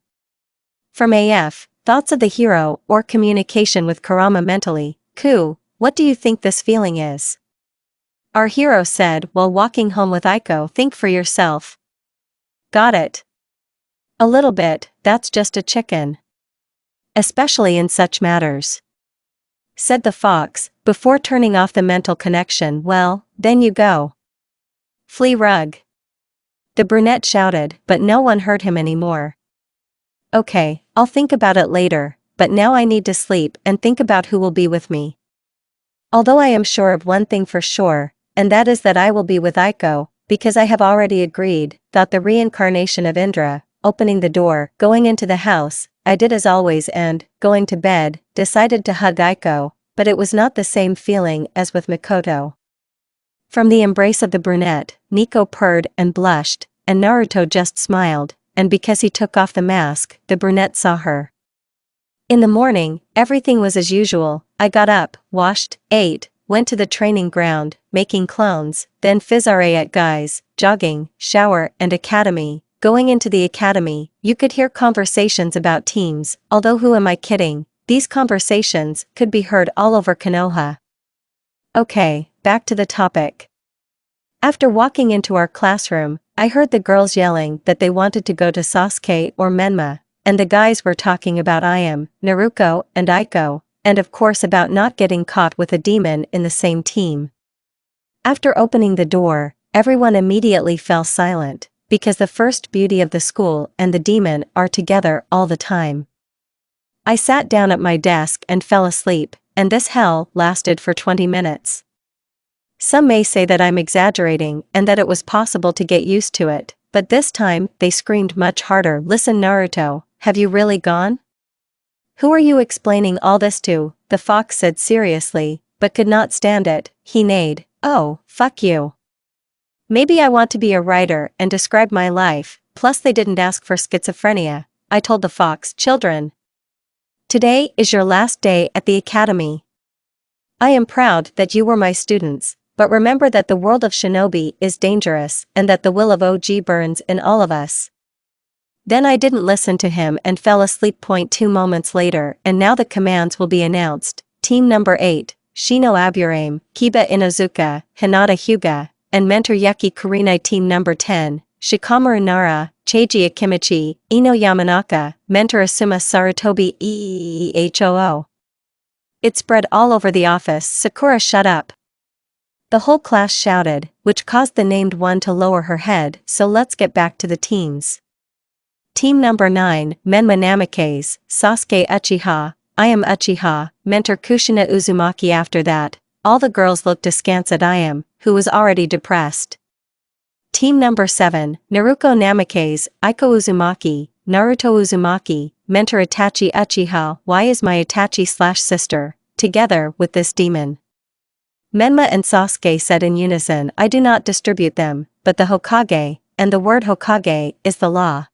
From AF, thoughts of the hero or communication with Kurama mentally. What do you think this feeling is? Our hero said while walking home with Aiko. Think for yourself. Got it. A little bit, that's just a chicken. Especially in such matters. Said the fox, before turning off the mental connection. Well, then you go. Flea rug. The brunette shouted, but no one heard him anymore. Okay, I'll think about it later, but now I need to sleep and think about who will be with me. Although I am sure of one thing for sure, and that is that I will be with Aiko, because I have already agreed, thought the reincarnation of Indra, opening the door, going into the house, I did as always and, going to bed, decided to hug Aiko, but it was not the same feeling as with Mikoto. From the embrace of the brunette, Nico purred and blushed, and Naruto just smiled, and because he took off the mask, the brunette saw her. In the morning, everything was as usual. I got up, washed, ate, went to the training ground, making clones, then physare at guys, jogging, shower and academy. Going into the academy, you could hear conversations about teams, although who am I kidding, these conversations could be heard all over Konoha. Okay, back to the topic. After walking into our classroom, I heard the girls yelling that they wanted to go to Sasuke or Menma, and the guys were talking about ayame, Naruko, and Aiko, and of course about not getting caught with a demon in the same team. After opening the door, everyone immediately fell silent, because the first beauty of the school and the demon are together all the time. I sat down at my desk and fell asleep, and this hell lasted for 20 minutes. Some may say that I'm exaggerating and that it was possible to get used to it, but this time they screamed much harder. Listen Naruto, have you really gone? Who are you explaining all this to? The fox said seriously, but could not stand it. He neighed, oh, fuck you. Maybe I want to be a writer and describe my life, plus they didn't ask for schizophrenia. I told the fox, children. Today is your last day at the academy. I am proud that you were my students, but remember that the world of shinobi is dangerous and that the will of OG burns in all of us. Then I didn't listen to him and fell asleep. 2 moments later, and now the commands will be announced. Team number 8, Shino Aburame, Kiba Inozuka, Hinata Hyuga, and mentor Yuki Kurinai. Team number 10, Shikamaru Nara, Cheiji Akimichi, Ino Yamanaka, mentor Asuma Sarutobi EEEHOO. It spread all over the office. Sakura, shut up. The whole class shouted, which caused the named one to lower her head. So let's get back to the teams. Team number 9, Menma Namikaze, Sasuke Uchiha, Ayame Uchiha, mentor Kushina Uzumaki. After that, all the girls looked askance at Ayame, who was already depressed. Team number 7, Naruko Namikaze, Aiko Uzumaki, Naruto Uzumaki, mentor Itachi Uchiha. Why is my Itachi/sister together with this demon? Menma and Sasuke said in unison, I do not distribute them, but the Hokage, and the word Hokage is the law.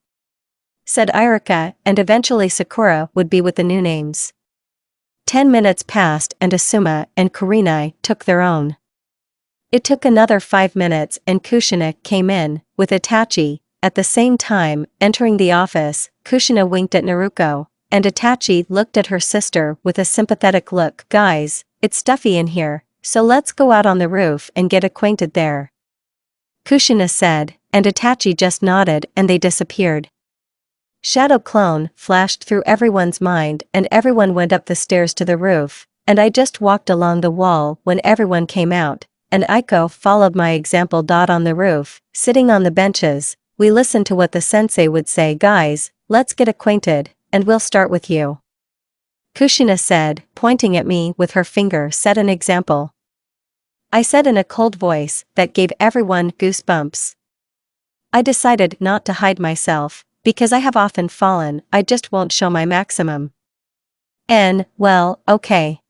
Said Iruka, and eventually Sakura would be with the new names. 10 minutes passed and Asuma and Kurinai took their own. It took another 5 minutes and Kushina came in, with Itachi. At the same time, entering the office, Kushina winked at Naruko, and Itachi looked at her sister with a sympathetic look. Guys, it's stuffy in here, so let's go out on the roof and get acquainted there. Kushina said, and Itachi just nodded and they disappeared. Shadow Clone flashed through everyone's mind and everyone went up the stairs to the roof, and I just walked along the wall when everyone came out, and Aiko followed my example. On the roof, sitting on the benches, we listened to what the sensei would say. Guys, let's get acquainted, and we'll start with you. Kushina said, pointing at me with her finger. Set an example. I said in a cold voice that gave everyone goosebumps. I decided not to hide myself, because I have often fallen. I just won't show my maximum. Well, okay.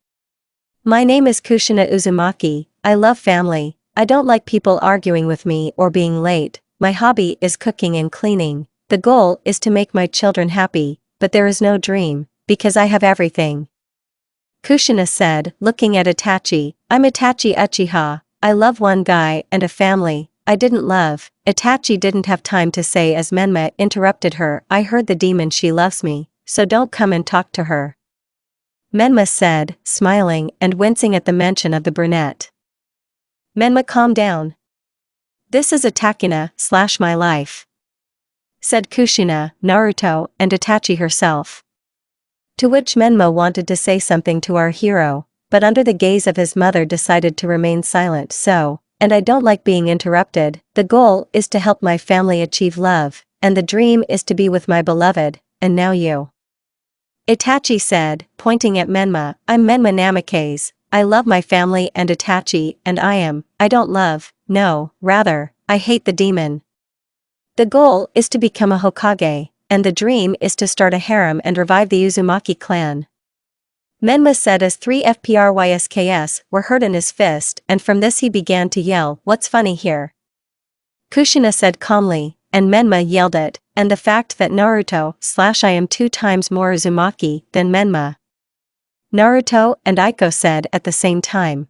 My name is Kushina Uzumaki, I love family, I don't like people arguing with me or being late, my hobby is cooking and cleaning, the goal is to make my children happy, but there is no dream, because I have everything. Kushina said, looking at Itachi, I'm Itachi Uchiha, I love one guy and a family, I didn't love. Itachi didn't have time to say as Menma interrupted her. I heard the demon, she loves me, so don't come and talk to her. Menma said, smiling and wincing at the mention of the brunette. Menma, calm down. This is Atakina/my life. Said Kushina, Naruto, and Itachi herself. To which Menma wanted to say something to our hero, but under the gaze of his mother decided to remain silent. And I don't like being interrupted, the goal is to help my family achieve love, and the dream is to be with my beloved, and now you. Itachi said, pointing at Menma, I'm Menma Namikaze, I love my family and Itachi, and I don't love, no, rather, I hate the demon. The goal is to become a Hokage, and the dream is to start a harem and revive the Uzumaki clan. Menma said as 3 FPRYSKS were heard in his fist, and from this he began to yell, what's funny here? Kushina said calmly, and Menma yelled it, and the fact that Naruto/I am 2 times more Uzumaki than Menma. Naruto and Aiko said at the same time.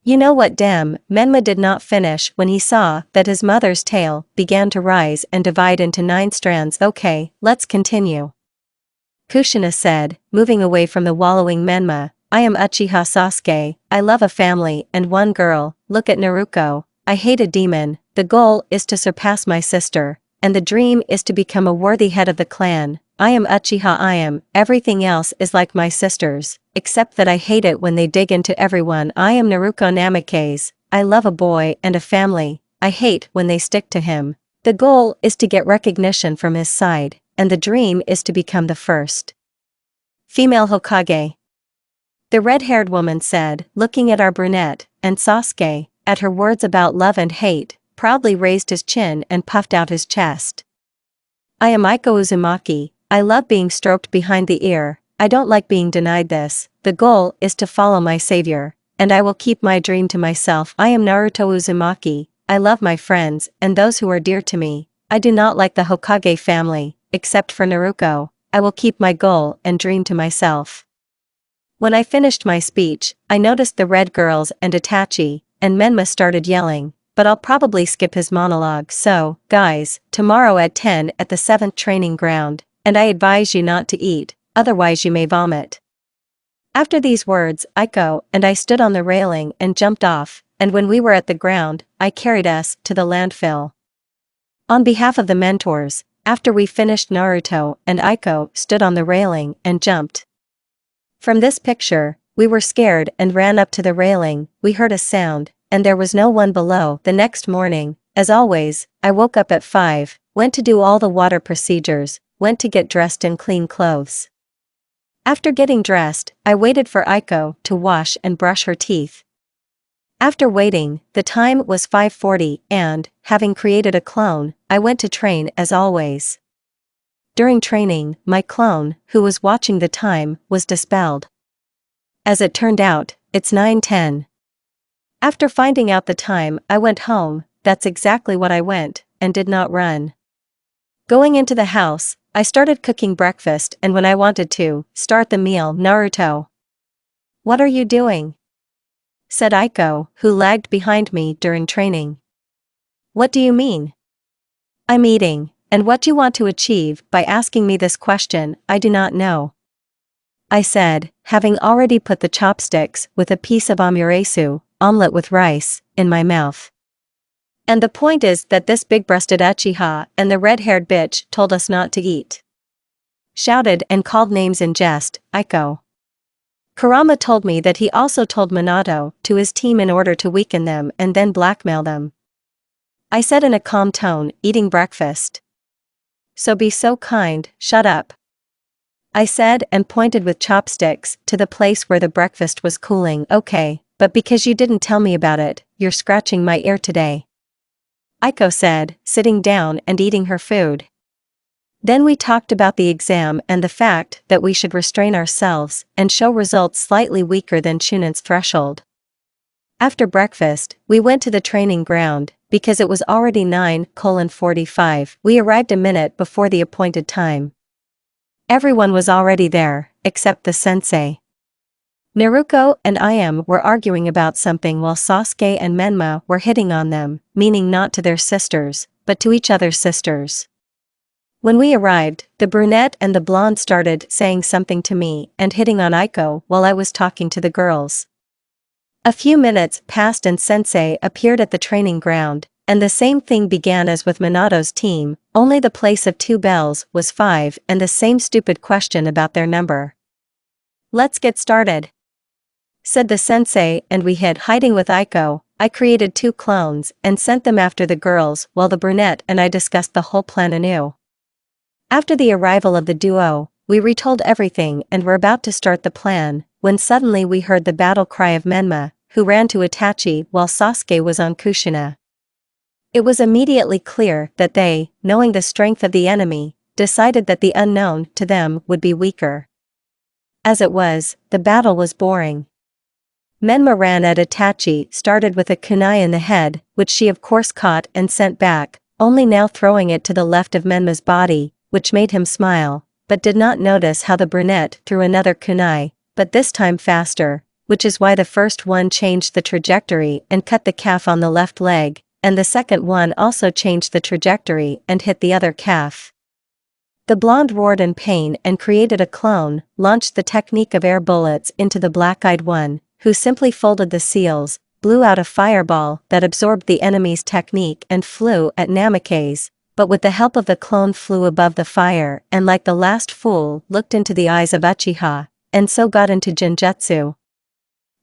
You know what, damn, Menma did not finish when he saw that his mother's tail began to rise and divide into 9 strands. Okay, let's continue. Kushina said, moving away from the wallowing Menma. I am Uchiha Sasuke, I love a family and one girl. Look at Naruko, I hate a demon, the goal is to surpass my sister, and the dream is to become a worthy head of the clan. I am Uchiha I am, everything else is like my sisters, except that I hate it when they dig into everyone. I am Naruko Namikaze, I love a boy and a family, I hate when they stick to him. The goal is to get recognition from his side, and the dream is to become the first female Hokage. The red-haired woman said, looking at our brunette, and Sasuke, at her words about love and hate, proudly raised his chin and puffed out his chest. I am Aiko Uzumaki, I love being stroked behind the ear, I don't like being denied this, the goal is to follow my savior, and I will keep my dream to myself. I am Naruto Uzumaki, I love my friends and those who are dear to me, I do not like the Hokage family, except for Naruko, I will keep my goal and dream to myself. When I finished my speech, I noticed the red girls and Itachi, and Menma started yelling, but I'll probably skip his monologue. So, guys, tomorrow at 10 at the 7th training ground, and I advise you not to eat, otherwise you may vomit. After these words, Aiko and I stood on the railing and jumped off, and when we were at the ground, I carried us to the landfill. On behalf of the mentors, after we finished, Naruto and Aiko stood on the railing and jumped. From this picture, we were scared and ran up to the railing. We heard a sound, and there was no one below. The next morning, as always, I woke up at 5, went to do all the water procedures, went to get dressed in clean clothes. After getting dressed, I waited for Aiko to wash and brush her teeth. After waiting, the time was 5:40 and, having created a clone, I went to train as always. During training, my clone, who was watching the time, was dispelled. As it turned out, it's 9:10. After finding out the time, I went home. That's exactly what I went, and did not run. Going into the house, I started cooking breakfast, and when I wanted to start the meal, Naruto. What are you doing? Said Aiko, who lagged behind me during training. What do you mean? I'm eating, and what you want to achieve by asking me this question, I do not know. I said, having already put the chopsticks with a piece of omuresu, omelette with rice, in my mouth. And the point is that this big-breasted Uchiha and the red-haired bitch told us not to eat. Shouted and called names in jest, Aiko. Kurama told me that he also told Minato to his team in order to weaken them and then blackmail them. I said in a calm tone, eating breakfast. So be so kind, shut up. I said and pointed with chopsticks to the place where the breakfast was cooling. Okay, but because you didn't tell me about it, you're scratching my ear today. Aiko said, sitting down and eating her food. Then we talked about the exam and the fact that we should restrain ourselves and show results slightly weaker than Chunon's threshold. After breakfast, we went to the training ground, because it was already 9:45. We arrived a minute before the appointed time. Everyone was already there, except the sensei. Naruko and Ayame were arguing about something while Sasuke and Menma were hitting on them, meaning not to their sisters, but to each other's sisters. When we arrived, the brunette and the blonde started saying something to me and hitting on Aiko while I was talking to the girls. A few minutes passed and Sensei appeared at the training ground, and the same thing began as with Minato's team, only the place of 2 bells was 5 and the same stupid question about their number. Let's get started, said the sensei, and we hid. Hiding with Aiko, I created 2 clones and sent them after the girls while the brunette and I discussed the whole plan anew. After the arrival of the duo, we retold everything and were about to start the plan, when suddenly we heard the battle cry of Menma, who ran to Itachi while Sasuke was on Kushina. It was immediately clear that they, knowing the strength of the enemy, decided that the unknown to them would be weaker. As it was, the battle was boring. Menma ran at Itachi, started with a kunai in the head, which she of course caught and sent back, only now throwing it to the left of Menma's body, which made him smile, but did not notice how the brunette threw another kunai, but this time faster, which is why the first one changed the trajectory and cut the calf on the left leg, and the second one also changed the trajectory and hit the other calf. The blonde roared in pain and created a clone, launched the technique of air bullets into the black-eyed one, who simply folded the seals, blew out a fireball that absorbed the enemy's technique and flew at Namikaze, but with the help of the clone flew above the fire and like the last fool looked into the eyes of Uchiha, and so got into Genjutsu.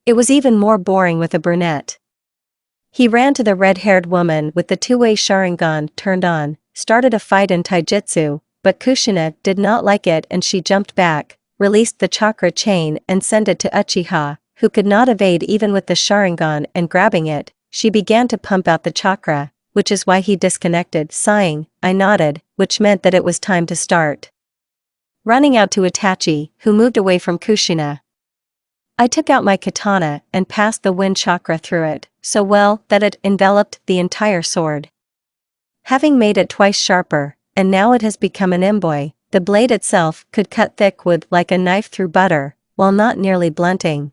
It was even more boring with a brunette. He ran to the red-haired woman with the two-way Sharingan turned on, started a fight in Taijutsu, but Kushina did not like it and she jumped back, released the chakra chain and sent it to Uchiha, who could not evade even with the Sharingan, and grabbing it, she began to pump out the chakra, which is why he disconnected. Sighing, I nodded, which meant that it was time to start. Running out to Itachi, who moved away from Kushina. I took out my katana and passed the wind chakra through it, so well that it enveloped the entire sword. Having made it twice sharper, and now it has become an imboy, the blade itself could cut thick wood like a knife through butter, while not nearly blunting.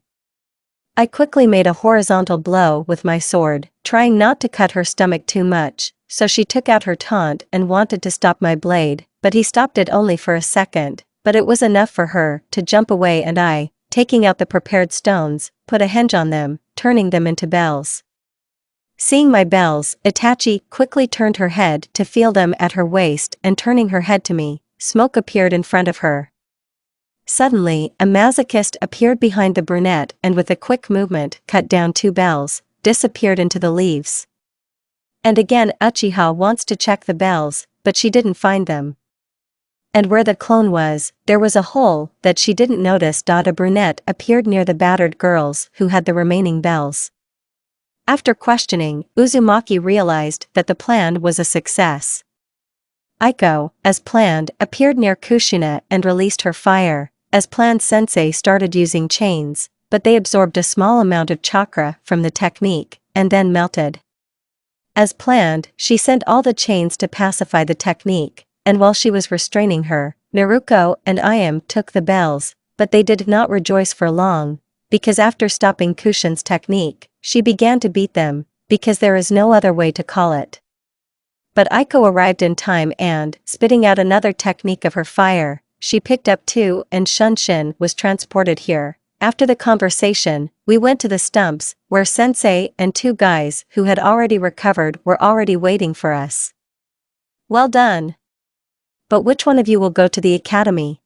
I quickly made a horizontal blow with my sword, trying not to cut her stomach too much, so she took out her taunt and wanted to stop my blade, but he stopped it only for a second, but it was enough for her to jump away, and I, taking out the prepared stones, put a hinge on them, turning them into bells. Seeing my bells, Itachi quickly turned her head to feel them at her waist, and turning her head to me, smoke appeared in front of her. Suddenly, a masochist appeared behind the brunette and with a quick movement cut down two bells, disappeared into the leaves. And again Uchiha wants to check the bells, but she didn't find them. And where the clone was, there was a hole that she didn't notice. A brunette appeared near the battered girls who had the remaining bells. After questioning, Uzumaki realized that the plan was a success. Aiko, as planned, appeared near Kushina and released her fire. As planned, Sensei started using chains, but they absorbed a small amount of chakra from the technique, and then melted. As planned, she sent all the chains to pacify the technique, and while she was restraining her, Naruko and Ayame took the bells, but they did not rejoice for long, because after stopping Kushin's technique, she began to beat them, because there is no other way to call it. But Aiko arrived in time and, spitting out another technique of her fire, she picked up two, and Shunshin was transported here. After the conversation, we went to the stumps, where Sensei and two guys who had already recovered were already waiting for us. Well done. But which one of you will go to the academy?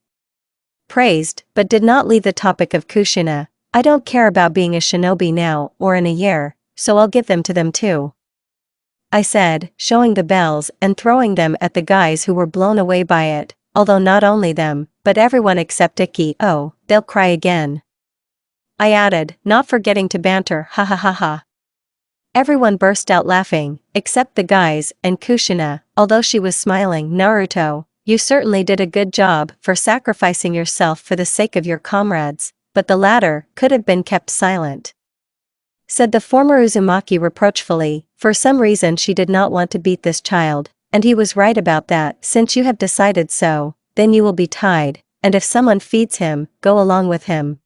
Praised, but did not leave the topic of Kushina. I don't care about being a shinobi now or in a year, so I'll give them to them too. I said, showing the bells and throwing them at the guys who were blown away by it. Although not only them, but everyone except Ikki. Oh, they'll cry again. I added, not forgetting to banter, ha ha ha ha. Everyone burst out laughing, except the guys and Kushina, although she was smiling. Naruto, you certainly did a good job for sacrificing yourself for the sake of your comrades, but the latter could have been kept silent. Said the former Uzumaki reproachfully. For some reason she did not want to beat this child. And he was right about that. Since you have decided so, then you will be tied, and if someone feeds him, go along with him.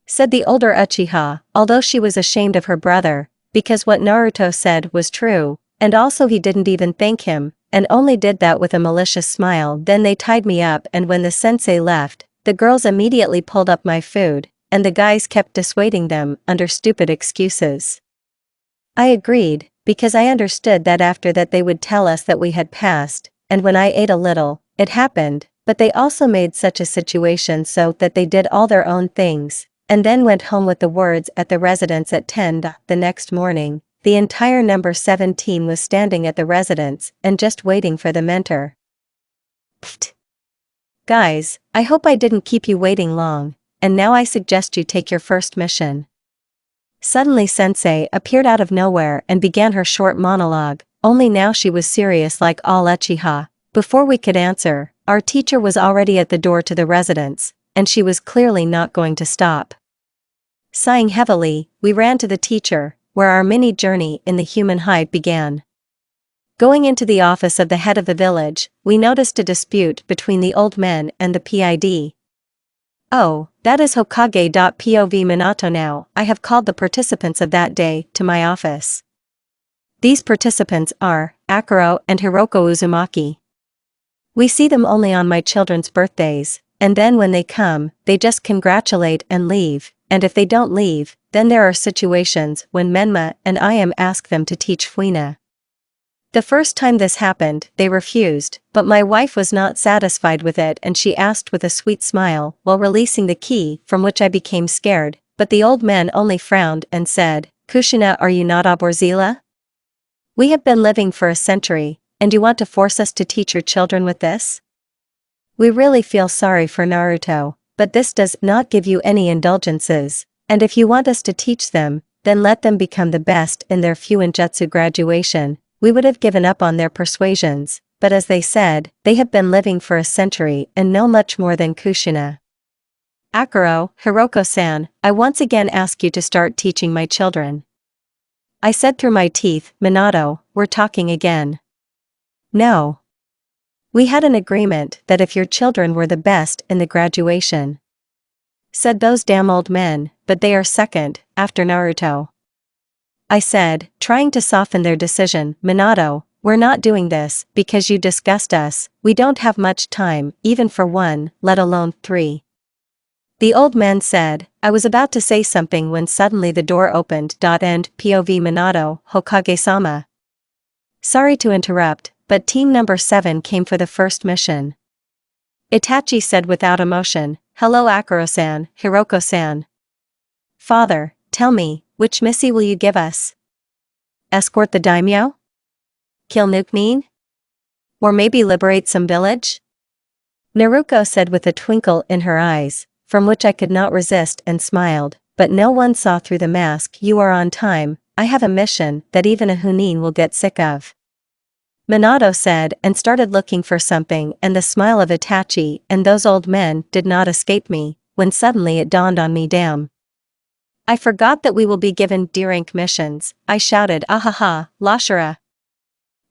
Said the older Uchiha, although she was ashamed of her brother, because what Naruto said was true, and also he didn't even thank him, and only did that with a malicious smile. Then they tied me up, and when the sensei left, the girls immediately pulled up my food, and the guys kept dissuading them under stupid excuses. I agreed, because I understood that after that they would tell us that we had passed, and when I ate a little, it happened, but they also made such a situation so that they did all their own things, and then went home with the words at the residence at 10. The next morning, the entire number 17 was standing at the residence and just waiting for the mentor. Pfft. Guys, I hope I didn't keep you waiting long, and now I suggest you take your first mission. Suddenly Sensei appeared out of nowhere and began her short monologue, only now she was serious like all Uchiha. Before we could answer, our teacher was already at the door to the residence, and she was clearly not going to stop. Sighing heavily, we ran to the teacher, where our mini journey in the human hive began. Going into the office of the head of the village, we noticed a dispute between the old men and the PID. Oh, that is Hokage.pov Minato. Now, I have called the participants of that day to my office. These participants are Akuro and Hiroko Uzumaki. We see them only on my children's birthdays, and then when they come, they just congratulate and leave, and if they don't leave, then there are situations when Menma and Ayame ask them to teach Fuina. The first time this happened, they refused, but my wife was not satisfied with it and she asked with a sweet smile while releasing the key, from which I became scared, but the old man only frowned and said, "Kushina, are you not Aborzila? We have been living for a century, and you want to force us to teach your children with this? We really feel sorry for Naruto, but this does not give you any indulgences, and if you want us to teach them, then let them become the best in their Fuinjutsu graduation." We would have given up on their persuasions, but as they said, they have been living for a century and know much more than Kushina. Akuro, Hiroko-san, I once again ask you to start teaching my children. I said through my teeth, Minato, we're talking again. No. We had an agreement that if your children were the best in the graduation. Said those damn old men, but they are second, after Naruto. I said, trying to soften their decision, Minato, we're not doing this because you disgust us, we don't have much time, even for one, let alone three. The old man said, I was about to say something when suddenly the door opened. End POV Minato, Hokage-sama. Sorry to interrupt, but team number 7 came for the first mission. Itachi said without emotion, hello Akuro-san, Hiroko-san. Father, tell me, which missy will you give us? Escort the daimyo? Kill Nuknin? Or maybe liberate some village? Naruko said with a twinkle in her eyes, from which I could not resist and smiled, but no one saw through the mask. You are on time, I have a mission that even a Hunin will get sick of. Minato said and started looking for something, and the smile of Itachi and those old men did not escape me, when suddenly it dawned on me, damn. I forgot that we will be given D-rank missions, I shouted, ahaha, Lashara.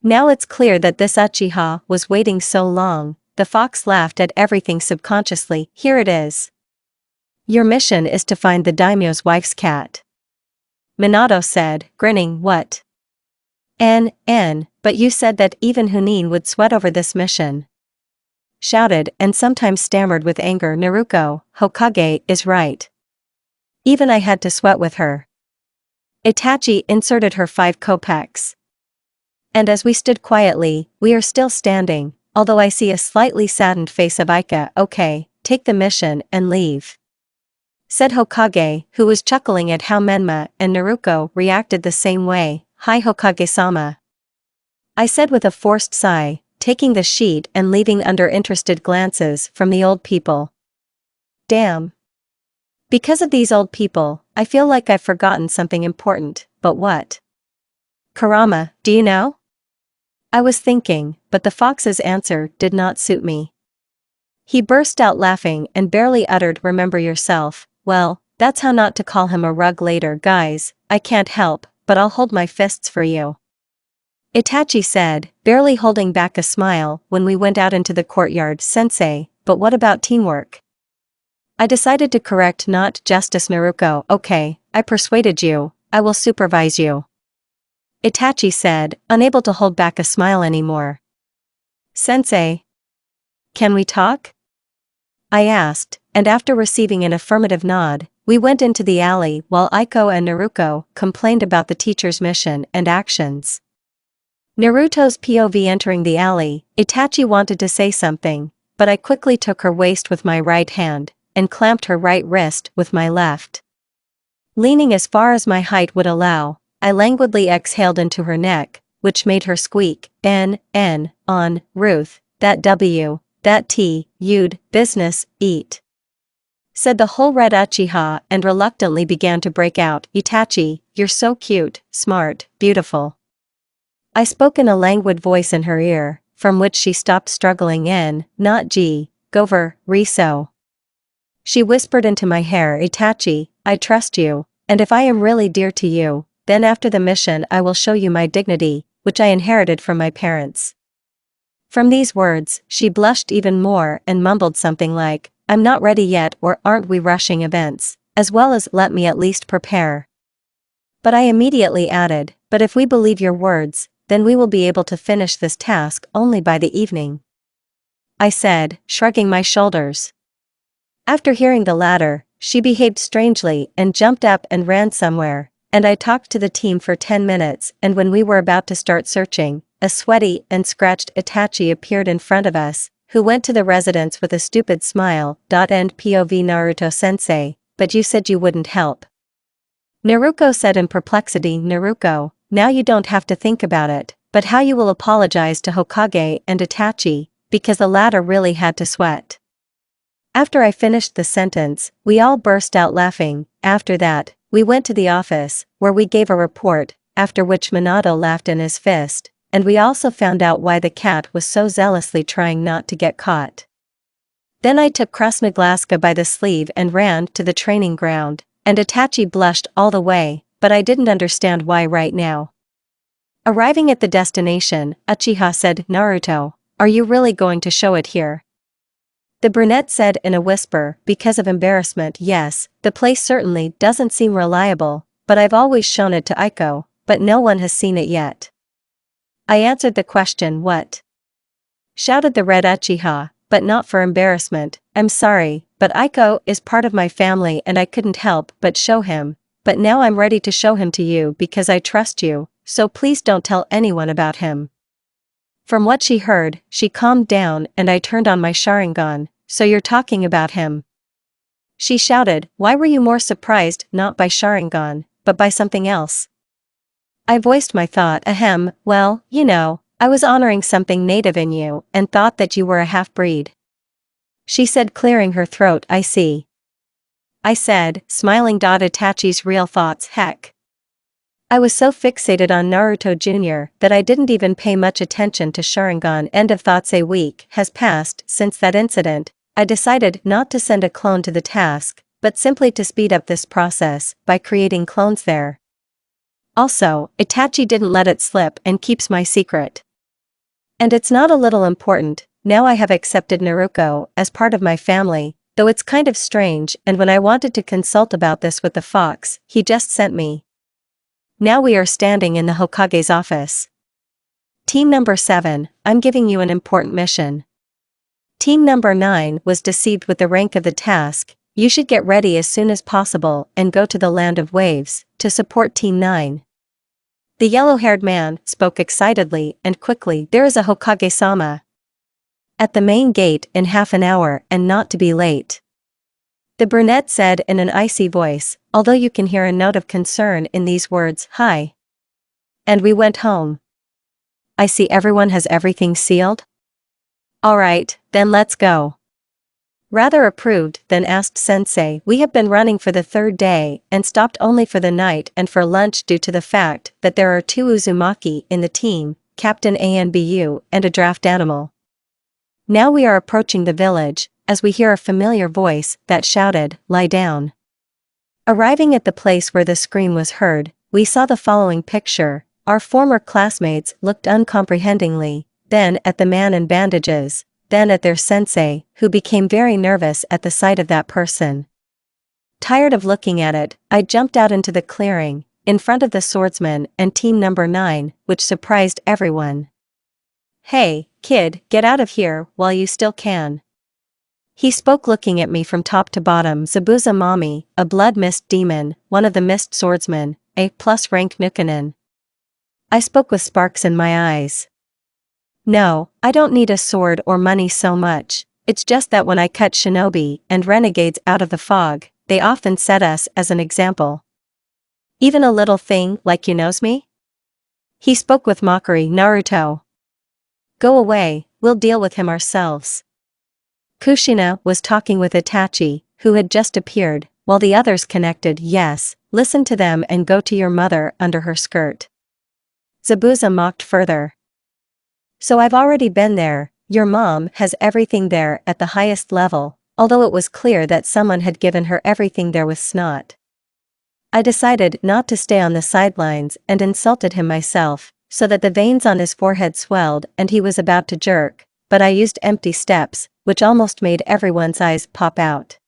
Now it's clear that this Uchiha was waiting so long. The fox laughed at everything subconsciously, here it is. Your mission is to find the daimyo's wife's cat. Minato said, grinning, what? But you said that even Hunin would sweat over this mission. Shouted and sometimes stammered with anger, Naruko, Hokage is right. Even I had to sweat with her. Itachi inserted her 5 kopecks. And as we stood quietly, we are still standing, although I see a slightly saddened face of Ika. Okay, take the mission and leave. Said Hokage, who was chuckling at how Menma and Naruko reacted the same way. Hi Hokage-sama. I said with a forced sigh, taking the sheet and leaving under interested glances from the old people. Damn. Because of these old people, I feel like I've forgotten something important, but what? Kurama, do you know? I was thinking, but the fox's answer did not suit me. He burst out laughing and barely uttered, remember yourself. Well, that's how not to call him a rug later, guys, I can't help, but I'll hold my fists for you. Itachi said, barely holding back a smile when we went out into the courtyard, Sensei, but what about teamwork? I decided to correct, not justice, Naruko. Okay, I persuaded you, I will supervise you. Itachi said, unable to hold back a smile anymore. Sensei. Can we talk? I asked, and after receiving an affirmative nod, we went into the alley while Aiko and Naruko complained about the teacher's mission and actions. Naruto's POV entering the alley, Itachi wanted to say something, but I quickly took her waist with my right hand, and clamped her right wrist with my left. Leaning as far as my height would allow, I languidly exhaled into her neck, which made her squeak, on, Ruth, that W, that T, you'd, business, eat. Said the whole red Uchiha and reluctantly began to break out, Itachi, you're so cute, smart, beautiful. I spoke in a languid voice in her ear, from which she stopped struggling not G, Gover, Riso. She whispered into my hair, Itachi, I trust you, and if I am really dear to you, then after the mission I will show you my dignity, which I inherited from my parents. From these words, she blushed even more and mumbled something like, "I'm not ready yet," or "Aren't we rushing events," as well as "Let me at least prepare." But I immediately added, "But if we believe your words, then we will be able to finish this task only by the evening," I said, shrugging my shoulders. After hearing the latter, she behaved strangely and jumped up and ran somewhere, and I talked to the team for 10 minutes, and when we were about to start searching, a sweaty and scratched itachi appeared in front of us, who went to the residence with a stupid smile. End POV Naruto-sensei, but you said you wouldn't help. Naruko said in perplexity. Naruko, now you don't have to think about it, but how you will apologize to Hokage and Itachi, because the latter really had to sweat. After I finished the sentence, we all burst out laughing. After that, we went to the office, where we gave a report, after which Minato laughed in his fist, and we also found out why the cat was so zealously trying not to get caught. Then I took Krasnoglaska by the sleeve and ran to the training ground, and Itachi blushed all the way, but I didn't understand why right now. Arriving at the destination, Uchiha said, "Naruto, are you really going to show it here?" The brunette said in a whisper, because of embarrassment. "Yes, the place certainly doesn't seem reliable, but I've always shown it to Aiko, but no one has seen it yet." I answered the question. "What?" shouted the red Uchiha, but not for embarrassment. "I'm sorry, but Aiko is part of my family and I couldn't help but show him, but now I'm ready to show him to you because I trust you, so please don't tell anyone about him." From what she heard, she calmed down and I turned on my Sharingan. "So you're talking about him?" she shouted. "Why were you more surprised, not by Sharingan, but by something else?" I voiced my thought. "Ahem, well, you know, I was honoring something native in you and thought that you were a half-breed," she said, clearing her throat. "I see," I said, smiling. Itachi's real thoughts. Heck. I was so fixated on Naruto Jr. that I didn't even pay much attention to Sharingan. End of thoughts. A week has passed since that incident. I decided not to send a clone to the task, but simply to speed up this process by creating clones there. Also, Itachi didn't let it slip and keeps my secret. And it's not a little important. Now I have accepted Naruko as part of my family, though it's kind of strange, and when I wanted to consult about this with the fox, he just sent me. Now we are standing in the Hokage's office. Team number 7, I'm giving you an important mission. Team number 9 was deceived with the rank of the task. You should get ready as soon as possible and go to the Land of Waves to support Team 9. The yellow-haired man spoke excitedly and quickly. "There is a Hokage-sama at the main gate in half an hour and not to be late," the brunette said in an icy voice, although you can hear a note of concern in these words. "Hi." And we went home. "I see everyone has everything sealed? Alright, then let's go." "Rather approved," then asked Sensei. "We have been running for the 3rd day and stopped only for the night and for lunch due to the fact that there are 2 uzumaki in the team, Captain Anbu and a draft animal. Now we are approaching the village, as we hear a familiar voice that shouted, 'Lie down.'" Arriving at the place where the scream was heard, we saw the following picture. Our former classmates looked uncomprehendingly, then at the man in bandages, then at their sensei, who became very nervous at the sight of that person. Tired of looking at it, I jumped out into the clearing, in front of the swordsman and team number 9, which surprised everyone. "Hey, kid, get out of here while you still can," he spoke, looking at me from top to bottom. Zabuza Mami, a blood mist demon, one of the mist swordsmen, A+ rank Nukanin. I spoke with sparks in my eyes. "No, I don't need a sword or money so much, it's just that when I cut shinobi and renegades out of the fog, they often set us as an example. Even a little thing like you knows me?" He spoke with mockery. "Naruto, go away, we'll deal with him ourselves." Kushina was talking with Itachi, who had just appeared, while the others connected. "Yes, listen to them and go to your mother under her skirt." Zabuza mocked further. "So I've already been there, your mom has everything there at the highest level," although it was clear that someone had given her everything there with snot. I decided not to stay on the sidelines and insulted him myself. so that the veins on his forehead swelled and he was about to jerk, but I used empty steps, which almost made everyone's eyes pop out.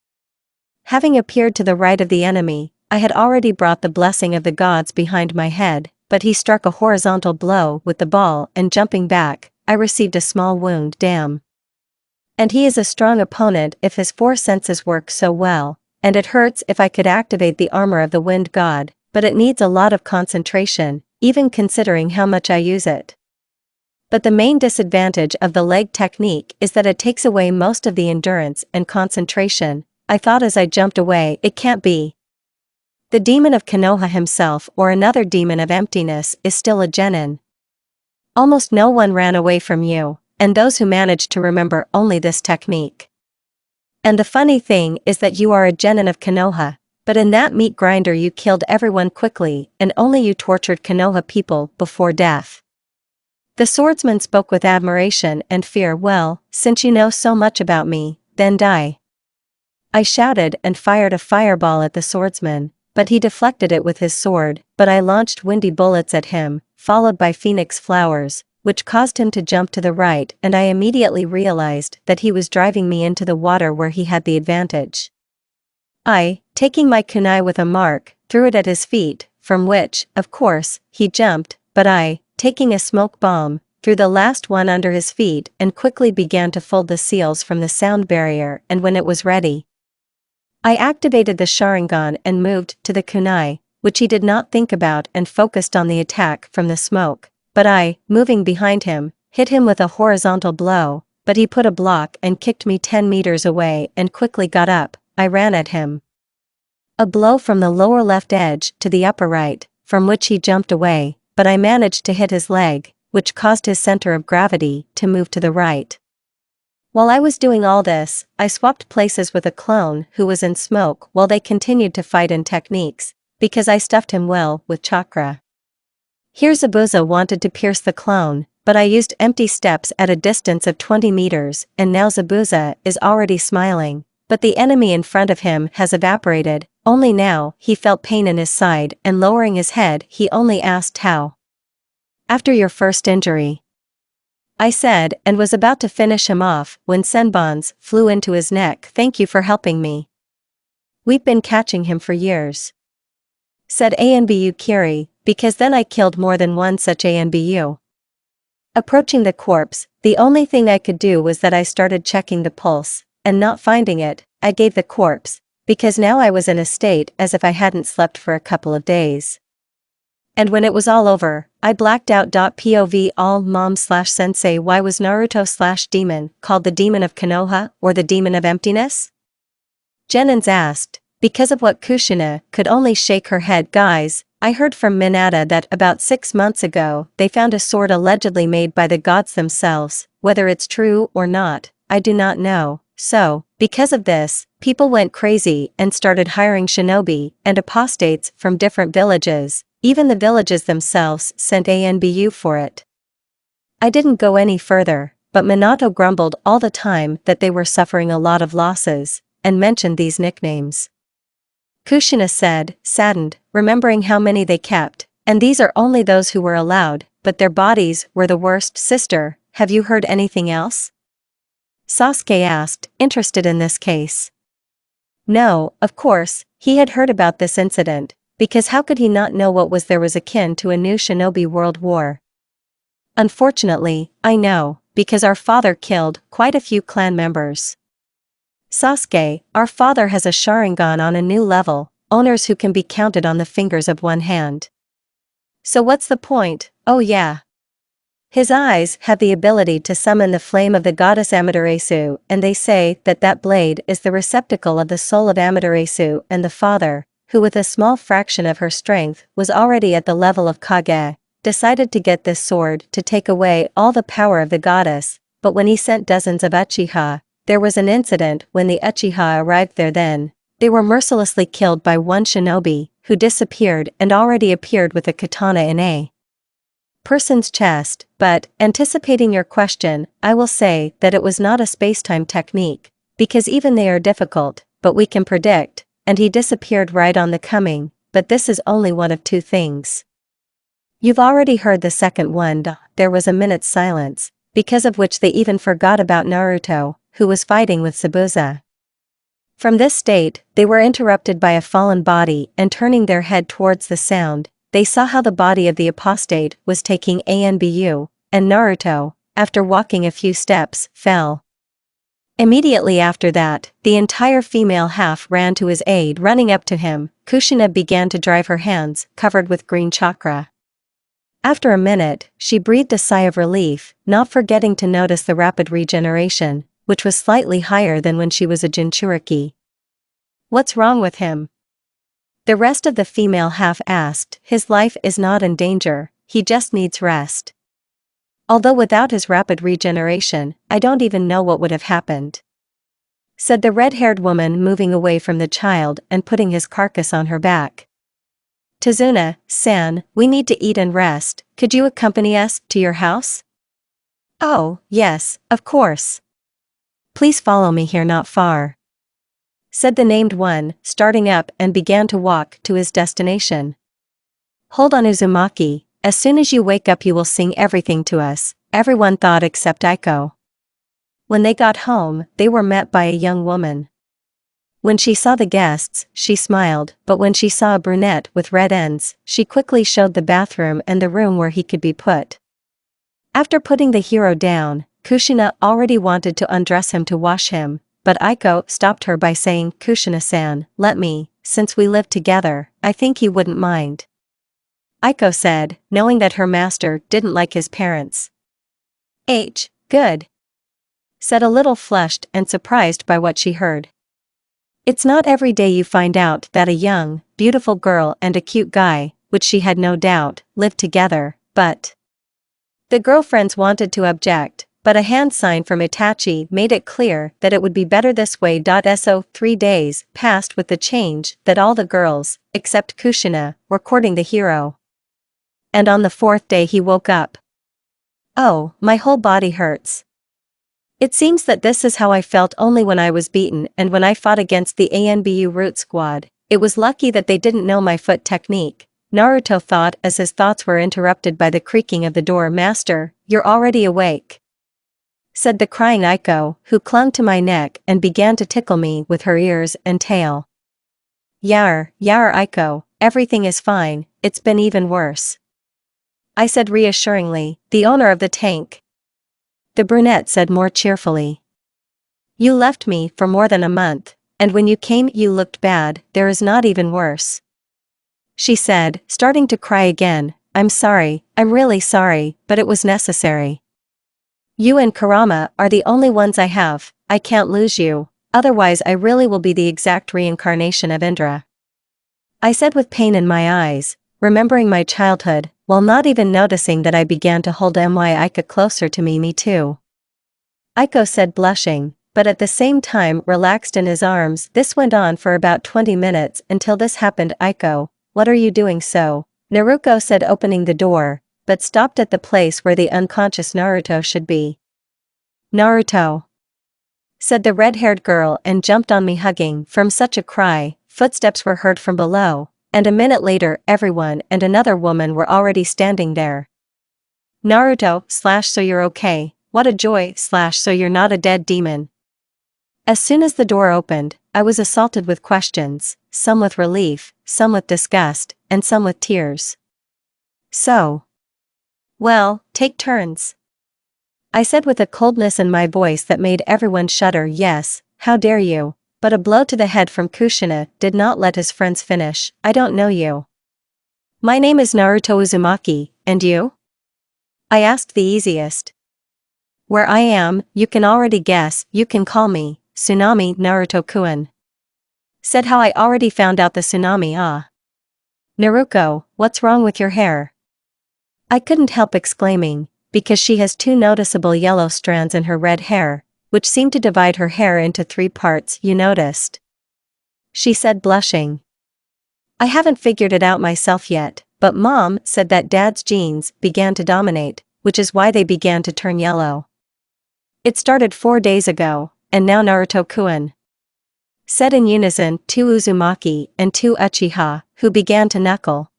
Having appeared to the right of the enemy, I had already brought the blessing of the gods behind my head, but he struck a horizontal blow with the ball and jumping back, I received a small wound. Damn. And he is a strong opponent if his four senses work so well, and it hurts if I could activate the armor of the wind god, but it needs a lot of concentration, even considering how much I use it. But the main disadvantage of the leg technique is that it takes away most of the endurance and concentration. I thought as I jumped away, it can't be. The demon of Konoha himself or another demon of emptiness is still a genin. Almost no one ran away from you, and those who managed to remember only this technique. And the funny thing is that you are a genin of Konoha, but in that meat grinder you killed everyone quickly and only you tortured Konoha people before death. The swordsman spoke with admiration and fear. Well, since you know so much about me, then die. I shouted and fired a fireball at the swordsman, but he deflected it with his sword, but I launched windy bullets at him, followed by phoenix flowers, which caused him to jump to the right, and I immediately realized that he was driving me into the water where he had the advantage. I, taking my kunai with a mark, threw it at his feet, from which, of course, he jumped, but I, taking a smoke bomb, threw the last one under his feet and quickly began to fold the seals from the sound barrier, and when it was ready, I activated the Sharingan and moved to the kunai, which he did not think about and focused on the attack from the smoke, but I, moving behind him, hit him with a horizontal blow, but he put a block and kicked me 10 meters away and quickly got up. I ran at him. A blow from the lower left edge to the upper right, from which he jumped away, but I managed to hit his leg, which caused his center of gravity to move to the right. While I was doing all this, I swapped places with a clone who was in smoke while they continued to fight in techniques, because I stuffed him well with chakra. Here Zabuza wanted to pierce the clone, but I used empty steps at a distance of 20 meters, and now Zabuza is already smiling, but the enemy in front of him has evaporated. Only now he felt pain in his side, and lowering his head he only asked how. After your first injury, I said, and was about to finish him off when Senbon's flew into his neck. Thank you for helping me. We've been catching him for years, said Anbu Kiri, because then I killed more than one such Anbu. Approaching the corpse, the only thing I could do was that I started checking the pulse, and not finding it, I gave the corpse, because now I was in a state as if I hadn't slept for a couple of days. And when it was all over, I blacked out. POV all mom/sensei. Why was Naruto/demon called the demon of Konoha or the demon of emptiness? Genins asked, because of what Kushina could only shake her head. Guys, I heard from Minata that about 6 months ago they found a sword allegedly made by the gods themselves. Whether it's true or not, I do not know. So, because of this, people went crazy and started hiring shinobi and apostates from different villages. Even the villages themselves sent Anbu for it. I didn't go any further, but Minato grumbled all the time that they were suffering a lot of losses, and mentioned these nicknames. Kushina said, saddened, remembering how many they kept, and these are only those who were allowed, but their bodies were the worst. Sister, have you heard anything else? Sasuke asked, interested in this case. No, of course, he had heard about this incident, because how could he not know what there was akin to a new shinobi world war? Unfortunately, I know, because our father killed quite a few clan members. Sasuke, our father has a Sharingan on a new level, owners who can be counted on the fingers of one hand. So what's the point? Oh yeah. His eyes have the ability to summon the flame of the goddess Amaterasu, and they say that that blade is the receptacle of the soul of Amaterasu, and the father, who with a small fraction of her strength was already at the level of Kage, decided to get this sword to take away all the power of the goddess, but when he sent dozens of Uchiha, there was an incident when the Uchiha arrived there. Then they were mercilessly killed by one shinobi, who disappeared and already appeared with a katana in a person's chest. But, anticipating your question, I will say that it was not a spacetime technique, because even they are difficult, but we can predict, and he disappeared right on the coming, but this is only one of two things. You've already heard the second one. There was a minute's silence, because of which they even forgot about Naruto, who was fighting with Sabuza. From this state, they were interrupted by a fallen body, and turning their head towards the sound, they saw how the body of the apostate was taking ANBU, and Naruto, after walking a few steps, fell. Immediately after that, the entire female half ran to his aid. Running up to him, Kushina began to drive her hands, covered with green chakra. After a minute, she breathed a sigh of relief, not forgetting to notice the rapid regeneration, which was slightly higher than when she was a Jinchuriki. What's wrong with him? The rest of the female half asked. His life is not in danger, he just needs rest. Although without his rapid regeneration, I don't even know what would have happened, said the red-haired woman, moving away from the child and putting his carcass on her back. Tazuna-san, we need to eat and rest. Could you accompany us to your house? Oh, yes, of course. Please follow me here, not far, said the named one, starting up and began to walk to his destination. Hold on, Uzumaki, as soon as you wake up you will sing everything to us, everyone thought except Aiko. When they got home, they were met by a young woman. When she saw the guests, she smiled, but when she saw a brunette with red ends, she quickly showed the bathroom and the room where he could be put. After putting the hero down, Kushina already wanted to undress him to wash him, but Aiko stopped her by saying, Kushina-san, let me, since we live together, I think you wouldn't mind. Aiko said, knowing that her master didn't like his parents. Good, said a little flushed and surprised by what she heard. It's not every day you find out that a young, beautiful girl and a cute guy, which she had no doubt, lived together, but the girlfriends wanted to object, but a hand sign from Itachi made it clear that it would be better this way. So 3 days passed with the change that all the girls, except Kushina, were courting the hero. And on the 4th day he woke up. Oh, my whole body hurts. It seems that this is how I felt only when I was beaten and when I fought against the ANBU root squad. It was lucky that they didn't know my foot technique, Naruto thought as his thoughts were interrupted by the creaking of the door. Master, you're already awake, said the crying Aiko, who clung to my neck and began to tickle me with her ears and tail. Yar, Aiko, everything is fine, it's been even worse, I said reassuringly. The owner of the tank, the brunette said more cheerfully. You left me for more than a month, and when you came you looked bad. There is not even worse, she said, starting to cry again. I'm sorry, I'm really sorry, but it was necessary. You and Kurama are the only ones I have, I can't lose you, otherwise I really will be the exact reincarnation of Indra, I said with pain in my eyes, remembering my childhood, while not even noticing that I began to hold Aiko closer to me. Me too, Aiko said, blushing, but at the same time relaxed in his arms. This went on for about 20 minutes until this happened. Aiko, what are you doing? So, Naruko said, opening the door, but stopped at the place where the unconscious Naruto should be. Naruto, said the red-haired girl and jumped on me, hugging. From such a cry, footsteps were heard from below, and a minute later everyone and another woman were already standing there. Naruto, so you're okay, what a joy, so you're not a dead demon. As soon as the door opened, I was assaulted with questions, some with relief, some with disgust, and some with tears. So, well, take turns, I said with a coldness in my voice that made everyone shudder. Yes, how dare you, but a blow to the head from Kushina did not let his friends finish. I don't know you. My name is Naruto Uzumaki, and you? I asked the easiest. Where I am, you can already guess, you can call me Tsunami Naruto-kun. Said how I already found out the tsunami. Naruko, what's wrong with your hair? I couldn't help exclaiming, because she has 2 noticeable yellow strands in her red hair, which seemed to divide her hair into 3 parts. You noticed? She said, blushing. I haven't figured it out myself yet, but Mom said that Dad's genes began to dominate, which is why they began to turn yellow. It started 4 days ago, and now Naruto-kun, said in unison 2 Uzumaki and 2 Uchiha, who began to knuckle.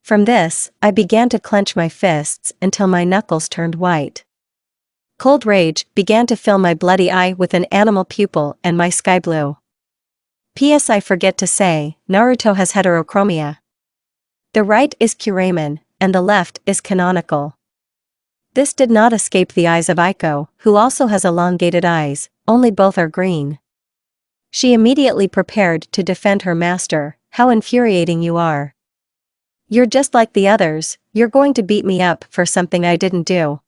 From this, I began to clench my fists until my knuckles turned white. Cold rage began to fill my bloody eye with an animal pupil and my sky blue. P.S. I forget to say, Naruto has heterochromia. The right is Kuramen, and the left is canonical. This did not escape the eyes of Aiko, who also has elongated eyes, only both are green. She immediately prepared to defend her master. How infuriating you are. You're just like the others, you're going to beat me up for something I didn't do.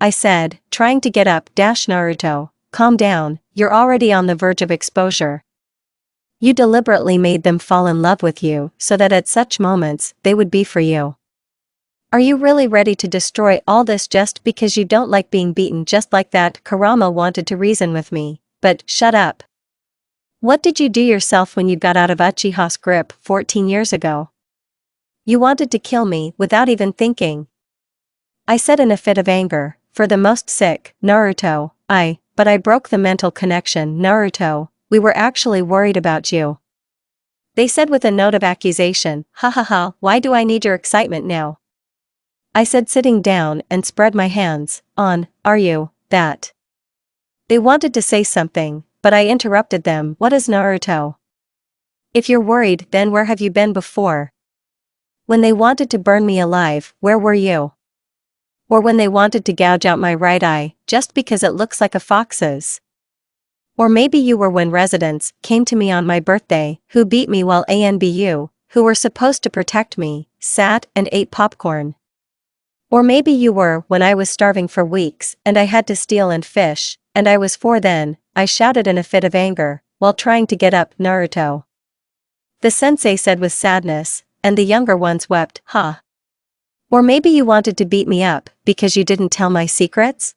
I said, trying to get up. Naruto, calm down, you're already on the verge of exposure. You deliberately made them fall in love with you so that at such moments they would be for you. Are you really ready to destroy all this just because you don't like being beaten just like that? Kurama wanted to reason with me, but shut up. What did you do yourself when you got out of Uchiha's grip 14 years ago? You wanted to kill me without even thinking. I said in a fit of anger, for the most sick, Naruto, but I broke the mental connection. Naruto, we were actually worried about you. They said with a note of accusation, ha ha ha, why do I need your excitement now? I said sitting down and spread my hands, are you, that? They wanted to say something, but I interrupted them. What is Naruto? If you're worried, then where have you been before? When they wanted to burn me alive, where were you? Or when they wanted to gouge out my right eye, just because it looks like a fox's? Or maybe you were when residents came to me on my birthday, who beat me while ANBU, who were supposed to protect me, sat and ate popcorn. Or maybe you were when I was starving for weeks and I had to steal and fish, and I was 4 then, I shouted in a fit of anger, while trying to get up. Naruto. The sensei said with sadness, and the younger ones wept, ha. Or maybe you wanted to beat me up because you didn't tell my secrets?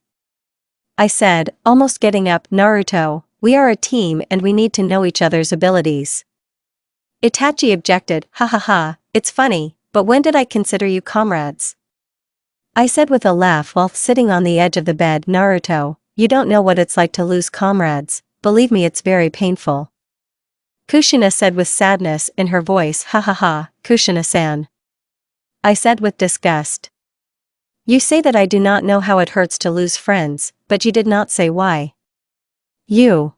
I said, almost getting up. Naruto, we are a team and we need to know each other's abilities. Itachi objected, ha ha ha, it's funny, but when did I consider you comrades? I said with a laugh while sitting on the edge of the bed. Naruto, you don't know what it's like to lose comrades, believe me, it's very painful. Kushina said with sadness in her voice, ha ha ha, Kushina-san. I said with disgust. You say that I do not know how it hurts to lose friends, but you did not say why. You.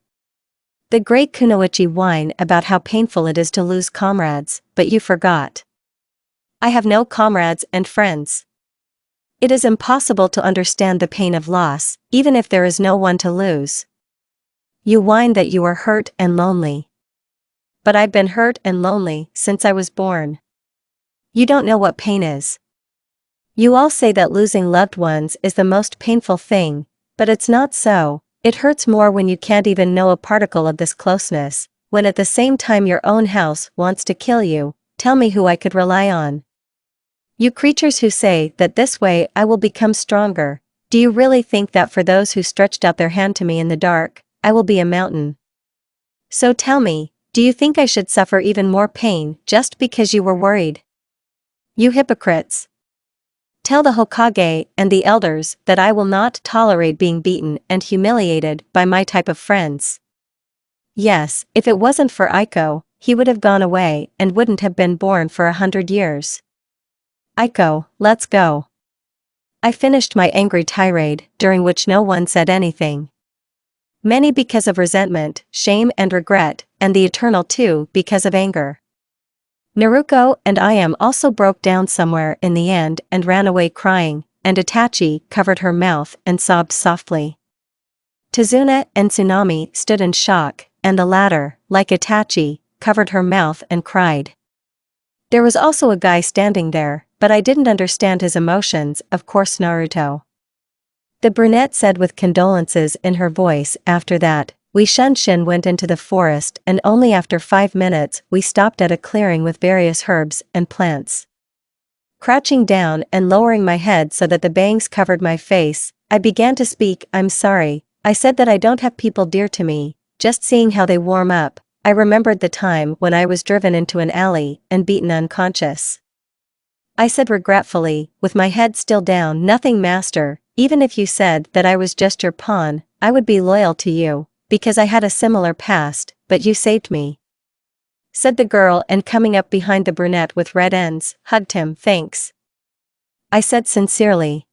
The great Kunoichi whine about how painful it is to lose comrades, but you forgot. I have no comrades and friends. It is impossible to understand the pain of loss, even if there is no one to lose. You whine that you are hurt and lonely. But I've been hurt and lonely since I was born. You don't know what pain is. You all say that losing loved ones is the most painful thing, but it's not so. It hurts more when you can't even know a particle of this closeness, when at the same time your own house wants to kill you. Tell me who I could rely on. You creatures who say that this way I will become stronger, do you really think that for those who stretched out their hand to me in the dark, I will be a mountain? So tell me, do you think I should suffer even more pain just because you were worried? You hypocrites. Tell the Hokage and the elders that I will not tolerate being beaten and humiliated by my type of friends. Yes, if it wasn't for Aiko, he would have gone away and wouldn't have been born for 100 years. Aiko, let's go. I finished my angry tirade, during which no one said anything. Many because of resentment, shame and regret, and the eternal two because of anger. Naruko and ayame also broke down somewhere in the end and ran away crying, and Itachi covered her mouth and sobbed softly. Tazuna and Tsunami stood in shock, and the latter, like Itachi, covered her mouth and cried. There was also a guy standing there, but I didn't understand his emotions, of course. Naruto. The brunette said with condolences in her voice. After that, we Shunshin went into the forest, and only after 5 minutes we stopped at a clearing with various herbs and plants. Crouching down and lowering my head so that the bangs covered my face, I began to speak. I'm sorry, I said that I don't have people dear to me. Just seeing how they warm up, I remembered the time when I was driven into an alley and beaten unconscious. I said regretfully, with my head still down, nothing, master, even if you said that I was just your pawn, I would be loyal to you, because I had a similar past, but you saved me. said the girl, and coming up behind the brunette with red ends, hugged him. Thanks, I said sincerely.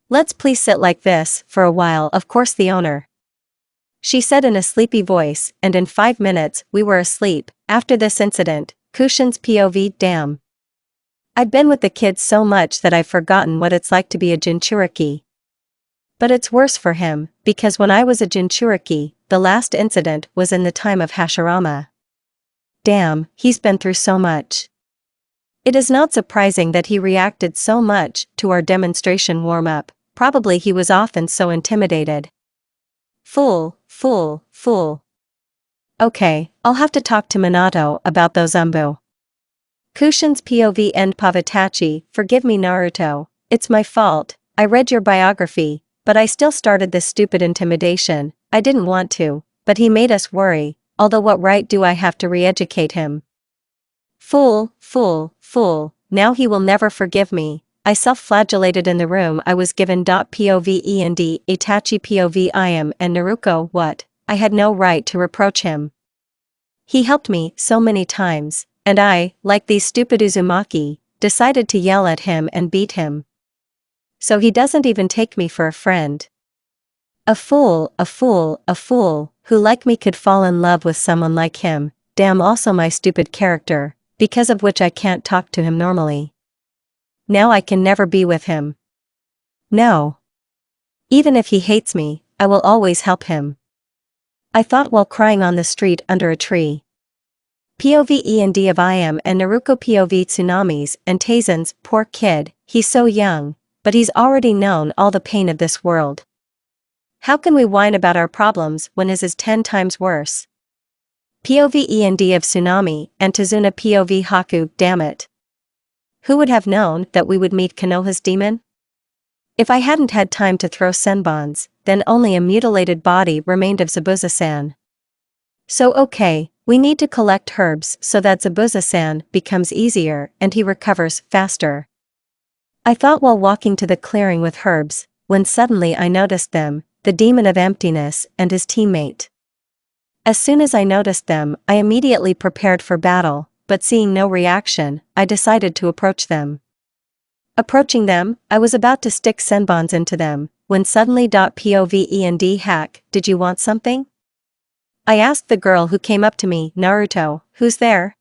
Let's please sit like this for a while, of course the owner, she said in a sleepy voice, and in 5 minutes we were asleep. After this incident, Kushin's POV. Damn. I'd been with the kids so much that I've forgotten what it's like to be a Jinchuriki. But it's worse for him, because when I was a Jinchuriki, the last incident was in the time of Hashirama. Damn, he's been through so much. It is not surprising that he reacted so much to our demonstration warm-up. Probably he was often so intimidated. Fool, fool, fool. Okay, I'll have to talk to Minato about those umbu. Kushin's POV. End Pavitachi. Forgive me Naruto, it's my fault. I read your biography, but I still started this stupid intimidation. I didn't want to, but he made us worry, although what right do I have to re-educate him? Fool, fool, fool, now he will never forgive me. I self-flagellated in the room I was given. POV. Itachi POV. Ayame and Naruko. What? I had no right to reproach him. He helped me so many times, and I, like these stupid uzumaki, decided to yell at him and beat him. So he doesn't even take me for a friend. A fool, a fool, a fool, who like me could fall in love with someone like him. Damn, also my stupid character, because of which I can't talk to him normally. Now I can never be with him. No. Even if he hates me, I will always help him, I thought while crying on the street under a tree. POV. of Ayame and Naruko POV. Tsunamis and Taizan's. Poor kid, he's so young, but he's already known all the pain of this world. How can we whine about our problems when his is 10 times worse? POV. of Tsunami and Tazuna POV. Haku. Damn it. Who would have known that we would meet Konoha's demon? If I hadn't had time to throw senbons, then only a mutilated body remained of Zabuza-san. So okay, we need to collect herbs so that Zabuza-san becomes easier and he recovers faster. I thought while walking to the clearing with herbs, when suddenly I noticed them, the demon of emptiness and his teammate. As soon as I noticed them, I immediately prepared for battle, but seeing no reaction, I decided to approach them. Approaching them, I was about to stick senbons into them, when suddenly. POV. Hack, did you want something? I asked the girl who came up to me. Naruto, who's there?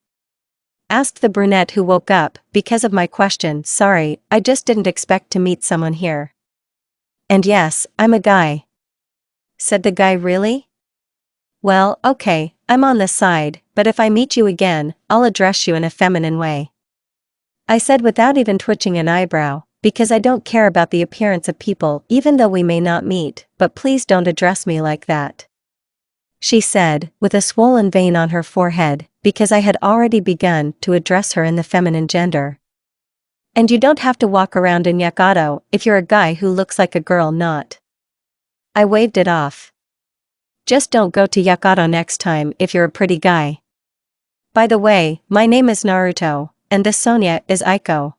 Asked the brunette who woke up because of my question. Sorry, I just didn't expect to meet someone here. And yes, I'm a guy. Said the guy. Really? Well, okay, I'm on this side, but if I meet you again, I'll address you in a feminine way. I said without even twitching an eyebrow, because I don't care about the appearance of people even though we may not meet, but please don't address me like that. She said, with a swollen vein on her forehead, because I had already begun to address her in the feminine gender. And you don't have to walk around in yakado if you're a guy who looks like a girl. Not. I waved it off. Just don't go to yakado next time if you're a pretty guy. By the way, my name is Naruto, and this Sonia is Aiko.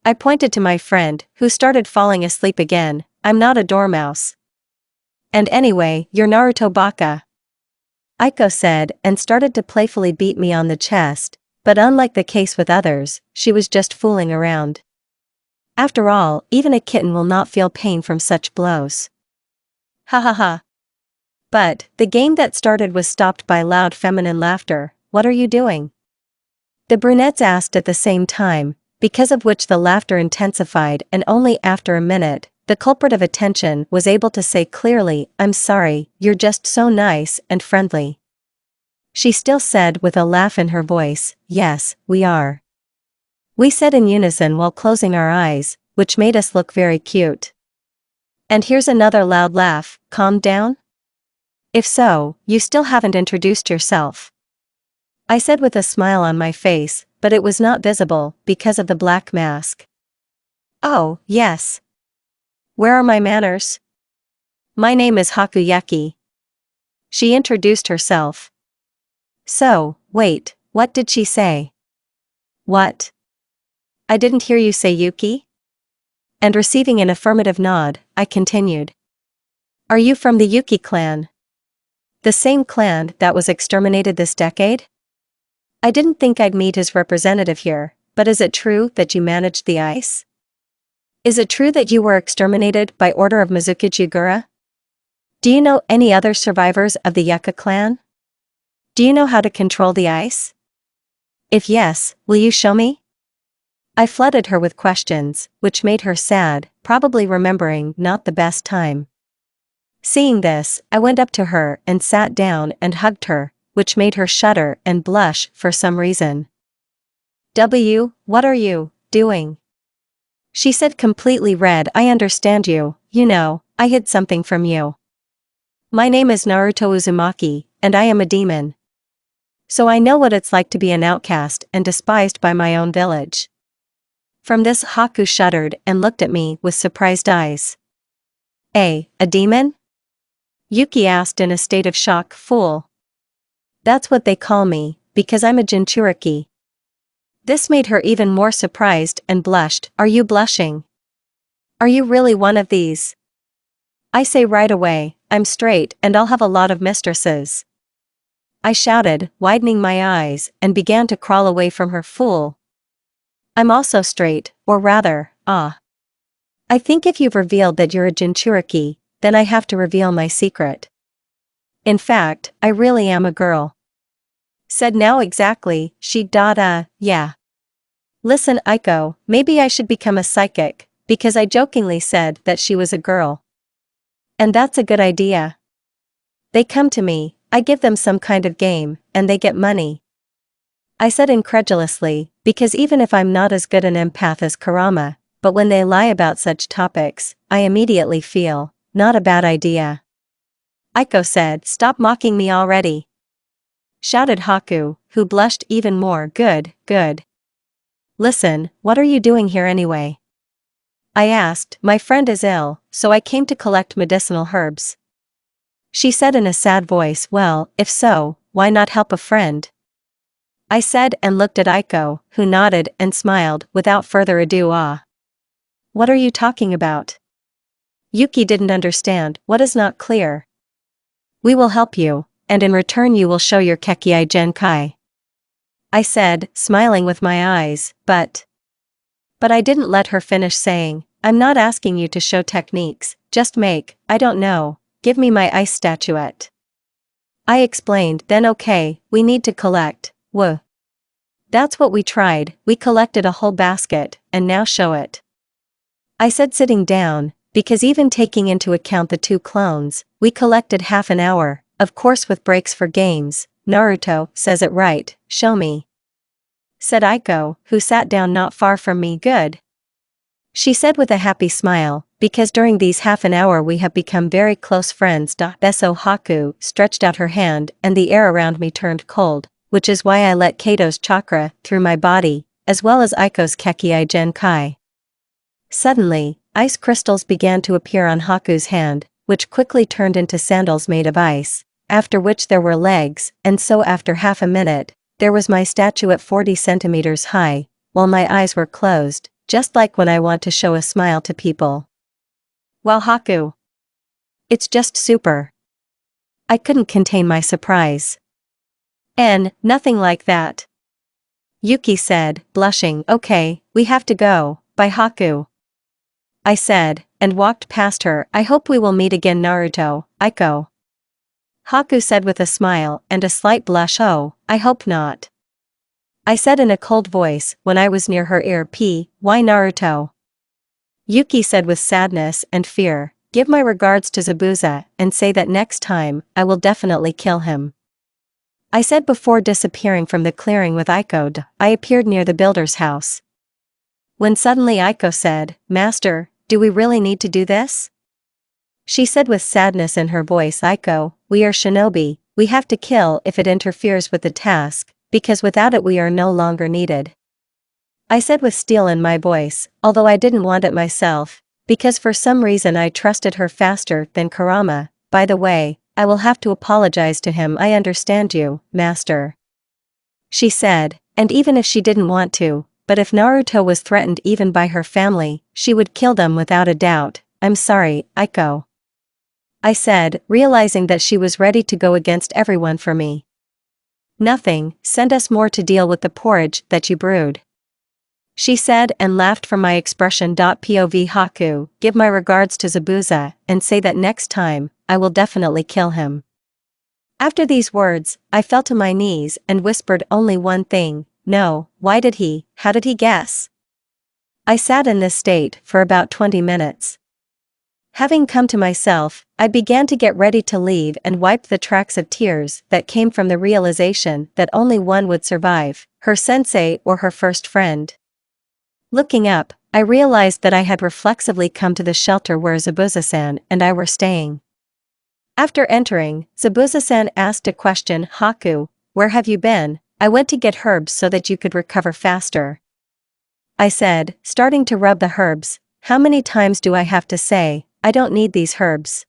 I pointed to my friend, who started falling asleep again. I'm not a dormouse. And anyway, you're Naruto Baka. Aiko said, and started to playfully beat me on the chest, but unlike the case with others, she was just fooling around. After all, even a kitten will not feel pain from such blows. Ha ha ha. But, the game that started was stopped by loud feminine laughter. What are you doing? The brunettes asked at the same time, because of which the laughter intensified, and only after a minute, the culprit of attention was able to say clearly, I'm sorry, you're just so nice and friendly. She still said with a laugh in her voice, yes, we are. We said in unison while closing our eyes, which made us look very cute. And here's another loud laugh. Calm down? If so, you still haven't introduced yourself. I said with a smile on my face, but it was not visible because of the black mask. Oh, yes. Where are my manners? My name is Hakuyaki. She introduced herself. So, wait, what did she say? What? I didn't hear you say Yuki? And receiving an affirmative nod, I continued. Are you from the Yuki clan? The same clan that was exterminated this decade? I didn't think I'd meet his representative here, but is it true that you managed the ice? Is it true that you were exterminated by order of Mizuki Jigura? Do you know any other survivors of the Yucca clan? Do you know how to control the ice? If yes, will you show me? I flooded her with questions, which made her sad, probably remembering not the best time. Seeing this, I went up to her and sat down and hugged her, which made her shudder and blush for some reason. What are you doing? She said, completely red. I understand you, I hid something from you. My name is Naruto Uzumaki, and I am a demon. So I know what it's like to be an outcast and despised by my own village. From this, Haku shuddered and looked at me with surprised eyes. A demon? Yuki asked in a state of shock. Fool. That's what they call me, because I'm a Jinchuriki. This made her even more surprised and blushed. Are you blushing? Are you really one of these? I say right away, I'm straight and I'll have a lot of mistresses. I shouted, widening my eyes, and began to crawl away from her. Fool. I'm also straight, or rather, I think if you've revealed that you're a Jinchuriki, then I have to reveal my secret. In fact, I really am a girl. Said now exactly, yeah. Listen, Aiko, maybe I should become a psychic, because I jokingly said that she was a girl. And that's a good idea. They come to me, I give them some kind of game, and they get money. I said incredulously, because even if I'm not as good an empath as Kurama, but when they lie about such topics, I immediately feel, not a bad idea. Aiko said, stop mocking me already. Shouted Haku, who blushed even more. Good. Listen, what are you doing here anyway? I asked. My friend is ill, so I came to collect medicinal herbs. She said in a sad voice. Well, if so, why not help a friend? I said and looked at Aiko, who nodded and smiled. Without further ado, What are you talking about? Yuki didn't understand. What is not clear? We will help you, and in return you will show your Kekkei Genkai. I said, smiling with my eyes, but I didn't let her finish saying, I'm not asking you to show techniques, just give me my ice statuette. I explained. Then okay, we need to collect. That's what we tried, we collected a whole basket, and now show it. I said, sitting down, because even taking into account the 2 clones, we collected half an hour, of course with breaks for games. Naruto says it right, show me. Said Aiko, who sat down not far from me. Good. She said with a happy smile, because during these half an hour we have become very close friends. Beso. Haku stretched out her hand and the air around me turned cold, which is why I let Kato's chakra through my body, as well as Aiko's Kekkei Genkai. Suddenly, ice crystals began to appear on Haku's hand, which quickly turned into sandals made of ice, after which there were legs, and so after half a minute, there was my statue at 40 centimeters high, while my eyes were closed, just like when I want to show a smile to people. Wow, Haku! It's just super. I couldn't contain my surprise. Nothing like that. Yuki said, blushing. Okay, we have to go, bye Haku. I said, and walked past her. I hope we will meet again, Naruto, Aiko. Haku said with a smile and a slight blush. Oh, I hope not. I said in a cold voice when I was near her ear. Why Naruto? Yuki said with sadness and fear, give my regards to Zabuza and say that next time, I will definitely kill him. I said before disappearing from the clearing with Aiko. I appeared near the builder's house. When suddenly Aiko said, Master, do we really need to do this? She said with sadness in her voice. Aiko, we are shinobi, we have to kill if it interferes with the task, because without it we are no longer needed. I said with steel in my voice, although I didn't want it myself, because for some reason I trusted her faster than Kurama. By the way, I will have to apologize to him. I understand you, Master. She said, and even if she didn't want to, but if Naruto was threatened even by her family, she would kill them without a doubt. I'm sorry, Aiko. I said, realizing that she was ready to go against everyone for me. Nothing, send us more to deal with the porridge that you brewed. She said and laughed from my expression. Pov Haku, give my regards to Zabuza, and say that next time, I will definitely kill him. After these words, I fell to my knees and whispered only one thing, no, how did he guess? I sat in this state for about 20 minutes. Having come to myself, I began to get ready to leave and wiped the tracks of tears that came from the realization that only one would survive, her sensei or her first friend. Looking up, I realized that I had reflexively come to the shelter where Zabuza-san and I were staying. After entering, Zabuza-san asked a question. Haku, where have you been? I went to get herbs so that you could recover faster. I said, starting to rub the herbs. How many times do I have to say, I don't need these herbs?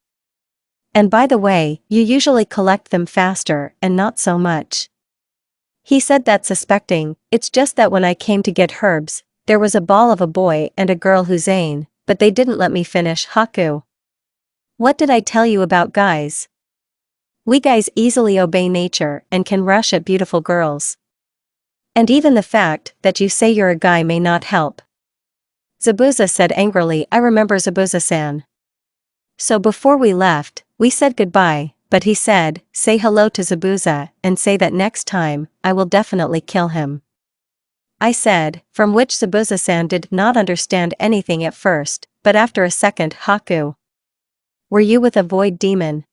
And by the way, you usually collect them faster and not so much. He said that suspecting, it's just that when I came to get herbs, there was a ball of a boy and a girl Hussein, but they didn't let me finish. Haku. What did I tell you about guys? We guys easily obey nature and can rush at beautiful girls. And even the fact that you say you're a guy may not help. Zabuza said angrily. I remember Zabuza-san. So before we left, we said goodbye, but he said, say hello to Zabuza and say that next time, I will definitely kill him. I said, from which Zabuza-san did not understand anything at first, but after a second. Haku. Were you with a void demon?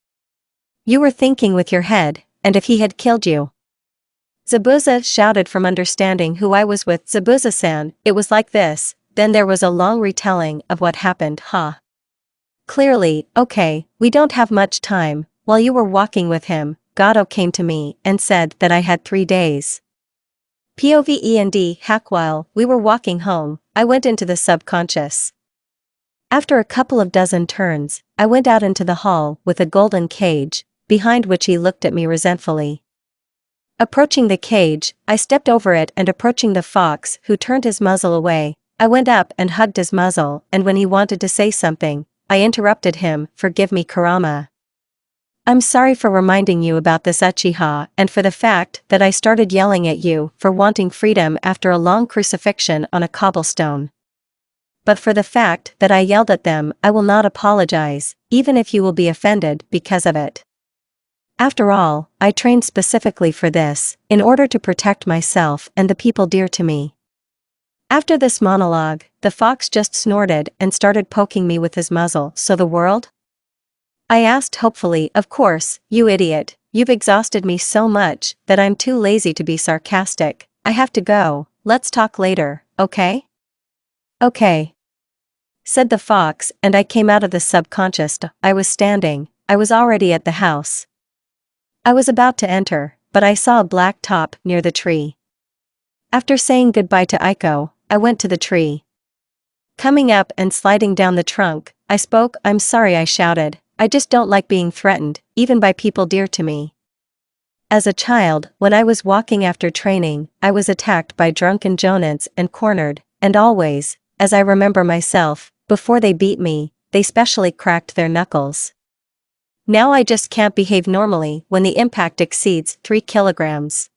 You were thinking with your head, and if he had killed you. Zabuza shouted from understanding who I was with. Zabuza-san, it was like this, then there was a long retelling of what happened. Clearly, okay, we don't have much time. While you were walking with him, Gato came to me and said that I had 3 days. POVEND while we were walking home, I went into the subconscious. After a couple of dozen turns, I went out into the hall with a golden cage, behind which he looked at me resentfully. Approaching the cage, I stepped over it and approaching the fox who turned his muzzle away, I went up and hugged his muzzle, and when he wanted to say something, I interrupted him. Forgive me, Kurama. I'm sorry for reminding you about this Uchiha and for the fact that I started yelling at you for wanting freedom after a long crucifixion on a cobblestone. But for the fact that I yelled at them, I will not apologize, even if you will be offended because of it. After all, I trained specifically for this, in order to protect myself and the people dear to me. After this monologue, the fox just snorted and started poking me with his muzzle. So the world? I asked hopefully. Of course, you idiot, you've exhausted me so much that I'm too lazy to be sarcastic. I have to go, let's talk later, okay? Okay, said the fox, and I came out of the subconscious. I was already at the house. I was about to enter, but I saw a black top near the tree. After saying goodbye to Aiko, I went to the tree. Coming up and sliding down the trunk, I spoke. I'm sorry, I shouted. I just don't like being threatened, even by people dear to me. As a child, when I was walking after training, I was attacked by drunken jonins and cornered, and always, as I remember myself, before they beat me, they specially cracked their knuckles. Now I just can't behave normally when the impact exceeds 3 kilograms.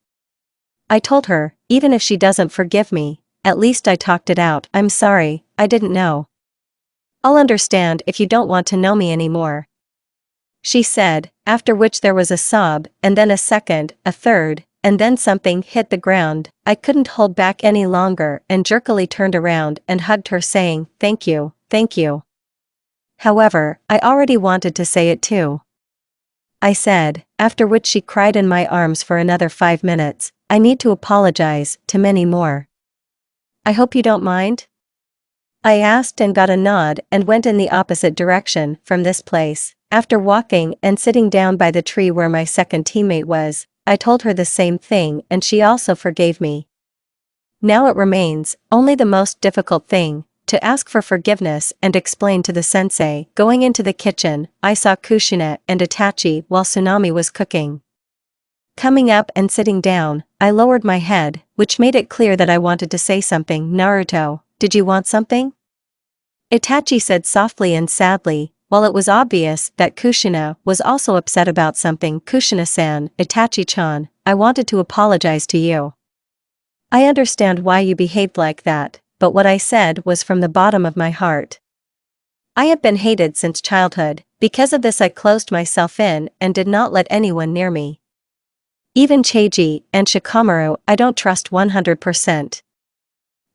I told her, even if she doesn't forgive me, at least I talked it out. I'm sorry, I didn't know. I'll understand if you don't want to know me anymore. She said, after which there was a sob, and then a second, a third, and then something hit the ground. I couldn't hold back any longer and jerkily turned around and hugged her saying, thank you, thank you. However, I already wanted to say it too. I said, after which she cried in my arms for another 5 minutes, I need to apologize to many more. I hope you don't mind? I asked and got a nod and went in the opposite direction from this place. After walking and sitting down by the tree where my second teammate was, I told her the same thing and she also forgave me. Now it remains, only the most difficult thing, to ask for forgiveness and explain to the sensei. Going into the kitchen, I saw Kushina and Itachi while Tsunami was cooking. Coming up and sitting down, I lowered my head, which made it clear that I wanted to say something. Naruto, did you want something? Itachi said softly and sadly, while it was obvious that Kushina was also upset about something. Kushina-san, Itachi-chan, I wanted to apologize to you. I understand why you behaved like that, but what I said was from the bottom of my heart. I have been hated since childhood. Because of this I closed myself in and did not let anyone near me. Even Cheiji and Shikamaru I don't trust 100%.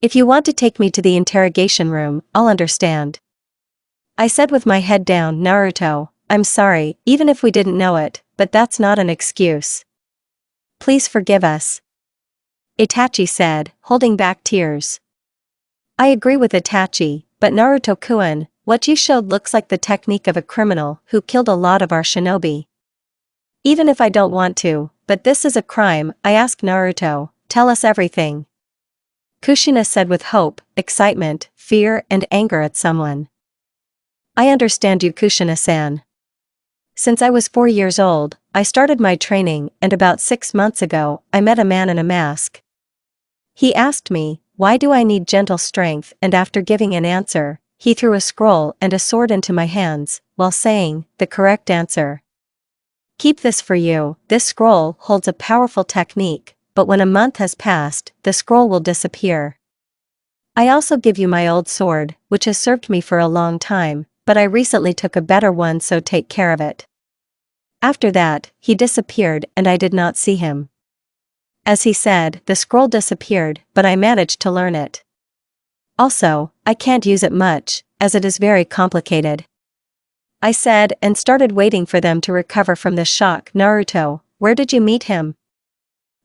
If you want to take me to the interrogation room, I'll understand. I said with my head down. Naruto, I'm sorry, even if we didn't know it, but that's not an excuse. Please forgive us. Itachi said, holding back tears. I agree with Itachi, but Naruto-kun, what you showed looks like the technique of a criminal who killed a lot of our shinobi. Even if I don't want to, but this is a crime. I ask Naruto, tell us everything. Kushina said with hope, excitement, fear and anger at someone. I understand you, Kushina-san. Since I was 4 years old, I started my training and about 6 months ago, I met a man in a mask. He asked me, why do I need gentle strength, and after giving an answer, he threw a scroll and a sword into my hands, while saying, the correct answer. Keep this for you. This scroll holds a powerful technique, but when a month has passed, the scroll will disappear. I also give you my old sword, which has served me for a long time, but I recently took a better one, so take care of it. After that, he disappeared and I did not see him. As he said, the scroll disappeared, but I managed to learn it. Also, I can't use it much, as it is very complicated. I said and started waiting for them to recover from the shock. Naruto, where did you meet him?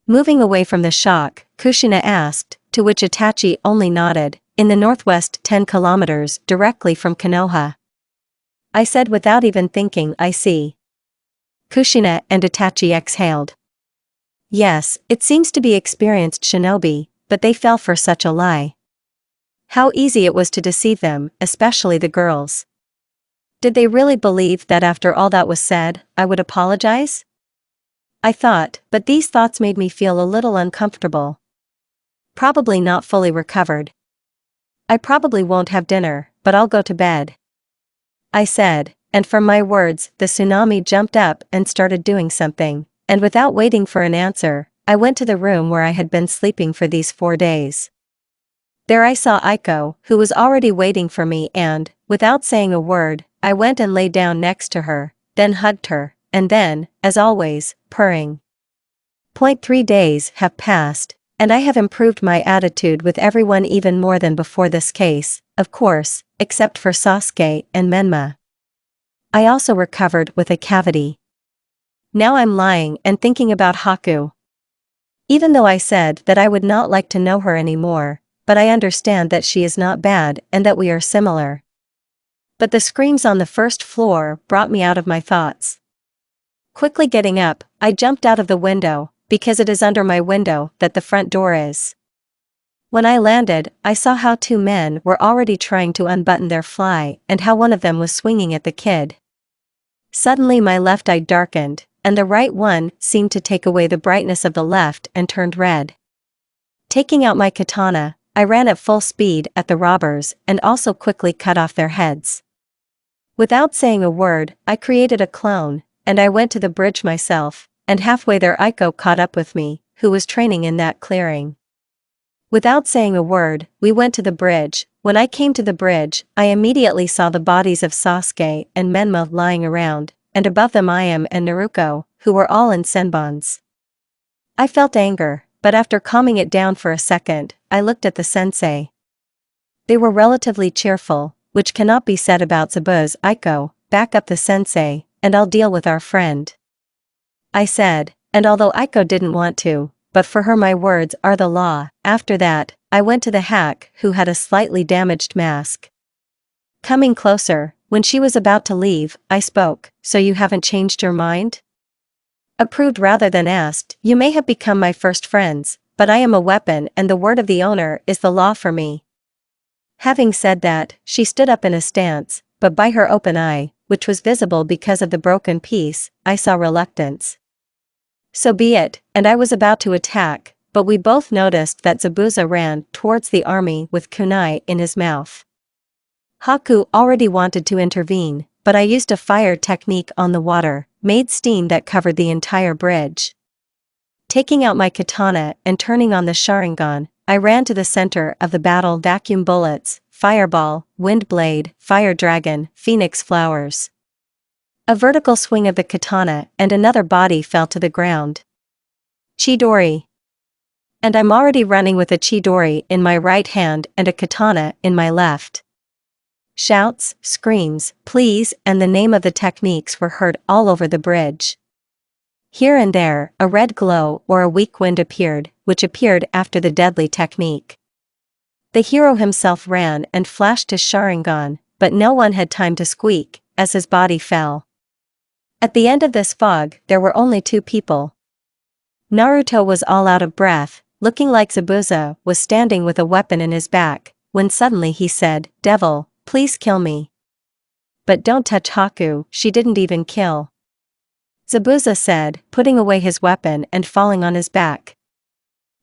Moving away from the shock, Kushina asked, to which Itachi only nodded, in the northwest 10 kilometers directly from Konoha. I said without even thinking, I see. Kushina and Itachi exhaled. Yes, it seems to be experienced shinobi, but they fell for such a lie. How easy it was to deceive them, especially the girls. Did they really believe that after all that was said, I would apologize? I thought, but these thoughts made me feel a little uncomfortable. Probably not fully recovered. I probably won't have dinner, but I'll go to bed. I said, and from my words, the tsunami jumped up and started doing something, and without waiting for an answer, I went to the room where I had been sleeping for these 4 days. There I saw Aiko, who was already waiting for me, and, without saying a word, I went and lay down next to her, then hugged her, and then, as always, purring. 3 days have passed, and I have improved my attitude with everyone even more than before this case, of course, except for Sasuke and Menma. I also recovered with a cavity. Now I'm lying and thinking about Haku. Even though I said that I would not like to know her anymore, but I understand that she is not bad and that we are similar. But the screams on the first floor brought me out of my thoughts. Quickly getting up, I jumped out of the window, because it is under my window that the front door is. When I landed, I saw how 2 men were already trying to unbutton their fly and how one of them was swinging at the kid. Suddenly my left eye darkened, and the right one seemed to take away the brightness of the left and turned red. Taking out my katana, I ran at full speed at the robbers and also quickly cut off their heads. Without saying a word, I created a clone, and I went to the bridge myself, and halfway there Aiko caught up with me, who was training in that clearing. Without saying a word, we went to the bridge. When I came to the bridge, I immediately saw the bodies of Sasuke and Menma lying around, and above them Ayame and Naruko, who were all in senbons. I felt anger, but after calming it down for a second, I looked at the sensei. They were relatively cheerful, which cannot be said about Zabu's. Aiko, back up the sensei, and I'll deal with our friend. I said, and although Aiko didn't want to, but for her my words are the law. After that, I went to the hack who had a slightly damaged mask. Coming closer, when she was about to leave, I spoke, so you haven't changed your mind? Approved rather than asked, you may have become my first friends, but I am a weapon and the word of the owner is the law for me. Having said that, she stood up in a stance, but by her open eye, which was visible because of the broken piece, I saw reluctance. So be it, and I was about to attack, but we both noticed that Zabuza ran towards the army with kunai in his mouth. Haku already wanted to intervene, but I used a fire technique on the water, made steam that covered the entire bridge. Taking out my katana and turning on the Sharingan, I ran to the center of the battle. Vacuum bullets, fireball, wind blade, fire dragon, phoenix flowers. A vertical swing of the katana and another body fell to the ground. Chidori. And I'm already running with a chidori in my right hand and a katana in my left. Shouts, screams, pleas, and the name of the techniques were heard all over the bridge. Here and there, a red glow or a weak wind appeared, which appeared after the deadly technique. The hero himself ran and flashed his Sharingan, but no one had time to squeak, as his body fell. At the end of this fog, there were only two people. Naruto was all out of breath, looking like Zabuza was standing with a weapon in his back, when suddenly he said, "Devil, please kill me. But don't touch Haku, she didn't even kill." Zabuza said, putting away his weapon and falling on his back.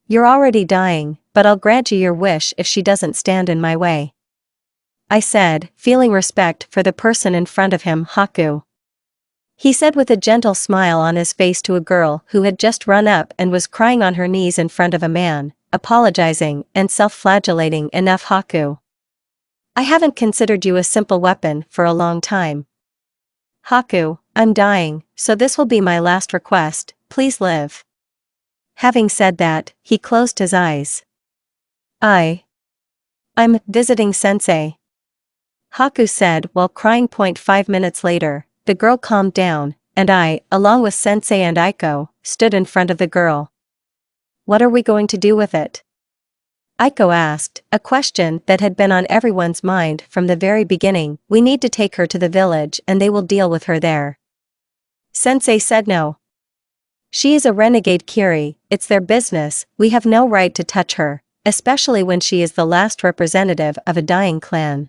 "You're already dying, but I'll grant you your wish if she doesn't stand in my way," I said, feeling respect for the person in front of him. "Haku," he said with a gentle smile on his face to a girl who had just run up and was crying on her knees in front of a man, apologizing and self-flagellating. "Enough, Haku. I haven't considered you a simple weapon for a long time. Haku, I'm dying, so this will be my last request, please live." Having said that, he closed his eyes. I'm visiting sensei," Haku said while crying. 5 minutes later, the girl calmed down, and I, along with sensei and Aiko, stood in front of the girl. "What are we going to do with it?" Aiko asked, a question that had been on everyone's mind from the very beginning. "We need to take her to the village and they will deal with her there." Sensei said. "No. She is a renegade Kiri, it's their business, we have no right to touch her, especially when she is the last representative of a dying clan.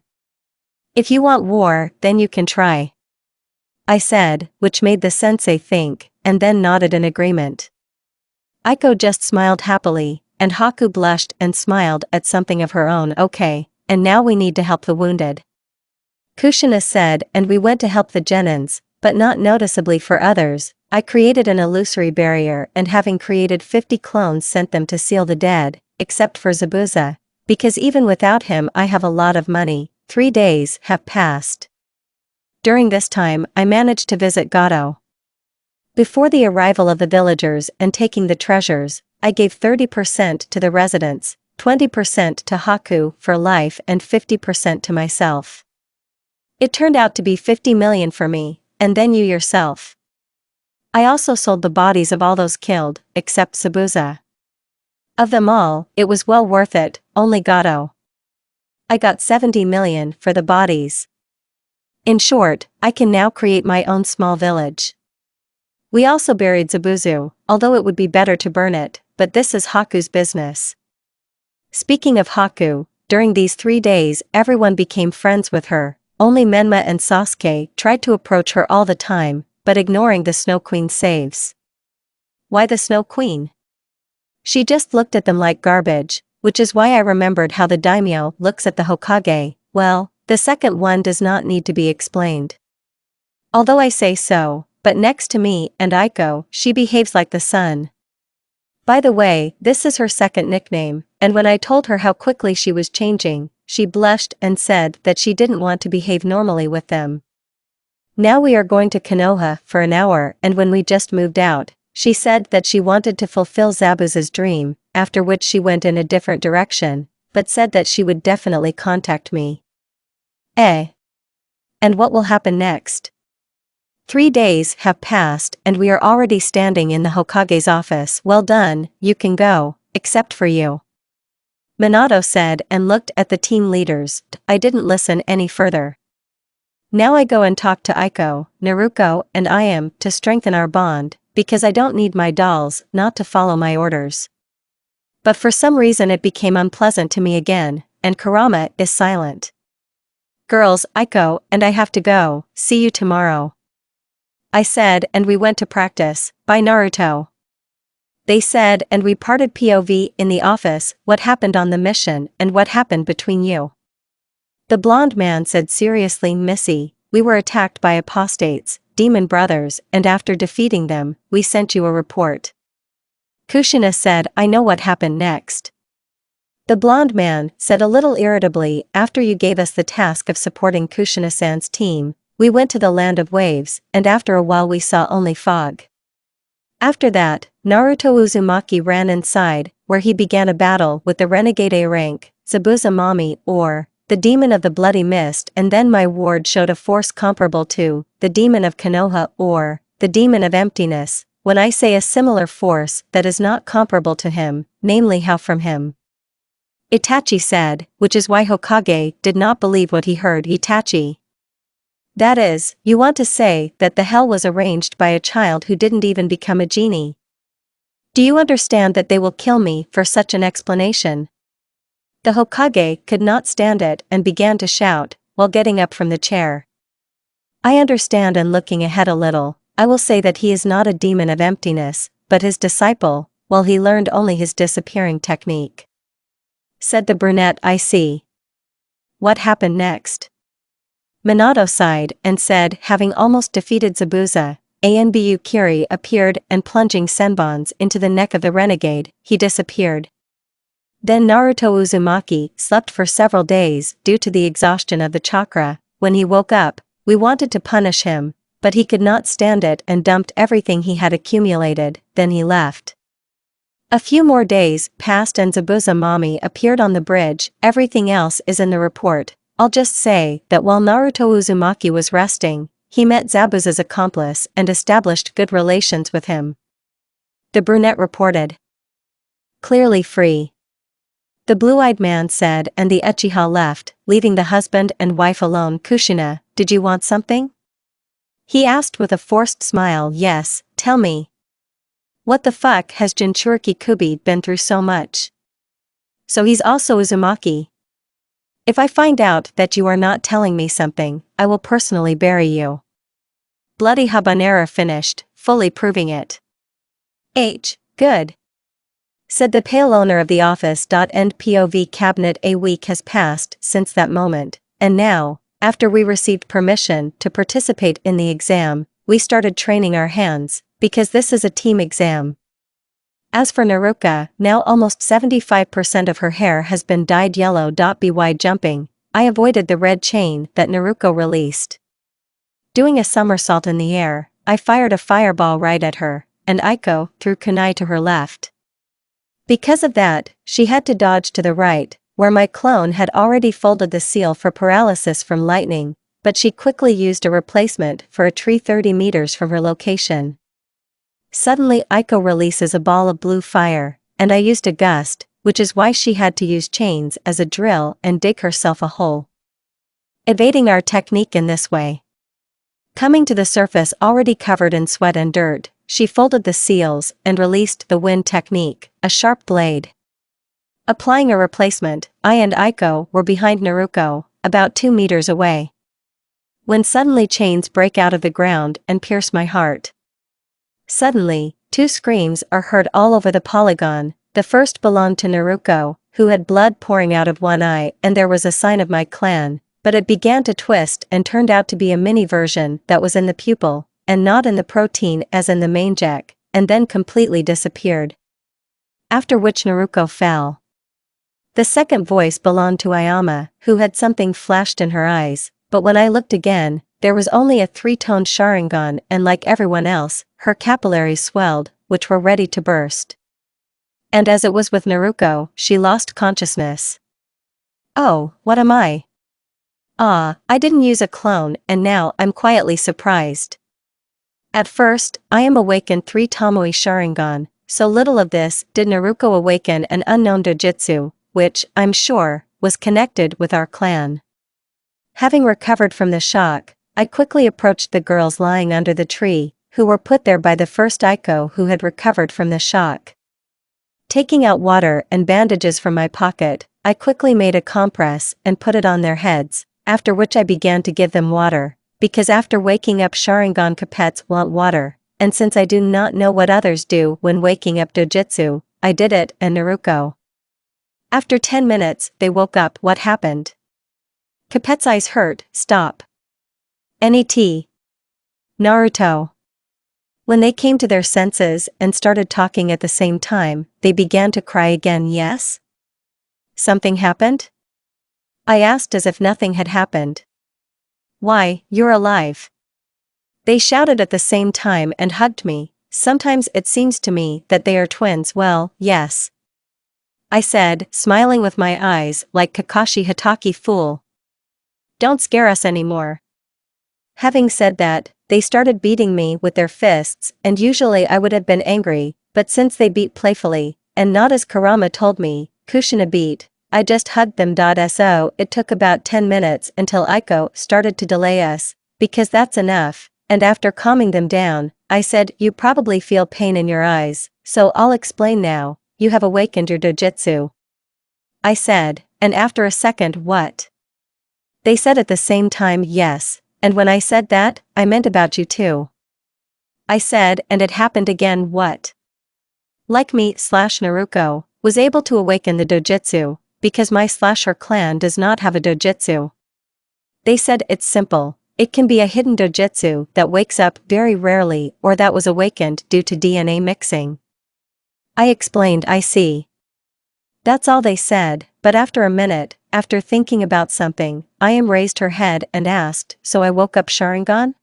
If you want war, then you can try," I said, which made the sensei think, and then nodded in agreement. Aiko just smiled happily, and Haku blushed and smiled at something of her own. "Okay, and now we need to help the wounded," Kushina said, and we went to help the genins, but not noticeably for others. I created an illusory barrier and having created 50 clones sent them to seal the dead, except for Zabuza, because even without him I have a lot of money. 3 days have passed. During this time I managed to visit Gato. Before the arrival of the villagers and taking the treasures, I gave 30% to the residents, 20% to Haku for life and 50% to myself. It turned out to be 50 million for me, and then you yourself. I also sold the bodies of all those killed, except Zabuza. Of them all, it was well worth it, only Gato. I got 70 million for the bodies. In short, I can now create my own small village. We also buried Zabuzu, although it would be better to burn it, but this is Haku's business. Speaking of Haku, during these 3 days everyone became friends with her, only Menma and Sasuke tried to approach her all the time, but ignoring the Snow Queen saves. Why the Snow Queen? She just looked at them like garbage, which is why I remembered how the daimyo looks at the Hokage. Well, the second one does not need to be explained. Although I say so, but next to me and Aiko, she behaves like the sun. By the way, this is her second nickname, and when I told her how quickly she was changing, she blushed and said that she didn't want to behave normally with them. Now we are going to Konoha for an hour, and when we just moved out, she said that she wanted to fulfill Zabuza's dream, after which she went in a different direction, but said that she would definitely contact me. And what will happen next? 3 days have passed and we are already standing in the Hokage's office. Well done, you can go, except for you, Minato said and looked at the team leaders. I didn't listen any further. Now I go and talk to Aiko, Naruko, and Ayame to strengthen our bond, because I don't need my dolls not to follow my orders. But for some reason it became unpleasant to me again, and Kurama is silent. Girls, Aiko and I have to go, see you tomorrow, I said, and we went to practice. Bye Naruto, they said, and we parted. POV in the office. What happened on the mission and what happened between you? The blonde man said seriously. Missy, we were attacked by apostates, demon brothers, and after defeating them, we sent you a report. Kushina said, I know what happened next. The blonde man said a little irritably, after you gave us the task of supporting Kushina-san's team, we went to the land of waves, and after a while we saw only fog. After that, Naruto Uzumaki ran inside, where he began a battle with the renegade A rank, Zabuza Mami, or the demon of the bloody mist, and then my ward showed a force comparable to the demon of Konoha or the demon of emptiness, when I say a similar force that is not comparable to him, namely how from him. Itachi said, which is why Hokage did not believe what he heard. Itachi. That is, you want to say that the hell was arranged by a child who didn't even become a genie. Do you understand that they will kill me for such an explanation? The Hokage could not stand it and began to shout, while getting up from the chair. I understand, and looking ahead a little, I will say that he is not a demon of emptiness, but his disciple, while he learned only his disappearing technique. Said the brunette. I see. What happened next? Minato sighed and said, having almost defeated Zabuza, Anbu Kiri appeared and plunging senbons into the neck of the renegade, he disappeared. Then Naruto Uzumaki slept for several days due to the exhaustion of the chakra. When he woke up, we wanted to punish him, but he could not stand it and dumped everything he had accumulated, then he left. A few more days passed and Zabuza Mami appeared on the bridge. Everything else is in the report. I'll just say that while Naruto Uzumaki was resting, he met Zabuza's accomplice and established good relations with him. The brunette reported. Clearly free. The blue-eyed man said, and the Uchiha left, leaving the husband and wife alone. Kushina, did you want something? He asked with a forced smile. Yes, tell me. What the fuck has Jinchuriki Kubi been through so much? So he's also Uzumaki. If I find out that you are not telling me something, I will personally bury you. Bloody habanera finished, fully proving it. Good. Said the pale owner of the office. End POV cabinet. A week has passed since that moment, and now, after we received permission to participate in the exam, we started training our hands, because this is a team exam. As for Naruka, now almost 75% of her hair has been dyed yellow. By jumping, I avoided the red chain that Naruko released. Doing a somersault in the air, I fired a fireball right at her, and Aiko threw kunai to her left. Because of that, she had to dodge to the right, where my clone had already folded the seal for paralysis from lightning, but she quickly used a replacement for a tree 30 meters from her location. Suddenly Aiko releases a ball of blue fire, and I used a gust, which is why she had to use chains as a drill and dig herself a hole. Evading our technique in this way. Coming to the surface already covered in sweat and dirt, she folded the seals and released the wind technique, a sharp blade. Applying a replacement, I and Aiko were behind Naruko, about 2 meters away. When suddenly chains break out of the ground and pierce my heart. Suddenly, 2 screams are heard all over the polygon. The first belonged to Naruko, who had blood pouring out of one eye, and there was a sign of my clan, but it began to twist and turned out to be a mini version that was in the pupil, and not in the protein as in the manjack, and then completely disappeared. After which Naruko fell. The second voice belonged to Ayame, who had something flashed in her eyes, but when I looked again, there was only a 3-toned Sharingan, and like everyone else, her capillaries swelled, which were ready to burst. And as it was with Naruko, she lost consciousness. Oh, what am I? I didn't use a clone, and now I'm quietly surprised. At first, I am awakened 3 Tomoe Sharingan, so little of this did Naruko awaken an unknown dojutsu, which, I'm sure, was connected with our clan. Having recovered from the shock, I quickly approached the girls lying under the tree, who were put there by the first Aiko who had recovered from the shock. Taking out water and bandages from my pocket, I quickly made a compress and put it on their heads, after which I began to give them water, because after waking up Sharingan Capets want water, and since I do not know what others do when waking up dojutsu, I did it and Naruko. After 10 minutes, they woke up. What happened? Capet's eyes hurt. Stop. Net. Naruto. When they came to their senses and started talking at the same time, they began to cry again. Yes? Something happened? I asked as if nothing had happened. Why, you're alive. They shouted at the same time and hugged me. Sometimes it seems to me that they are twins. Well, yes, I said, smiling with my eyes like Kakashi Hatake. Fool. Don't scare us anymore. Having said that, they started beating me with their fists, and usually I would have been angry, but since they beat playfully, and not as Kurama told me, kushina beat, I just hugged them. So it took about 10 minutes until Aiko started to delay us, because that's enough, and after calming them down, I said, you probably feel pain in your eyes, so I'll explain now, you have awakened your dojutsu. I said, and after a second, what? They said at the same time, yes, and when I said that, I meant about you too. I said, and it happened again. What? Like me / Naruko, was able to awaken the dojutsu, because my / her clan does not have a dojutsu. They said it's simple, it can be a hidden dojutsu that wakes up very rarely or that was awakened due to DNA mixing. I explained, I see. That's all they said, but after a minute, after thinking about something, Ayame raised her head and asked, so I woke up Sharingan?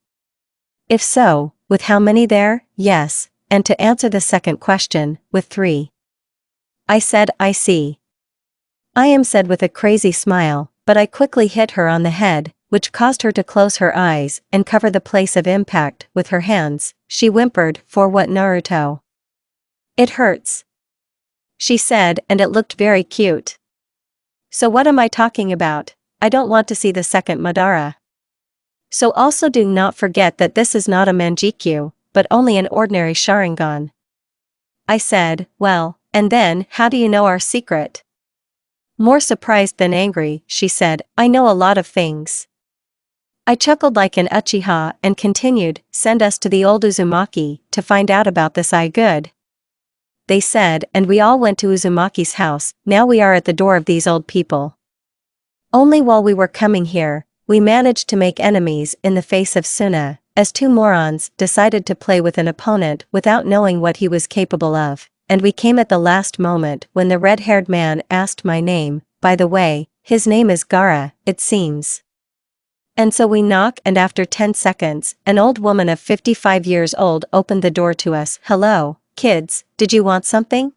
If so, with how many there? Yes, and to answer the second question, with 3. I said, I see. Ayame said with a crazy smile, but I quickly hit her on the head, which caused her to close her eyes and cover the place of impact with her hands. She whimpered, for what, Naruto? It hurts, she said, and it looked very cute. So what am I talking about? I don't want to see the second Madara. So also do not forget that this is not a Manjikyu, but only an ordinary Sharingan. I said, well, and then, how do you know our secret? More surprised than angry, she said, I know a lot of things. I chuckled like an Uchiha and continued, send us to the old Uzumaki to find out about this. I good. They said, and we all went to Uzumaki's house. Now we are at the door of these old people. Only while we were coming here, we managed to make enemies in the face of Suna, as 2 morons decided to play with an opponent without knowing what he was capable of, and we came at the last moment when the red-haired man asked my name. By the way, his name is Gaara, it seems. And so we knock, and after 10 seconds, an old woman of 55 years old opened the door to us. Hello, kids, did you want something?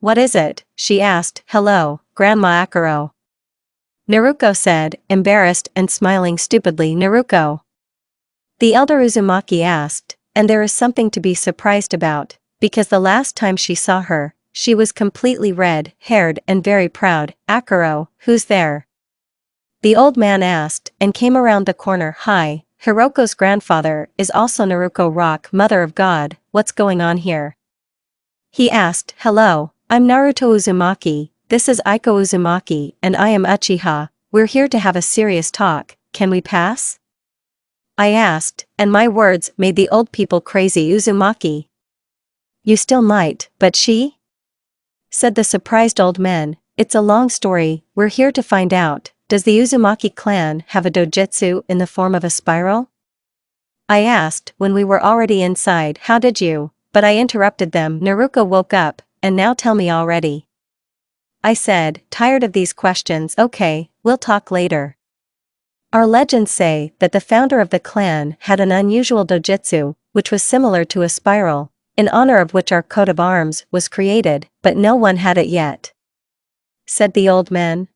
What is it? She asked. Hello, Grandma Akuro. Naruko said, embarrassed and smiling stupidly. Naruko. The elder Uzumaki asked, and there is something to be surprised about, because the last time she saw her, she was completely red-haired and very proud. Akuro, who's there? The old man asked, and came around the corner. Hi, Hiroko's grandfather is also Naruko Rock, Mother of God, what's going on here? He asked. Hello, I'm Naruto Uzumaki, this is Aiko Uzumaki, and I am Uchiha, we're here to have a serious talk, can we pass? I asked, and my words made the old people crazy. Uzumaki. You still might, but she? Said the surprised old men, it's a long story, we're here to find out. Does the Uzumaki clan have a dojutsu in the form of a spiral? I asked when we were already inside. How did you? But I interrupted them. Naruko woke up, and now tell me already. I said, tired of these questions. Okay, we'll talk later. Our legends say that the founder of the clan had an unusual dojutsu, which was similar to a spiral, in honor of which our coat of arms was created, but no one had it yet. Said the old man.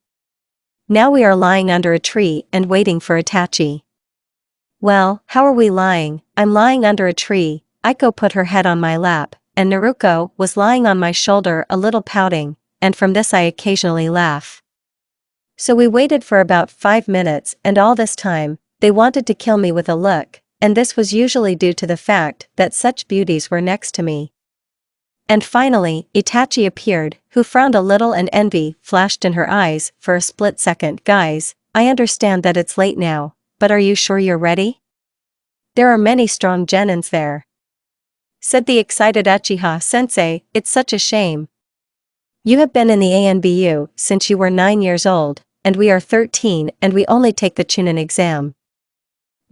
Now we are lying under a tree and waiting for Itachi. Well, how are we lying? I'm lying under a tree. Aiko put her head on my lap, and Naruko was lying on my shoulder a little pouting, and from this I occasionally laugh. So we waited for about 5 minutes, and all this time, they wanted to kill me with a look, and this was usually due to the fact that such beauties were next to me. And finally, Itachi appeared, who frowned a little and envy flashed in her eyes for a split second. Guys, I understand that it's late now, but are you sure you're ready? There are many strong genins there. Said the excited Uchiha. Sensei, it's such a shame. You have been in the ANBU since you were 9 years old, and we are 13 and we only take the Chunin exam.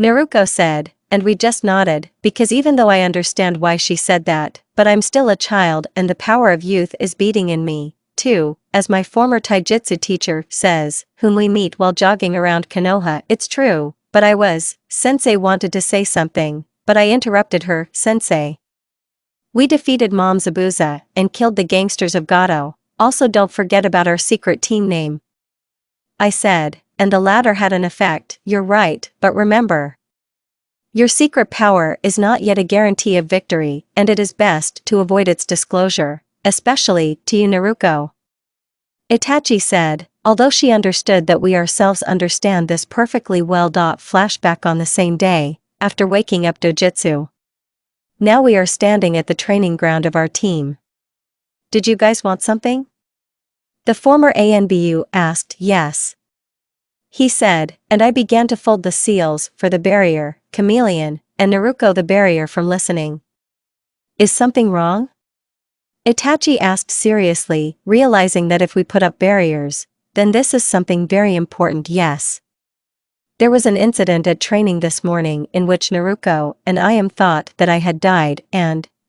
Naruko said, and we just nodded, because even though I understand why she said that, but I'm still a child and the power of youth is beating in me, too, as my former taijutsu teacher says, whom we meet while jogging around Konoha. It's true, but Sensei wanted to say something, but I interrupted her. Sensei. We defeated Mom Zabuza and killed the gangsters of Gato. Also don't forget about our secret team name, I said, and the latter had an effect. You're right, but remember, your secret power is not yet a guarantee of victory, and it is best to avoid its disclosure, especially to you, Naruko. Itachi said, although she understood that we ourselves understand this perfectly well. Flashback on the same day, after waking up dojutsu. Now we are standing at the training ground of our team. Did you guys want something? The former ANBU asked. Yes, he said, and I began to fold the seals for the barrier, chameleon, and Naruko the barrier from listening. Is something wrong? Itachi asked seriously, realizing that if we put up barriers, then this is something very important. Yes. There was an incident at training this morning in which Naruko and Ayame thought that I had died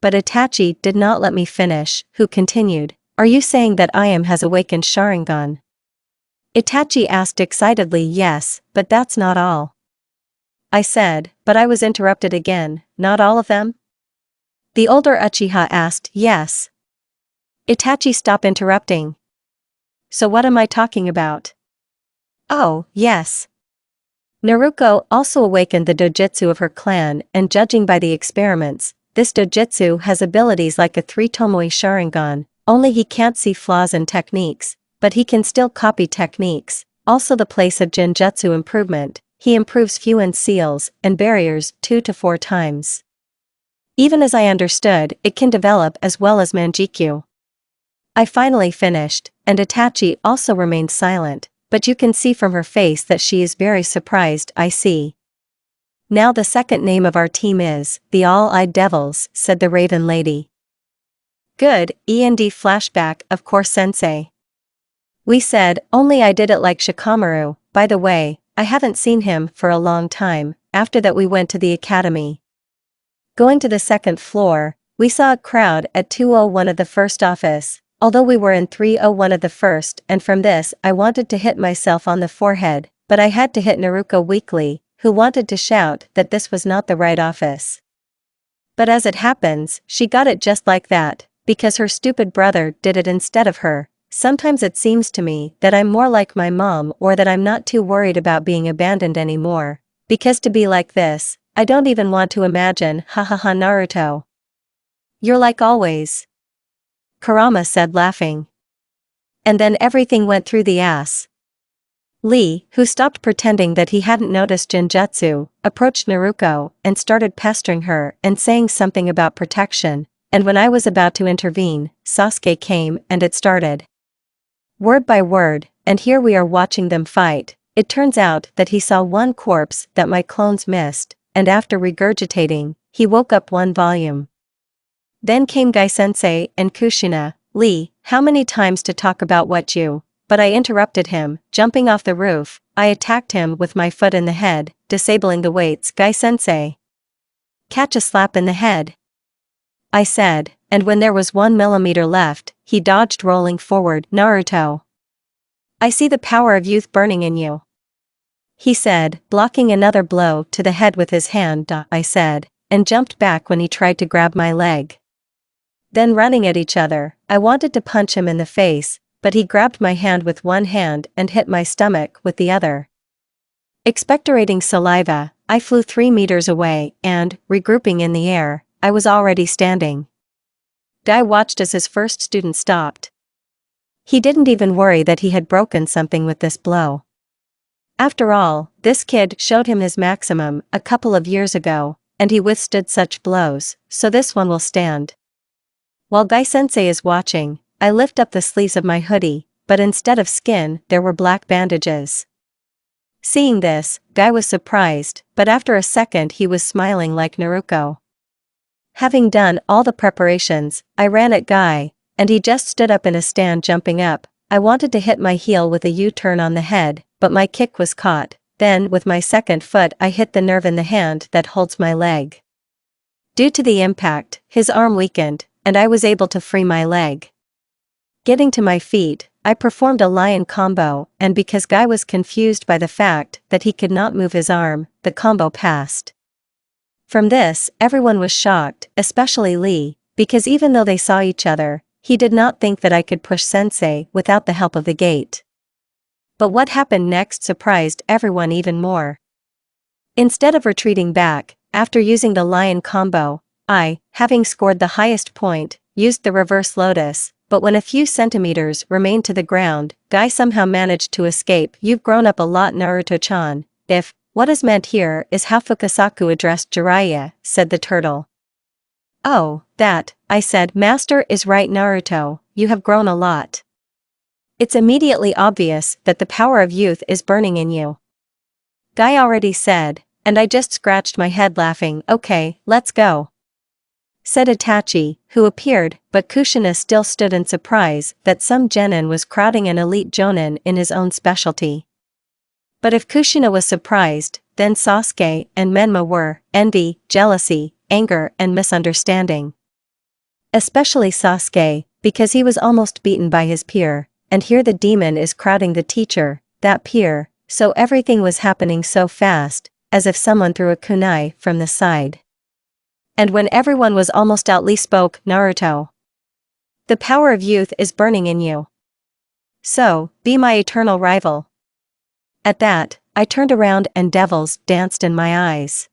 but Itachi did not let me finish, who continued, are you saying that Ayame has awakened Sharingan? Itachi asked excitedly. Yes, but that's not all, I said, but I was interrupted again. Not all of them? The older Uchiha asked. Yes. Itachi, stop interrupting. So what am I talking about? Oh, yes. Naruko also awakened the dojutsu of her clan, and judging by the experiments, this dojutsu has abilities like a 3 Tomoe Sharingan, only he can't see flaws in techniques, but he can still copy techniques. Also the place of genjutsu improvement, he improves Fuin seals and barriers 2 to 4 times. Even as I understood, it can develop as well as Manjikyu. I finally finished, and Itachi also remained silent, but you can see from her face that she is very surprised. I see. Now the second name of our team is the All-Eyed Devils, said the Raven Lady. Good, flashback, of course, Sensei. We said, only I did it like Shikamaru. By the way, I haven't seen him for a long time. After that we went to the academy. Going to the second floor, we saw a crowd at 201 of the first office, although we were in 301 of the first, and from this I wanted to hit myself on the forehead, but I had to hit Naruko weakly, who wanted to shout that this was not the right office. But as it happens, she got it just like that, because her stupid brother did it instead of her. Sometimes it seems to me that I'm more like my mom, or that I'm not too worried about being abandoned anymore, because to be like this, I don't even want to imagine. Hahaha, Naruto. You're like always, Kurama said, laughing. And then everything went through the ass. Lee, who stopped pretending that he hadn't noticed genjutsu, approached Naruko and started pestering her and saying something about protection, and when I was about to intervene, Sasuke came and it started. Word by word, and here we are watching them fight. It turns out that he saw one corpse that my clones missed, and after regurgitating, he woke up 1 volume. Then came Gai-sensei and Kushina. Lee, how many times to talk about what you... But I interrupted him, jumping off the roof. I attacked him with my foot in the head, disabling the weights. Gai-sensei. Catch a slap in the head, I said, and when there was 1 millimeter left, he dodged, rolling forward. Naruto. I see the power of youth burning in you, he said, blocking another blow to the head with his hand. I said, and jumped back when he tried to grab my leg. Then running at each other, I wanted to punch him in the face, but he grabbed my hand with one hand and hit my stomach with the other. Expectorating saliva, I flew 3 meters away and, regrouping in the air, I was already standing. Guy watched as his first student stopped. He didn't even worry that he had broken something with this blow. After all, this kid showed him his maximum a couple of years ago, and he withstood such blows, so this one will stand. While Gai-sensei is watching, I lift up the sleeves of my hoodie, but instead of skin, there were black bandages. Seeing this, Guy was surprised, but after a second he was smiling like Naruko. Having done all the preparations, I ran at Guy, and he just stood up in a stand, jumping up. I wanted to hit my heel with a U-turn on the head, but my kick was caught. then with my second foot I hit the nerve in the hand that holds my leg. Due to the impact, his arm weakened, and I was able to free my leg. Getting to my feet, I performed a lion combo, and because Guy was confused by the fact that he could not move his arm, the combo passed. From this, everyone was shocked, especially Lee, because even though they saw each other, he did not think that I could push Sensei without the help of the gate. But what happened next surprised everyone even more. Instead of retreating back, after using the lion combo, I, having scored the highest point, used the reverse lotus, but when a few centimeters remained to the ground, Guy somehow managed to escape. You've grown up a lot, Naruto-chan. If what is meant here is how Fukasaku addressed Jiraiya, said the turtle. Oh, that, I said. Master is right, Naruto, you have grown a lot. It's immediately obvious that the power of youth is burning in you. Guy already said, and I just scratched my head laughing. Okay, let's go, said Itachi, who appeared, but Kushina still stood in surprise that some genin was crowding an elite jonin in his own specialty. But if Kushina was surprised, then Sasuke and Menma were: envy, jealousy, anger, and misunderstanding. Especially Sasuke, because he was almost beaten by his peer, and here the demon is crowding the teacher, that peer, so everything was happening so fast, as if someone threw a kunai from the side. And when everyone was almost out, Lee spoke. Naruto, the power of youth is burning in you. So, be my eternal rival. At that, I turned around and devils danced in my eyes.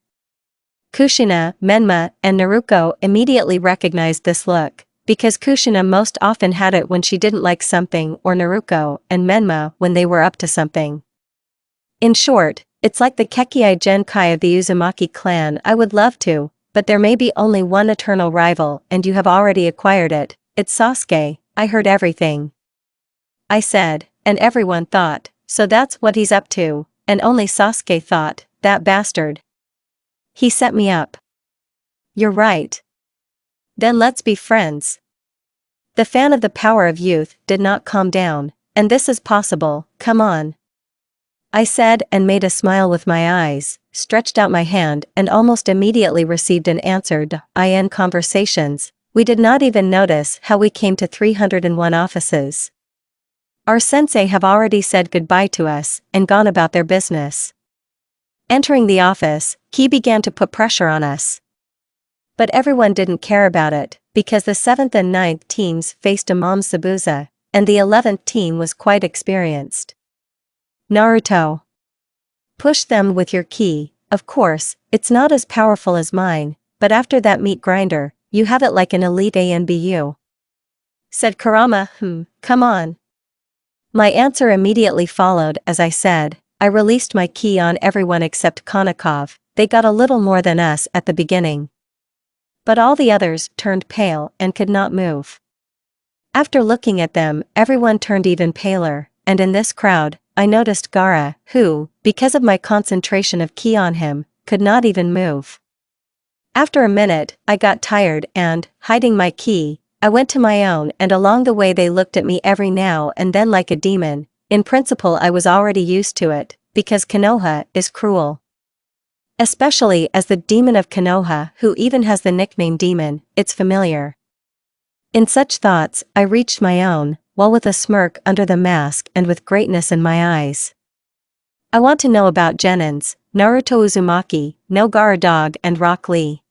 Kushina, Menma, and Naruko immediately recognized this look, because Kushina most often had it when she didn't like something, or Naruko and Menma when they were up to something. In short, it's like the Kekkei Genkai of the Uzumaki clan. I would love to, but there may be only one eternal rival, and you have already acquired it. It's Sasuke. I heard everything, I said, and everyone thought, so that's what he's up to, and only Sasuke thought, that bastard. He set me up. You're right. Then let's be friends. The fan of the power of youth did not calm down, and this is possible, come on, I said, and made a smile with my eyes, stretched out my hand, and almost immediately received an answer. In conversations, we did not even notice how we came to 301 offices. Our sensei have already said goodbye to us and gone about their business. Entering the office, he began to put pressure on us. But everyone didn't care about it, because the 7th and 9th teams faced Imam Sabuza, and the 11th team was quite experienced. Naruto, push them with your ki. Of course, it's not as powerful as mine, but after that meat grinder, you have it like an elite ANBU, said Kurama. Come on. My answer immediately followed as I said, I released my ki on everyone except Konnikov. They got a little more than us at the beginning. But all the others turned pale and could not move. After looking at them, everyone turned even paler, and in this crowd, I noticed Gaara, who, because of my concentration of ki on him, could not even move. After a minute, I got tired and, hiding my ki, I went to my own, and along the way they looked at me every now and then like a demon. In principle I was already used to it, because Konoha is cruel. Especially as the demon of Konoha, who even has the nickname demon, it's familiar. In such thoughts, I reached my own, while with a smirk under the mask and with greatness in my eyes. I want to know about genins, Naruto Uzumaki, no Gaara dog and Rock Lee,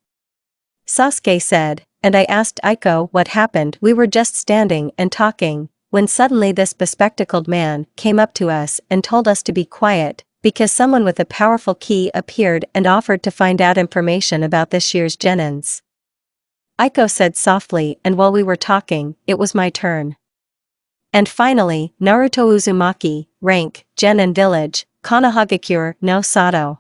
Sasuke said, and I asked Aiko what happened. We were just standing and talking, when suddenly this bespectacled man came up to us and told us to be quiet, because someone with a powerful ki appeared and offered to find out information about this year's genins. Aiko said softly, and while we were talking, it was my turn. And finally, Naruto Uzumaki, rank, Genin village, Konohagakure no Sato.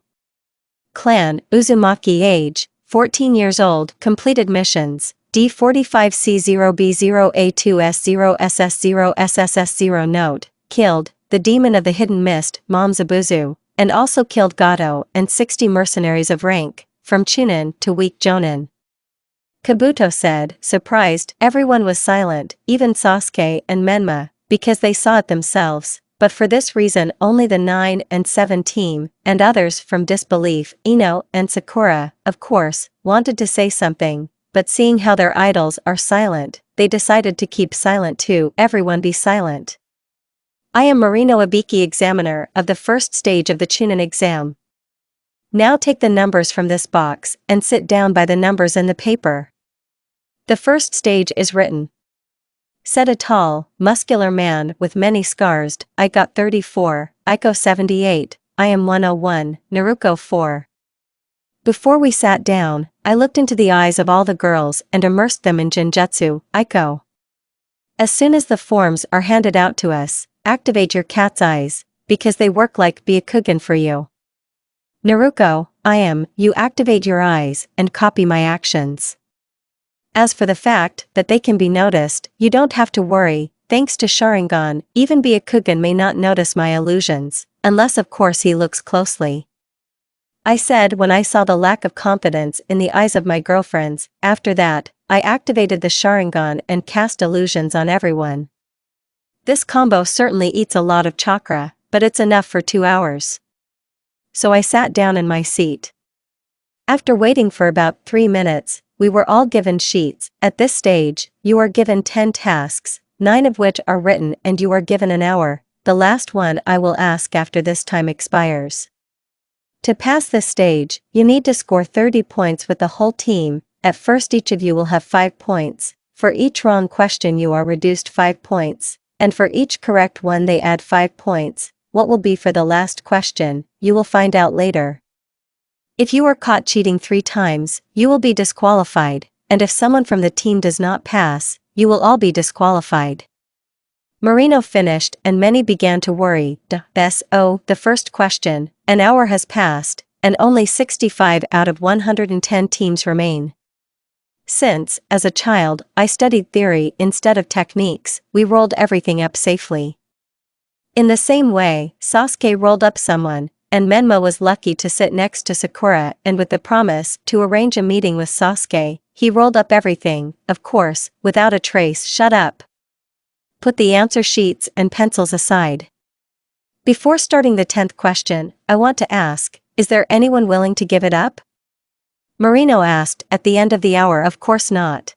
Clan, Uzumaki age, 14 years old, completed missions, D45C0B0A2S0SS0SSS0 note, killed, the demon of the hidden mist, Mom Zabuzu, and also killed Gato and 60 mercenaries of rank, from Chunin to weak Jonin. Kabuto said, surprised. Everyone was silent, even Sasuke and Menma, because they saw it themselves, but for this reason only the 9 and 7 team, and others from disbelief, Ino and Sakura, of course, wanted to say something, but seeing how their idols are silent, they decided to keep silent too. Everyone be silent. I am Marino Ibiki, examiner of the first stage of the Chunin exam. Now take the numbers from this box and sit down by the numbers in the paper. The first stage is written. Said a tall, muscular man with many scars. I got 34, Aiko 78, I am 101, Naruko 4. Before we sat down, I looked into the eyes of all the girls and immersed them in Genjutsu, Aiko. As soon as the forms are handed out to us, activate your cat's eyes, because they work like Byakugan for you. Naruko, I am, you activate your eyes and copy my actions. As for the fact that they can be noticed, you don't have to worry, thanks to Sharingan, even Byakugan may not notice my illusions, unless of course he looks closely. I said when I saw the lack of confidence in the eyes of my girlfriends. After that, I activated the Sharingan and cast illusions on everyone. This combo certainly eats a lot of chakra, but it's enough for 2 hours. So I sat down in my seat. After waiting for about 3 minutes, we were all given sheets. At this stage, you are given 10 tasks, 9 of which are written, and you are given an hour. The last one I will ask after this time expires. To pass this stage, you need to score 30 points with the whole team. At first each of you will have 5 points. For each wrong question you are reduced 5 points, and for each correct one they add 5 points. What will be for the last question, you will find out later. If you are caught cheating 3 times, you will be disqualified, and if someone from the team does not pass, you will all be disqualified. Marino finished and many began to worry. The first question, an hour has passed, and only 65 out of 110 teams remain. Since, as a child, I studied theory instead of techniques, we rolled everything up safely. In the same way, Sasuke rolled up someone, and Menma was lucky to sit next to Sakura, and with the promise to arrange a meeting with Sasuke, he rolled up everything, of course, without a trace. Shut up. Put the answer sheets and pencils aside. Before starting the 10th question, I want to ask, is there anyone willing to give it up? Marino asked at the end of the hour. Of course not.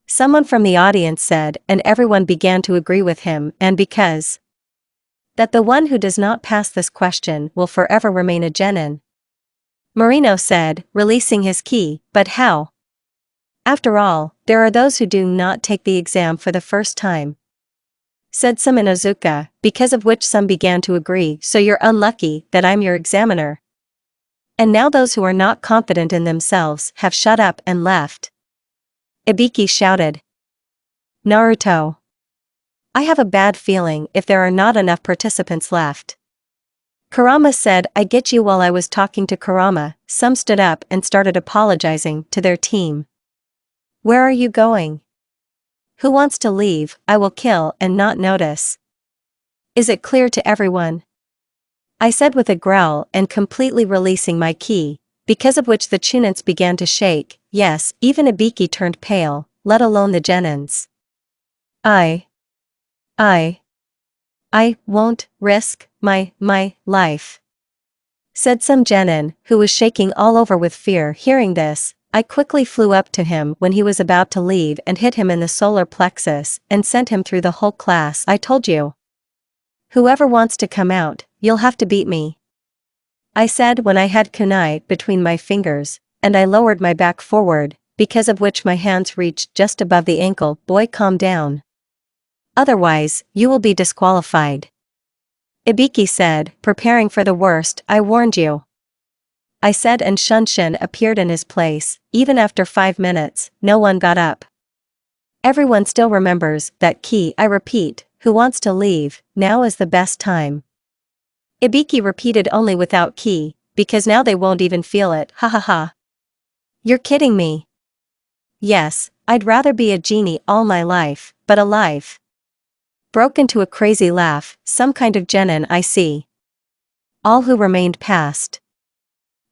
Someone from the audience said, and everyone began to agree with him, and because that the one who does not pass this question will forever remain a genin. Marino said, releasing his key, but how? After all, there are those who do not take the exam for the first time. Said some in Ozuka, because of which some began to agree. So you're unlucky that I'm your examiner. And now those who are not confident in themselves have shut up and left. Ibiki shouted. Naruto. I have a bad feeling if there are not enough participants left. Kurama said, I get you. While I was talking to Kurama, some stood up and started apologizing to their team. Where are you going? Who wants to leave? I will kill and not notice. Is it clear to everyone? I said with a growl and completely releasing my ki, because of which the chunins began to shake. Yes, even Ibiki turned pale, let alone the genins. I won't risk my life. Said some genin, who was shaking all over with fear. Hearing this, I quickly flew up to him when he was about to leave and hit him in the solar plexus and sent him through the whole class. I told you. Whoever wants to come out, you'll have to beat me. I said when I had kunai between my fingers, and I lowered my back forward, because of which my hands reached just above the ankle. Boy, calm down. Otherwise, you will be disqualified. Ibiki said, preparing for the worst. I warned you. I said, and Shunshin appeared in his place. Even after 5 minutes, no one got up. Everyone still remembers that ki. I repeat, who wants to leave? Now is the best time. Ibiki repeated only without ki, because now they won't even feel it. Ha ha ha. You're kidding me. Yes, I'd rather be a genie all my life, but alive. Broke into a crazy laugh. Some kind of genin, I see. All who remained passed.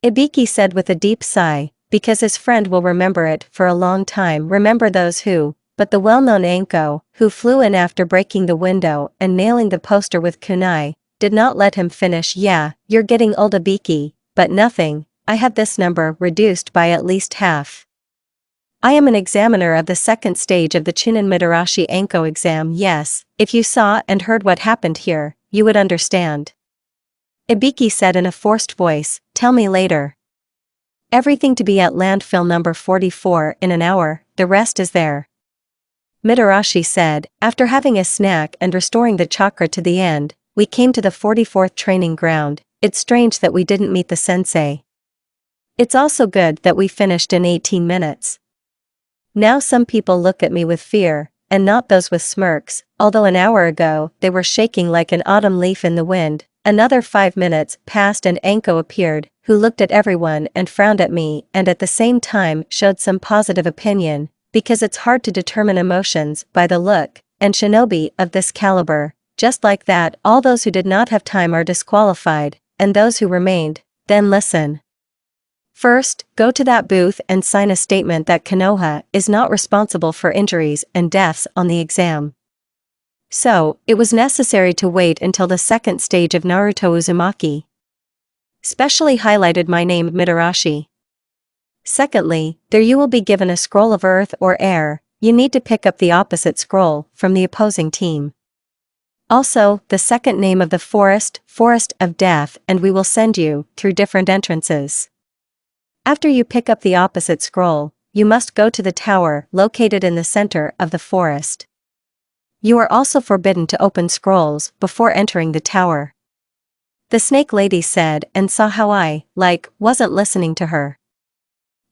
Ibiki said with a deep sigh, because his friend will remember it for a long time. Remember those who but the well-known Anko, who flew in after breaking the window and nailing the poster with kunai, did not let him finish. Yeah, you're getting old Abiki, but nothing, I have this number reduced by at least half. I am an examiner of the second stage of the Chunin Mitarashi Anko exam. Yes, if you saw and heard what happened here, you would understand. Ibiki said in a forced voice, tell me later. Everything to be at landfill number 44 in an hour, the rest is there. Mitarashi said, after having a snack and restoring the chakra to the end, we came to the 44th training ground. It's strange that we didn't meet the sensei. It's also good that we finished in 18 minutes. Now some people look at me with fear, and not those with smirks, although an hour ago they were shaking like an autumn leaf in the wind. Another 5 minutes passed and Anko appeared, who looked at everyone and frowned at me and at the same time showed some positive opinion, because it's hard to determine emotions by the look, and shinobi of this caliber, just like that, all those who did not have time are disqualified, and those who remained, then listen. First, go to that booth and sign a statement that Konoha is not responsible for injuries and deaths on the exam. So, it was necessary to wait until the second stage of Naruto Uzumaki. Specially highlighted my name Mitarashi. Secondly, there you will be given a scroll of earth or air, you need to pick up the opposite scroll from the opposing team. Also, the second name of the forest of death, and we will send you through different entrances. After you pick up the opposite scroll, you must go to the tower located in the center of the forest. You are also forbidden to open scrolls before entering the tower. The snake lady said and saw how I, wasn't listening to her.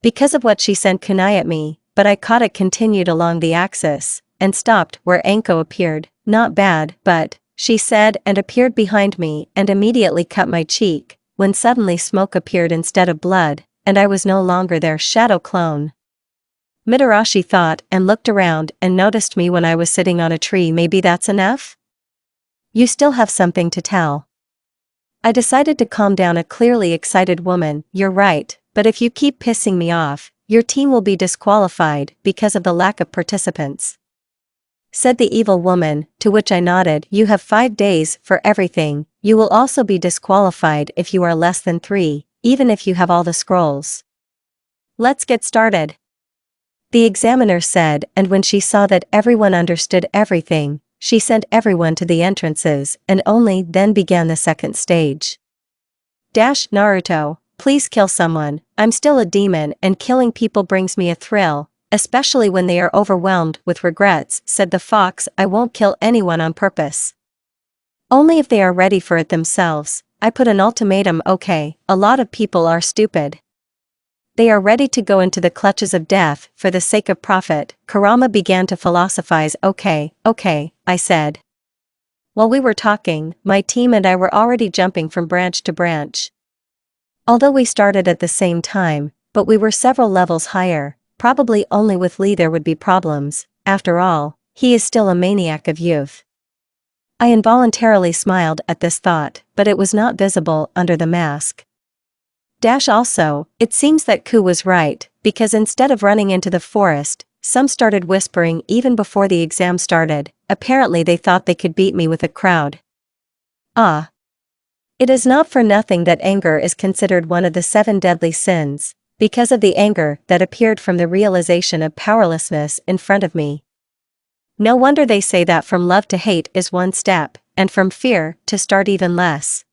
Because of what she sent kunai at me, but I caught it continued along the axis, and stopped where Anko appeared. Not bad, but, she said and appeared behind me and immediately cut my cheek, when suddenly smoke appeared instead of blood, and I was no longer their shadow clone. Mitarashi thought and looked around and noticed me when I was sitting on a tree. Maybe that's enough? You still have something to tell. I decided to calm down a clearly excited woman. You're right, but if you keep pissing me off, your team will be disqualified because of the lack of participants. Said the evil woman, to which I nodded. You have 5 days for everything, you will also be disqualified if you are less than 3, even if you have all the scrolls. Let's get started. The examiner said, and when she saw that everyone understood everything, she sent everyone to the entrances and only then began the second stage. Naruto, please kill someone, I'm still a demon and killing people brings me a thrill, especially when they are overwhelmed with regrets, said the fox. I won't kill anyone on purpose. Only if they are ready for it themselves. I put an ultimatum. Okay, a lot of people are stupid. They are ready to go into the clutches of death for the sake of profit. Kurama began to philosophize. Okay, I said. While we were talking, my team and I were already jumping from branch to branch. Although we started at the same time, but we were several levels higher. Probably only with Lee there would be problems, after all, he is still a maniac of youth. I involuntarily smiled at this thought, but it was not visible under the mask. Also, it seems that Ku was right, because instead of running into the forest, some started whispering even before the exam started. Apparently they thought they could beat me with a crowd. It is not for nothing that anger is considered one of the 7 deadly sins, because of the anger that appeared from the realization of powerlessness in front of me. No wonder they say that from love to hate is 1 step, and from fear to start even less.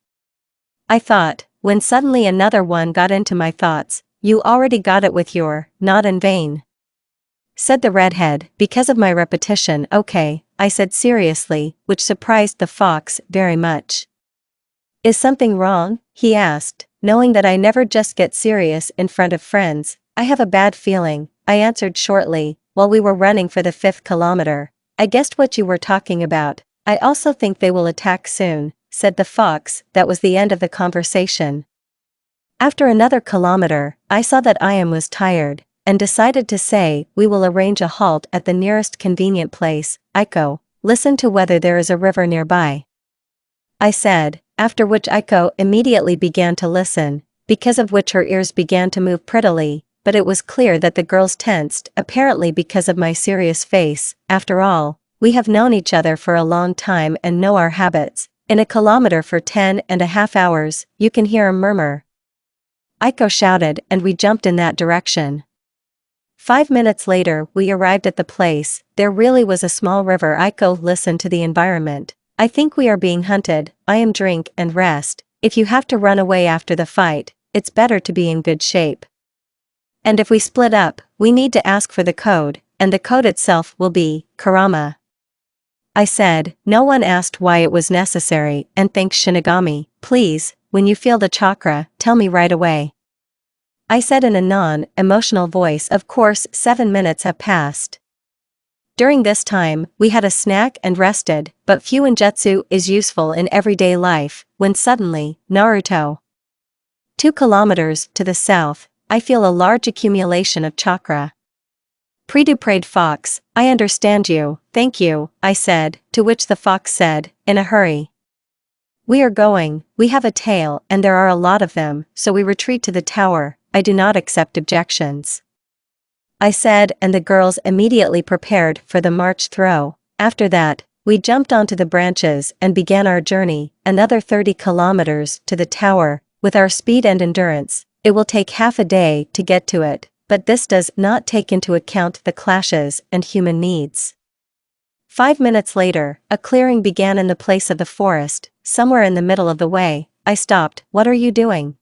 I thought, when suddenly another one got into my thoughts. You already got it with your, not in vain. Said the redhead, because of my repetition. Okay, I said seriously, which surprised the fox very much. Is something wrong? He asked, knowing that I never just get serious in front of friends. I have a bad feeling, I answered shortly, while we were running for the 5th kilometer. I guessed what you were talking about. I also think they will attack soon, said the fox. That was the end of the conversation. After another kilometer, I saw that Ayame was tired, and decided to say, we will arrange a halt at the nearest convenient place. Aiko, listen to whether there is a river nearby. I said, after which Aiko immediately began to listen, because of which her ears began to move prettily, but it was clear that the girls tensed, apparently because of my serious face. After all, we have known each other for a long time and know our habits. In a kilometer for 10.5 hours, you can hear a murmur. Aiko shouted, and we jumped in that direction. 5 minutes later, we arrived at the place. There really was a small river. Aiko listened to the environment. I think we are being hunted. I am drink and rest. If you have to run away after the fight, it's better to be in good shape. And if we split up, we need to ask for the code, and the code itself will be Karama. I said. No one asked why it was necessary, and thanks Shinigami. Please, when you feel the chakra, tell me right away. I said in a non-emotional voice. Of course. 7 minutes have passed. During this time, we had a snack and rested, but fuinjutsu is useful in everyday life, when suddenly, Naruto. 2 kilometers to the south, I feel a large accumulation of chakra. Pre-duprade fox, I understand you, thank you, I said, to which the fox said, in a hurry. We are going, we have a tail and there are a lot of them, so we retreat to the tower. I do not accept objections. I said, and the girls immediately prepared for the march throw. After that, we jumped onto the branches and began our journey, another 30 kilometers to the tower. With our speed and endurance, it will take half a day to get to it, but this does not take into account the clashes and human needs. 5 minutes later, a clearing began in the place of the forest, somewhere in the middle of the way. I stopped. What are you doing?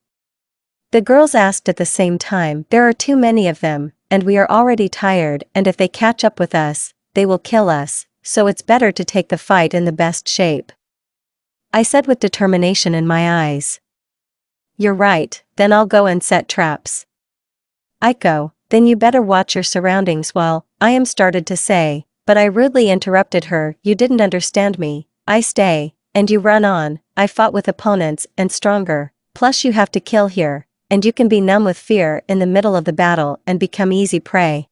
The girls asked at the same time. There are too many of them, and we are already tired, and if they catch up with us, they will kill us, so it's better to take the fight in the best shape. I said with determination in my eyes. You're right, then I'll go and set traps. Aiko, then you better watch your surroundings. While I am started to say, but I rudely interrupted her. You didn't understand me. I stay, and you run on. I fought with opponents and stronger, plus you have to kill here. And you can be numb with fear in the middle of the battle and become easy prey.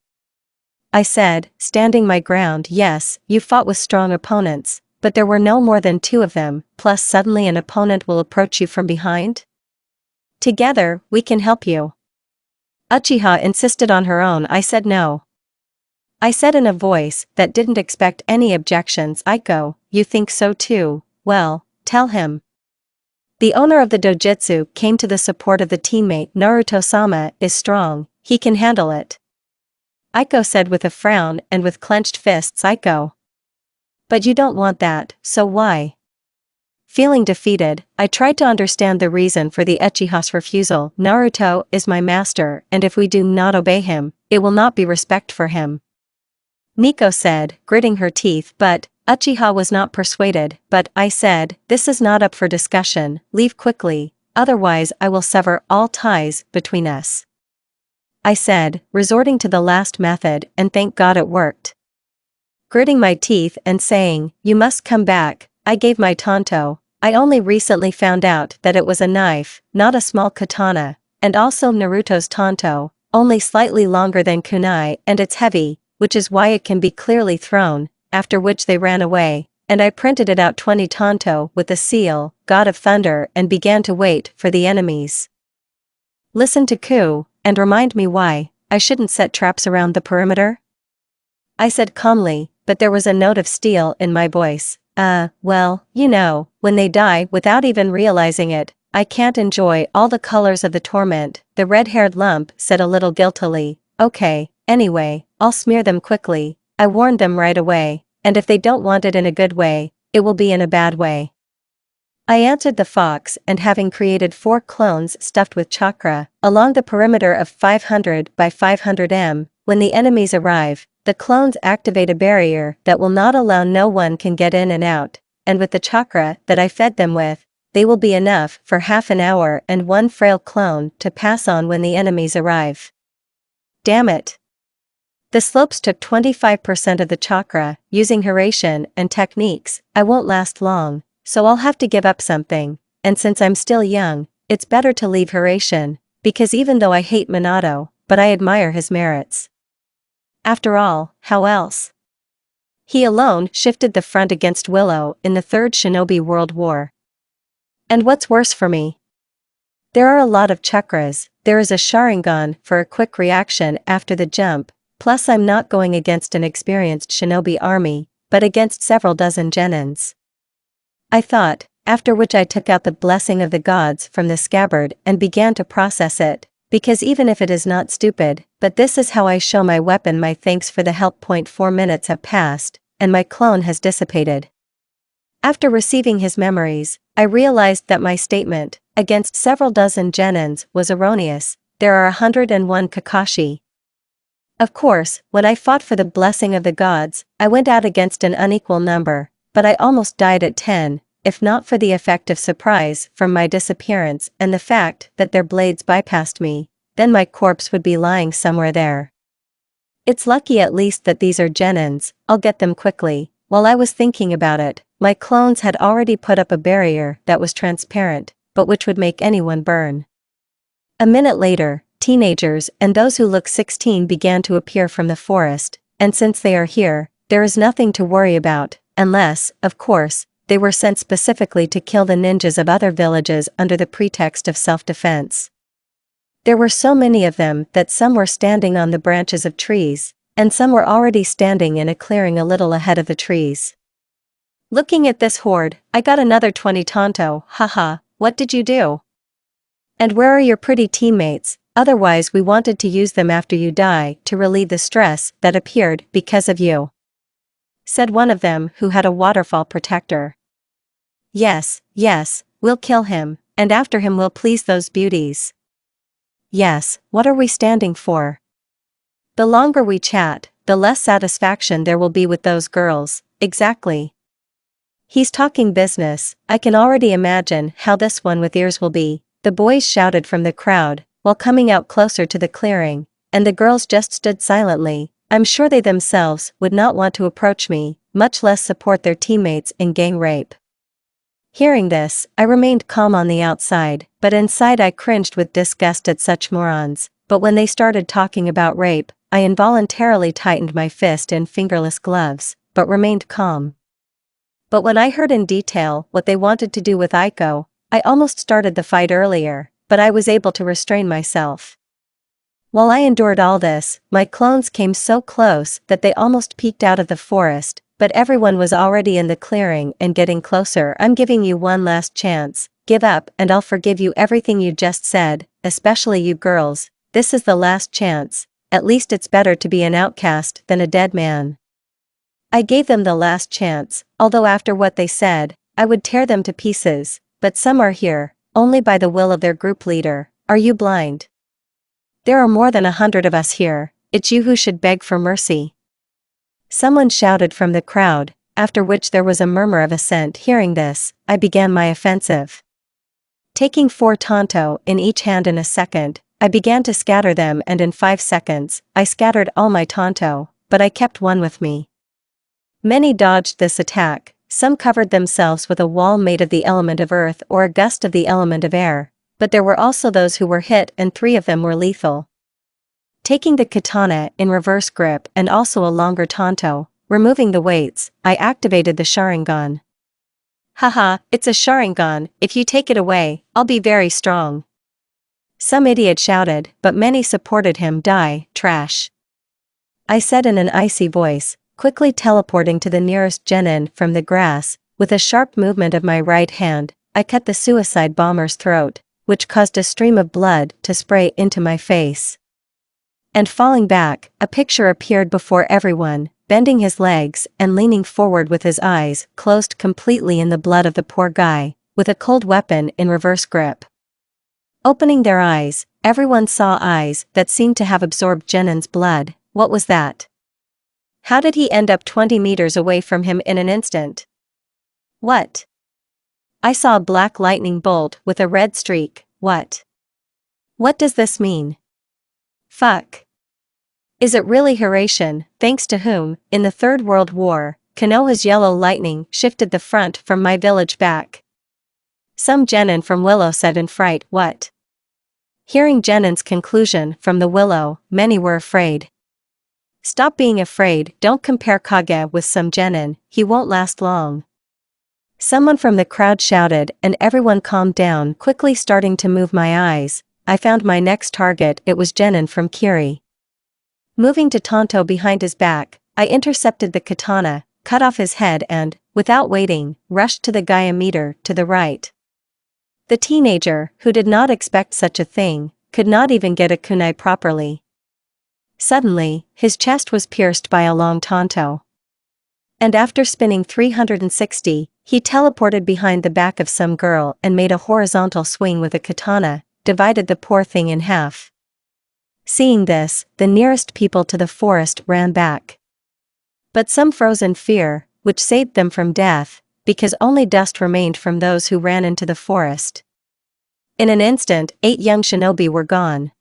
I said, standing my ground. Yes, you fought with strong opponents, but there were no more than 2 of them, plus suddenly an opponent will approach you from behind? Together, we can help you. Uchiha insisted on her own. I said no. I said in a voice that didn't expect any objections. Aiko, you think so too? Well, tell him. The owner of the dojutsu came to the support of the teammate. Naruto-sama is strong, he can handle it. Aiko said with a frown and with clenched fists. Aiko. But you don't want that, so why? Feeling defeated, I tried to understand the reason for the Uchiha's refusal. Naruto is my master, and if we do not obey him, it will not be respect for him. Nico said, gritting her teeth. But Uchiha was not persuaded. But I said, this is not up for discussion, leave quickly, otherwise I will sever all ties between us. I said, resorting to the last method, and thank God it worked. Gritting my teeth and saying, you must come back, I gave my tanto. I only recently found out that it was a knife, not a small katana, and also Naruto's tanto, only slightly longer than kunai, and it's heavy, which is why it can be clearly thrown. After which they ran away, and I printed it out 20 tanto with the seal, God of Thunder, and began to wait for the enemies. Listen to Ku, and remind me why I shouldn't set traps around the perimeter? I said calmly, but there was a note of steel in my voice. Well, you know, when they die without even realizing it, I can't enjoy all the colors of the torment. The red-haired lump said a little guiltily. Okay, anyway, I'll smear them quickly. I warned them right away, and if they don't want it in a good way, it will be in a bad way. I answered the fox, and having created 4 clones stuffed with chakra, along the perimeter of 500 by 500 m, when the enemies arrive, the clones activate a barrier that will not allow no one can get in and out, and with the chakra that I fed them with, they will be enough for half an hour and 1 frail clone to pass on when the enemies arrive. Damn it. The slopes took 25% of the chakra. Using Hiraishin and techniques, I won't last long, so I'll have to give up something, and since I'm still young, it's better to leave Hiraishin, because even though I hate Minato, but I admire his merits. After all, how else? He alone shifted the front against Willow in the Third Shinobi World War. And what's worse for me? There are a lot of chakras, there is a Sharingan for a quick reaction after the jump, plus I'm not going against an experienced shinobi army, but against several dozen genins. I thought, after which I took out the blessing of the gods from the scabbard and began to process it, because even if it is not stupid, but this is how I show my weapon. My thanks for the help. 4 minutes have passed, and my clone has dissipated. After receiving his memories, I realized that my statement, against several dozen genins, was erroneous. There are 101 Kakashi. Of course, when I fought for the blessing of the gods, I went out against an unequal number, but I almost died at 10, if not for the effect of surprise from my disappearance and the fact that their blades bypassed me, then my corpse would be lying somewhere there. It's lucky at least that these are genins, I'll get them quickly. While I was thinking about it, my clones had already put up a barrier that was transparent, but which would make anyone burn. A minute later, teenagers and those who look 16 began to appear from the forest, and since they are here, there is nothing to worry about, unless, of course, they were sent specifically to kill the ninjas of other villages under the pretext of self-defense. There were so many of them that some were standing on the branches of trees, and some were already standing in a clearing a little ahead of the trees. Looking at this horde, I got another 20 tanto. Haha, what did you do? And where are your pretty teammates? Otherwise we wanted to use them after you die to relieve the stress that appeared because of you, said one of them who had a waterfall protector. Yes, we'll kill him, and after him we'll please those beauties. Yes, what are we standing for? The longer we chat, the less satisfaction there will be with those girls. Exactly. He's talking business. I can already imagine how this one with ears will be, the boys shouted from the crowd, while coming out closer to the clearing, and the girls just stood silently. I'm sure they themselves would not want to approach me, much less support their teammates in gang rape. Hearing this, I remained calm on the outside, but inside I cringed with disgust at such morons. But when they started talking about rape, I involuntarily tightened my fist in fingerless gloves, but remained calm. But when I heard in detail what they wanted to do with Aiko, I almost started the fight earlier, but I was able to restrain myself. While I endured all this, my clones came so close that they almost peeked out of the forest, but everyone was already in the clearing and getting closer. I'm giving you one last chance, give up and I'll forgive you everything you just said, especially you girls, this is the last chance, at least it's better to be an outcast than a dead man. I gave them the last chance, although after what they said, I would tear them to pieces, but some are here, only by the will of their group leader. Are you blind? There are more than 100 of us here, it's you who should beg for mercy. Someone shouted from the crowd, after which there was a murmur of assent. Hearing this, I began my offensive. Taking 4 tanto in each hand in a second, I began to scatter them, and in 5 seconds, I scattered all my tanto, but I kept one with me. Many dodged this attack, some covered themselves with a wall made of the element of earth or a gust of the element of air, but there were also those who were hit and 3 of them were lethal. Taking the katana in reverse grip and also a longer tanto, removing the weights, I activated the Sharingan. Haha, it's a Sharingan, if you take it away, I'll be very strong. Some idiot shouted, but many supported him. Die, trash. I said in an icy voice, quickly teleporting to the nearest genin from the grass. With a sharp movement of my right hand, I cut the suicide bomber's throat, which caused a stream of blood to spray into my face. And falling back, a picture appeared before everyone, bending his legs and leaning forward with his eyes closed completely in the blood of the poor guy, with a cold weapon in reverse grip. Opening their eyes, everyone saw eyes that seemed to have absorbed Genin's blood. What was that? How did he end up 20 meters away from him in an instant? What? I saw a black lightning bolt with a red streak. What? What does this mean? Fuck. Is it really Horatian, thanks to whom, in the Third World War, Konoha's yellow lightning shifted the front from my village back? Some genin from Willow said in fright. What? Hearing Genin's conclusion from the Willow, many were afraid. Stop being afraid, don't compare Kage with some genin, he won't last long. Someone from the crowd shouted and everyone calmed down, quickly starting to move my eyes, I found my next target. It was Genin from Kiri. Moving to Tonto behind his back, I intercepted the katana, cut off his head and, without waiting, rushed to the Gaia meter to the right. The teenager, who did not expect such a thing, could not even get a kunai properly. Suddenly, his chest was pierced by a long Tonto. And after spinning 360, he teleported behind the back of some girl and made a horizontal swing with a katana, divided the poor thing in half. Seeing this, the nearest people to the forest ran back. But some froze in fear, which saved them from death, because only dust remained from those who ran into the forest. In an instant, 8 young shinobi were gone.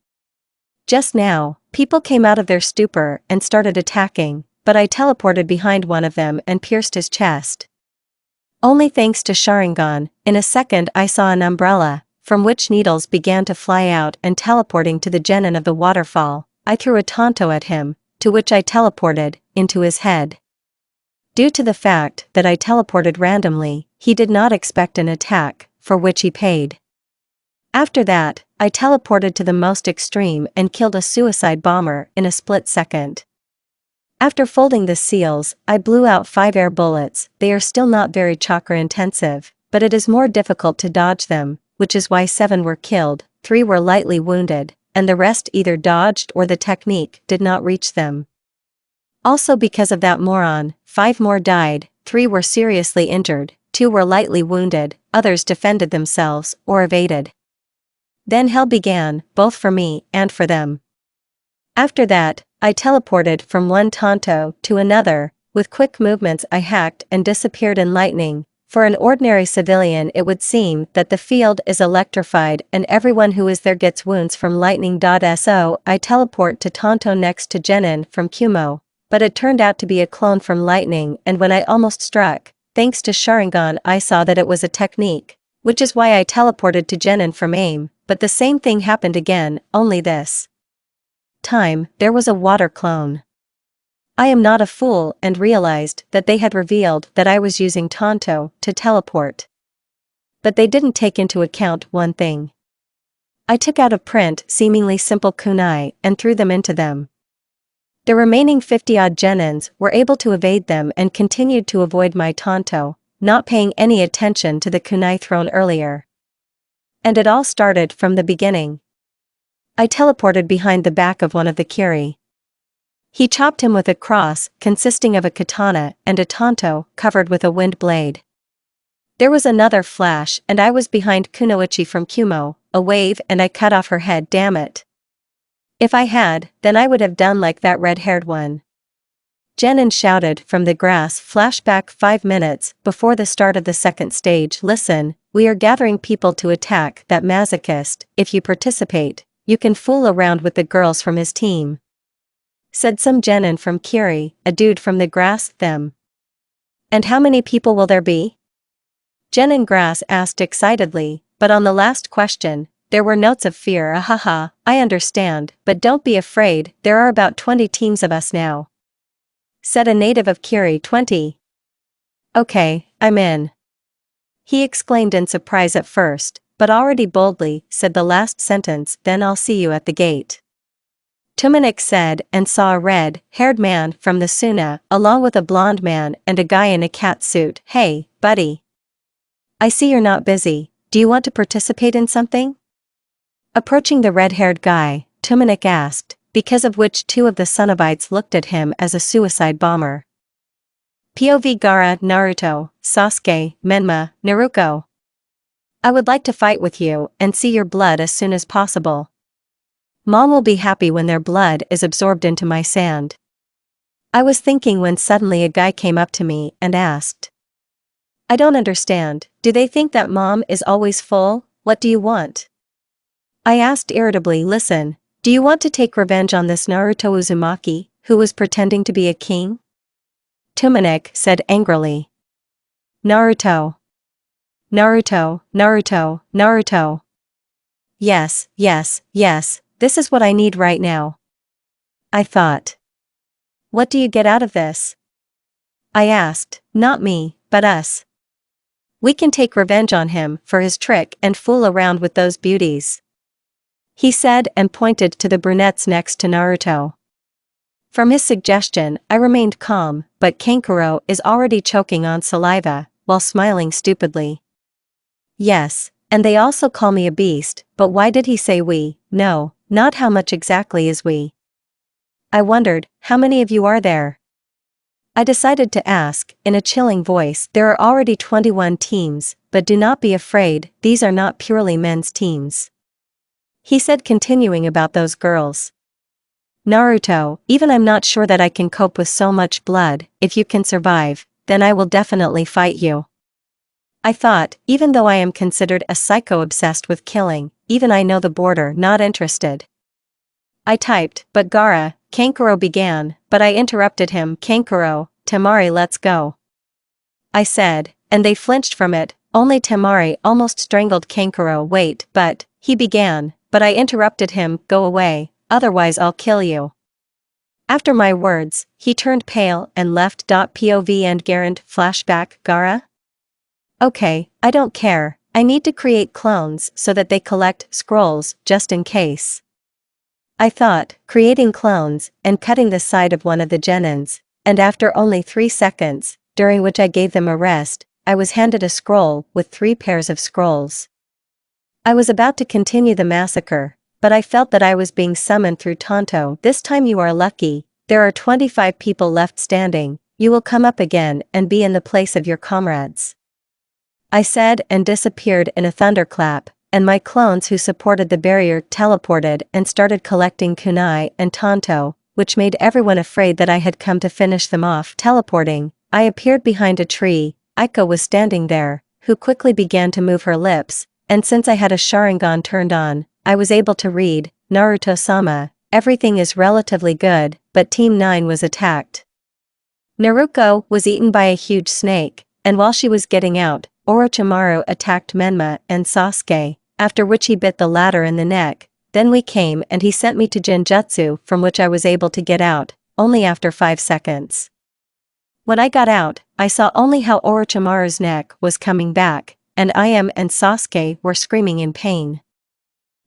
Just now, people came out of their stupor and started attacking, but I teleported behind one of them and pierced his chest. Only thanks to Sharingan, in a second I saw an umbrella, from which needles began to fly out, and teleporting to the genin of the waterfall, I threw a Tonto at him, to which I teleported, into his head. Due to the fact that I teleported randomly, he did not expect an attack, for which he paid. After that, I teleported to the most extreme and killed a suicide bomber in a split second. After folding the seals, I blew out 5 air bullets. They are still not very chakra intensive, but it is more difficult to dodge them, which is why 7 were killed, 3 were lightly wounded, and the rest either dodged or the technique did not reach them. Also because of that moron, 5 more died, 3 were seriously injured, 2 were lightly wounded, others defended themselves or evaded. Then hell began, both for me and for them. After that, I teleported from one Tonto to another. With quick movements I hacked and disappeared in lightning. For an ordinary civilian it would seem that the field is electrified and everyone who is there gets wounds from lightning. So I teleport to Tonto next to Genin from Kumo, but it turned out to be a clone from lightning, and when I almost struck, thanks to Sharingan I saw that it was a technique, which is why I teleported to Genin from aim, but the same thing happened again, only this time, there was a water clone. I am not a fool and realized that they had revealed that I was using Tonto to teleport. But they didn't take into account one thing. I took out a print seemingly simple kunai and threw them into them. The remaining 50-odd genins were able to evade them and continued to avoid my Tonto, not paying any attention to the kunai thrown earlier. And it all started from the beginning. I teleported behind the back of one of the Kiri. He chopped him with a cross consisting of a katana and a Tonto covered with a wind blade. There was another flash and I was behind Kunoichi from Kumo, a wave and I cut off her head. Damn it. If I had, then I would have done like that red-haired one. Genin shouted from the grass. Flashback 5 minutes before the start of the second stage. Listen, we are gathering people to attack that masochist. If you participate, you can fool around with the girls from his team, said some genin from Kiri, a dude from the grass. Them. And how many people will there be? Genin Grass asked excitedly, but on the last question, there were notes of fear. Ahaha, I understand, but don't be afraid, there are about 20 teams of us now, said a native of Kiri. 20? Okay, I'm in. He exclaimed in surprise at first, but already boldly said the last sentence. Then I'll see you at the gate. Tumanik said and saw a red-haired man from the Suna, along with a blonde man and a guy in a cat suit. Hey, buddy. I see you're not busy, do you want to participate in something? Approaching the red-haired guy, Tumanik asked, because of which 2 of the Cenobites looked at him as a suicide bomber. POV Gaara, Naruto, Sasuke, Menma, Naruko. I would like to fight with you and see your blood as soon as possible. Mom will be happy when their blood is absorbed into my sand. I was thinking when suddenly a guy came up to me and asked. I don't understand, do they think that mom is always full? What do you want? I asked irritably. Listen, do you want to take revenge on this Naruto Uzumaki, who was pretending to be a king? Tumanik said angrily. Naruto. Naruto, Naruto, Naruto. Yes, yes, yes, this is what I need right now. I thought. What do you get out of this? I asked. Not me, but us. We can take revenge on him for his trick and fool around with those beauties. he said and pointed to the brunettes next to Naruto. From his suggestion, I remained calm, but Kankuro is already choking on saliva, while smiling stupidly. Yes, and they also call me a beast, but why did he say we? No, not how much exactly is we. I wondered, how many of you are there? I decided to ask, in a chilling voice. There are already 21 teams, but do not be afraid, these are not purely men's teams. He said, continuing about those girls. Naruto, even I'm not sure that I can cope with so much blood. If you can survive, then I will definitely fight you. I thought, even though I am considered a psycho obsessed with killing, even I know the border, not interested. I typed, but Gaara, Kankuro began, but I interrupted him. Kankuro, Temari, let's go. I said, and they flinched from it. Only Temari almost strangled Kankuro. Wait, but, he began, but I interrupted him. Go away, otherwise I'll kill you. After my words, he turned pale and left. POV and Garand flashback. Gaara? Okay, I don't care, I need to create clones so that they collect scrolls, just in case. I thought, creating clones, and cutting the side of one of the genins, and after only 3 seconds, during which I gave them a rest, I was handed a scroll with 3 pairs of scrolls. I was about to continue the massacre, but I felt that I was being summoned through Tonto. This time you are lucky, there are 25 people left standing, you will come up again and be in the place of your comrades. I said and disappeared in a thunderclap, and my clones who supported the barrier teleported and started collecting kunai and Tonto, which made everyone afraid that I had come to finish them off. Teleporting, I appeared behind a tree. Aiko was standing there, who quickly began to move her lips, and since I had a Sharingan turned on, I was able to read, Naruto-sama, everything is relatively good, but Team 9 was attacked. Naruko was eaten by a huge snake, and while she was getting out, Orochimaru attacked Menma and Sasuke, after which he bit the latter in the neck. Then we came and he sent me to Genjutsu, from which I was able to get out, only after 5 seconds. When I got out, I saw only how Orochimaru's neck was coming back, and Ayame and Sasuke were screaming in pain.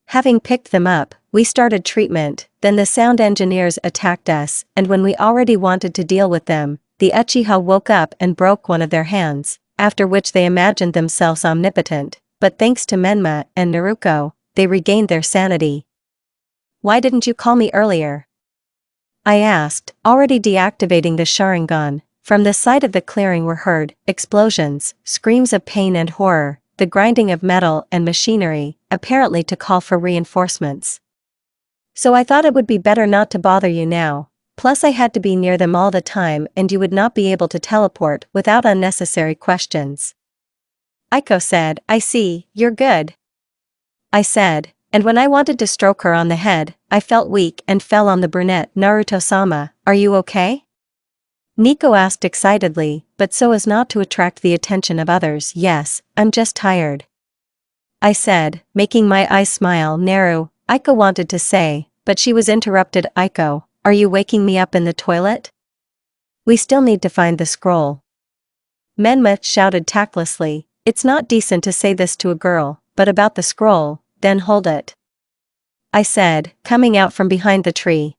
Having picked them up, we started treatment, then the sound engineers attacked us, and when we already wanted to deal with them, the Uchiha woke up and broke one of their hands, after which they imagined themselves omnipotent, but thanks to Menma and Naruko, they regained their sanity. Why didn't you call me earlier? I asked, already deactivating the Sharingan. From the side of the clearing were heard explosions, screams of pain and horror, the grinding of metal and machinery, apparently to call for reinforcements. So I thought it would be better not to bother you now. Plus I had to be near them all the time and you would not be able to teleport without unnecessary questions. Aiko said, I see, you're good. I said, and when I wanted to stroke her on the head, I felt weak and fell on the brunette. Naruto-sama, are you okay? Nico asked excitedly, but so as not to attract the attention of others. Yes, I'm just tired. I said, making my eyes smile. Naru, Aiko wanted to say, but she was interrupted. Aiko, are you waking me up in the toilet? We still need to find the scroll. Menma shouted tactlessly, it's not decent to say this to a girl, but about the scroll, then hold it. I said, coming out from behind the tree.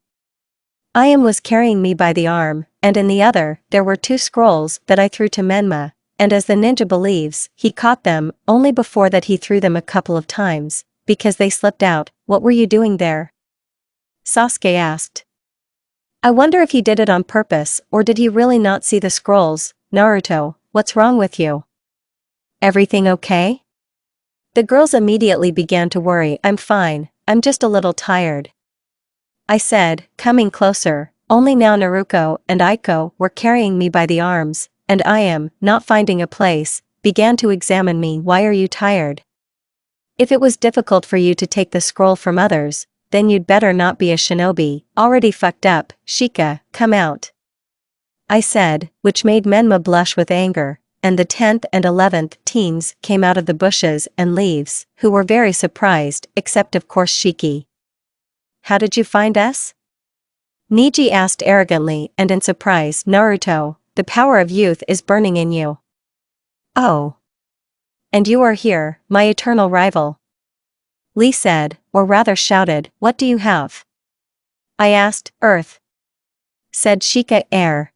Ayame was carrying me by the arm, and in the other, there were 2 scrolls that I threw to Menma, and as the ninja believes, he caught them, only before that he threw them a couple of times, because they slipped out. What were you doing there? Sasuke asked. I wonder if he did it on purpose or did he really not see the scrolls. Naruto, what's wrong with you? Everything okay? The girls immediately began to worry. I'm fine, I'm just a little tired. I said, coming closer, only now Naruko and Aiko were carrying me by the arms, and Ayame, not finding a place, began to examine me. Why are you tired? If it was difficult for you to take the scroll from others, then you'd better not be a shinobi. Already fucked up. Shika, come out. I said, which made Menma blush with anger, and the 10th and 11th teams came out of the bushes and leaves, who were very surprised, except of course Shiki. How did you find us? Niji asked arrogantly and in surprise. Naruto, the power of youth is burning in you. Oh. And you are here, my eternal rival. Lee said, or rather shouted, "What do you have?" I asked, "Earth." Said Shika, "Air."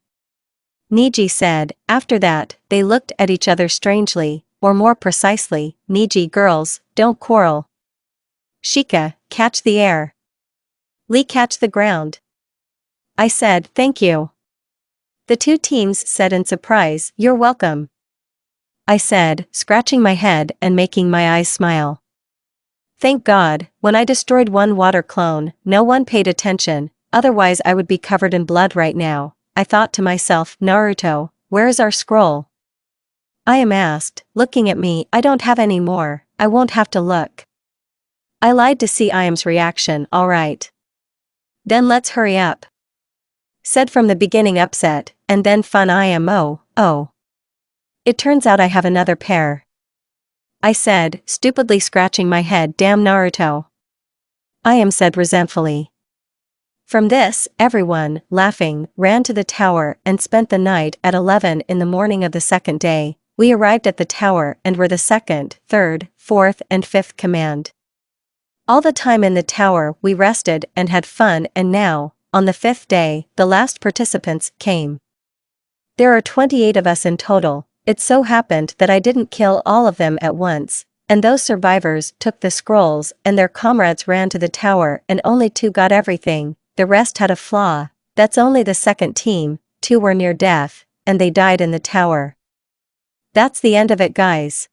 Niji said, after that, they looked at each other strangely, or more precisely, Niji, "Girls, don't quarrel." Shika, "Catch the air." Lee, "Catch the ground." I said, "Thank you." The two teams said in surprise, "You're welcome." I said, scratching my head and making my eyes smile. Thank God, when I destroyed one water clone, no one paid attention, otherwise I would be covered in blood right now. I thought to myself, "Naruto, where is our scroll?" Ayame asked, looking at me. "I don't have any more, I won't have to look." I lied to see Ayame's reaction. "Alright. Then let's hurry up," said from the beginning, upset, and then fun. "Oh. It turns out I have another pair," I said, stupidly scratching my head. "Damn Naruto," Ayame said resentfully. From this, everyone, laughing, ran to the tower and spent the night. At 11 in the morning of the second day, we arrived at the tower and were the second, third, fourth and fifth command. All the time in the tower we rested and had fun, and now, on the fifth day, the last participants came. There are 28 of us in total. It so happened that I didn't kill all of them at once, and those survivors took the scrolls and their comrades ran to the tower, and only 2 got everything. The rest had a flaw. That's only the second team. 2 were near death, and they died in the tower. That's the end of it, guys.